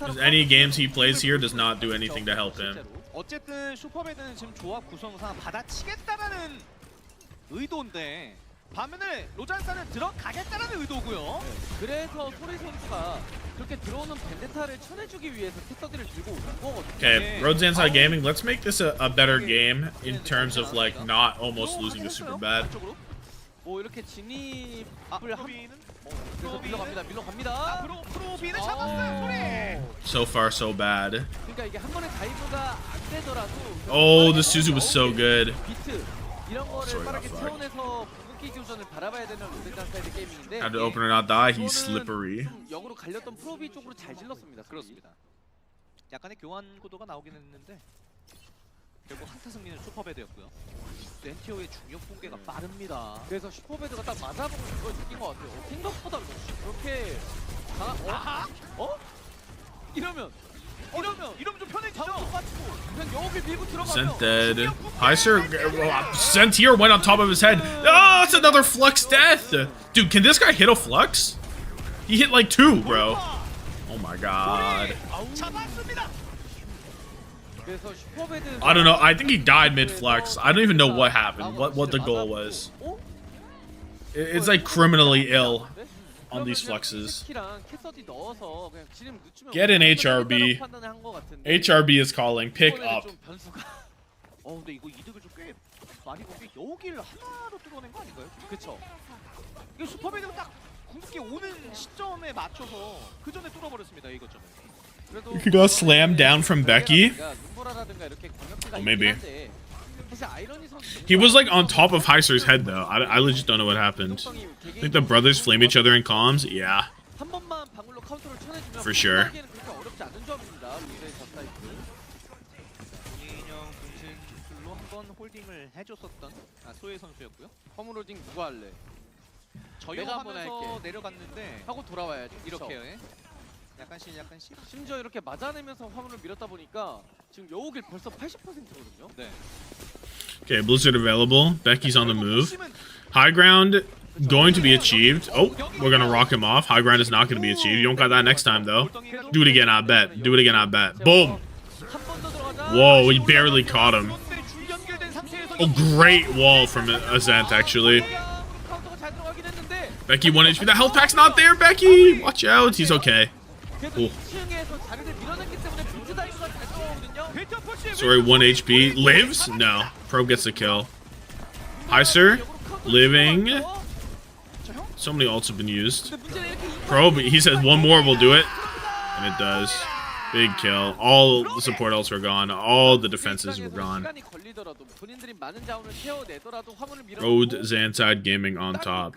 Because any games he plays here does not do anything to help him. 어쨌든 슈퍼배드는 지금 조합 구성상 받아치겠다라는 의도인데 반면에 로잔사는 들어가겠다라는 의도고요. 그래서 소리 선수가 그렇게 들어오는 벤데타를 쳐내주기 위해서 캐서디를 들고 온 거거든요. Okay, Road ZANSIDE Gaming, let's make this a better game in terms of like not almost losing to SuperBad. 뭐 이렇게 진입을 그래서 밀러갑니다. 프로비는 잡았어요, 소리. So far, so bad. 그러니까 이게 한 번에 다이브가 안 되더라도. Oh, the Suzu was so good. 비트 이런 거를 빠르게 채워내서 궁극기 교전을 바라봐야 되는 로데잔사이드 게임인데. Had to open or not die. He's slippery. 역으로 갈렸던 프로비 쪽으로 잘 질렀습니다. 그렇습니다. 약간의 교환 구도가 나오긴 했는데 결국 한타 승리는 슈퍼배드였고요. 렌티오의 중력 붕괴가 빠릅니다. 그래서 슈퍼배드가 딱 맞아보고 그걸 느낀 것 같아요. 생각보다 그렇게 강한... 이러면 이러면 좀 편해지죠. 그냥 여기 밀고 들어가면. Zent dead. Heiser, Zent here went on top of his head. Oh, it's another Flux death. Dude, can this guy hit a Flux? He hit like 2, bro. Oh my god. 잡았습니다. 그래서 슈퍼배드. I don't know. I think he died mid-flex. I don't even know what happened. What the goal was. It's like criminally ill on these fluxes. Get in HRB. HRB is calling. Pick up. 근데 이거 이득을 좀 꽤 많이 본 게 여기를 하나로 뚫어낸 거 아닌가요? 그쵸? 이거 슈퍼배드가 딱 궁극기 오는 시점에 맞춰서 그 전에 뚫어버렸습니다, 이 거점을. He got slammed down from Becky. Oh, maybe. He was like on top of Heiser's head though. I legit don't know what happened. I think the brothers flame each other in comms. Yeah. For sure. 홀딩을 해줬었던 소혜 선수였고요. 홈 홀딩 누가 할래? 저희가 한번 할게. 내려갔는데 하고 돌아와야지. 이렇게요. 약간씩. 심지어 이렇게 맞아내면서 화물을 밀었다 보니까 지금 여우길 벌써 80%거든요. 네. Okay, Blizzard available. Becky's on the move. High ground going to be achieved. Oh, we're gonna rock him off. High ground is not gonna be achieved. You don't got that next time though. Do it again, I bet. Do it again, I bet. Boom. Whoa, he barely caught him. Oh, great wall from Zent actually. Becky 1 HP. The health pack's not there, Becky. Watch out. He's okay. Cool. Sorry, 1 HP. Lives? No. Probe gets the kill. Heiser. Living. So many ults have been used. Probe, he says one more will do it. And it does. Big kill. All the support ults were gone. All the defenses were gone. Road ZANSIDE Gaming on top.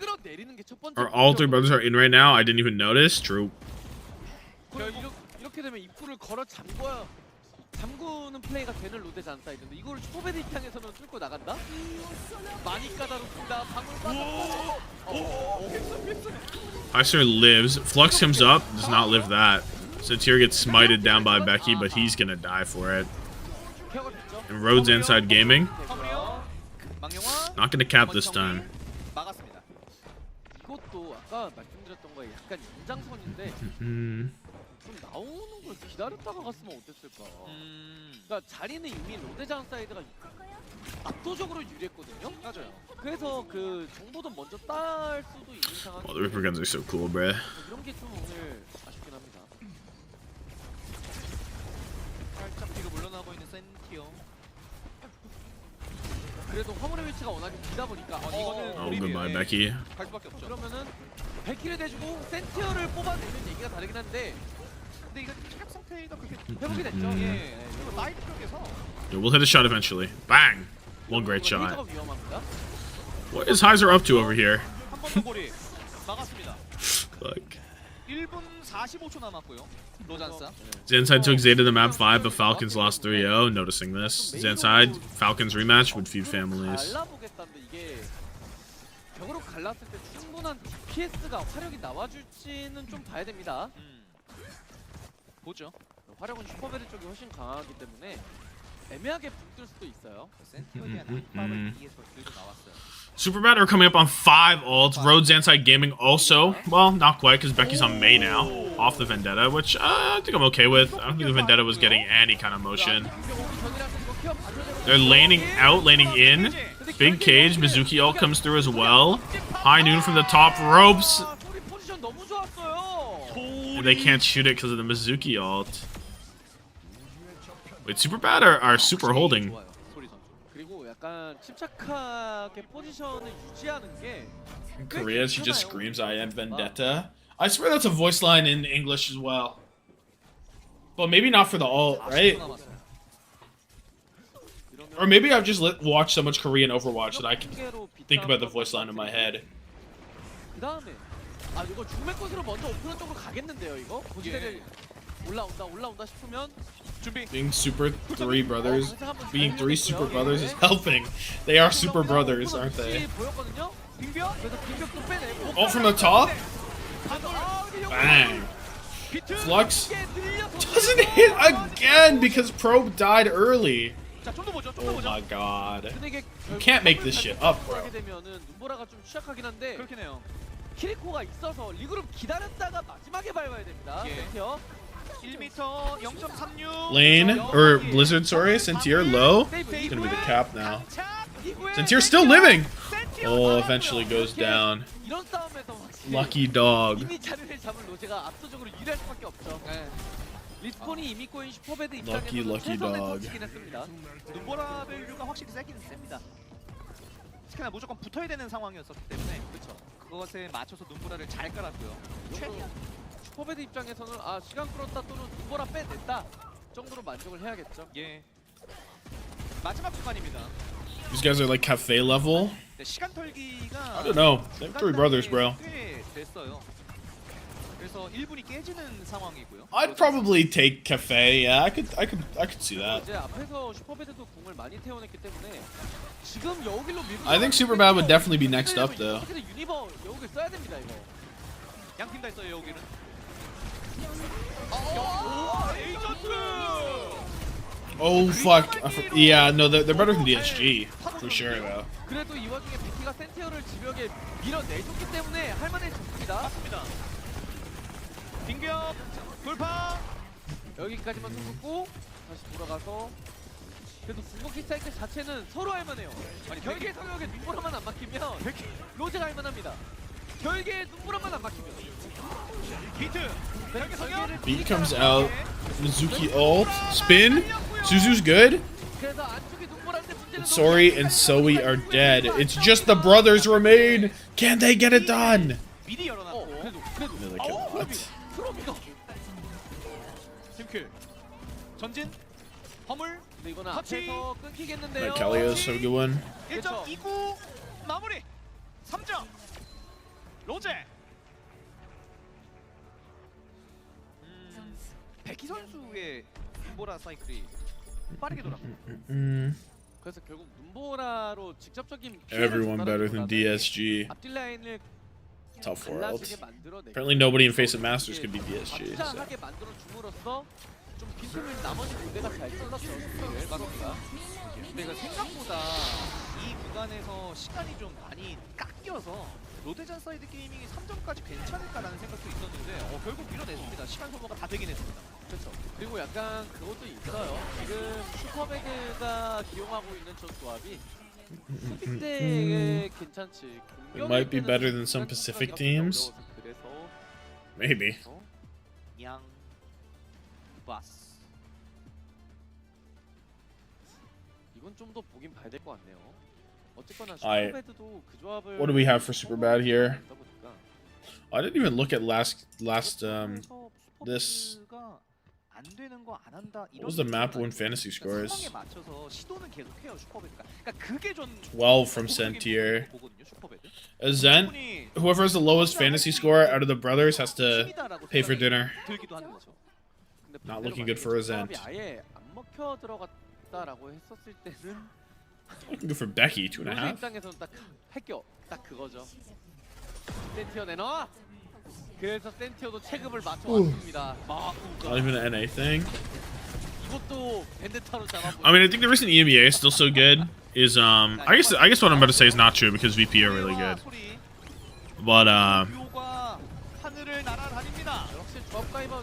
Are all 3 brothers are in right now? I didn't even notice. True. 이렇게 되면 입구를 걸어 잠그는 플레이가 되는 로데 잔사이드인데 이거를 슈퍼배드 입장에서는 뚫고 나간다? 많이 까다롭습니다. Heiser lives. Flux comes up. Does not live that. Satyr gets smited down by Becky, but he's gonna die for it. And Road ZANSIDE Gaming. Not gonna cap this time. 이것도 아까 말씀드렸던 거에 약간 연장선인데 좀 나오는 걸 기다렸다가 갔으면 어땠을까. 그러니까 자리는 이미 로데 잔사이드가 압도적으로 유리했거든요. 맞아요. 그래서 그 정보도 먼저 딸 수도 있는 상황. Oh, the Ripper guns are so cool, bruh. 이런 게 좀 오늘 아쉽긴 합니다. 살짝 뒤로 물러나고 있는 센티어. 그래도 화물의 위치가 워낙에 길다 보니까 이거는 Oh, goodbye, Becky. 갈 수밖에 없죠. 그러면은 베키를 대주고 센티어를 뽑아내는 얘기가 다르긴 한데 근데 이거 체력 상태가 그렇게 회복이 됐죠. 예. 그리고 나이트 쪽에서 Yeah, we'll hit a shot eventually. Bang! One great shot. 헤이저가 위험합니다. What is Heiser up to over here? 한 번 더 고리 막았습니다. Look. 1분 45초 남았고요. 로잔사. ZANSIDE took ZETA to map 5, but Falcons lost 3-0. Noticing this. ZANSIDE, Falcons rematch would feud families. 갈라보겠다는데 이게 벽으로 갈랐을 때 충분한 DPS가 화력이 나와줄지는 좀 봐야 됩니다. 보죠. 화력은 슈퍼베드 쪽이 훨씬 강하기 때문에 애매하게 붙을 수도 있어요. 센티어에 대한 압박을 위해서 들고 나왔어요. SuperBad are coming up on 5 ults. Road ZANSIDE Gaming also. Well, not quite, because Becky's on May now. Off the Vendetta, which I think I'm okay with. I don't think the Vendetta was getting any kind of motion. They're laning out, laning in. Big cage. Mizuki ult comes through as well. High noon from the top ropes. And they can't shoot it because of the Mizuki ult. Wait, SuperBad are super holding. 약간 침착하게 포지션을 유지하는 게 In Korea, she just screams, I am Vendetta. I swear that's a voice line in English as well. But maybe not for the ult, right? Or maybe I've just watched so much Korean Overwatch that I can think about the voice line in my head. 그다음에 이거 중매꽃으로 먼저 오프너 쪽으로 가겠는데요, 이거? 고지대를 올라온다 싶으면 Being super 3 brothers, being 3 super brothers is helping. They are super brothers, aren't they? Oh, from the top? Bang. Flux. Doesn't hit again because Probe died early. 자, 좀 더 보죠. 좀 더 Oh 보죠. my god. 근데 이게 You can't make this shit up, bro. 하게 되면은 눈보라가 좀 취약하긴 한데 그렇긴 해요. 키리코가 있어서 리그룹 기다렸다가 마지막에 밟아야 됩니다. 예. 센티어. 1m 0.36. Lane, or Blizzard, sorry, Sentier low. It's gonna be the cap now. Sentier's still living! Oh, eventually goes down. 이런 싸움에서 확실히 Lucky dog. 이미 자리를 잡은 로제가 압도적으로 유리할 수밖에 없죠. 네. 리스폰이 이미 꼬인 슈퍼배드 Lucky, 입장에서는 lucky 최선의 dog. 터치긴 했습니다. 눈보라 밸류가 확실히 세긴 셉니다. 특히나 무조건 붙어야 되는 상황이었었기 때문에 그렇죠. 그것에 맞춰서 눈보라를 잘 깔았고요. 최대한 슈퍼배드 입장에서는 아 시간 끌었다 또는 눈보라 빼냈다 정도로 만족을 해야겠죠. 예. 마지막 구간입니다. These guys are like cafe level. 네, 시간 털기가 I don't know. They're three brothers, bro. 꽤 됐어요. 그래서 1분이 깨지는 상황이고요. I'd probably take cafe. Yeah, I could see that. 이제 앞에서 슈퍼배드도 궁을 많이 태워냈기 때문에 지금 여우길로 밀고 I think SuperBad would definitely be next up, though. 어떻게든 유니버 여우길 써야 됩니다 이거. 양팀 다 있어요 여기는. Oh fuck. Yeah, no, they're better than DSG for sure, though. 그래도 이 와중에 비키가 센티어를 지벽에 밀어내줬기 때문에 할만해졌습니다. 맞습니다. 빙벽 돌파. 여기까지만 손긋고 다시 돌아가서 그래도 궁극기 사이클 자체는 서로 할만해요. 아니 결계 성역에 눈보라만 안 막히면 로제가 할만합니다. 결계에 눈보라만 안 막히면 비트. 결계 성역. Beat comes out. Mizuki ult. Spin. Suzu's good. 그래서 안쪽에 눈보라인데 문제는 Sori and Zoe are dead. It's just the brothers remain. Can they get it done? 미리 열어놨고. 그래도 They're like, what? 프로비가 팀킬. 전진. 허물. 근데 이거는 터치. 앞에서 끊기겠는데요. Right, Kalios, have a good one. 1.29 마무리. 3점. 로제. 백희 선수의 눈보라 사이클이 빠르게 돌아갑니다. 그래서 결국 눈보라로 직접적인 Everyone better than DSG. 앞뒤 라인을 Top 4 갈라지게 ult. 만들어내고 Apparently nobody in Face of Masters could be DSG. So. 확장하게 만들어 줌으로써 좀 빈틈을 나머지 무대가 잘 잘랐죠. 스피드를 맞습니다. 근데 이거 생각보다 이 구간에서 시간이 좀 많이 깎여서 로데전 사이드 게이밍이 3점까지 괜찮을까라는 생각도 있었는데 결국 밀어냈습니다. 시간 소모가 다 되긴 했습니다. 그렇죠. 그리고 약간 그것도 있어요. 지금 슈퍼배그가 기용하고 있는 저 조합이 수비 때에 괜찮지. It might be better than some Pacific teams. 그래서 Maybe. 양 바스. 이건 좀 더 보긴 봐야 될 것 같네요. 어쨌거나 I- 슈퍼배드도 그 조합을 What do we have for SuperBad here? I didn't even look at last this. 안 되는 거 안 한다. What was the map win fantasy 상황에 scores? 맞춰서 시도는 계속해요 슈퍼배드가. 그러니까 그게 좀 12 from Sentier. 보거든요 슈퍼배드. Zent, whoever has the lowest fantasy score out of the brothers has to pay for dinner. 들기도 하는 거죠. 근데 Not 반대로 looking good for a 조합이 Zent. 아예 안 먹혀 들어갔다라고 했었을 때는 Looking good for Becky, 로제 2.5. 입장에서는 딱 획격 딱 그거죠. 센티어 내놔. 그래서 센티어도 체급을 맞춰 왔습니다. Not even an NA thing. 이것도 벤데타로 잡아보고. I mean, I think the reason EMEA is still so good is I guess what I'm about to say is not true because VP are really good. But 듀오가 하늘을 날아다닙니다. 역시 조합 가이버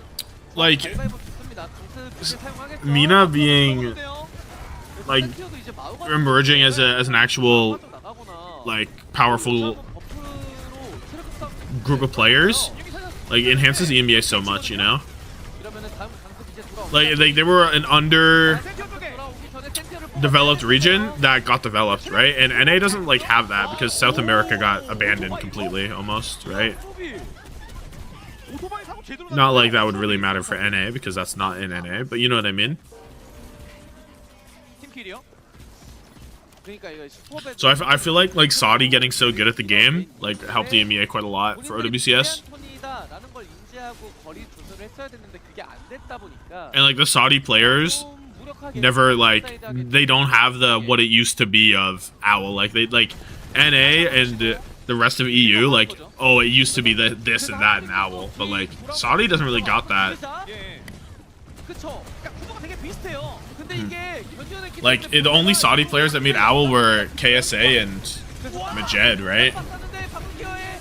like 가이버 좋습니다. 강스 사용하겠죠. Mina being like 센티어도 이제 마우가 emerging as an actual 나가거나 like powerful 버프로 체력 싸움 group of players like enhances the NBA so much, you know. 이러면은 다음 강습 이제 돌아오고 Like they were an underdeveloped 돌아오기 전에 센티어를 region that got developed, right? And NA doesn't like have that because South America got abandoned completely, almost, right? 오토바이 사고 제대로 Not like that would really matter for NA because that's not in NA, but you know what I mean. 팀킬이요. 그러니까 이거 슈퍼배드 So I feel like Saudi getting so good at the game like helped the EMEA quite a lot for OWCS. 라는 걸 인지하고 거리 조절을 했어야 됐는데 그게 안 됐다 보니까 And like the Saudi players 좀 무력하게 never like they don't have the what it used to be of OWL. Like they like NA and the rest of EU like oh it used to be this and that in OWL, but like Saudi doesn't really got that. 예. 그쵸. 그러니까 구도가 되게 비슷해요. 근데 이게 견디어낸 키 Like, the only Saudi players that made OWL were KSA and Majed, right? 봤었는데 방금 기어에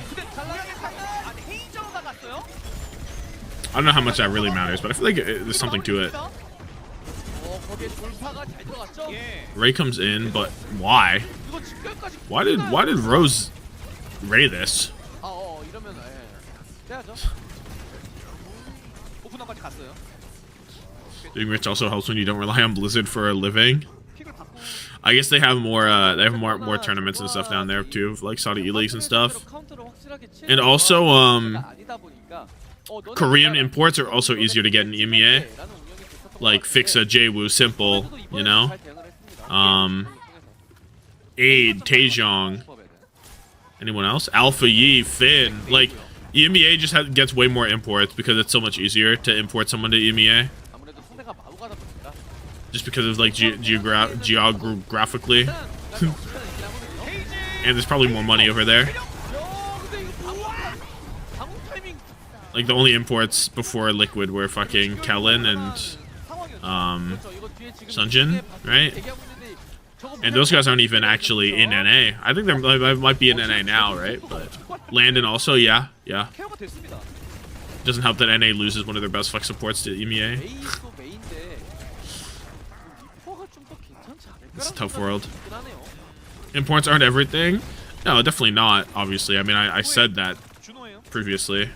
근데 잘나가게 갔다. 아니 헤이저가 갔어요. I don't know how much that really matters, but I feel like there's something to it. 거기에 돌파가 잘 들어갔죠. 예. Ray comes in, but why? 이거 직결까지. Why did Rose Ray this? 이러면 해야죠. 오픈업까지 갔어요. Being rich also helps when you don't rely on Blizzard for a living. 킥을 받고 I guess they have more tournaments and stuff down there too, like Saudi E-Leagues and stuff. And also, Korean imports are also easier to get in EMEA. Like Fixa, Jaewoo, Simple, you know. Aid, Taejong. Anyone else? Alpha Yi, Finn. Like EMEA just gets way more imports because it's so much easier to import someone to EMEA. Just because of like geographically. And there's probably more money over there. Like the only imports before Liquid were fucking Kellen and Sunjin, right? And those guys aren't even actually in NA. I think they might be in NA now, right? But Landon also, yeah. Doesn't help that NA loses one of their best flex supports to EMEA. It's a tough world. Imports aren't everything. No, definitely not. Obviously, I mean, I said that previously.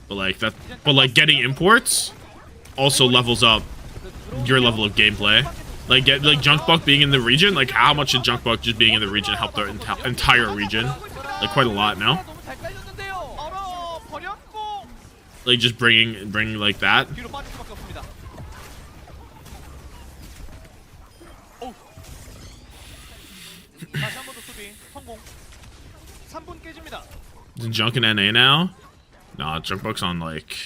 But like getting imports also levels up your level of gameplay. Like Junkbuck being in the region. Like how much did Junkbuck just being in the region help the entire region? Like quite a lot now. Like just bringing like that. Is Junk in NA now? Nah, Junkbuck's on like.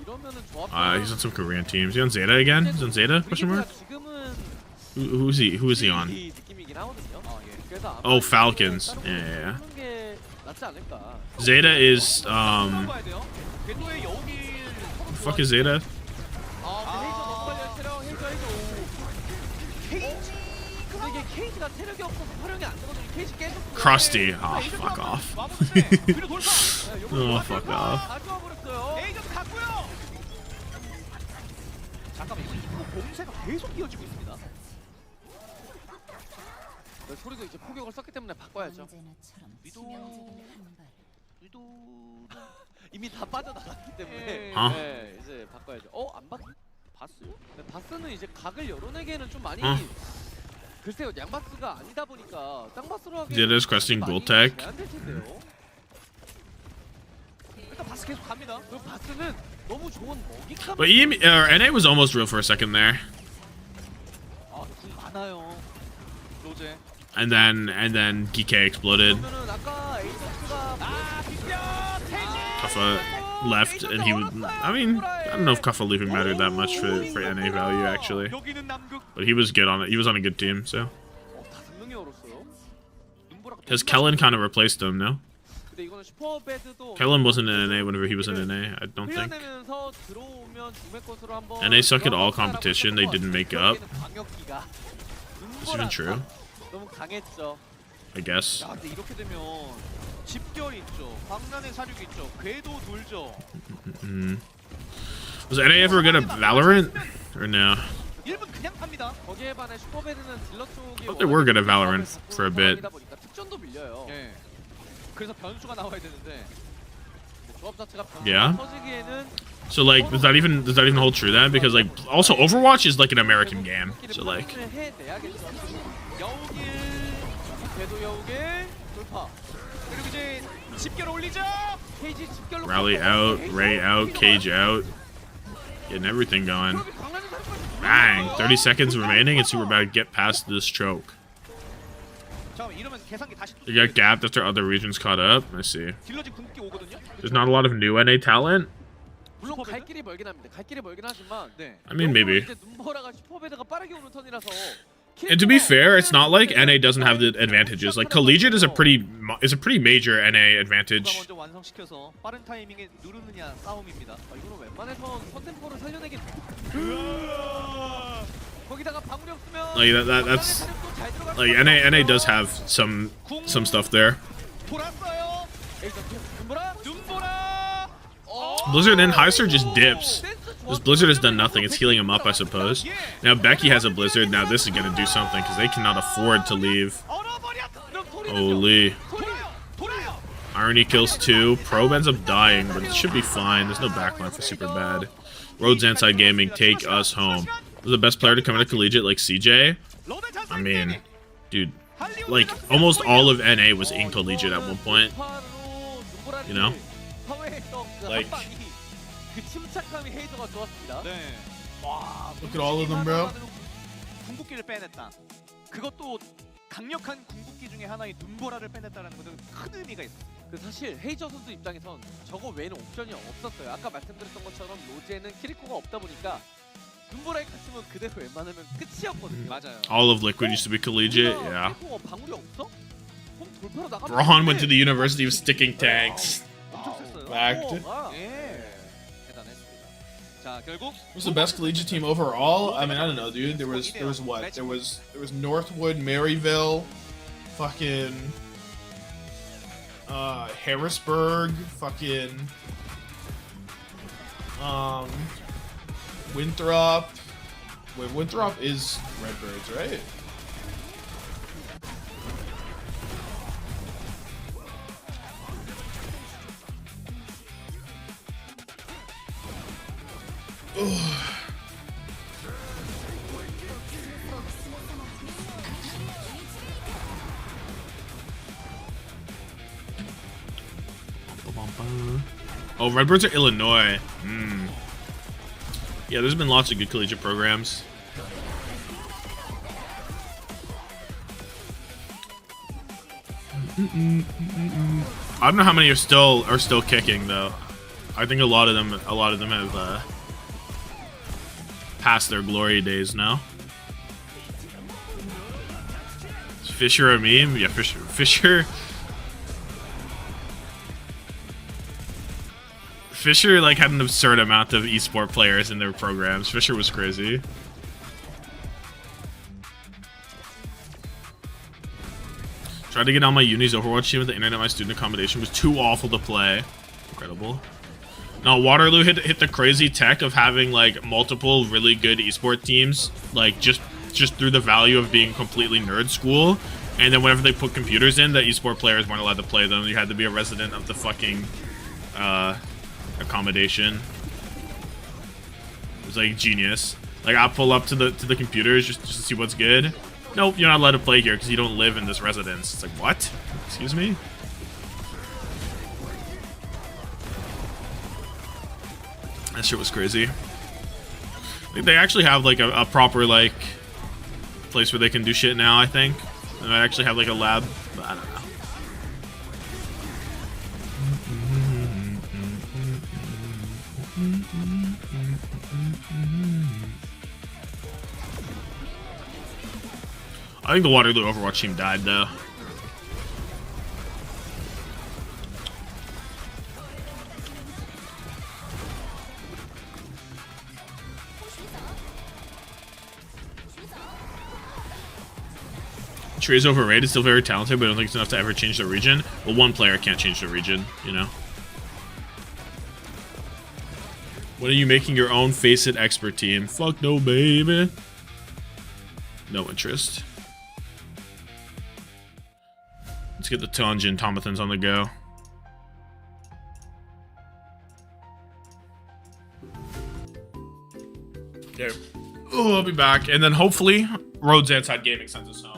He's on some Korean teams. He's on ZETA again? He's on ZETA? Question mark? Who is he? Who is he on? Oh, Falcons. Yeah. ZETA is What the fuck is ZETA? Krusty. Oh, fuck off. Oh, fuck off. 공세가 계속 이어지고 있습니다. 소리도 이제 포격을 썼기 때문에 바꿔야죠. 위도는 이미 다 빠져나갔기 때문에 네, 이제 바꿔야죠. 안 봤어요? 네, 바스는 이제 각을 열어내기에는 좀 많이 글쎄요, 양바스가 아니다 보니까 쌍바스로 하기 ZETA's questing Bulltech. 제한될 텐데요. 일단 바스 계속 갑니다. 그 바스는 너무 좋은 먹잇감. But NA was almost real for a second there. 많아요. 로제. And then GK exploded. Kuffa left, and he would. I mean, I don't know if Kuffa leaving mattered that much for NA value actually. But he was good on it. He was on a good team, so. Because Kellen kind of replaced him, no? Kellen wasn't in NA whenever he was in NA, I don't think. NA suck at all competition, they didn't make up. Is even true? I guess. Was NA ever good at Valorant? Or no? I thought they were good at Valorant for a bit. Yeah. So like, does that even hold true then? Because like, also Overwatch is like an American game, so like. Rally out, Ray out, Cage out, getting everything going. Bang! 30 seconds remaining, and SuperBad get past this choke. They got gapped after other regions caught up. I see. There's not a lot of new NA talent. I mean, maybe. And to be fair, it's not like NA doesn't have the advantages. Like collegiate is a pretty major NA advantage. 먼저 완성시켜서 빠른 타이밍에 누르느냐 싸움입니다. 이거는 웬만해선 선템포를 살려내긴. 거기다가 방울이 없으면 That's like NA does have some stuff there. 돌았어요. 눈보라. Blizzard and High Surge just dips. This Blizzard has done nothing. It's healing him up, I suppose. Now Becky has a Blizzard. Now this is gonna do something because they cannot afford to leave. Holy. Irony kills 2. Probe ends up dying, but it should be fine. There's no backline for SuperBad. Road ZANSIDE Gaming, take us home. The best player to come into collegiate like CJ? I mean, dude, like almost all of NA was in collegiate at one point. You know? Like, look at all of them, bro. 궁극기를 빼냈다. 그것도 강력한 궁극기 중에 하나인 눈보라를 빼냈다라는 것은 큰 의미가 있어. 그 사실 헤이저 선수 입장에선 저거 외에는 옵션이 없었어요. 아까 말씀드렸던 것처럼 로제는 키리코가 없다 보니까 눈보라에 갔으면 그대로 웬만하면 끝이었거든요. 맞아요. All of Liquid used to be collegiate, yeah. 키리코가 방울이 없어? 그럼 돌파로 나가면 Braun went to the University of Sticking Tanks. 엄청 셌어요. Fact. 예. 대단했습니다. 자, 결국 Who's the best collegiate team overall? I mean, I don't know, dude. There was what? There was Northwood, Maryville, fucking Harrisburg, fucking Winthrop. Wait, Winthrop is Redbirds, right? Oh, Redbirds are Illinois. Yeah, there's been lots of good collegiate programs. I don't know how many are still kicking though. I think a lot of them have past their glory days now. Is Fisher a meme? Yeah, Fisher like had an absurd amount of esport players in their programs. Fisher was crazy. Tried to get on my uni's Overwatch team with the internet. My student accommodation was too awful to play. Incredible. No, Waterloo hit the crazy tech of having like multiple really good esport teams, like just through the value of being completely nerd school. And then whenever they put computers in, the esport players weren't allowed to play them. You had to be a resident of the fucking accommodation. It was like genius. Like I pull up to the computers just to see what's good. Nope, you're not allowed to play here because you don't live in this residence. It's like, what? Excuse me? That shit was crazy. I think they actually have like a proper like place where they can do shit now, I think. They might actually have like a lab, but I don't know. I think the Waterloo Overwatch team died though. Trey's overrated, still very talented, but I don't think it's enough to ever change the region. Well, one player can't change the region, you know? When are you making your own Face It expert team? Fuck no, baby. No interest. Let's get the Tonjin Tommathans on the go. Okay. Oh, I'll be back. And then hopefully, Road ZANSIDE Gaming sends us home.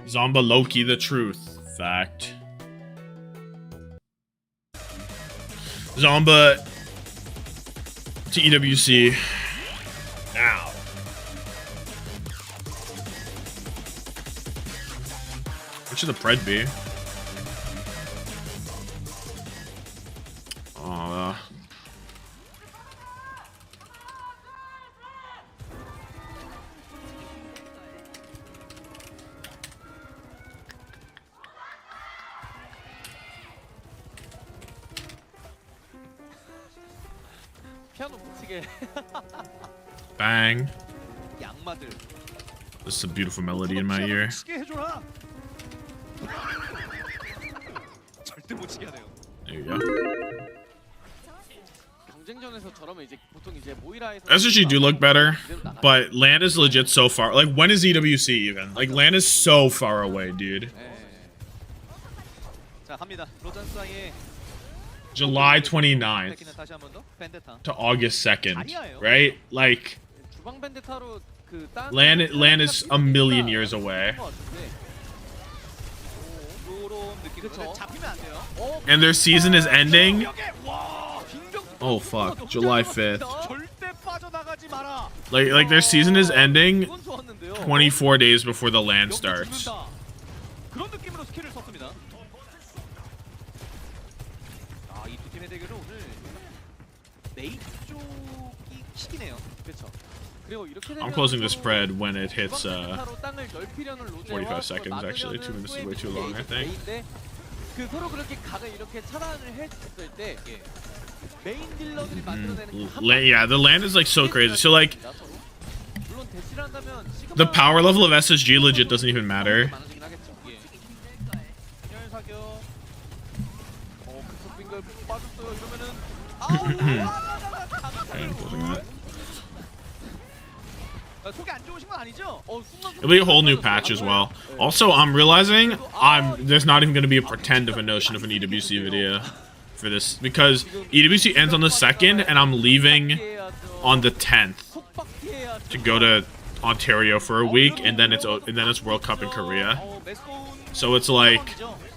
Zomba Loki the truth. Fact. Zomba to EWC. Ow. What should the pred be? 피아노 묻히게 Bang. 양마들 This is a beautiful melody in my ear. 해줘라. 절대 못 치게 하네요. There you go. 경쟁전에서 저러면 이제 보통 이제 모이라에서 SSG do look better, but LAN is legit so far. Like, when is EWC even? Like, LAN is so far away, dude. 자 갑니다. 로잔스의 July 29th 다시 한 번 더. 벤데타. to August 2nd, right? Like, 주방 벤데타로 그 딴 LAN is a million years away. 요런 느낌. 그쵸. 잡히면 안 돼요. And their season is ending. 와, 빙병. Oh fuck, July 5th. 절대 빠져나가지 마라. Like their season is ending 이건 좋았는데요. 24 days before the LAN 여기 starts. 죽는다. 그런 느낌으로 스킬을 썼습니다. 아, 이 두 팀의 대결은 오늘 메인 쪽이 킥이네요. 그렇죠. 그리고 이렇게 I'm closing the spread when it hits 45 45 seconds. Actually, 2 minutes is way too long, I think. 그 서로 그렇게 각을 이렇게 차단을 했을 때 메인 딜러들이 만들어내는 Yeah, the LAN is like so crazy. So like, 물론 대시를 한다면 the power level of SSG legit doesn't even matter. 많아지긴 하겠죠. 예. 열 사격. 그 빙글 빠졌어요. 이러면은 Okay, I'm closing that. 속이 안 좋으신 건 아니죠? It'll be a whole new patch as well. Also, I'm realizing there's not even going to be a pretend of a notion of an EWC video for this because EWC ends on the 2nd and I'm leaving on the 10th to go to Ontario for a week and then it's World Cup in Korea. So it's like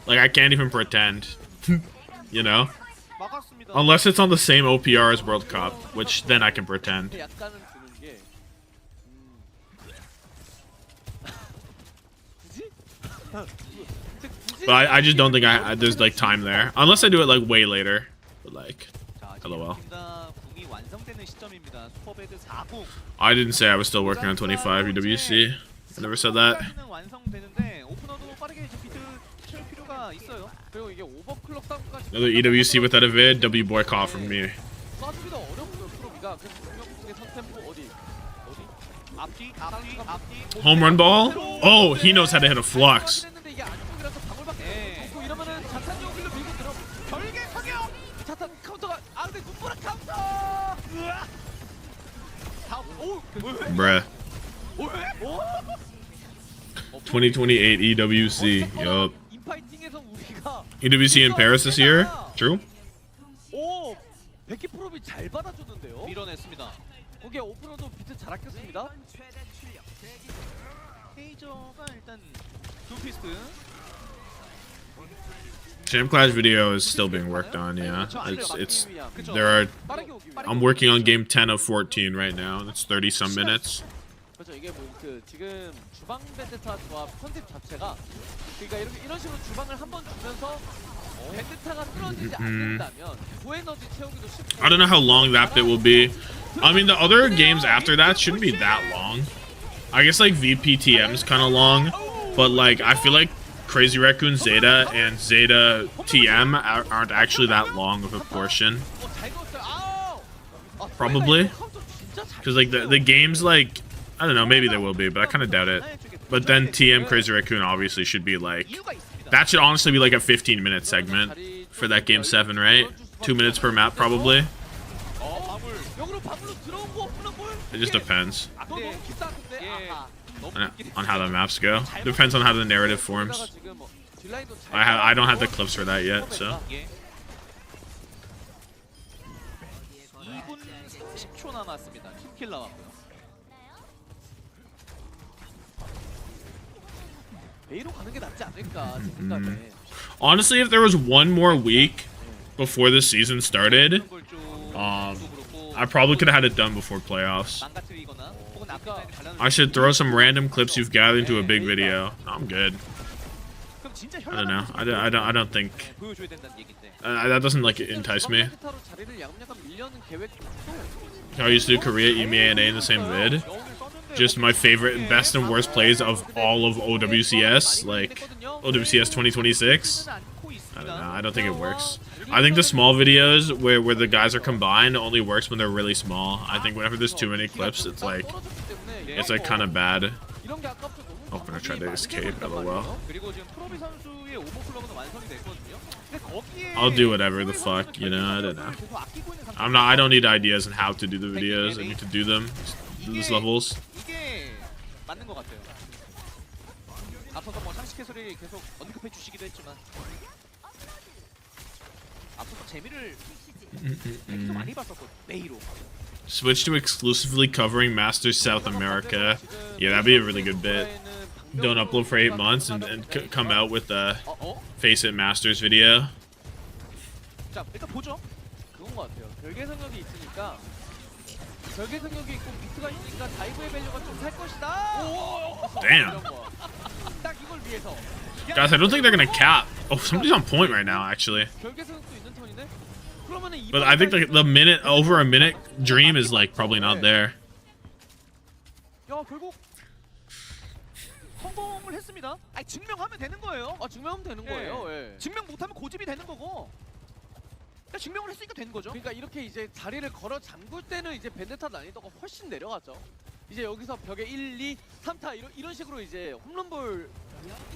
I can't even pretend, you know? Unless it's on the same OPR as World Cup, which then I can pretend. But I just don't think there's like time there unless I do it like way later. But like, lol. I didn't say I was still working on 25 EWC. I never said that. Another EWC without a vid. W boycott from me. Home run ball? Oh, he knows how to hit a flux. Bruh. 2028 EWC. Yup. EWC in Paris this year? True. 오, 백기 프로비 잘 받아줬는데요. 밀어냈습니다. 거기에 오프너도 비트 잘 아꼈습니다. 헤이저가 일단 두 피스트. Champ Clash video is still being worked on, yeah. I'm working on game 10 of 14 right now. It's 30 some minutes. 그렇죠. 이게 뭐 그 지금 주방 벤데타 조합 컨셉 자체가 그러니까 이런 식으로 주방을 한번 주면서 벤데타가 쓰러지지 않는다면 부에너지 채우기도 쉽고. I don't know how long that bit will be. I mean, the other games after that shouldn't be that long. I guess like VPTM is kind of long, but like I feel like Crazy Raccoon Zeta and Zeta TM aren't actually that long of a portion. Probably. Because like the games like, I don't know, maybe they will be, but I kind of doubt it. But then TM Crazy Raccoon obviously should be like, that should honestly be like a 15-minute segment for that game 7, right? 2 minutes per map probably. It just depends on how the maps go. Depends on how the narrative forms. I don't have the clips for that yet, so. 2분 30초 남았습니다. 킬킬 나왔고요. 메이로 가는 게 낫지 않을까 제 생각에. Honestly, if there was one more week before the season started, I probably could have had it done before playoffs. 망가뜨리거나 혹은 앞에 달라는 I should throw some random clips you've gathered into a big video. No, I'm good. 그럼 진짜 I don't know. I don't think 보여줘야 된다는 얘긴데. that doesn't like entice me. 타로 자리를 야금야금 밀려는 계획도 I used to do Korea, EMEA, and A in the same vid. Just my favorite, best and worst plays of all of OWCS, like OWCS 2026. I don't know. I don't think it works. I think the small videos where the guys are combined only works when they're really small. I think whenever there's too many clips, it's like kind of bad. 이런 게 아깝죠. Oh, I'm gonna try to escape. LOL. 그리고 지금 프로비 선수의 오버클럭은 완성이 됐거든요. 근데 거기에 I'll do whatever the fuck, you know. I don't know. I don't need ideas on how to do the videos. I need to do them. Do these levels. 이게 맞는 것 같아요. 앞서서 뭐 상식 해설이 계속 언급해 주시기도 했지만 앞서서 재미를 되게 많이 봤었거든요. 메이로. Switch to exclusively covering Masters South America. Yeah, that'd be a really good bit. Don't upload for 8 months and come out with a Face It Masters video. 자, 일단 보죠. 그건 것 같아요. 별개 성역이 있으니까 별개 성역이 있고 비트가 있으니까 다이브의 밸류가 좀 살 것이다. Damn. 딱 이걸 위해서. Guys, I don't think they're gonna cap. Oh, somebody's on point right now, actually. 별개 성역도 있는 턴인데. 그러면은 But I think the minute, over a minute dream is like probably not there. 야, 결국 성공을 했습니다. 아니, 증명하면 되는 거예요. 아, 증명하면 되는 거예요. 예. 증명 못하면 고집이 되는 거고. 그러니까 증명을 했으니까 되는 거죠. 그러니까 이렇게 이제 자리를 걸어 잠글 때는 이제 벤데타 난이도가 훨씬 내려가죠. 이제 여기서 벽에 1, 2, 3타 이런 식으로 이제 홈런볼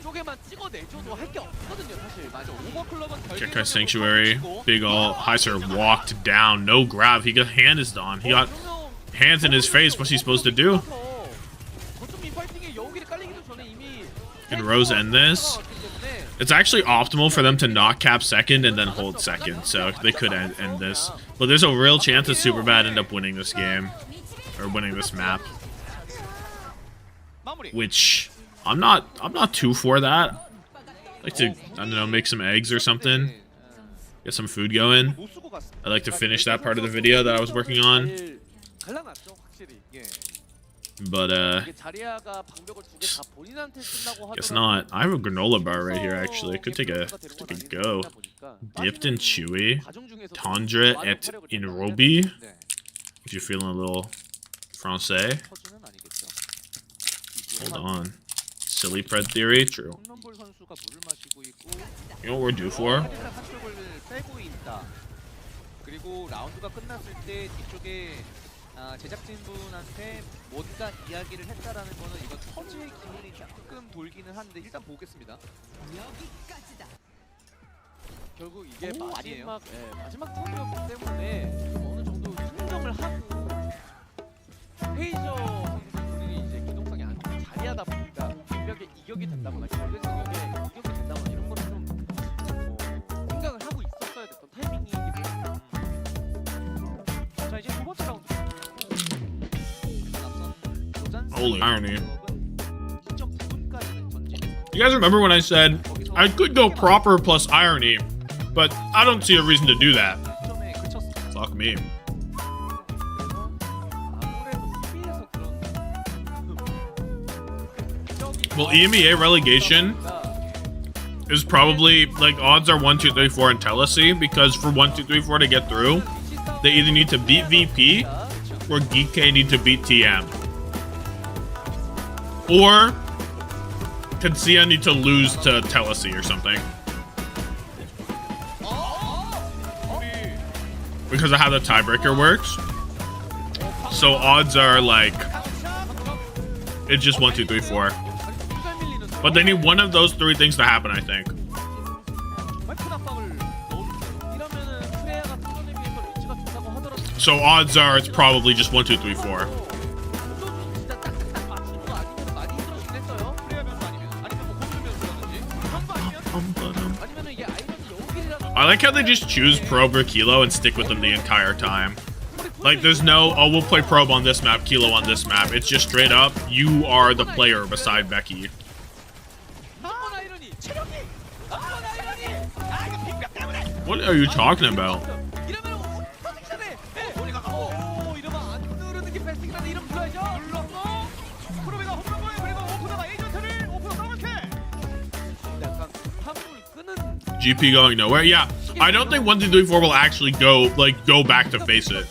쪽에만 찍어내줘도 할 게 없거든요, 사실. 맞아. 오버클럭은 Keka Sanctuary. Big ol' Heiser walked down. No grab. He got hand is on. He got hands in his face. What's he supposed to do? Can Rose end this? It's actually optimal for them to not cap second and then hold second, so they could end this. But there's a real chance that SuperBad end up winning this game. Or winning this map. Which I'm not too for that. I like to, I don't know, make some eggs or something. Get some food going. I like to finish that part of the video that I was working on. But guess not. I have a granola bar right here actually. Could take a go. Dipped in chewy. Tendre et inrobi. If you're feeling a little français. Hold on. Silly pred theory? True. You know what we're due for? 그리고 라운드가 끝났을 때 뒤쪽에 제작진분한테 뭔가 이야기를 했다라는 거는 이건 터질 기운이 조금 돌기는 한데 일단 보겠습니다. 결국 이게 마지막 턴이었기 때문에 좀 어느 정도 흥정을 하고 페이저 선수들이 이제 기동성이 안 좋고 자리하다 보니까 벽에 이격이 된다거나 결계 성격에 이격이 된다거나 이런 거를 좀 생각을 하고 있었어야 됐던 타이밍이기도 해요. 자, 이제 두 번째 라운드. Holy irony. You guys remember when I said I could go proper plus irony, but I don't see a reason to do that. Fuck me. Well, EMEA relegation is probably like odds are 1, 2, 3, 4 in Telesi because for 1, 2, 3, 4 to get through, they either need to beat VP or Geek need to beat TM. Or Tetsuya need to lose to Telesi or something. Because of how the tiebreaker works. So odds are like it's just 1, 2, 3, 4. But they need one of those three things to happen, I think. So odds are it's probably just 1, 2, 3, 4. I like how they just choose probe or kilo and stick with them the entire time. Like there's no, oh, we'll play probe on this map, kilo on this map. It's just straight up, you are the player beside Becky. What are you talking about? 이러면 퍼섹션에 이러면 안 누르는 게 베스트긴 한데 이러면 불러야죠. 눌렀고 프로비가 홈런볼 그리고 오프너가 에이전트를 오프너 더블캐. 약간 파울을 끄는 GP going nowhere? Yeah, I don't think 1, 2, 3, 4 will actually go back to face it.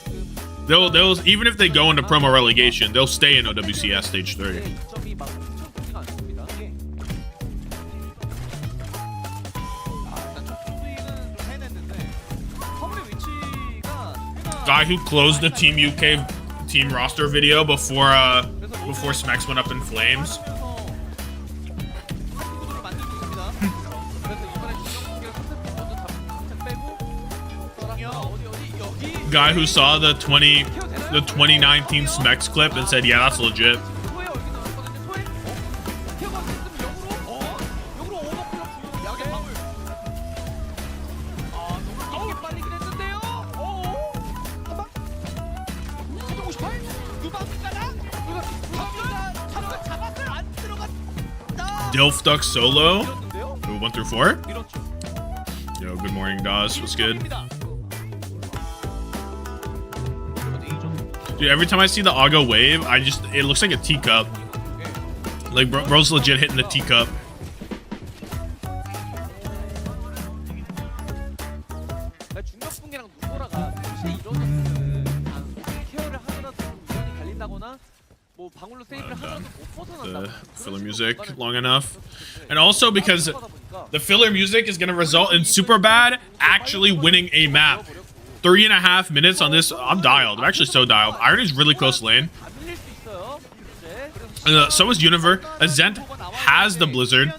They'll even if they go into promo relegation, they'll stay in OWCS stage 3. 점이 막 엄청 좋지가 않습니다. 일단 첫 수위는 좀 해냈는데 허물의 위치가 Guy who closed the Team UK team roster video before Smex went up in flames. 구도를 만들고 있습니다. 그래서 이번에 중앙공개를 컨셉 먼저 잡 빼고 어디 여기 Guy who saw the 2019 Smex clip and said, "Yeah, that's legit." 소에 얼긴 넣었거든요. 소에 태워가 있으면 역으로 오버클럭 주요 약의 파울. 너무 이게 빨리긴 했는데요. 한방 58 누방가다 누가 차로가 잡았어요. 안 들어갔다. Dilf Duck solo. 밀었는데요. Who 1 through 4? 밀었죠. Yo, good morning, Dawes. What's good? Dude, every time I see the Auga wave, it looks like a teacup. Like, bro's legit hitting the teacup. 중력 붕괴랑 눈보라가 사실 이런 케어를 하더라도 우연히 갈린다거나 뭐 방울로 세이브를 하더라도 못 벗어난다. Filler music long enough. And also because the filler music is going to result in SuperBad actually winning a map. 3.5 minutes on this. I'm dialed. I'm actually so dialed. Irony's really close lane. So is Univer. Azent has the Blizzard.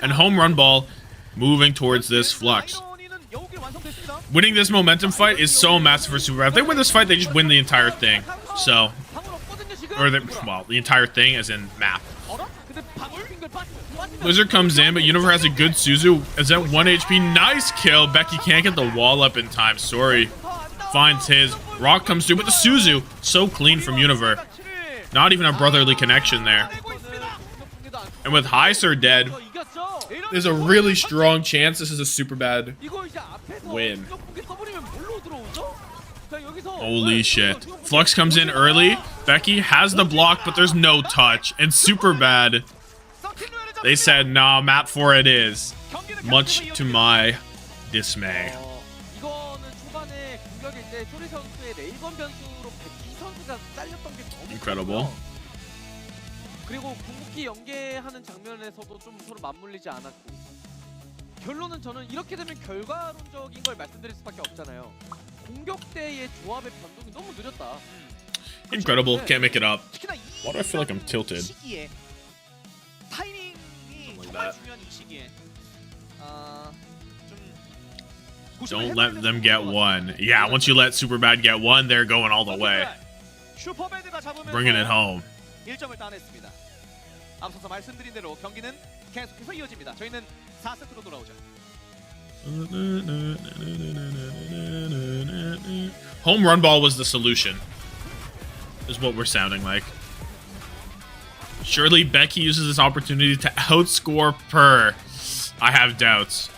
And home run ball moving towards this Flux. Winning this momentum fight is so massive for SuperBad. If they win this fight, they just win the entire thing. So, the entire thing as in map. Blizzard comes in, but Univer has a good Suzu. Azent 1 HP. Nice kill. Becky can't get the wall up in time. Sorry. Finds his. Rock comes through, but the Suzu. So clean from Univer. Not even a brotherly connection there. And with Heiser dead, there's a really strong chance this is a SuperBad win. Holy shit. Flux comes in early. Becky has the block, but there's no touch. And SuperBad, they said, nah, map 4 it is. Much to my dismay. Incredible. 그리고 궁극기 연계하는 장면에서도 좀 서로 맞물리지 않았고 결론은 저는 이렇게 되면 결과론적인 걸 말씀드릴 수밖에 없잖아요. 공격대의 조합의 변동이 너무 느렸다. Incredible. Can't make it up. 특히나 Why do I feel like I'm tilted? 시기에 타이밍이 정말 중요한 이 시기에 좀 Don't let them get one. Yeah, once you let SuperBad get one, they're going all the way. 슈퍼배드가 잡으면서 Bringing it home. 1점을 따냈습니다. 앞서서 말씀드린 대로 경기는 계속해서 이어집니다. 저희는 4세트로 돌아오죠. Home run ball was the solution, is what we're sounding like. Surely Becky uses this opportunity to outscore Per. I have doubts.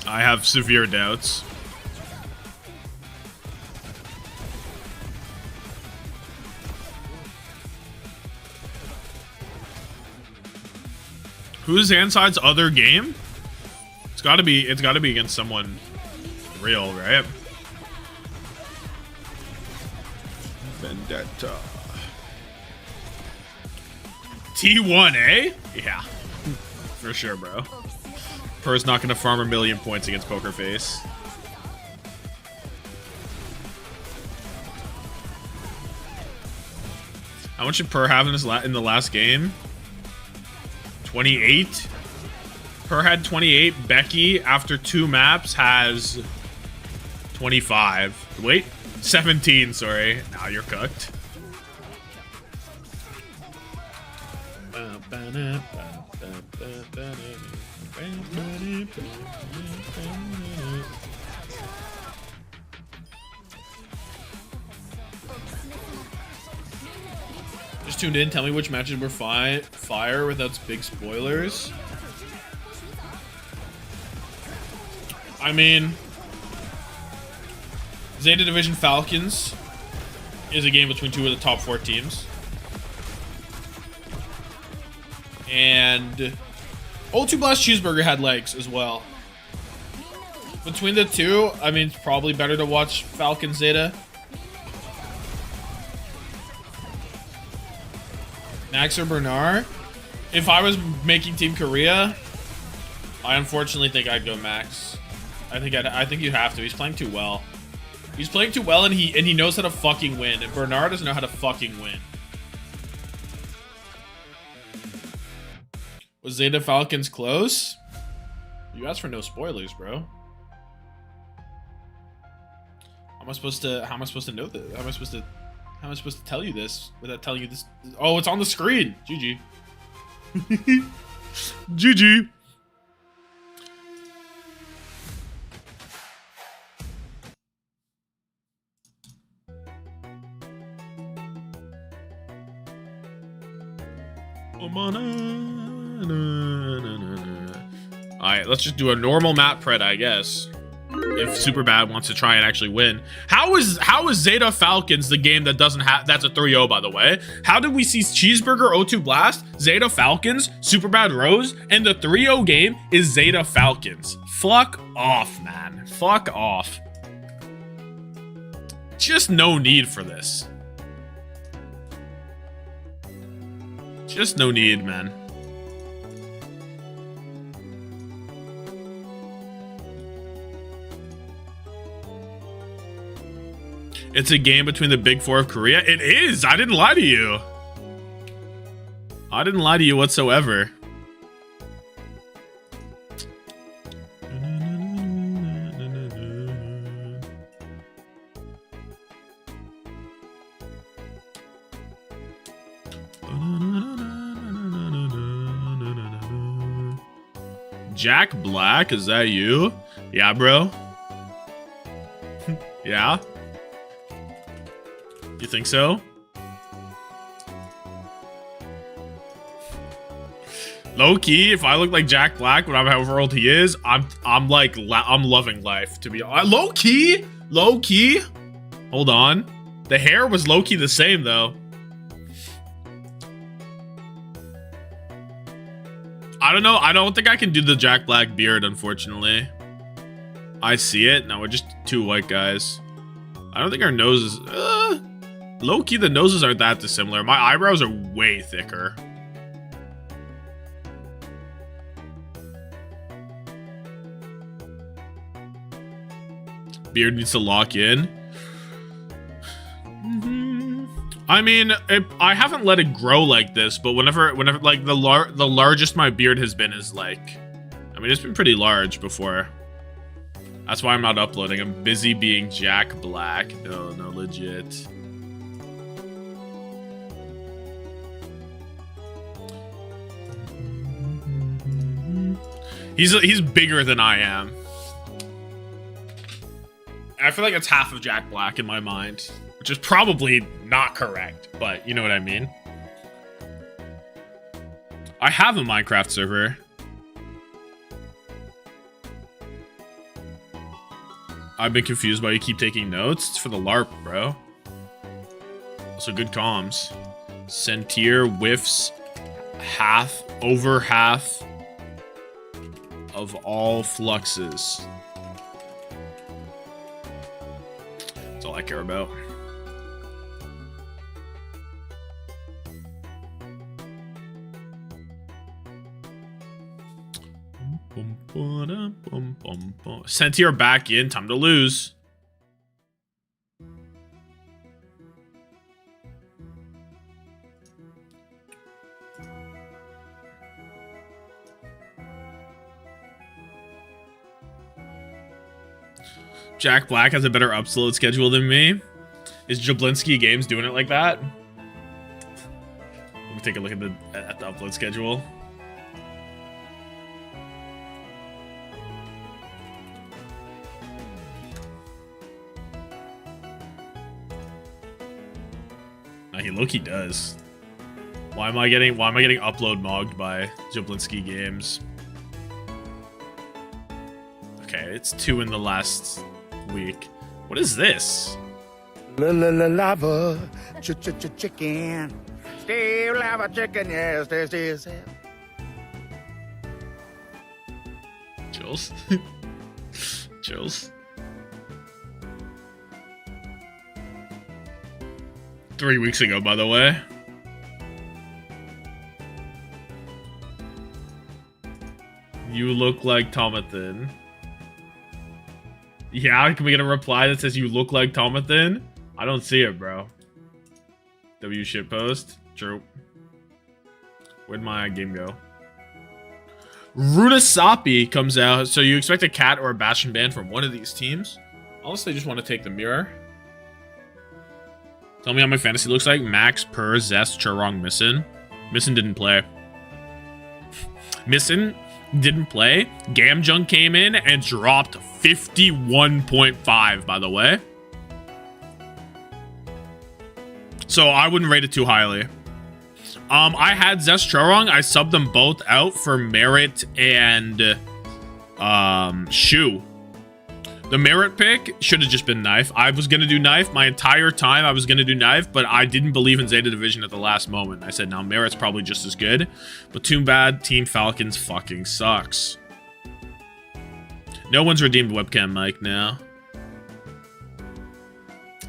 I have severe doubts. Who's ZANSIDE's other game? It's gotta be against someone real, right? Vendetta. T1, eh? Yeah. For sure, bro. Per's not gonna farm 1,000,000 points against Poker Face. How much did Per have in the last game? 28. Per had 28. Becky, after 2 maps, has 25. Wait, 17. Sorry. Now you're cooked. Just just tuned in. Tell me which matches were fire without big spoilers. I mean, ZETA Division Falcons is a game between two of the top 4 teams. And O2 Blast Cheeseburger had legs as well. Between the two, I mean, it's probably better to watch Falcon ZETA. Max or Bernard? If I was making Team Korea, I unfortunately think I'd go Max. I think you have to. He's playing too well. He's playing too well, and he knows how to fucking win. And Bernard doesn't know how to fucking win. Was ZETA Falcons close? You asked for no spoilers, bro. How am I supposed to know this? How am I supposed to tell you this without telling you this? Oh, it's on the screen. GG. GG. Alright, let's just do a normal map pred, I guess. If SuperBad wants to try and actually win. How is ZETA Falcons the game that doesn't have... That's a 3-0, by the way. How did we see Cheeseburger, O2 Blast, ZETA Falcons, SuperBad Rose, and the 3-0 game is ZETA Falcons? Fuck off, man. Fuck off. Just no need for this. Just no need, man. It's a game between the Big Four of Korea. It is. I didn't lie to you. I didn't lie to you whatsoever. Jack Black, is that you? Yeah, bro. Yeah? You think so? Low key, if I look like Jack Black when I'm however old he is, I'm loving life, to be honest. Low key. Hold on. The hair was low key the same though. I don't know. I don't think I can do the Jack Black beard, unfortunately. I see it. No, we're just two white guys. I don't think our noses... low-key, the noses aren't that dissimilar. My eyebrows are way thicker. Beard needs to lock in. I mean, I haven't let it grow like this, but whenever like the largest my beard has been is like... I mean, it's been pretty large before. That's why I'm not uploading. I'm busy being Jack Black. No, legit. He's bigger than I am. I feel like it's half of Jack Black in my mind, which is probably not correct, but you know what I mean. I have a Minecraft server. I've been confused why you keep taking notes. It's for the LARP, bro. Also, good comms. Sentier whiffs over half of all fluxes. That's all I care about. Sentier back in. Time to lose. Jack Black has a better upload schedule than me. Is Jablinski Games doing it like that? Let me take a look at the upload schedule. He low-key does. Why am I getting upload mogged by Jablinski Games? Okay, it's 2 in the last week. What is this? Lava, chicken, still lava chicken, yes, this. Chills. Chills. 3 weeks ago, by the way. You look like Tommathan. Yeah, can we get a reply that says you look like Tommathan? I don't see it, bro. W shitpost. True. Where'd my game go? Runasapi comes out. So you expect a cat or a Bastion ban from one of these teams? Honestly, just want to take the mirror. Tell me how my fantasy looks like. Max, Per, Zest, Churong, Missin. Missin didn't play. Missin didn't play. Gamjung came in and dropped 51.5, by the way. So I wouldn't rate it too highly. I had Zest Churong. I subbed them both out for Merit and Shu. The Merit pick should have just been Knife. I was going to do Knife my entire time. I was going to do Knife, but I didn't believe in Zeta Division at the last moment. I said, now Merit's probably just as good. But too bad, Team Falcons fucking sucks. No one's redeemed webcam mic now.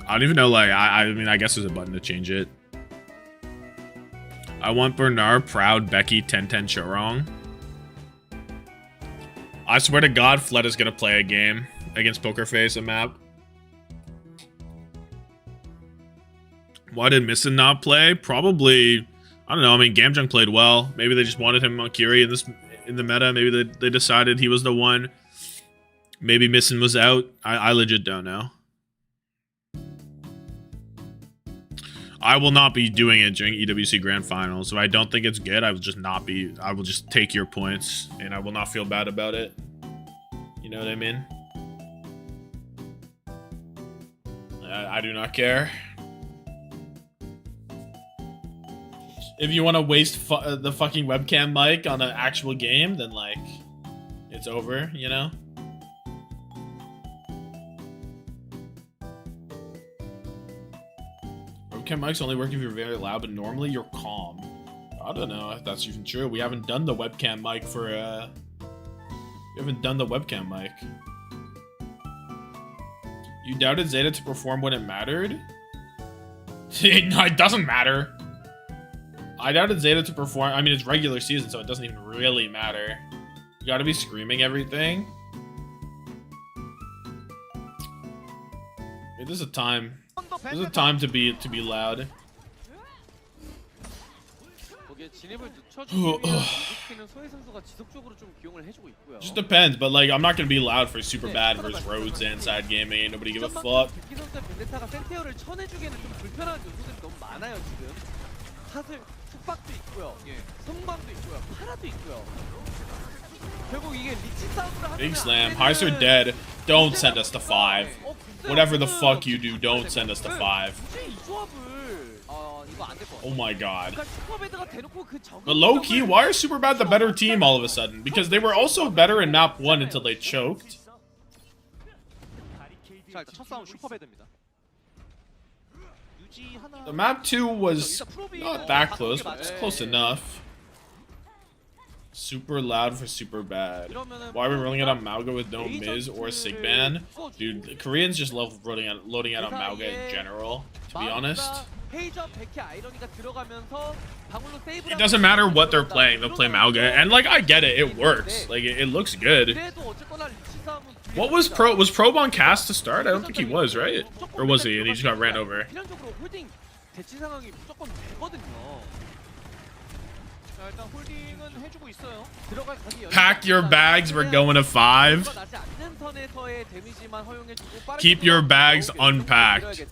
I don't even know, like, I mean, I guess there's a button to change it. I want Bernard, Proud, Becky, 1010 Churong. I swear to God, Fled is going to play a game against Pokerface, a map. Why did Missin not play? Probably, I don't know. I mean, Gamjung played well. Maybe they just wanted him on Curie in the meta. Maybe they decided he was the one. Maybe Missin was out. I legit don't know. I will not be doing it during EWC Grand Finals. If I don't think it's good, I will just not be. I will just take your points, and I will not feel bad about it. You know what I mean? I do not care. If you want to waste the fucking webcam mic on an actual game, then, like, it's over, you know? Webcam mics only work if you're very loud, but normally you're calm. I don't know if that's even true. We haven't done the webcam mic for, we haven't done the webcam mic. You doubted Zeta to perform when it mattered? No, it doesn't matter. I doubted Zeta to perform. I mean, it's regular season, so it doesn't even really matter. You gotta be screaming everything. Wait, there's a time. There's a time to be loud. Just depends, but like I'm not gonna be loud for SuperBad versus Rhodes ZANSIDE gaming. Ain't nobody give a fuck. Big slam. Heist are dead. Don't send us to 5. Whatever the fuck you do, don't send us to 5. Oh my god. But low-key, why are SuperBad the better team all of a sudden? Because they were also better in map 1 until they choked. The map 2 was not that close, but it's close enough. Super loud for SuperBad. Why are we rolling out on Mauga with no Miz or Sigban? Dude, the Koreans just love loading out on Mauga in general, to be honest. It doesn't matter what they're playing, they'll play Mauga. And like, I get it, it works. Like, it looks good. What was Probe? Was Probe on cast to start? I don't think he was, right? Or was he? And he just got ran over. Pack your bags, we're going to 5. Keep your bags unpacked.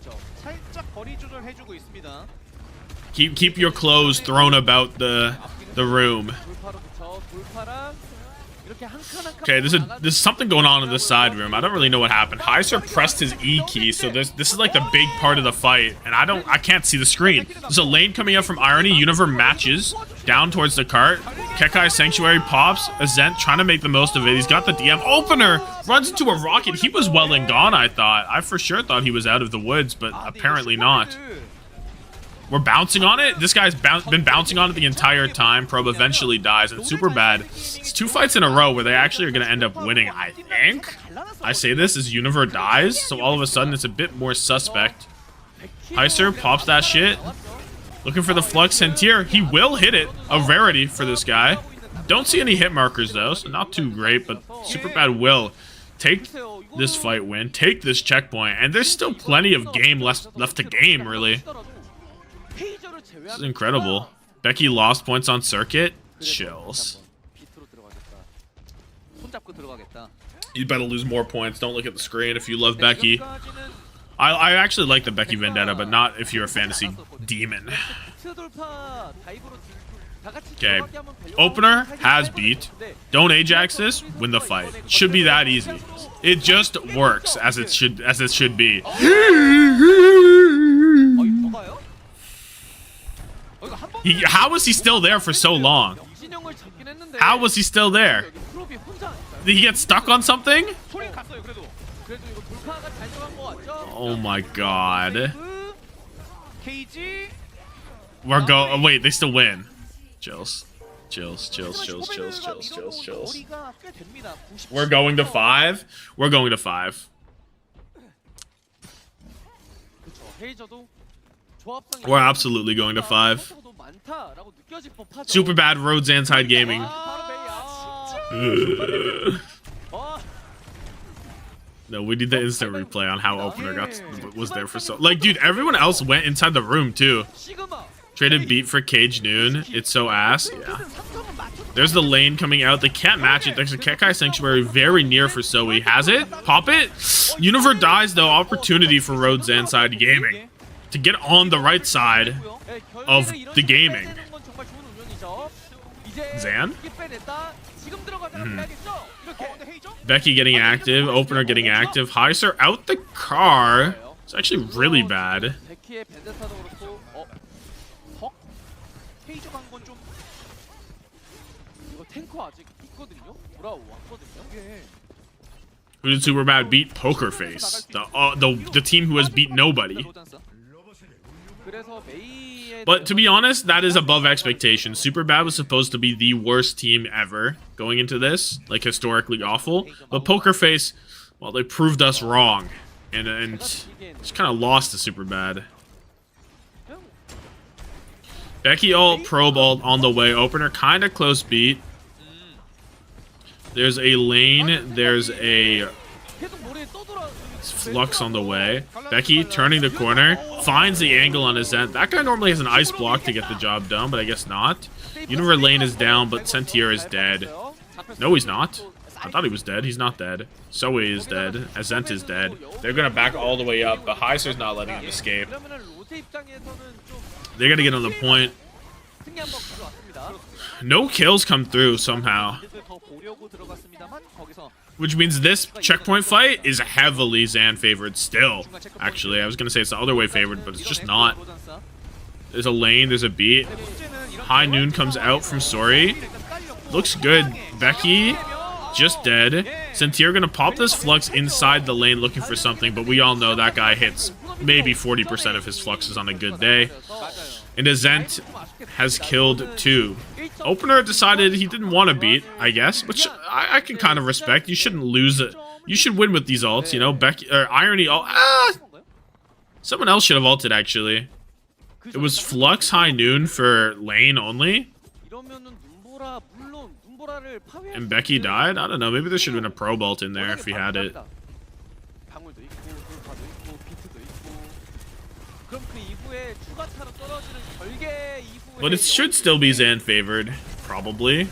Keep your clothes thrown about the room. Okay, there's something going on in the side room. I don't really know what happened. Heiser pressed his E key, so this is like the big part of the fight, and I can't see the screen. There's a lane coming up from Irony. Universe matches down towards the cart. Kekai Sanctuary pops. Azent trying to make the most of it. He's got the DM opener. Runs into a rocket. He was well and gone, I thought. I for sure thought he was out of the woods, but apparently not. We're bouncing on it. This guy's been bouncing on it the entire time. Probe eventually dies, and SuperBad. It's 2 fights in a row where they actually are going to end up winning, I think. I say this as Universe dies, so all of a sudden it's a bit more suspect. Heiser pops that shit. Looking for the Flux Sentier. He will hit it. A rarity for this guy. Don't see any hit markers, though, so not too great, but SuperBad will take this fight win, take this checkpoint, and there's still plenty of game left to game, really. This is incredible. Becky lost points on circuit. Chills. You better lose more points. Don't look at the screen if you love Becky. I actually like the Becky Vendetta, but not if you're a fantasy demon. Okay. Opener has beat. Don't Ajax this, win the fight. Should be that easy. It just works as it should be. How was he still there for so long? How was he still there? Did he get stuck on something? Oh my god. We're oh, wait, they still win. Chills. Chills. We're going to 5. We're going to 5. We're absolutely going to 5. SuperBad Road ZANSIDE Gaming. No, we need the instant replay on how Opener was there for so... Like, dude, everyone else went inside the room, too. Traded beat for Cage Noon. It's so ass. Yeah. There's the lane coming out. They can't match it. There's a Kekai Sanctuary very near for Zoe. Has it? Pop it? Universe dies, though. Opportunity for Road ZANSIDE Gaming to get on the right side of the gaming. Zan? Becky getting active. Opener getting active. Heiser out the car. It's actually really bad. Who did SuperBad beat? Poker Face. The team who has beat nobody. But to be honest, that is above expectations. SuperBad was supposed to be the worst team ever going into this, like historically awful. But Poker Face, well, they proved us wrong, and just kind of lost to SuperBad. Becky ult, probe ult on the way. Opener kind of close beat. There's a lane. There's a Flux on the way. Becky turning the corner. Finds the angle on his end. That guy normally has an ice block to get the job done, but I guess not. Universe lane is down, but Sentier is dead. No, he's not. I thought he was dead. He's not dead. Zoe is dead. Azent is dead. They're going to back all the way up, but Heiser's not letting him escape. They're going to get on the point. No kills come through somehow. Which means this checkpoint fight is heavily Zan favored still. Actually, I was going to say it's the other way favored, but it's just not. There's a lane, there's a beat. High Noon comes out from Sori. Looks good. Becky, just dead. Sentier going to pop this Flux inside the lane looking for something, but we all know that guy hits maybe 40% of his Fluxes on a good day. And Azent has killed 2. Opener decided he didn't want to beat, I guess, which I can kind of respect. You shouldn't lose it. You should win with these ults, you know. Becky or Irony ult. Someone else should have ulted actually. It was Flux High Noon for lane only. And Becky died? I don't know. Maybe there should have been a probe ult in there if he had it. But it should still be Zan favored, probably.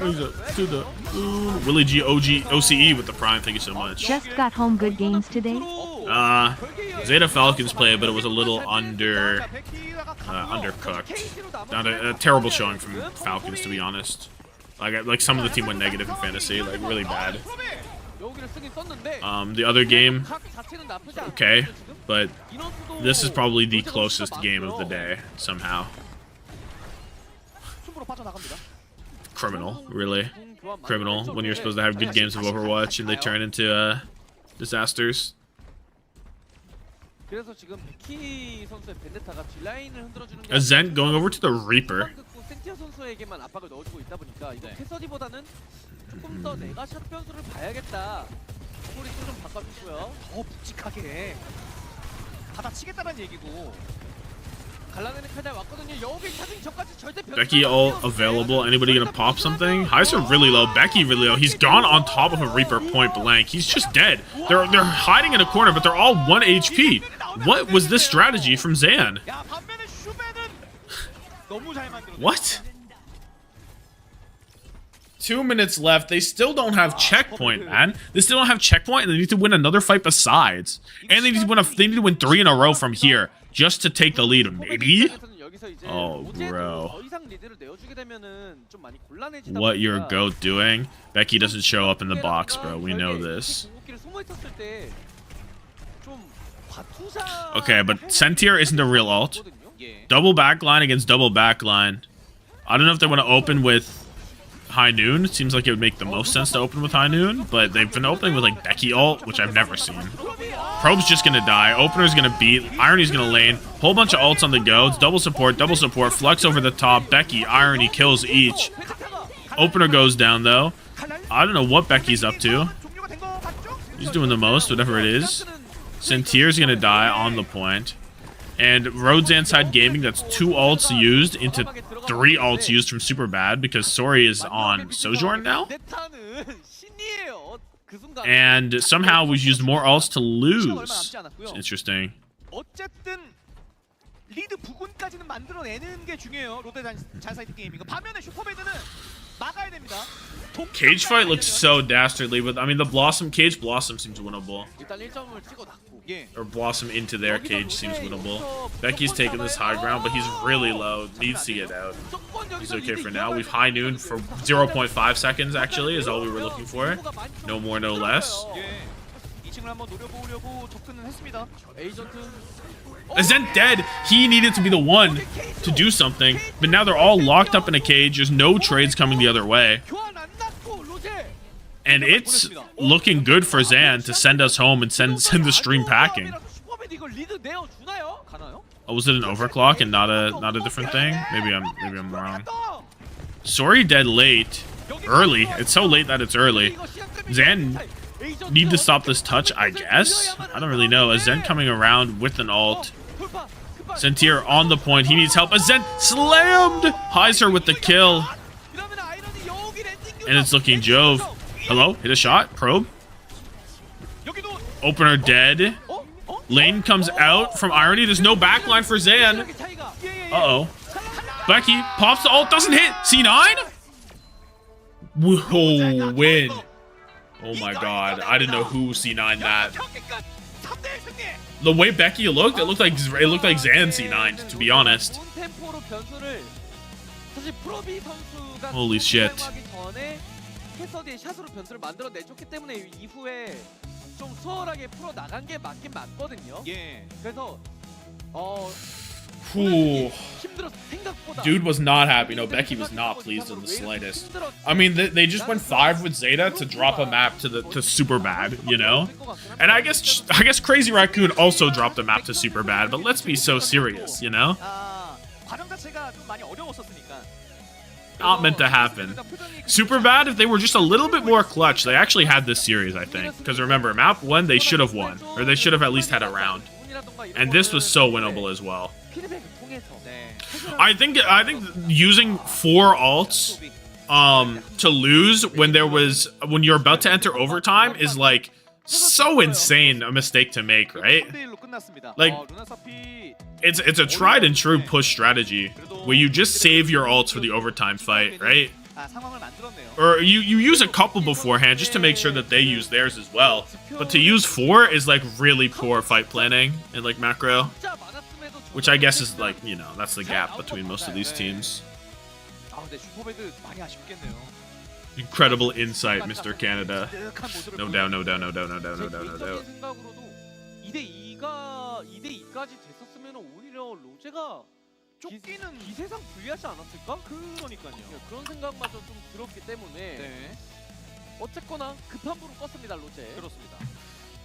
Willie G OCE with the prime, thank you so much. Just got home. Good games today. ZETA Falcons play, but it was a little undercooked. Not a terrible showing from Falcons, to be honest. Like some of the team went negative in fantasy, like really bad. 여기를 쓰긴 썼는데 The other game, 각 자체는 나쁘지 않아요, okay, 지금. but 인원수도 this is probably the 문제가 closest 진짜 game of the 많고요. day somehow. 춤으로 빠져나갑니다. Criminal, really. 공 교환 Criminal when you're supposed to have good games of Overwatch and they turn into disasters. 그래서 지금 베키 선수의 벤데타가 뒷라인을 흔들어주는 게 Azent going over to the Reaper. 센티아 선수에게만 압박을 넣어주고 있다 보니까 이거 캐서디보다는 조금 더 내가 샷 변수를 봐야겠다. 스토리도 좀 바꿔주고요. 더 묵직하게 받아치겠다는 얘기고. 갈라내는 칼날 왔거든요. 여기 찾은 전까지 절대 변수. Becky all available. Anybody gonna pop something? Highs are really low. Becky really low. He's gone on top of a Reaper point blank. He's just dead. They're hiding in a corner, but they're all 1 HP. What was this strategy from Zan? 야, 반면에 슈베는 너무 잘 만들었어. What? 2 minutes left. They still don't have checkpoint, man. They still don't have checkpoint, and they need to win another fight besides. And they need to win They need to win 3 in a row from here just to take the lead. Maybe. Oh, bro. What your goat doing? Becky doesn't show up in the box, bro. We know this. Okay, but Sentier isn't a real ult. Double backline against double backline. I don't know if they want to open with High Noon. It seems like it would make the most sense to open with High Noon, but they've been opening with like Becky ult, which I've never seen. Probe's just gonna die. Opener's gonna beat. Irony's gonna lane. Whole bunch of ults on the go. It's double support. Flux over the top. Becky, Irony kills each. Opener goes down though. I don't know what Becky's up to. He's doing the most, whatever it is. Sentier's gonna die on the point. And Road ZANSIDE Gaming, that's 2 ults used into 3 ults used from SuperBad because Sori is on Sojourn now. And somehow we've used more ults to lose. It's interesting. 리드 부근까지는 만들어내는 게 중요해요. 롯데 잔사이드 게이밍. 반면에 슈퍼배드는 막아야 됩니다. Cage fight looks so dastardly, but I mean the Cage Blossom seems winnable. 일단 1점을 찍어놨고. Or Blossom into their cage seems winnable. Becky's taking this high ground, but he's really low. Needs to get out. He's okay for now. We've High Noon for 0.5 seconds actually is all we were looking for. No more, no less. Azent dead. He needed to be the one to do something, but now they're all locked up in a cage. There's no trades coming the other way. And it's looking good for Zan to send us home and send the stream packing. Oh, was it an overclock and not a different thing? Maybe I'm wrong. Sori dead late. Early. It's so late that it's early. Zan need to stop this touch, I guess? I don't really know. Azent coming around with an ult. Sentier on the point. He needs help. Azent slammed! Heiser with the kill. And it's looking Jove. Hello? Hit a shot? Probe? Opener dead. Lane comes out from Irony. There's no backline for Zan. Uh-oh. Becky pops the ult. Doesn't hit. C9? Whoa, win. Oh my god. I didn't know who C9 that. The way Becky looked, it looked like Zan C9, to be honest. Holy shit. 캐서디의 샷으로 변수를 만들어 내줬기 때문에 이후에 좀 수월하게 풀어 나간 게 맞긴 맞거든요. 예. 그래서 Dude was not happy. No, Becky was not pleased in the slightest. I mean, they just went 5 with ZETA to drop a map to SuperBad, you know? And I guess Crazy Raccoon also dropped a map to SuperBad, but let's be so serious, you know? Not meant to happen. SuperBad, if they were just a little bit more clutch, they actually had this series, I think. Because remember, map 1, they should have won. Or they should have at least had a round. And this was so winnable as well. I think using 4 ults to lose when you're about to enter overtime is like so insane a mistake to make, right? Like it's a tried and true push strategy where you just save your ults for the overtime fight, right? Or you use a couple beforehand just to make sure that they use theirs as well. But to use 4 is like really poor fight planning in like macro. Which I guess is like, you know, that's the gap between most of these teams. Incredible insight, Mr. Canada. 득한 모습을 No doubt, no 보여줬습니다. doubt, no doubt, no doubt, no 제 doubt, no 개인적인 doubt. 생각으로도 2대2까지 됐었으면 오히려 로제가 쫓기는 기세상 불리하지 않았을까? 그러니까요. 그런 생각마저 좀 들었기 때문에 어쨌거나 급한 불은 껐습니다, 로제. 그렇습니다.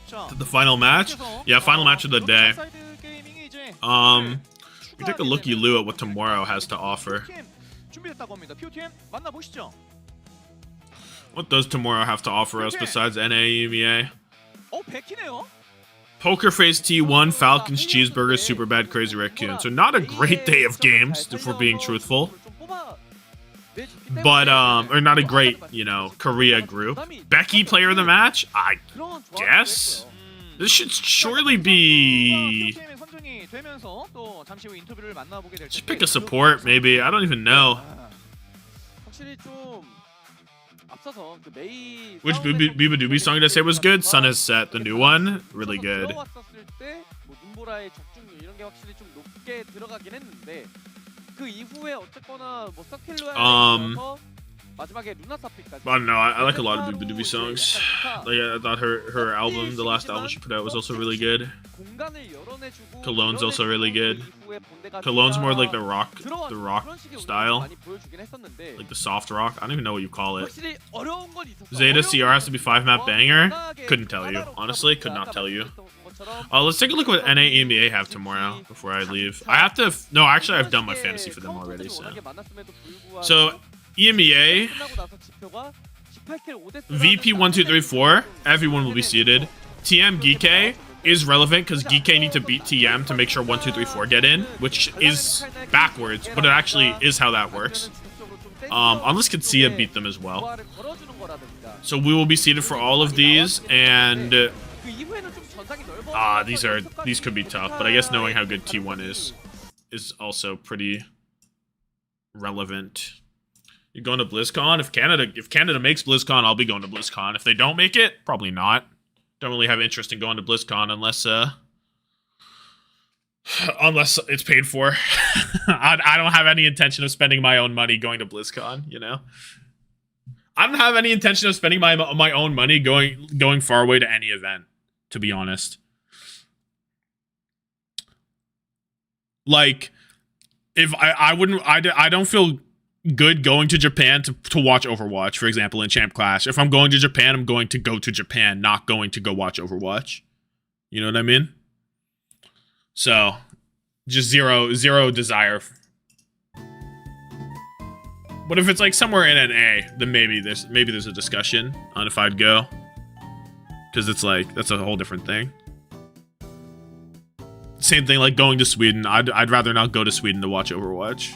자, The final match? Yeah, final match of the day. We take a looky-loo at what tomorrow has to offer. 준비됐다고 합니다. POTM 만나보시죠. What does tomorrow have to offer us besides NA, EMEA? 백키네요. Poker Face T1, Falcons, Cheeseburger, SuperBad, Crazy Raccoon. So not a great day of games, if we're being truthful. But, or not a great, you know, Korea group. Becky, player of the match? I guess? This should surely be... Just pick a support, maybe. I don't even know. Which B&W song did I say was good? Sun Has Set, the new one. Really good. I don't know, I like a lot of B&W songs. Like, I thought her album, the last album she put out, was also really good. Cologne's also really good. Cologne's more like the rock style. Like the soft rock. I don't even know what you call it. ZETA CR has to be 5-map banger? Couldn't tell you. Honestly, could not tell you. Let's take a look at what NA EMEA have tomorrow before I leave. I have to... No, actually, I've done my fantasy for them already, so EMEA, VP 1, 2, 3, 4, everyone will be seeded. TM Geekay is relevant because Geekay need to beat TM to make sure 1, 2, 3, 4 get in, which is backwards, but it actually is how that works. Unless Katsia beat them as well. So we will be seeded for all of these, and these could be tough, but I guess knowing how good T1 is also pretty relevant. You're going to BlizzCon? If Canada makes BlizzCon, I'll be going to BlizzCon. If they don't make it, probably not. Don't really have interest in going to BlizzCon unless it's paid for. I don't have any intention of spending my own money going to BlizzCon, you know? I don't have any intention of spending my own money going far away to any event, to be honest. Like, if I don't feel good going to Japan to watch Overwatch, for example, in Champ Clash. If I'm going to Japan, I'm going to go to Japan, not going to go watch Overwatch. You know what I mean? So, just zero desire. But if it's like somewhere in NA, then maybe there's a discussion on if I'd go. Because it's like, that's a whole different thing. Same thing like going to Sweden. I'd rather not go to Sweden to watch Overwatch.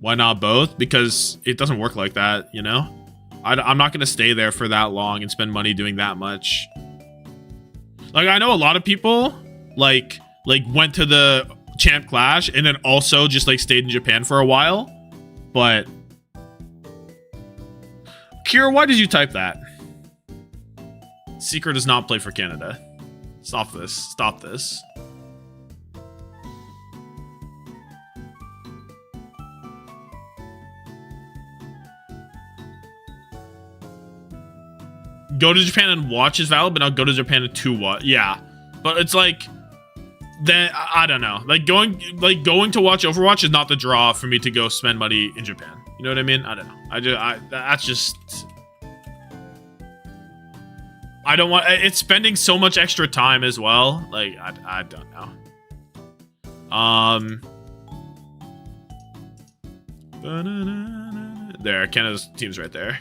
Why not both? Because it doesn't work like that, you know? I'm not going to stay there for that long and spend money doing that much. Like, I know a lot of people, like went to the Champ Clash and then also just, like, stayed in Japan for a while. But... Kira, why did you type that? Seeker does not play for Canada. Stop this. Stop this. Go to Japan and watch is valid, but not go to Japan to watch. Yeah, but it's like, then I don't know. Like going to watch Overwatch is not the draw for me to go spend money in Japan. You know what I mean? I don't know. That's just. I don't want. It's spending so much extra time as well. Like I don't know. There, Canada's team's right there.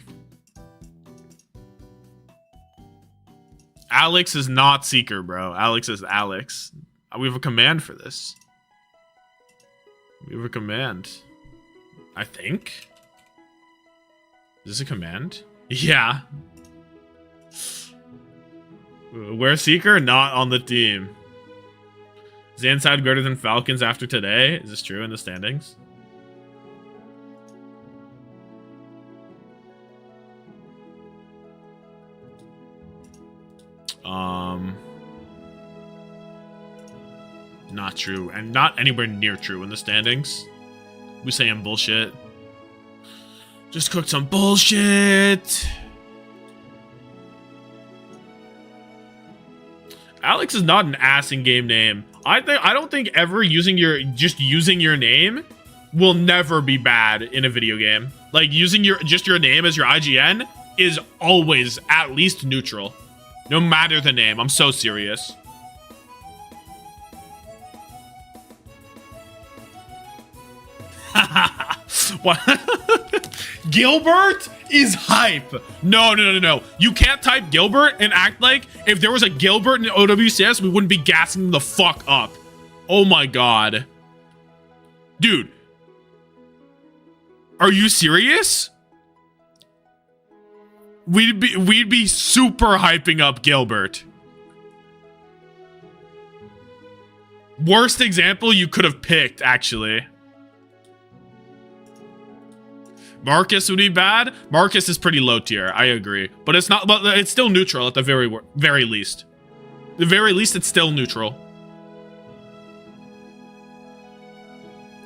Alex is not Seeker, bro. Alex is Alex. We have a command for this. We have a command. I think. Is this a command? Yeah. Where's Seeker? Not on the team. ZANSIDE greater than Falcons after today? Is this true in the standings? Not true, and not anywhere near true in the standings. We saying bullshit. Just cooked some bullshit. Alex is not an ass in game name. I don't think ever using your name will never be bad in a video game. Like using your name as your IGN is always at least neutral. No matter the name. I'm so serious. What? Gilbert is hype. No. You can't type Gilbert and act like if there was a Gilbert in OWCS, we wouldn't be gassing them the fuck up. Oh my god. Dude. Are you serious? We'd be super hyping up Gilbert. Worst example you could have picked, actually. Marcus would be bad. Marcus is pretty low tier. I agree, but it's not. But it's still neutral at the very least. The very least, it's still neutral.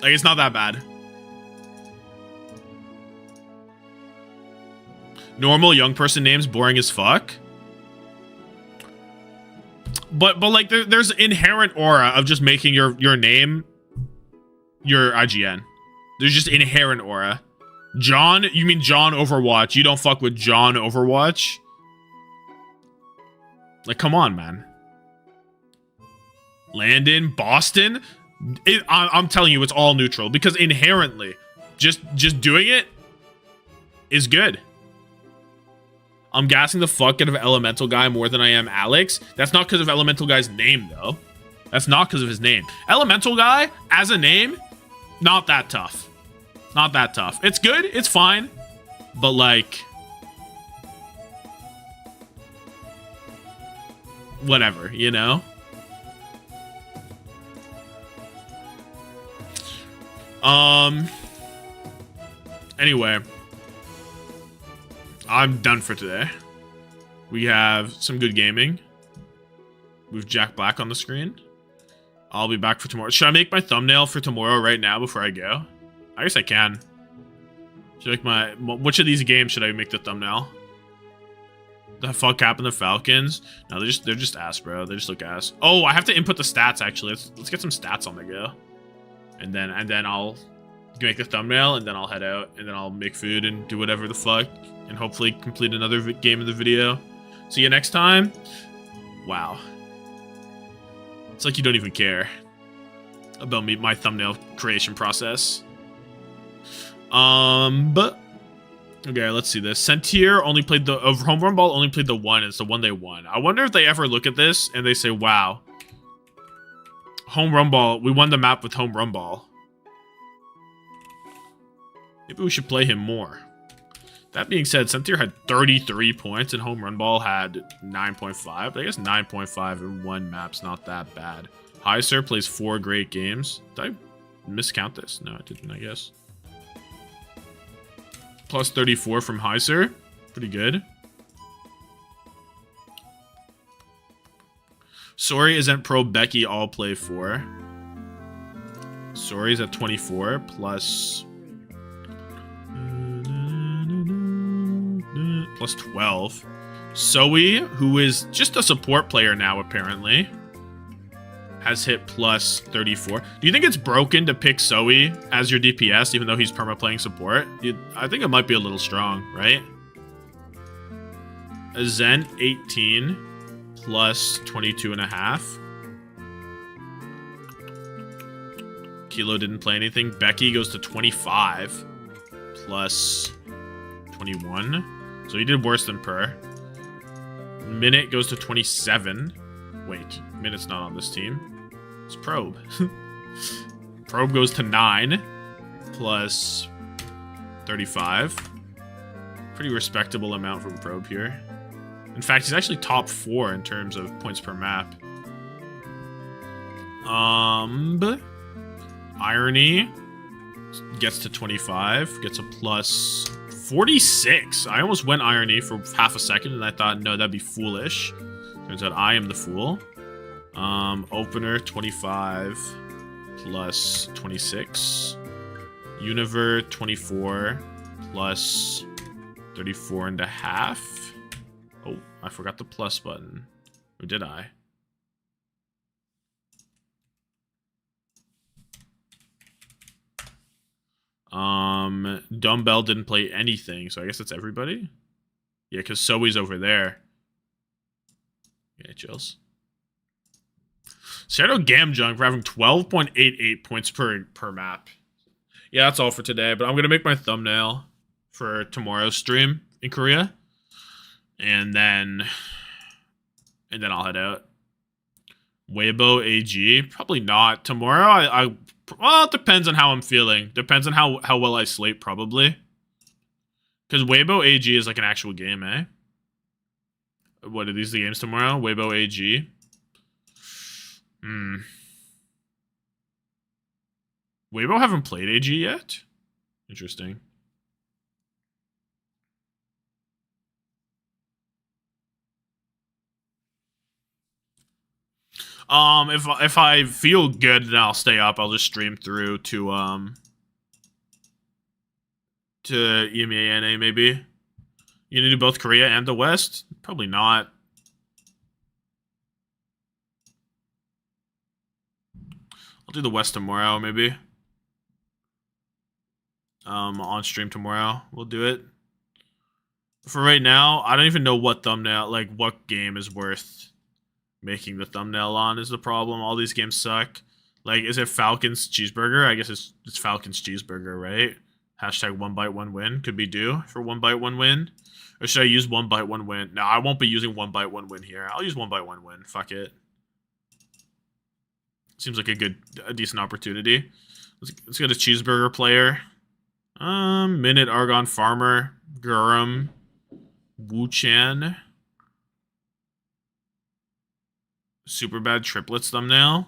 Like it's not that bad. Normal young person names boring as fuck. But like there's inherent aura of just making your name your IGN. There's just inherent aura. John, you mean John Overwatch? You don't fuck with John Overwatch? Like, come on, man. Landon, Boston. I'm telling you, it's all neutral because inherently, just doing it is good. I'm gassing the fuck out of Elemental Guy more than I am Alex. That's not because of Elemental Guy's name, though. That's not because of his name. Elemental Guy, as a name, not that tough. Not that tough. It's good. It's fine. But, like... whatever, you know? Anyway. I'm done for today. We have some good gaming. We have Jack Black on the screen. I'll be back for tomorrow. Should I make my thumbnail for tomorrow right now before I go? I guess I can. Should I make which of these games should I make the thumbnail? The fuck happened to Falcons? No, they're just ass, bro. They just look ass. Oh, I have to input the stats actually. Let's get some stats on the go. And then I'll make the thumbnail and then I'll head out and then I'll make food and do whatever the fuck and hopefully complete another game of the video. See you next time. Wow. It's like you don't even care about my thumbnail creation process. But okay, let's see this. Sentier only played the Home Run Ball only played the one. It's the one they won. I wonder if they ever look at this and they say, "Wow, Home Run Ball. We won the map with Home Run Ball. Maybe we should play him more." That being said, Sentier had 33 points and Home Run Ball had 9.5. I guess 9.5 in one map's not that bad. Heiser plays 4 great games. Did I miscount this? No, I didn't, I guess. Plus 34 from Heiser. Pretty good. Sorry isn't pro Becky all play 4. Sorry's at 24 plus 12. Zoe, who is just a support player now apparently, has hit plus 34. Do you think it's broken to pick Zoe as your DPS even though he's perma-playing support? I think it might be a little strong, right? A Zen 18 plus 22.5. Kilo didn't play anything. Becky goes to 25 plus 21. So he did worse than Per. Minute goes to 27. Wait, Minute's not on this team. It's Probe. Probe goes to 9 plus 35. Pretty respectable amount from Probe here. In fact, he's actually top 4 in terms of points per map. Irony gets to 25, gets a plus 46. I almost went Irony for half a second and I thought, no, that'd be foolish. Turns out I am the fool. Opener 25 plus 26. Univer 24 plus 34 and a half. Oh, I forgot the plus button. Or did I? Dumbbell didn't play anything, so I guess that's everybody? Yeah, because Zoe's over there. Yeah, chills. Shadow Gamjunk for having 12.88 points per map. Yeah, that's all for today, but I'm going to make my thumbnail for tomorrow's stream in Korea. And then I'll head out. Weibo AG? Probably not. Tomorrow, well, it depends on how I'm feeling. Depends on how well I sleep, probably. Because Weibo AG is like an actual game, eh? What are these the games tomorrow? Weibo AG. Weibo haven't played AG yet? Interesting. If I feel good, then I'll stay up. I'll just stream through to EMEA maybe. You gonna do both Korea and the West? Probably not. I'll do the West tomorrow, maybe. On stream tomorrow, we'll do it. For right now, I don't even know what thumbnail, like what game is worth making the thumbnail on is the problem. All these games suck. Like, is it Falcons Cheeseburger? I guess it's Falcons Cheeseburger, right? Hashtag 1-bite-1-win could be due for 1-bite-1-win. Or should I use 1-bite-1-win? No, I won't be using 1-bite-1-win here. I'll use 1-bite-1-win. Fuck it. Seems like a decent opportunity. Let's get a Cheeseburger player. Minute Argon Farmer, Gurum, Wu-Chan. SuperBad triplets thumbnail.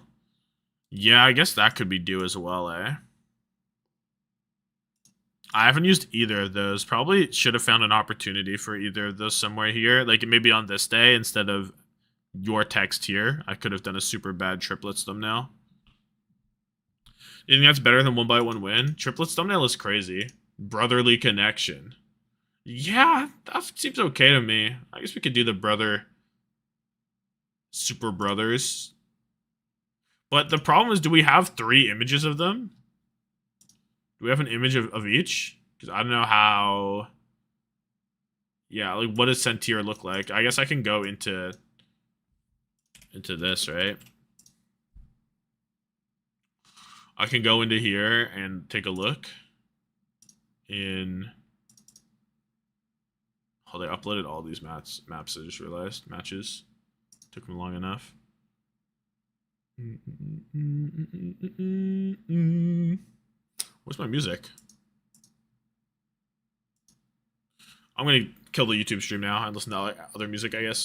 Yeah, I guess that could be due as well, eh? I haven't used either of those. Probably should have found an opportunity for either of those somewhere here. Like, maybe on this day instead of your text here. I could have done a SuperBad triplets thumbnail. You think that's better than 1-bite-1-win? Triplets thumbnail is crazy. Brotherly connection. Yeah, that seems okay to me. I guess we could do the brother... Super Brothers. But the problem is, do we have 3 images of them? Do we have an image of each? Because I don't know how... Yeah, like, what does Sentier look like? I guess I can go into this, right? I can go into here and take a look in... Oh, they uploaded all these maps, I just realized. Matches. Took them long enough. Where's my music? I'm gonna kill the YouTube stream now and listen to other music, I guess.